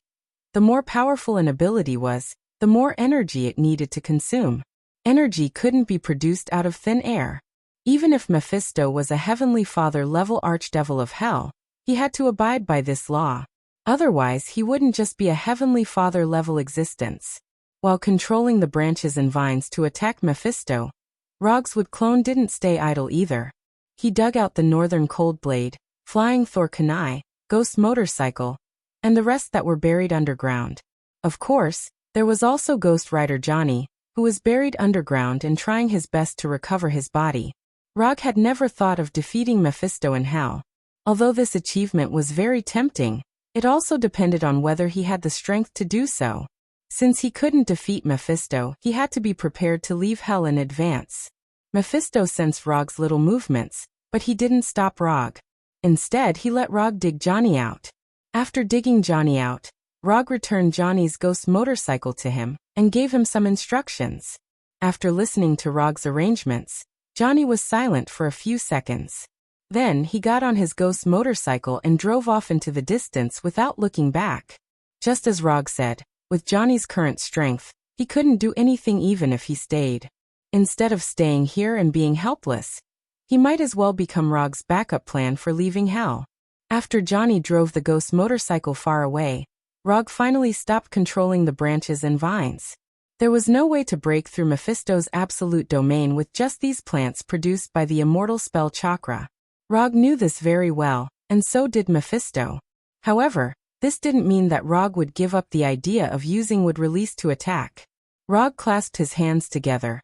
The more powerful an ability was, the more energy it needed to consume. Energy couldn't be produced out of thin air. Even if Mephisto was a Heavenly Father-level archdevil of hell, he had to abide by this law. Otherwise, he wouldn't just be a Heavenly Father-level existence. While controlling the branches and vines to attack Mephisto, Rog's wood clone didn't stay idle either. He dug out the Northern Cold Blade, Flying Thor Kunai, Ghost Motorcycle, and the rest that were buried underground. Of course, there was also Ghost Rider Johnny, who was buried underground and trying his best to recover his body. Rog had never thought of defeating Mephisto in hell. Although this achievement was very tempting, it also depended on whether he had the strength to do so. Since he couldn't defeat Mephisto, he had to be prepared to leave hell in advance. Mephisto sensed Rog's little movements, but he didn't stop Rog. Instead, he let Rog dig Johnny out. After digging Johnny out, Rog returned Johnny's ghost motorcycle to him and gave him some instructions. After listening to Rog's arrangements, Johnny was silent for a few seconds. Then he got on his ghost motorcycle and drove off into the distance without looking back. Just as Rog said, with Johnny's current strength, he couldn't do anything even if he stayed. Instead of staying here and being helpless, he might as well become Rog's backup plan for leaving hell. After Johnny drove the ghost motorcycle far away, Rog finally stopped controlling the branches and vines. There was no way to break through Mephisto's absolute domain with just these plants produced by the immortal spell chakra. Rog knew this very well, and so did Mephisto. However, this didn't mean that Rog would give up the idea of using wood release to attack. Rog clasped his hands together,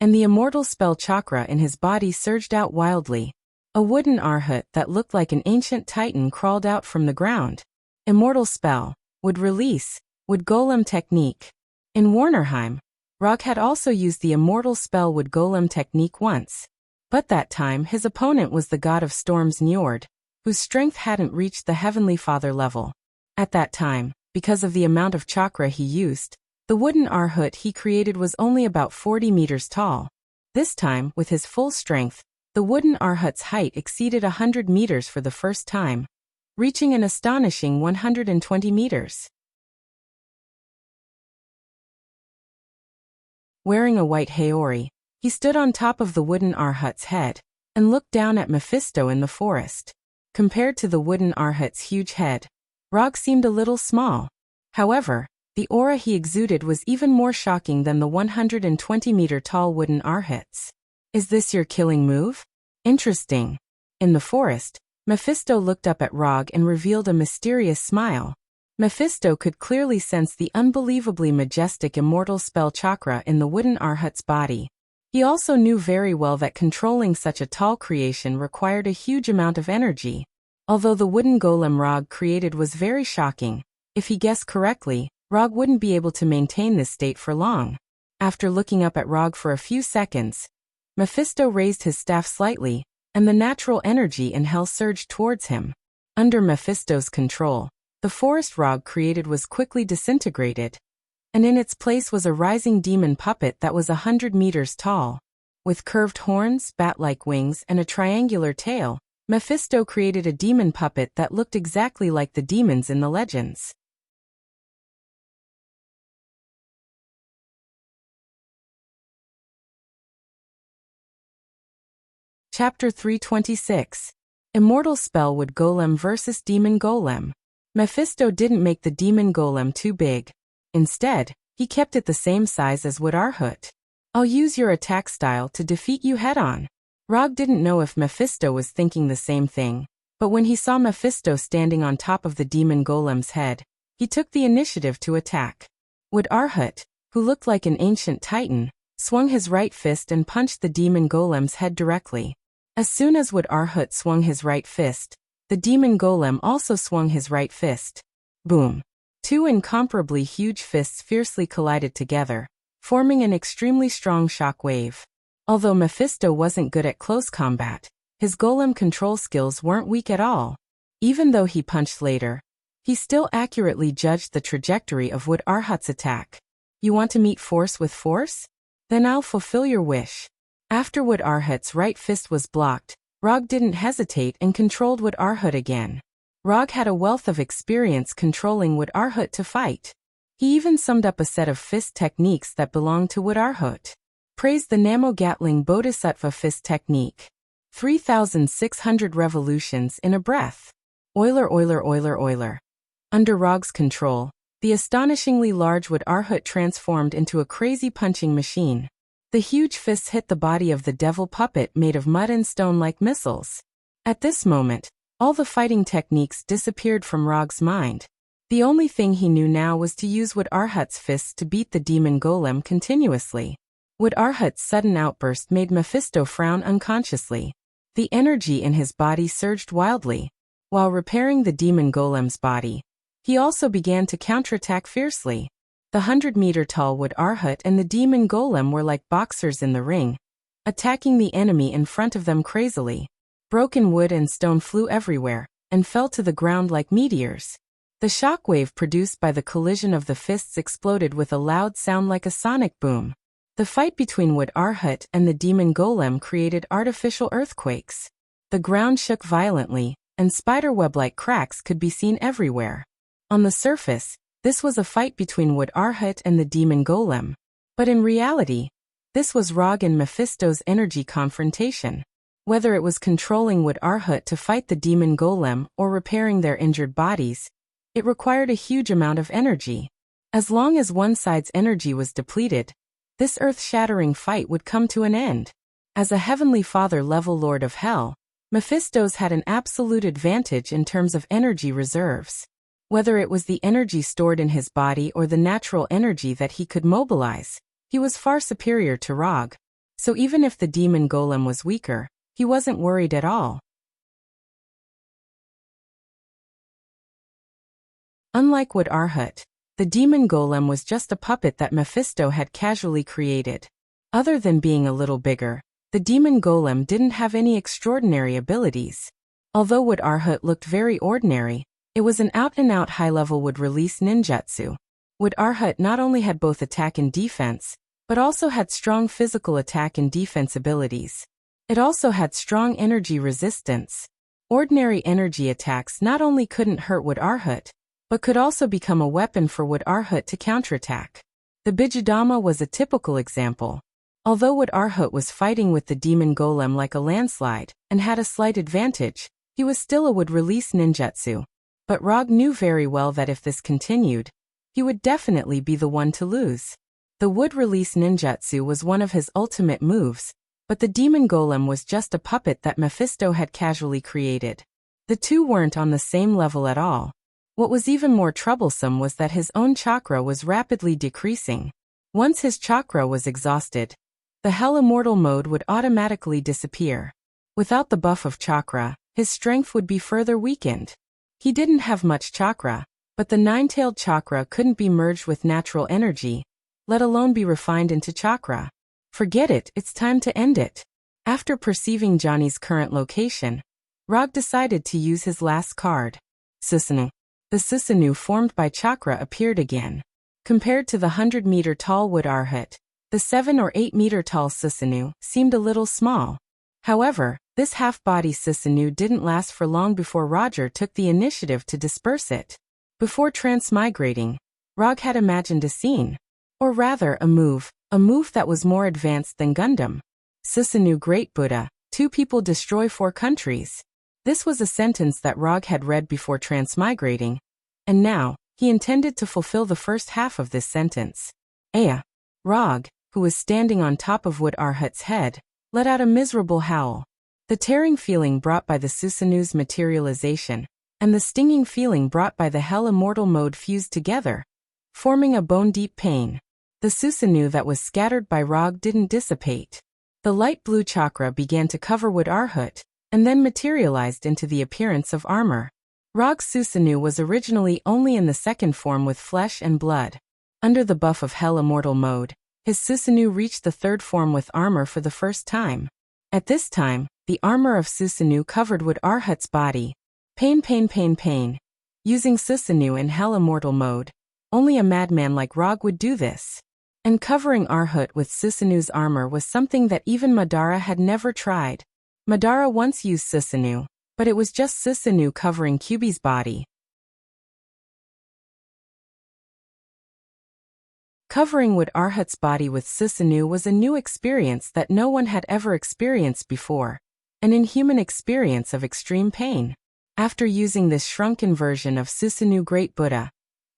and the immortal spell chakra in his body surged out wildly. A wooden arhat that looked like an ancient titan crawled out from the ground. Immortal spell, wood release, wood golem technique. In Warnerheim, Rog had also used the immortal spell wood golem technique once. But that time his opponent was the god of storms Njord, whose strength hadn't reached the Heavenly Father level. At that time, because of the amount of chakra he used, the wooden arhat he created was only about 40 meters tall. This time, with his full strength, the wooden arhat's height exceeded 100 meters for the first time, reaching an astonishing 120 meters. Wearing a white haori, he stood on top of the wooden arhat's head and looked down at Mephisto in the forest. Compared to the wooden arhat's huge head, Rog seemed a little small. However, the aura he exuded was even more shocking than the 120-meter-tall wooden arhats. Is this your killing move? Interesting. In the forest, Mephisto looked up at Rog and revealed a mysterious smile. Mephisto could clearly sense the unbelievably majestic immortal spell chakra in the wooden arhat's body. He also knew very well that controlling such a tall creation required a huge amount of energy. Although the wooden golem Rog created was very shocking, if he guessed correctly, Rog wouldn't be able to maintain this state for long. After looking up at Rog for a few seconds, Mephisto raised his staff slightly, and the natural energy in hell surged towards him. Under Mephisto's control, the forest Rog created was quickly disintegrated, and in its place was a rising demon puppet that was 100 meters tall. With curved horns, bat-like wings, and a triangular tail, Mephisto created a demon puppet that looked exactly like the demons in the legends. Chapter 326. Immortal Spell Wood Golem vs. Demon Golem. Mephisto didn't make the demon golem too big. Instead, he kept it the same size as Wood Arhut. I'll use your attack style to defeat you head-on. Rog didn't know if Mephisto was thinking the same thing, but when he saw Mephisto standing on top of the demon golem's head, he took the initiative to attack. Wood Arhut, who looked like an ancient titan, swung his right fist and punched the demon golem's head directly. As soon as Wood Arhut swung his right fist, the demon golem also swung his right fist. Boom! Two incomparably huge fists fiercely collided together, forming an extremely strong shock wave. Although Mephisto wasn't good at close combat, his golem control skills weren't weak at all. Even though he punched later, he still accurately judged the trajectory of Wood Arhut's attack. You want to meet force with force? Then I'll fulfill your wish. After Wood Arhut's right fist was blocked, Rog didn't hesitate and controlled Wood Arhut again. Rog had a wealth of experience controlling Wood Arhut to fight. He even summed up a set of fist techniques that belonged to Wood Arhut. Praise the Namo Gatling Bodhisattva Fist Technique. 3,600 revolutions in a breath. Euler. Under Rog's control, the astonishingly large Wood Arhut transformed into a crazy punching machine. The huge fists hit the body of the devil puppet made of mud and stone like missiles. At this moment, all the fighting techniques disappeared from Rog's mind. The only thing he knew now was to use Wood Arhut's fists to beat the demon golem continuously. Wood Arhut's sudden outburst made Mephisto frown unconsciously. The energy in his body surged wildly. While repairing the demon golem's body, he also began to counterattack fiercely. The 100-meter-tall Wood Arhut and the demon golem were like boxers in the ring, attacking the enemy in front of them crazily. Broken wood and stone flew everywhere, and fell to the ground like meteors. The shockwave produced by the collision of the fists exploded with a loud sound like a sonic boom. The fight between Wood Arhut and the demon golem created artificial earthquakes. The ground shook violently, and spiderweb-like cracks could be seen everywhere. On the surface, this was a fight between Wood Arhut and the demon golem. But in reality, this was Rog and Mephisto's energy confrontation. Whether it was controlling Wood Arhut to fight the demon golem or repairing their injured bodies, it required a huge amount of energy. As long as one side's energy was depleted, this earth-shattering fight would come to an end. As a Heavenly Father-level Lord of Hell, Mephisto's had an absolute advantage in terms of energy reserves. Whether it was the energy stored in his body or the natural energy that he could mobilize, he was far superior to Rog. So even if the demon golem was weaker, he wasn't worried at all. Unlike Wood Arhut, the demon golem was just a puppet that Mephisto had casually created. Other than being a little bigger, the demon golem didn't have any extraordinary abilities. Although Wood Arhut looked very ordinary, it was an out-and-out high-level wood-release ninjutsu. Wood Arhut not only had both attack and defense, but also had strong physical attack and defense abilities. It also had strong energy resistance. Ordinary energy attacks not only couldn't hurt Wood Arhut, but could also become a weapon for Wood Arhut to counterattack. The Bijudama was a typical example. Although Wood Arhut was fighting with the demon golem like a landslide, and had a slight advantage, he was still a wood-release ninjutsu. But Rog knew very well that if this continued, he would definitely be the one to lose. The wood-release ninjutsu was one of his ultimate moves, but the demon golem was just a puppet that Mephisto had casually created. The two weren't on the same level at all. What was even more troublesome was that his own chakra was rapidly decreasing. Once his chakra was exhausted, the Hell Immortal mode would automatically disappear. Without the buff of chakra, his strength would be further weakened. He didn't have much chakra, but the nine-tailed chakra couldn't be merged with natural energy, let alone be refined into chakra. Forget it, it's time to end it. After perceiving Johnny's current location, Rog decided to use his last card, Susanoo. The Susanoo formed by chakra appeared again. Compared to the 100-meter-tall wood Arhat, the 7 or 8-meter-tall Susanoo seemed a little small. However, this half-body Susanoo didn't last for long before Roger took the initiative to disperse it. Before transmigrating, Rog had imagined a scene, or rather a move that was more advanced than Gundam. Susanoo Great Buddha, 2 people destroy 4 countries. This was a sentence that Rog had read before transmigrating, and now, he intended to fulfill the first half of this sentence. Aya. Rog, who was standing on top of Wood Arhat's head, let out a miserable howl. The tearing feeling brought by the Susanoo's materialization, and the stinging feeling brought by the Hell Immortal mode fused together, forming a bone-deep pain. The Susanoo that was scattered by Rog didn't dissipate. The light blue chakra began to cover Wood Arhat, and then materialized into the appearance of armor. Rog's Susanoo was originally only in the second form with flesh and blood. Under the buff of Hell Immortal mode, his Susanoo reached the third form with armor for the first time. At this time, the armor of Susanoo covered Wood Arhat's body. Pain. Using Susanoo in Hell Immortal mode, only a madman like Rog would do this. And covering Arhat with Susanoo's armor was something that even Madara had never tried. Madara once used Susanoo, but it was just Susanoo covering Kyuubi's body. Covering Wood Arhat's body with Susanoo was a new experience that no one had ever experienced before, an inhuman experience of extreme pain. After using this shrunken version of Susanoo Great Buddha,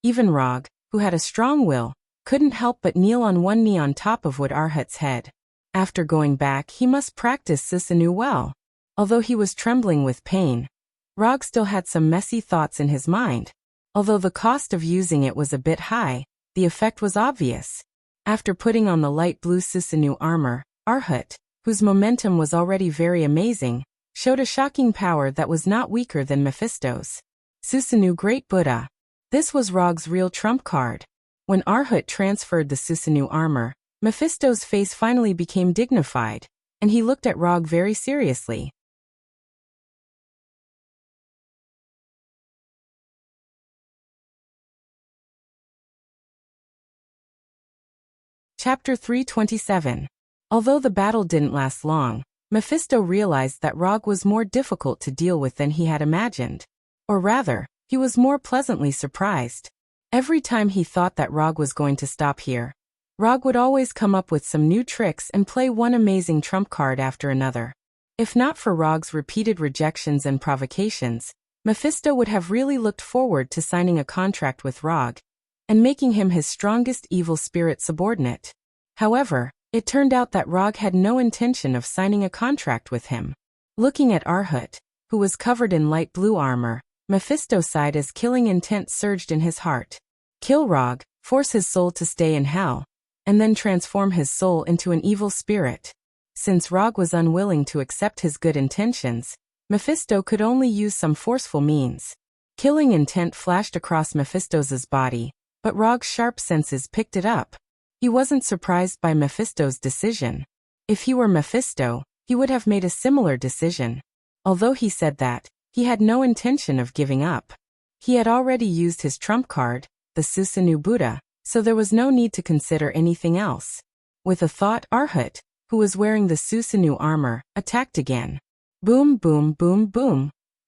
even Rog, who had a strong will, couldn't help but kneel on one knee on top of Wood Arhat's head. After going back, he must practice Susanoo well. Although he was trembling with pain, Rog still had some messy thoughts in his mind. Although the cost of using it was a bit high, the effect was obvious. After putting on the light blue Susanoo armor, Arhat, whose momentum was already very amazing, showed a shocking power that was not weaker than Mephisto's. Susanoo Great Buddha. This was Rog's real trump card. When Arhat transferred the Susanoo armor, Mephisto's face finally became dignified, and he looked at Rog very seriously. Chapter 327. Although the battle didn't last long, Mephisto realized that Rog was more difficult to deal with than he had imagined. Or rather, he was more pleasantly surprised. Every time he thought that Rog was going to stop here, Rog would always come up with some new tricks and play one amazing trump card after another. If not for Rog's repeated rejections and provocations, Mephisto would have really looked forward to signing a contract with Rog and making him his strongest evil spirit subordinate. However, it turned out that Rog had no intention of signing a contract with him. Looking at Arhat, who was covered in light blue armor, Mephisto sighed as killing intent surged in his heart. Kill Rog, force his soul to stay in hell, and then transform his soul into an evil spirit. Since Rog was unwilling to accept his good intentions, Mephisto could only use some forceful means. Killing intent flashed across Mephisto's body, but Rog's sharp senses picked it up. He wasn't surprised by Mephisto's decision. If he were Mephisto, he would have made a similar decision. Although he said that, he had no intention of giving up. He had already used his trump card, the Susanoo Buddha, so there was no need to consider anything else. With a thought, Arhat, who was wearing the Susanoo armor, attacked again. Boom.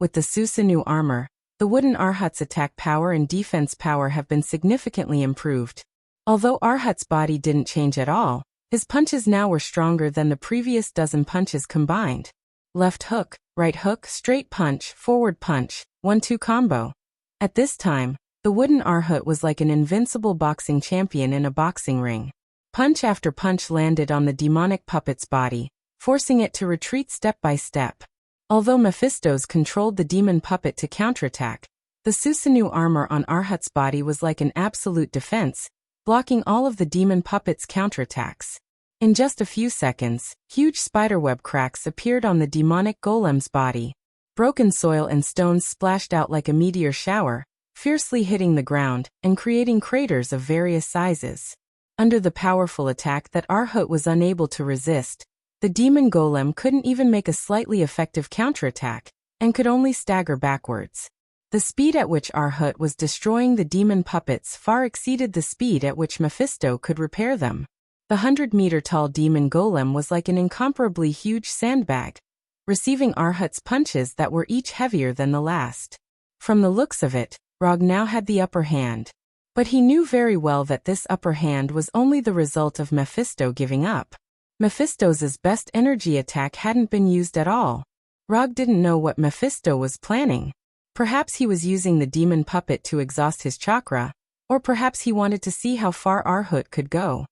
With the Susanoo armor, the wooden Arhat's attack power and defense power have been significantly improved. Although Arhat's body didn't change at all, his punches now were stronger than the previous dozen punches combined. Left hook, right hook, straight punch, forward punch, 1-2 combo. At this time, the wooden Arhat was like an invincible boxing champion in a boxing ring. Punch after punch landed on the demonic puppet's body, forcing it to retreat step by step. Although Mephisto's controlled the demon puppet to counterattack, the Susanoo armor on Arhat's body was like an absolute defense, blocking all of the demon puppet's counterattacks. In just a few seconds, huge spiderweb cracks appeared on the demonic golem's body. Broken soil and stones splashed out like a meteor shower, fiercely hitting the ground and creating craters of various sizes. Under the powerful attack that Arhat was unable to resist, The demon golem couldn't even make a slightly effective counterattack, and could only stagger backwards. The speed at which Arhut was destroying the demon puppets far exceeded the speed at which Mephisto could repair them. The 100-meter-tall demon golem was like an incomparably huge sandbag, receiving Arhut's punches that were each heavier than the last. From the looks of it, Rog now had the upper hand. But he knew very well that this upper hand was only the result of Mephisto giving up. Mephisto's best energy attack hadn't been used at all. Rog didn't know what Mephisto was planning. Perhaps he was using the demon puppet to exhaust his chakra, or perhaps he wanted to see how far Arhut could go.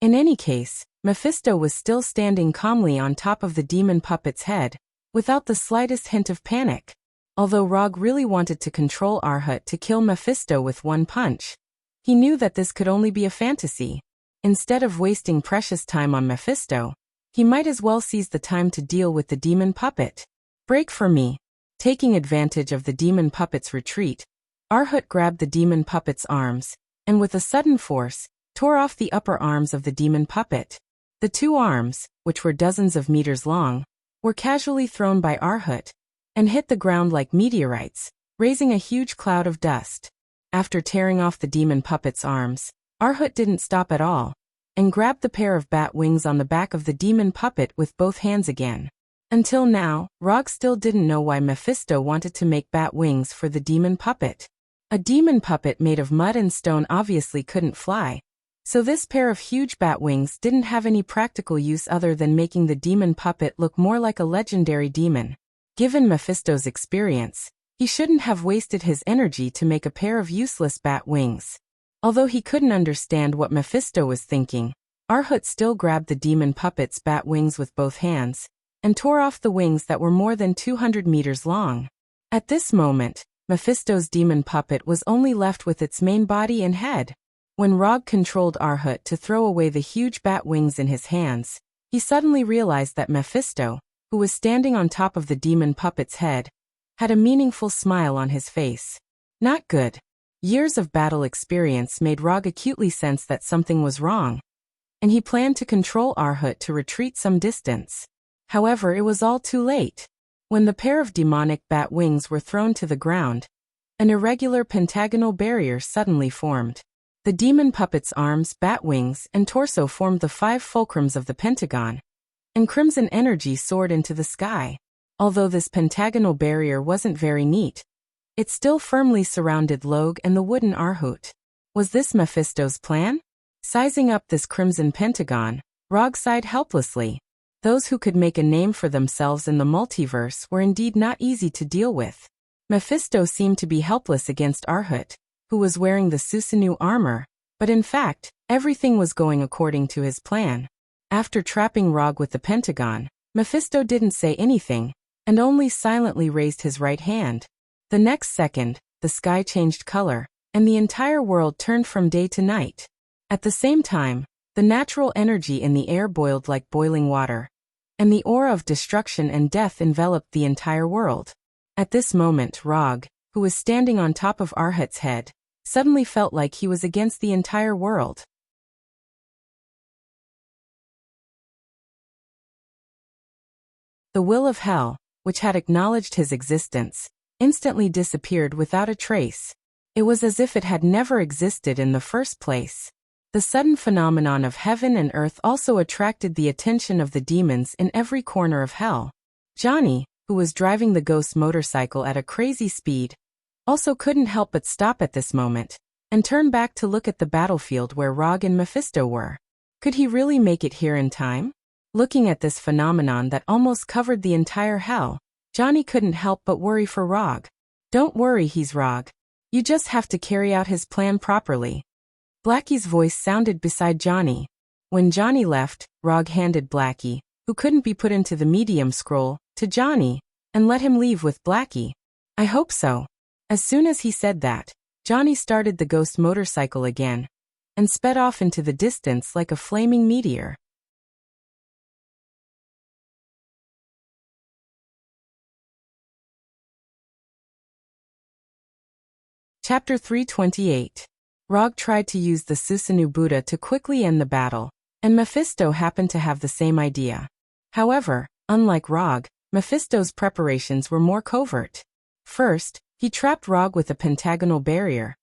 In any case, Mephisto was still standing calmly on top of the demon puppet's head, without the slightest hint of panic. Although Rog really wanted to control Arhut to kill Mephisto with one punch, he knew that this could only be a fantasy. Instead of wasting precious time on Mephisto, he might as well seize the time to deal with the demon puppet. Break for me. Taking advantage of the demon puppet's retreat, Arhut grabbed the demon puppet's arms, and with a sudden force, tore off the upper arms of the demon puppet. The two arms, which were dozens of meters long, were casually thrown by Arhut, and hit the ground like meteorites, raising a huge cloud of dust. After tearing off the demon puppet's arms, Arhut didn't stop at all, and grabbed the pair of bat wings on the back of the demon puppet with both hands again. Until now, Rog still didn't know why Mephisto wanted to make bat wings for the demon puppet. A demon puppet made of mud and stone obviously couldn't fly, so this pair of huge bat wings didn't have any practical use other than making the demon puppet look more like a legendary demon. Given Mephisto's experience, he shouldn't have wasted his energy to make a pair of useless bat wings. Although he couldn't understand what Mephisto was thinking, Arhut still grabbed the demon puppet's bat wings with both hands, and tore off the wings that were more than 200 meters long. At this moment, Mephisto's demon puppet was only left with its main body and head. When Rog controlled Arhut to throw away the huge bat wings in his hands, he suddenly realized that Mephisto, who was standing on top of the demon puppet's head, had a meaningful smile on his face. Not good. Years of battle experience made Rog acutely sense that something was wrong, and he planned to control Arhut to retreat some distance. However, it was all too late. When the pair of demonic bat wings were thrown to the ground, an irregular pentagonal barrier suddenly formed. The demon puppet's arms, bat wings, and torso formed the 5 fulcrums of the pentagon, and crimson energy soared into the sky. Although this pentagonal barrier wasn't very neat, it still firmly surrounded Log and the wooden Arhut. Was this Mephisto's plan? Sizing up this crimson pentagon, Rog sighed helplessly. Those who could make a name for themselves in the multiverse were indeed not easy to deal with. Mephisto seemed to be helpless against Arhut, who was wearing the Susanoo armor, but in fact, everything was going according to his plan. After trapping Rog with the pentagon, Mephisto didn't say anything, and only silently raised his right hand. The next second, the sky changed color, and the entire world turned from day to night. At the same time, the natural energy in the air boiled like boiling water, and the aura of destruction and death enveloped the entire world. At this moment, Rog, who was standing on top of Arhut's head, suddenly felt like he was against the entire world. The will of hell, which had acknowledged his existence, instantly disappeared without a trace. It was as if it had never existed in the first place. The sudden phenomenon of heaven and earth also attracted the attention of the demons in every corner of hell. Johnny, who was driving the ghost motorcycle at a crazy speed, also couldn't help but stop at this moment, and turn back to look at the battlefield where Rog and Mephisto were. Could he really make it here in time? Looking at this phenomenon that almost covered the entire hell, Johnny couldn't help but worry for Rog. Don't worry, he's Rog. You just have to carry out his plan properly. Blackie's voice sounded beside Johnny. When Johnny left, Rog handed Blackie, who couldn't be put into the medium scroll, to Johnny, and let him leave with Blackie. I hope so. As soon as he said that, Johnny started the ghost motorcycle again, and sped off into the distance like a flaming meteor. Chapter 328. Rog tried to use the Susanoo Buddha to quickly end the battle, and Mephisto happened to have the same idea. However, unlike Rog, Mephisto's preparations were more covert. First, he trapped Rog with a pentagonal barrier,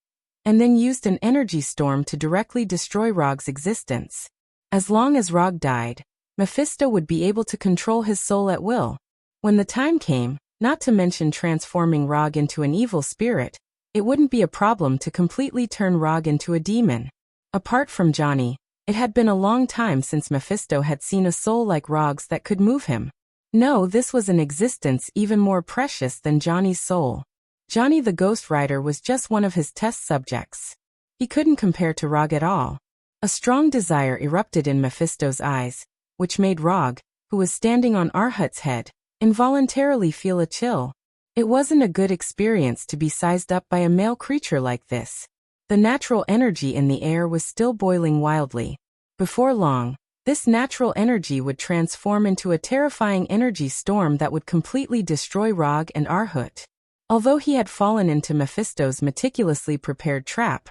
and then used an energy storm to directly destroy Rog's existence. As long as Rog died, Mephisto would be able to control his soul at will. When the time came, not to mention transforming Rog into an evil spirit, it wouldn't be a problem to completely turn Rog into a demon. Apart from Johnny, it had been a long time since Mephisto had seen a soul like Rog's that could move him. No, this was an existence even more precious than Johnny's soul. Johnny the Ghost Rider was just one of his test subjects. He couldn't compare to Rog at all. A strong desire erupted in Mephisto's eyes, which made Rog, who was standing on Arhut's head, involuntarily feel a chill. It wasn't a good experience to be sized up by a male creature like this. The natural energy in the air was still boiling wildly. Before long, this natural energy would transform into a terrifying energy storm that would completely destroy Rog and Arhut. Although he had fallen into Mephisto's meticulously prepared trap,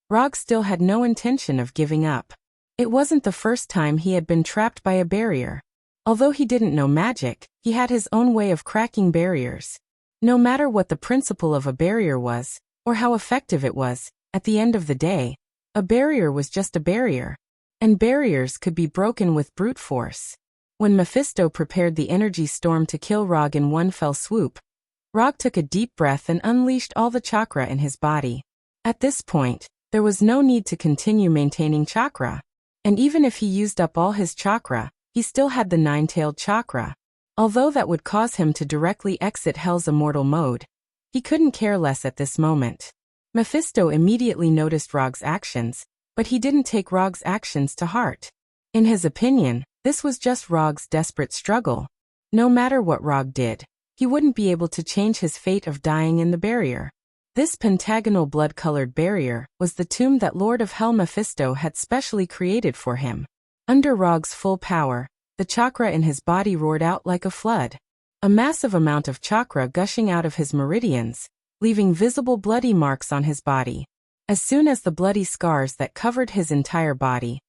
Rog still had no intention of giving up. It wasn't the first time he had been trapped by a barrier. Although he didn't know magic, he had his own way of cracking barriers. No matter what the principle of a barrier was, or how effective it was, at the end of the day, a barrier was just a barrier. And barriers could be broken with brute force. When Mephisto prepared the energy storm to kill Rog in one fell swoop, Rog took a deep breath and unleashed all the chakra in his body. At this point, there was no need to continue maintaining chakra. And even if he used up all his chakra, he still had the nine-tailed chakra. Although that would cause him to directly exit Hell's immortal mode, he couldn't care less at this moment. Mephisto immediately noticed Rog's actions, but he didn't take Rog's actions to heart. In his opinion, this was just Rog's desperate struggle. No matter what Rog did, he wouldn't be able to change his fate of dying in the barrier. This pentagonal blood-colored barrier was the tomb that Lord of Hell Mephisto had specially created for him. Under Rog's full power, the chakra in his body roared out like a flood. A massive amount of chakra gushing out of his meridians, leaving visible bloody marks on his body. As soon as the bloody scars that covered his entire body,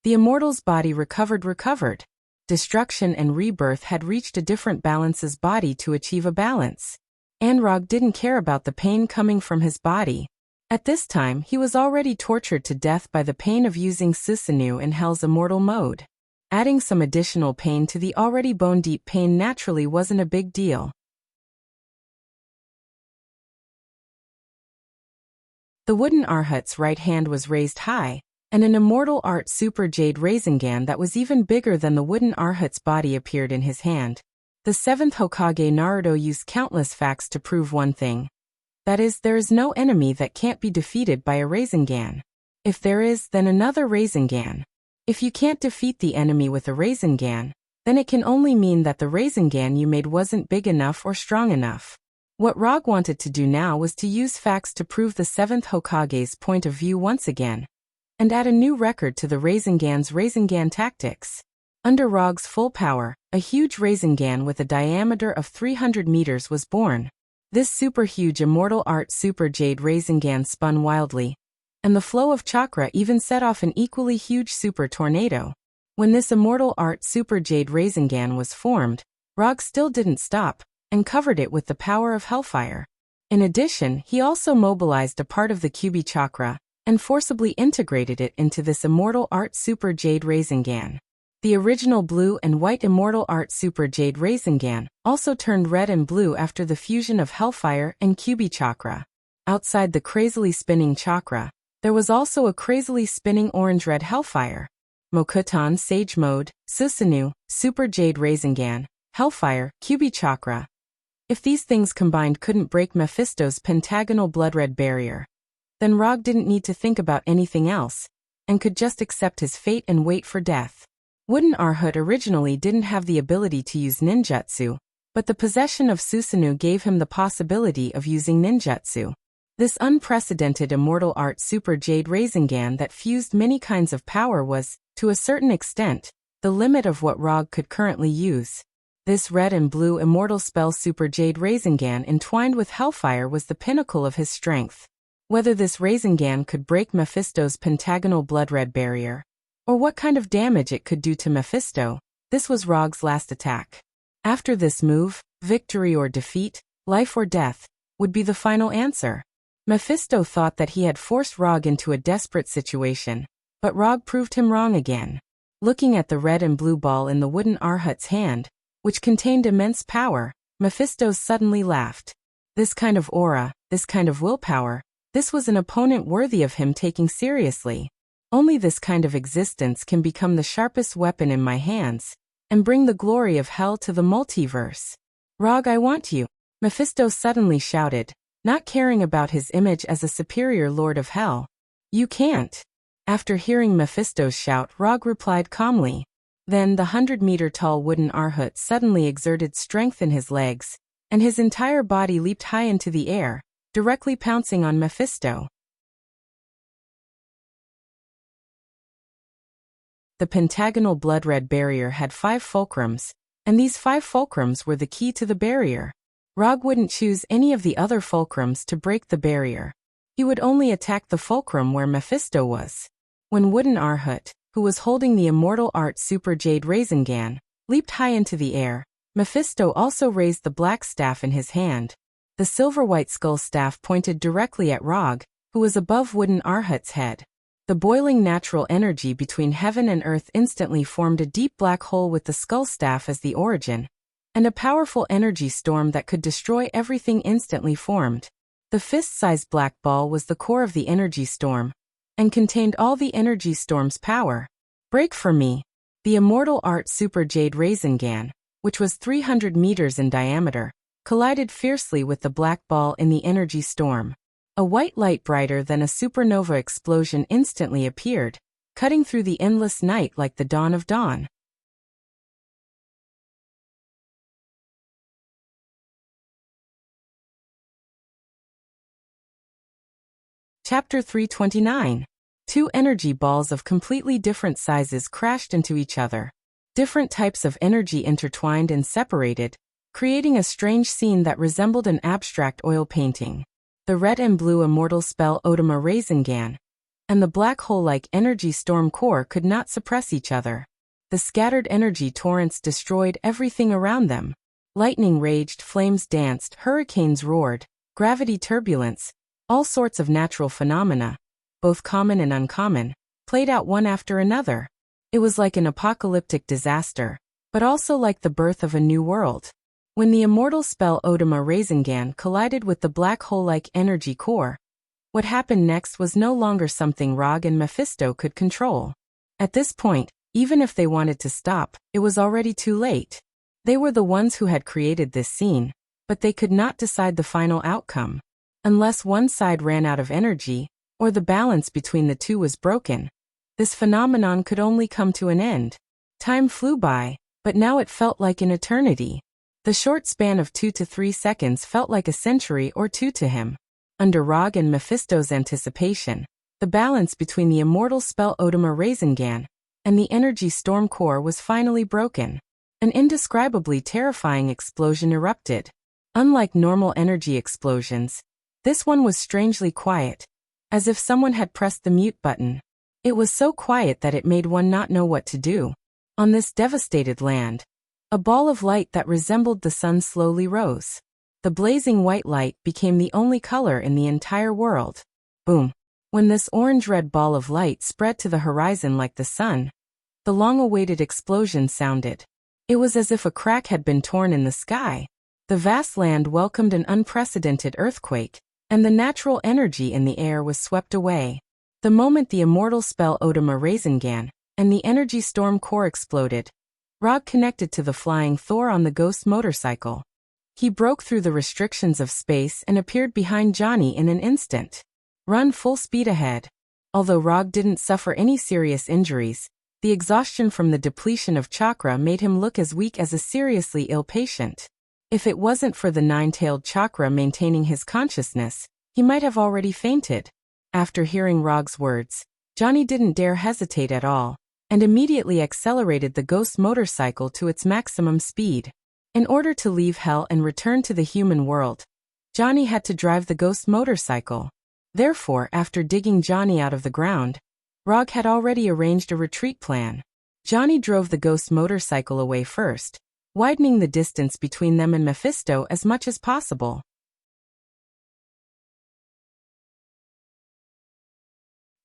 the immortal's body recovered. Destruction and rebirth had reached a different balance's body to achieve a balance. And Rog didn't care about the pain coming from his body. At this time, he was already tortured to death by the pain of using Susanoo in Hell's immortal mode. Adding some additional pain to the already bone-deep pain naturally wasn't a big deal. The wooden Arhut's right hand was raised high, and an immortal art super jade Rasengan that was even bigger than the wooden Arhut's body appeared in his hand. The seventh Hokage Naruto used countless facts to prove one thing. That is, there is no enemy that can't be defeated by a Rasengan. If there is, then another Rasengan. If you can't defeat the enemy with a Rasengan, then it can only mean that the Rasengan you made wasn't big enough or strong enough. What Rog wanted to do now was to use facts to prove the 7th Hokage's point of view once again, and add a new record to the Rasengan's Rasengan tactics. Under Rog's full power, a huge Rasengan with a diameter of 300 meters was born. This super huge immortal art super jade Rasengan spun wildly, and the flow of chakra even set off an equally huge super tornado. When this immortal art super jade Rasengan was formed, Rog still didn't stop, and covered it with the power of hellfire. In addition, he also mobilized a part of the Kyubi chakra, and forcibly integrated it into this immortal art super jade Rasengan. The original blue and white immortal art super jade Rasengan also turned red and blue after the fusion of hellfire and Kyubi chakra. Outside the crazily spinning chakra, there was also a crazily spinning orange-red hellfire. Mokuton Sage Mode, Susanoo, Super Jade Rasengan, Hellfire, Kyubi chakra. If these things combined couldn't break Mephisto's pentagonal blood-red barrier, then Rog didn't need to think about anything else, and could just accept his fate and wait for death. Wooden Arhut originally didn't have the ability to use ninjutsu, but the possession of Susanoo gave him the possibility of using ninjutsu. This unprecedented immortal art super jade Rasengan that fused many kinds of power was, to a certain extent, the limit of what Rog could currently use. This red and blue immortal spell super jade Rasengan entwined with hellfire was the pinnacle of his strength. Whether this Rasengan could break Mephisto's pentagonal blood-red barrier, or what kind of damage it could do to Mephisto, this was Rog's last attack. After this move, victory or defeat, life or death, would be the final answer. Mephisto thought that he had forced Rog into a desperate situation, but Rog proved him wrong again. Looking at the red and blue ball in the wooden Arhut's hand, which contained immense power, Mephisto suddenly laughed. This kind of aura, this kind of willpower, this was an opponent worthy of him taking seriously. Only this kind of existence can become the sharpest weapon in my hands, and bring the glory of hell to the multiverse. Rog, I want you, Mephisto suddenly shouted, not caring about his image as a superior lord of hell. You can't. After hearing Mephisto's shout, Rog replied calmly. Then the 100-meter-tall wooden Arhut suddenly exerted strength in his legs, and his entire body leaped high into the air, directly pouncing on Mephisto. The pentagonal blood-red barrier had 5 fulcrums, and these 5 fulcrums were the key to the barrier. Rog wouldn't choose any of the other fulcrums to break the barrier. He would only attack the fulcrum where Mephisto was. When wooden Arhut, who was holding the immortal art Super Jade Rasengan, leaped high into the air, Mephisto also raised the black staff in his hand. The silver-white skull staff pointed directly at Rog, who was above wooden Arhut's head. The boiling natural energy between heaven and earth instantly formed a deep black hole with the skull staff as the origin, and a powerful energy storm that could destroy everything instantly formed. The fist-sized black ball was the core of the energy storm, and contained all the energy storm's power. Break for me. The immortal art Super Jade Rasengan, which was 300 meters in diameter, collided fiercely with the black ball in the energy storm. A white light brighter than a supernova explosion instantly appeared, cutting through the endless night like the dawn of dawn. Chapter 329. 2 energy balls of completely different sizes crashed into each other. Different types of energy intertwined and separated, creating a strange scene that resembled an abstract oil painting. The red and blue immortal spell Odama Rasengan and the black hole-like energy storm core could not suppress each other. The scattered energy torrents destroyed everything around them. Lightning raged, flames danced, hurricanes roared, gravity turbulence, all sorts of natural phenomena, both common and uncommon, played out one after another. It was like an apocalyptic disaster, but also like the birth of a new world. When the immortal spell Odama Rasengan collided with the black hole-like energy core, what happened next was no longer something Rog and Mephisto could control. At this point, even if they wanted to stop, it was already too late. They were the ones who had created this scene, but they could not decide the final outcome. Unless one side ran out of energy, or the balance between the two was broken, this phenomenon could only come to an end. Time flew by, but now it felt like an eternity. The short span of 2 to 3 seconds felt like a century or two to him. Under Rog and Mephisto's anticipation, the balance between the immortal spell Odama Rasengan and the energy storm core was finally broken. An indescribably terrifying explosion erupted. Unlike normal energy explosions, this one was strangely quiet, as if someone had pressed the mute button. It was so quiet that it made one not know what to do. On this devastated land, a ball of light that resembled the sun slowly rose. The blazing white light became the only color in the entire world. Boom. When this orange-red ball of light spread to the horizon like the sun, the long-awaited explosion sounded. It was as if a crack had been torn in the sky. The vast land welcomed an unprecedented earthquake, and the natural energy in the air was swept away. The moment the immortal spell Odama Rasengan and the energy storm core exploded, Rog connected to the flying Thor on the ghost motorcycle. He broke through the restrictions of space and appeared behind Johnny in an instant. Run full speed ahead. Although Rog didn't suffer any serious injuries, the exhaustion from the depletion of chakra made him look as weak as a seriously ill patient. If it wasn't for the 9-tailed chakra maintaining his consciousness, he might have already fainted. After hearing Rog's words, Johnny didn't dare hesitate at all, and immediately accelerated the ghost motorcycle to its maximum speed. In order to leave Hell and return to the human world, Johnny had to drive the ghost motorcycle. Therefore, after digging Johnny out of the ground, Rog had already arranged a retreat plan. Johnny drove the ghost motorcycle away first, widening the distance between them and Mephisto as much as possible.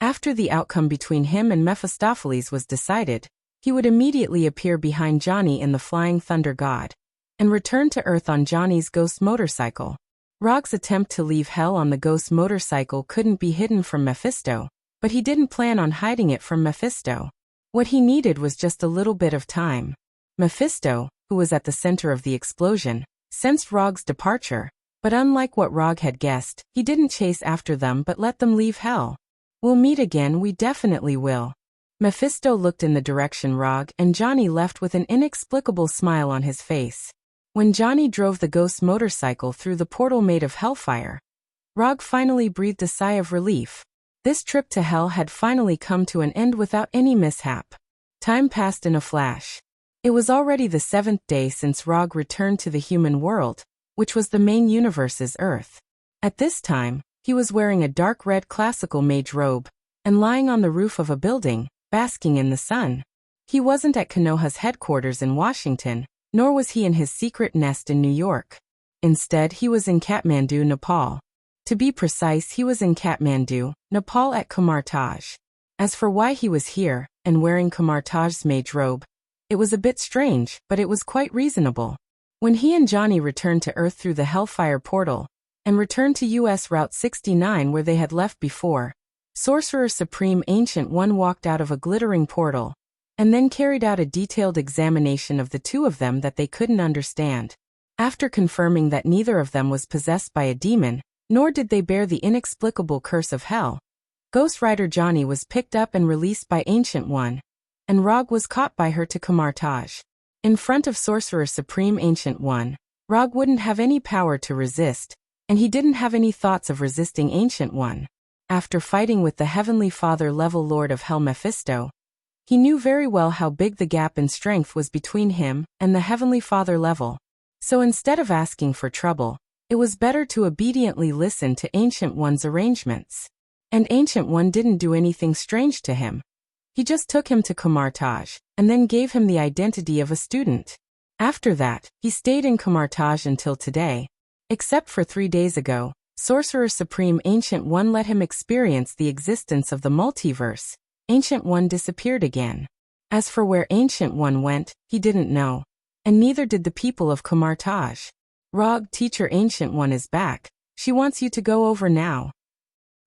After the outcome between him and Mephistopheles was decided, he would immediately appear behind Johnny in the Flying Thunder God, and return to Earth on Johnny's ghost motorcycle. Rog's attempt to leave Hell on the ghost motorcycle couldn't be hidden from Mephisto, but he didn't plan on hiding it from Mephisto. What he needed was just a little bit of time. Mephisto, who was at the center of the explosion, sensed Rog's departure, but unlike what Rog had guessed, he didn't chase after them but let them leave Hell. "We'll meet again, we definitely will." Mephisto looked in the direction Rog and Johnny left with an inexplicable smile on his face. When Johnny drove the ghost motorcycle through the portal made of hellfire, Rog finally breathed a sigh of relief. This trip to Hell had finally come to an end without any mishap. Time passed in a flash. It was already the 7th day since Rog returned to the human world, which was the main universe's Earth. At this time, he was wearing a dark red classical mage robe, and lying on the roof of a building, basking in the sun. He wasn't at Konoha's headquarters in Washington, nor was he in his secret nest in New York. Instead, he was in Kathmandu, Nepal. To be precise, he was in Kathmandu, Nepal at Kamartaj. As for why he was here, and wearing Kamartaj's mage robe, it was a bit strange, but it was quite reasonable. When he and Johnny returned to Earth through the Hellfire portal, and returned to US Route 69 where they had left before, Sorcerer Supreme Ancient One walked out of a glittering portal, and then carried out a detailed examination of the two of them that they couldn't understand. After confirming that neither of them was possessed by a demon, nor did they bear the inexplicable curse of Hell, Ghost Rider Johnny was picked up and released by Ancient One, and Rog was caught by her to Kamartaj. In front of Sorcerer Supreme Ancient One, Rog wouldn't have any power to resist, and he didn't have any thoughts of resisting Ancient One. After fighting with the Heavenly Father level Lord of Hell Mephisto, he knew very well how big the gap in strength was between him and the Heavenly Father level. So instead of asking for trouble, it was better to obediently listen to Ancient One's arrangements. And Ancient One didn't do anything strange to him. He just took him to Kamartaj, and then gave him the identity of a student. After that, he stayed in Kamartaj until today. Except for 3 days ago, Sorcerer Supreme Ancient One let him experience the existence of the multiverse. Ancient One disappeared again. As for where Ancient One went, he didn't know. And neither did the people of Kamartaj. Rog, teacher, Ancient One is back. She wants you to go over now.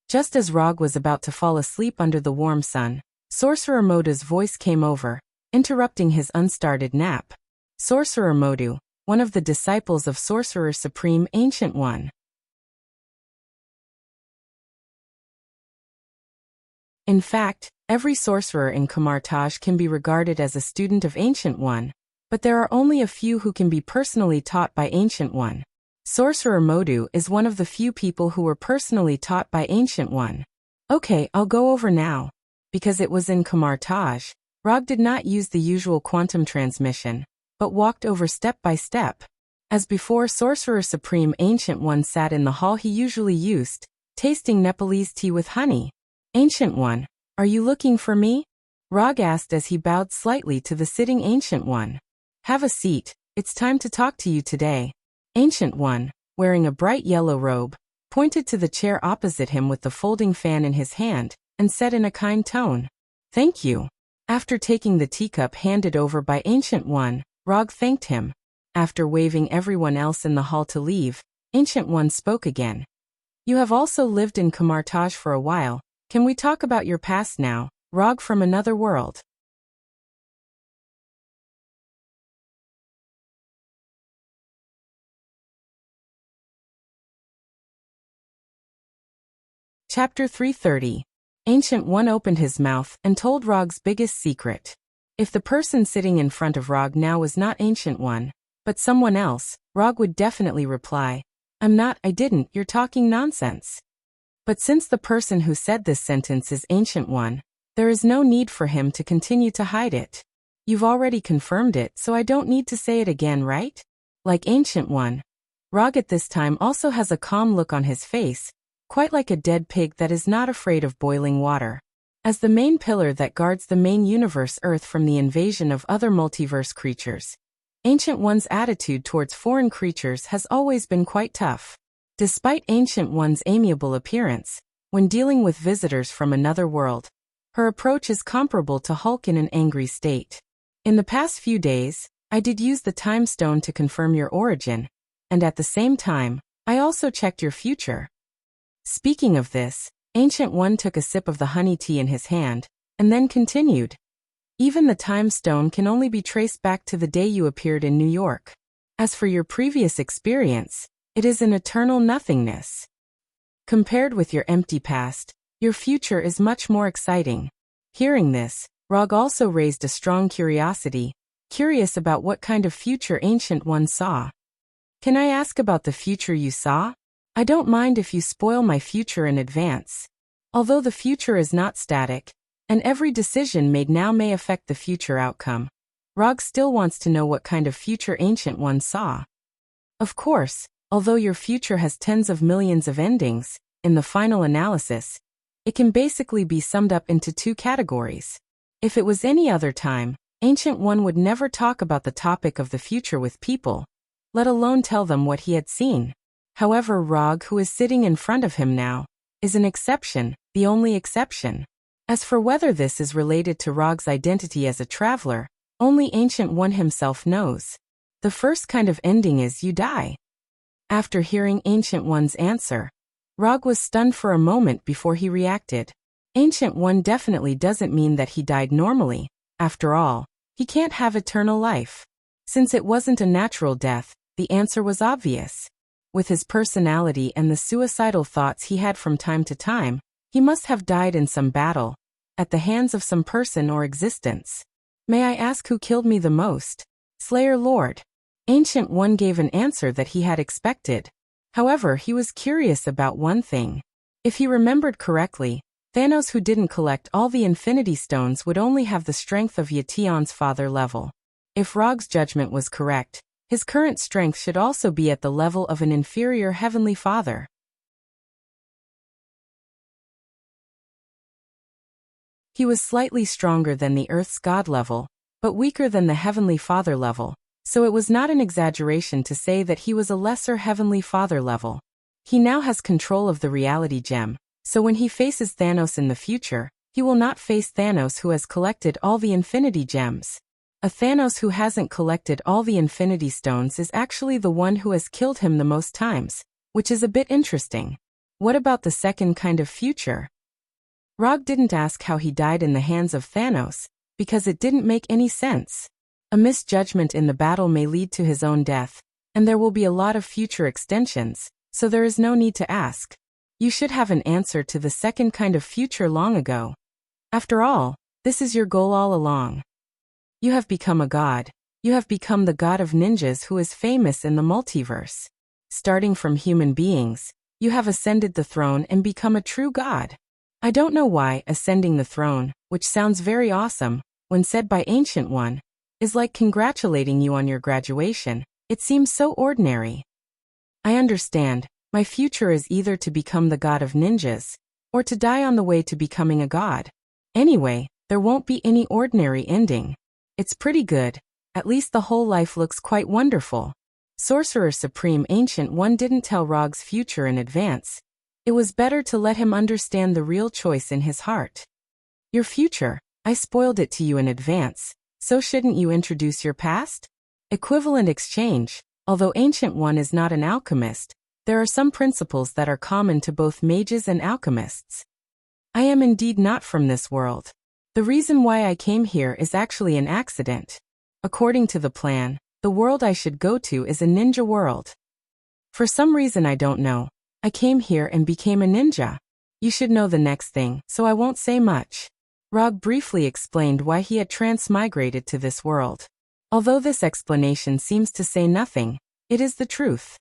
Just as Rog was about to fall asleep under the warm sun, Sorcerer Modu's voice came over, interrupting his unstarted nap. Sorcerer Modu, one of the disciples of Sorcerer Supreme Ancient One. In fact, every sorcerer in Kamartaj can be regarded as a student of Ancient One, but there are only a few who can be personally taught by Ancient One. Sorcerer Modu is one of the few people who were personally taught by Ancient One. Okay, I'll go over now. Because it was in Kamartaj, Rog did not use the usual quantum transmission, but walked over step by step. As before, Sorcerer Supreme Ancient One sat in the hall he usually used, tasting Nepalese tea with honey. Ancient One, are you looking for me? Rog asked as he bowed slightly to the sitting Ancient One. Have a seat, it's time to talk to you today. Ancient One, wearing a bright yellow robe, pointed to the chair opposite him with the folding fan in his hand, and said in a kind tone, "Thank you." After taking the teacup handed over by Ancient One, Rog thanked him. After waving everyone else in the hall to leave, Ancient One spoke again. "You have also lived in Kamartaj for a while. Can we talk about your past now, Rog from another world?" Chapter 330. Ancient One opened his mouth and told Rog's biggest secret. If the person sitting in front of Rog now was not Ancient One, but someone else, Rog would definitely reply, "I'm not, I didn't, you're talking nonsense." But since the person who said this sentence is Ancient One, there is no need for him to continue to hide it. You've already confirmed it, so I don't need to say it again, right? Like Ancient One, Rog at this time also has a calm look on his face, quite like a dead pig that is not afraid of boiling water. As the main pillar that guards the main universe Earth from the invasion of other multiverse creatures, Ancient One's attitude towards foreign creatures has always been quite tough. Despite Ancient One's amiable appearance, when dealing with visitors from another world, her approach is comparable to Hulk in an angry state. In the past few days, I did use the time stone to confirm your origin, and at the same time, I also checked your future. Speaking of this, Ancient One took a sip of the honey tea in his hand, and then continued. Even the time stone can only be traced back to the day you appeared in New York. As for your previous experience, it is an eternal nothingness. Compared with your empty past, your future is much more exciting. Hearing this, Rog also raised a strong curiosity, curious about what kind of future Ancient One saw. Can I ask about the future you saw? I don't mind if you spoil my future in advance. Although the future is not static, and every decision made now may affect the future outcome, Rog still wants to know what kind of future Ancient One saw. Of course, although your future has tens of millions of endings, in the final analysis, it can basically be summed up into two categories. If it was any other time, Ancient One would never talk about the topic of the future with people, let alone tell them what he had seen. However, Rog, who is sitting in front of him now, is an exception, the only exception. As for whether this is related to Rog's identity as a traveler, only Ancient One himself knows. The first kind of ending is you die. After hearing Ancient One's answer, Rog was stunned for a moment before he reacted. Ancient One definitely doesn't mean that he died normally. After all, he can't have eternal life. Since it wasn't a natural death, the answer was obvious. With his personality and the suicidal thoughts he had from time to time, he must have died in some battle, at the hands of some person or existence. May I ask who killed me the most? Slayer Lord. Ancient One gave an answer that he had expected. However, he was curious about one thing. If he remembered correctly, Thanos, who didn't collect all the Infinity Stones, would only have the strength of Yation's father level. If Rog's judgment was correct, his current strength should also be at the level of an inferior Heavenly Father. He was slightly stronger than the Earth's God level, but weaker than the Heavenly Father level, so it was not an exaggeration to say that he was a lesser Heavenly Father level. He now has control of the reality gem, so when he faces Thanos in the future, he will not face Thanos who has collected all the Infinity Gems. A Thanos who hasn't collected all the Infinity Stones is actually the one who has killed him the most times, which is a bit interesting. What about the second kind of future? Rog didn't ask how he died in the hands of Thanos, because it didn't make any sense. A misjudgment in the battle may lead to his own death, and there will be a lot of future extensions, so there is no need to ask. You should have an answer to the second kind of future long ago. After all, this is your goal all along. You have become a god. You have become the god of ninjas who is famous in the multiverse. Starting from human beings, you have ascended the throne and become a true god. I don't know why ascending the throne, which sounds very awesome, when said by Ancient One, is like congratulating you on your graduation. It seems so ordinary. I understand. My future is either to become the god of ninjas, or to die on the way to becoming a god. Anyway, there won't be any ordinary ending. It's pretty good. At least the whole life looks quite wonderful. Sorcerer Supreme Ancient One didn't tell Rog's future in advance. It was better to let him understand the real choice in his heart. Your future, I spoiled it to you in advance, so shouldn't you introduce your past? Equivalent exchange. Although Ancient One is not an alchemist, there are some principles that are common to both mages and alchemists. I am indeed not from this world. The reason why I came here is actually an accident. According to the plan, the world I should go to is a ninja world. For some reason I don't know, I came here and became a ninja. You should know the next thing, so I won't say much. Rog briefly explained why he had transmigrated to this world. Although this explanation seems to say nothing, it is the truth.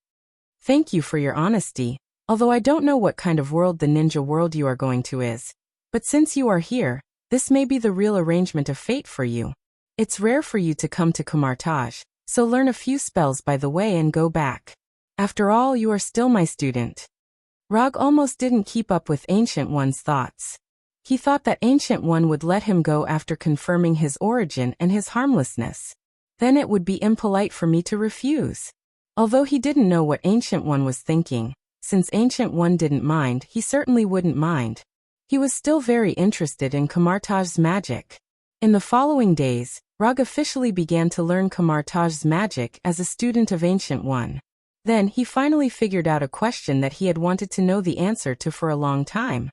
Thank you for your honesty, although I don't know what kind of world the ninja world you are going to is. But since you are here, this may be the real arrangement of fate for you. It's rare for you to come to Kumartaj, so learn a few spells by the way and go back. After all, you are still my student. Rog almost didn't keep up with Ancient One's thoughts. He thought that Ancient One would let him go after confirming his origin and his harmlessness. Then it would be impolite for me to refuse. Although he didn't know what Ancient One was thinking, since Ancient One didn't mind, he certainly wouldn't mind. He was still very interested in Kamartaj's magic. In the following days, Rog officially began to learn Kamartaj's magic as a student of Ancient One. Then he finally figured out a question that he had wanted to know the answer to for a long time.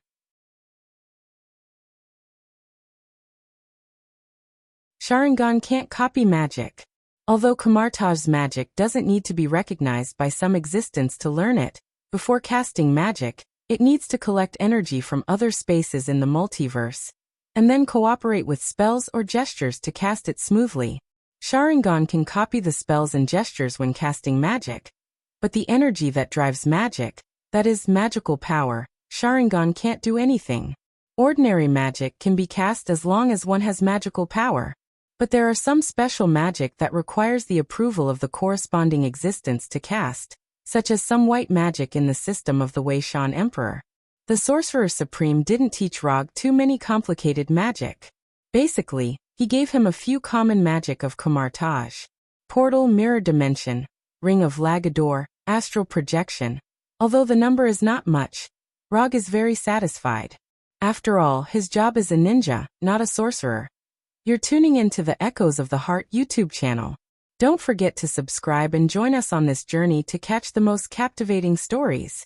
Sharingan can't copy magic. Although Kamartaj's magic doesn't need to be recognized by some existence to learn it, before casting magic, it needs to collect energy from other spaces in the multiverse, and then cooperate with spells or gestures to cast it smoothly. Sharingan can copy the spells and gestures when casting magic. But the energy that drives magic, that is, magical power, Sharingan can't do anything. Ordinary magic can be cast as long as one has magical power. But there are some special magic that requires the approval of the corresponding existence to cast, such as some white magic in the system of the Wei Shan Emperor. The Sorcerer Supreme didn't teach Rog too many complicated magic. Basically, he gave him a few common magic of Kamartaj. Portal, Mirror Dimension, Ring of Lagador, Astral Projection. Although the number is not much, Rog is very satisfied. After all, his job is a ninja, not a sorcerer. You're tuning into the Echoes of the Heart YouTube channel. Don't forget to subscribe and join us on this journey to catch the most captivating stories.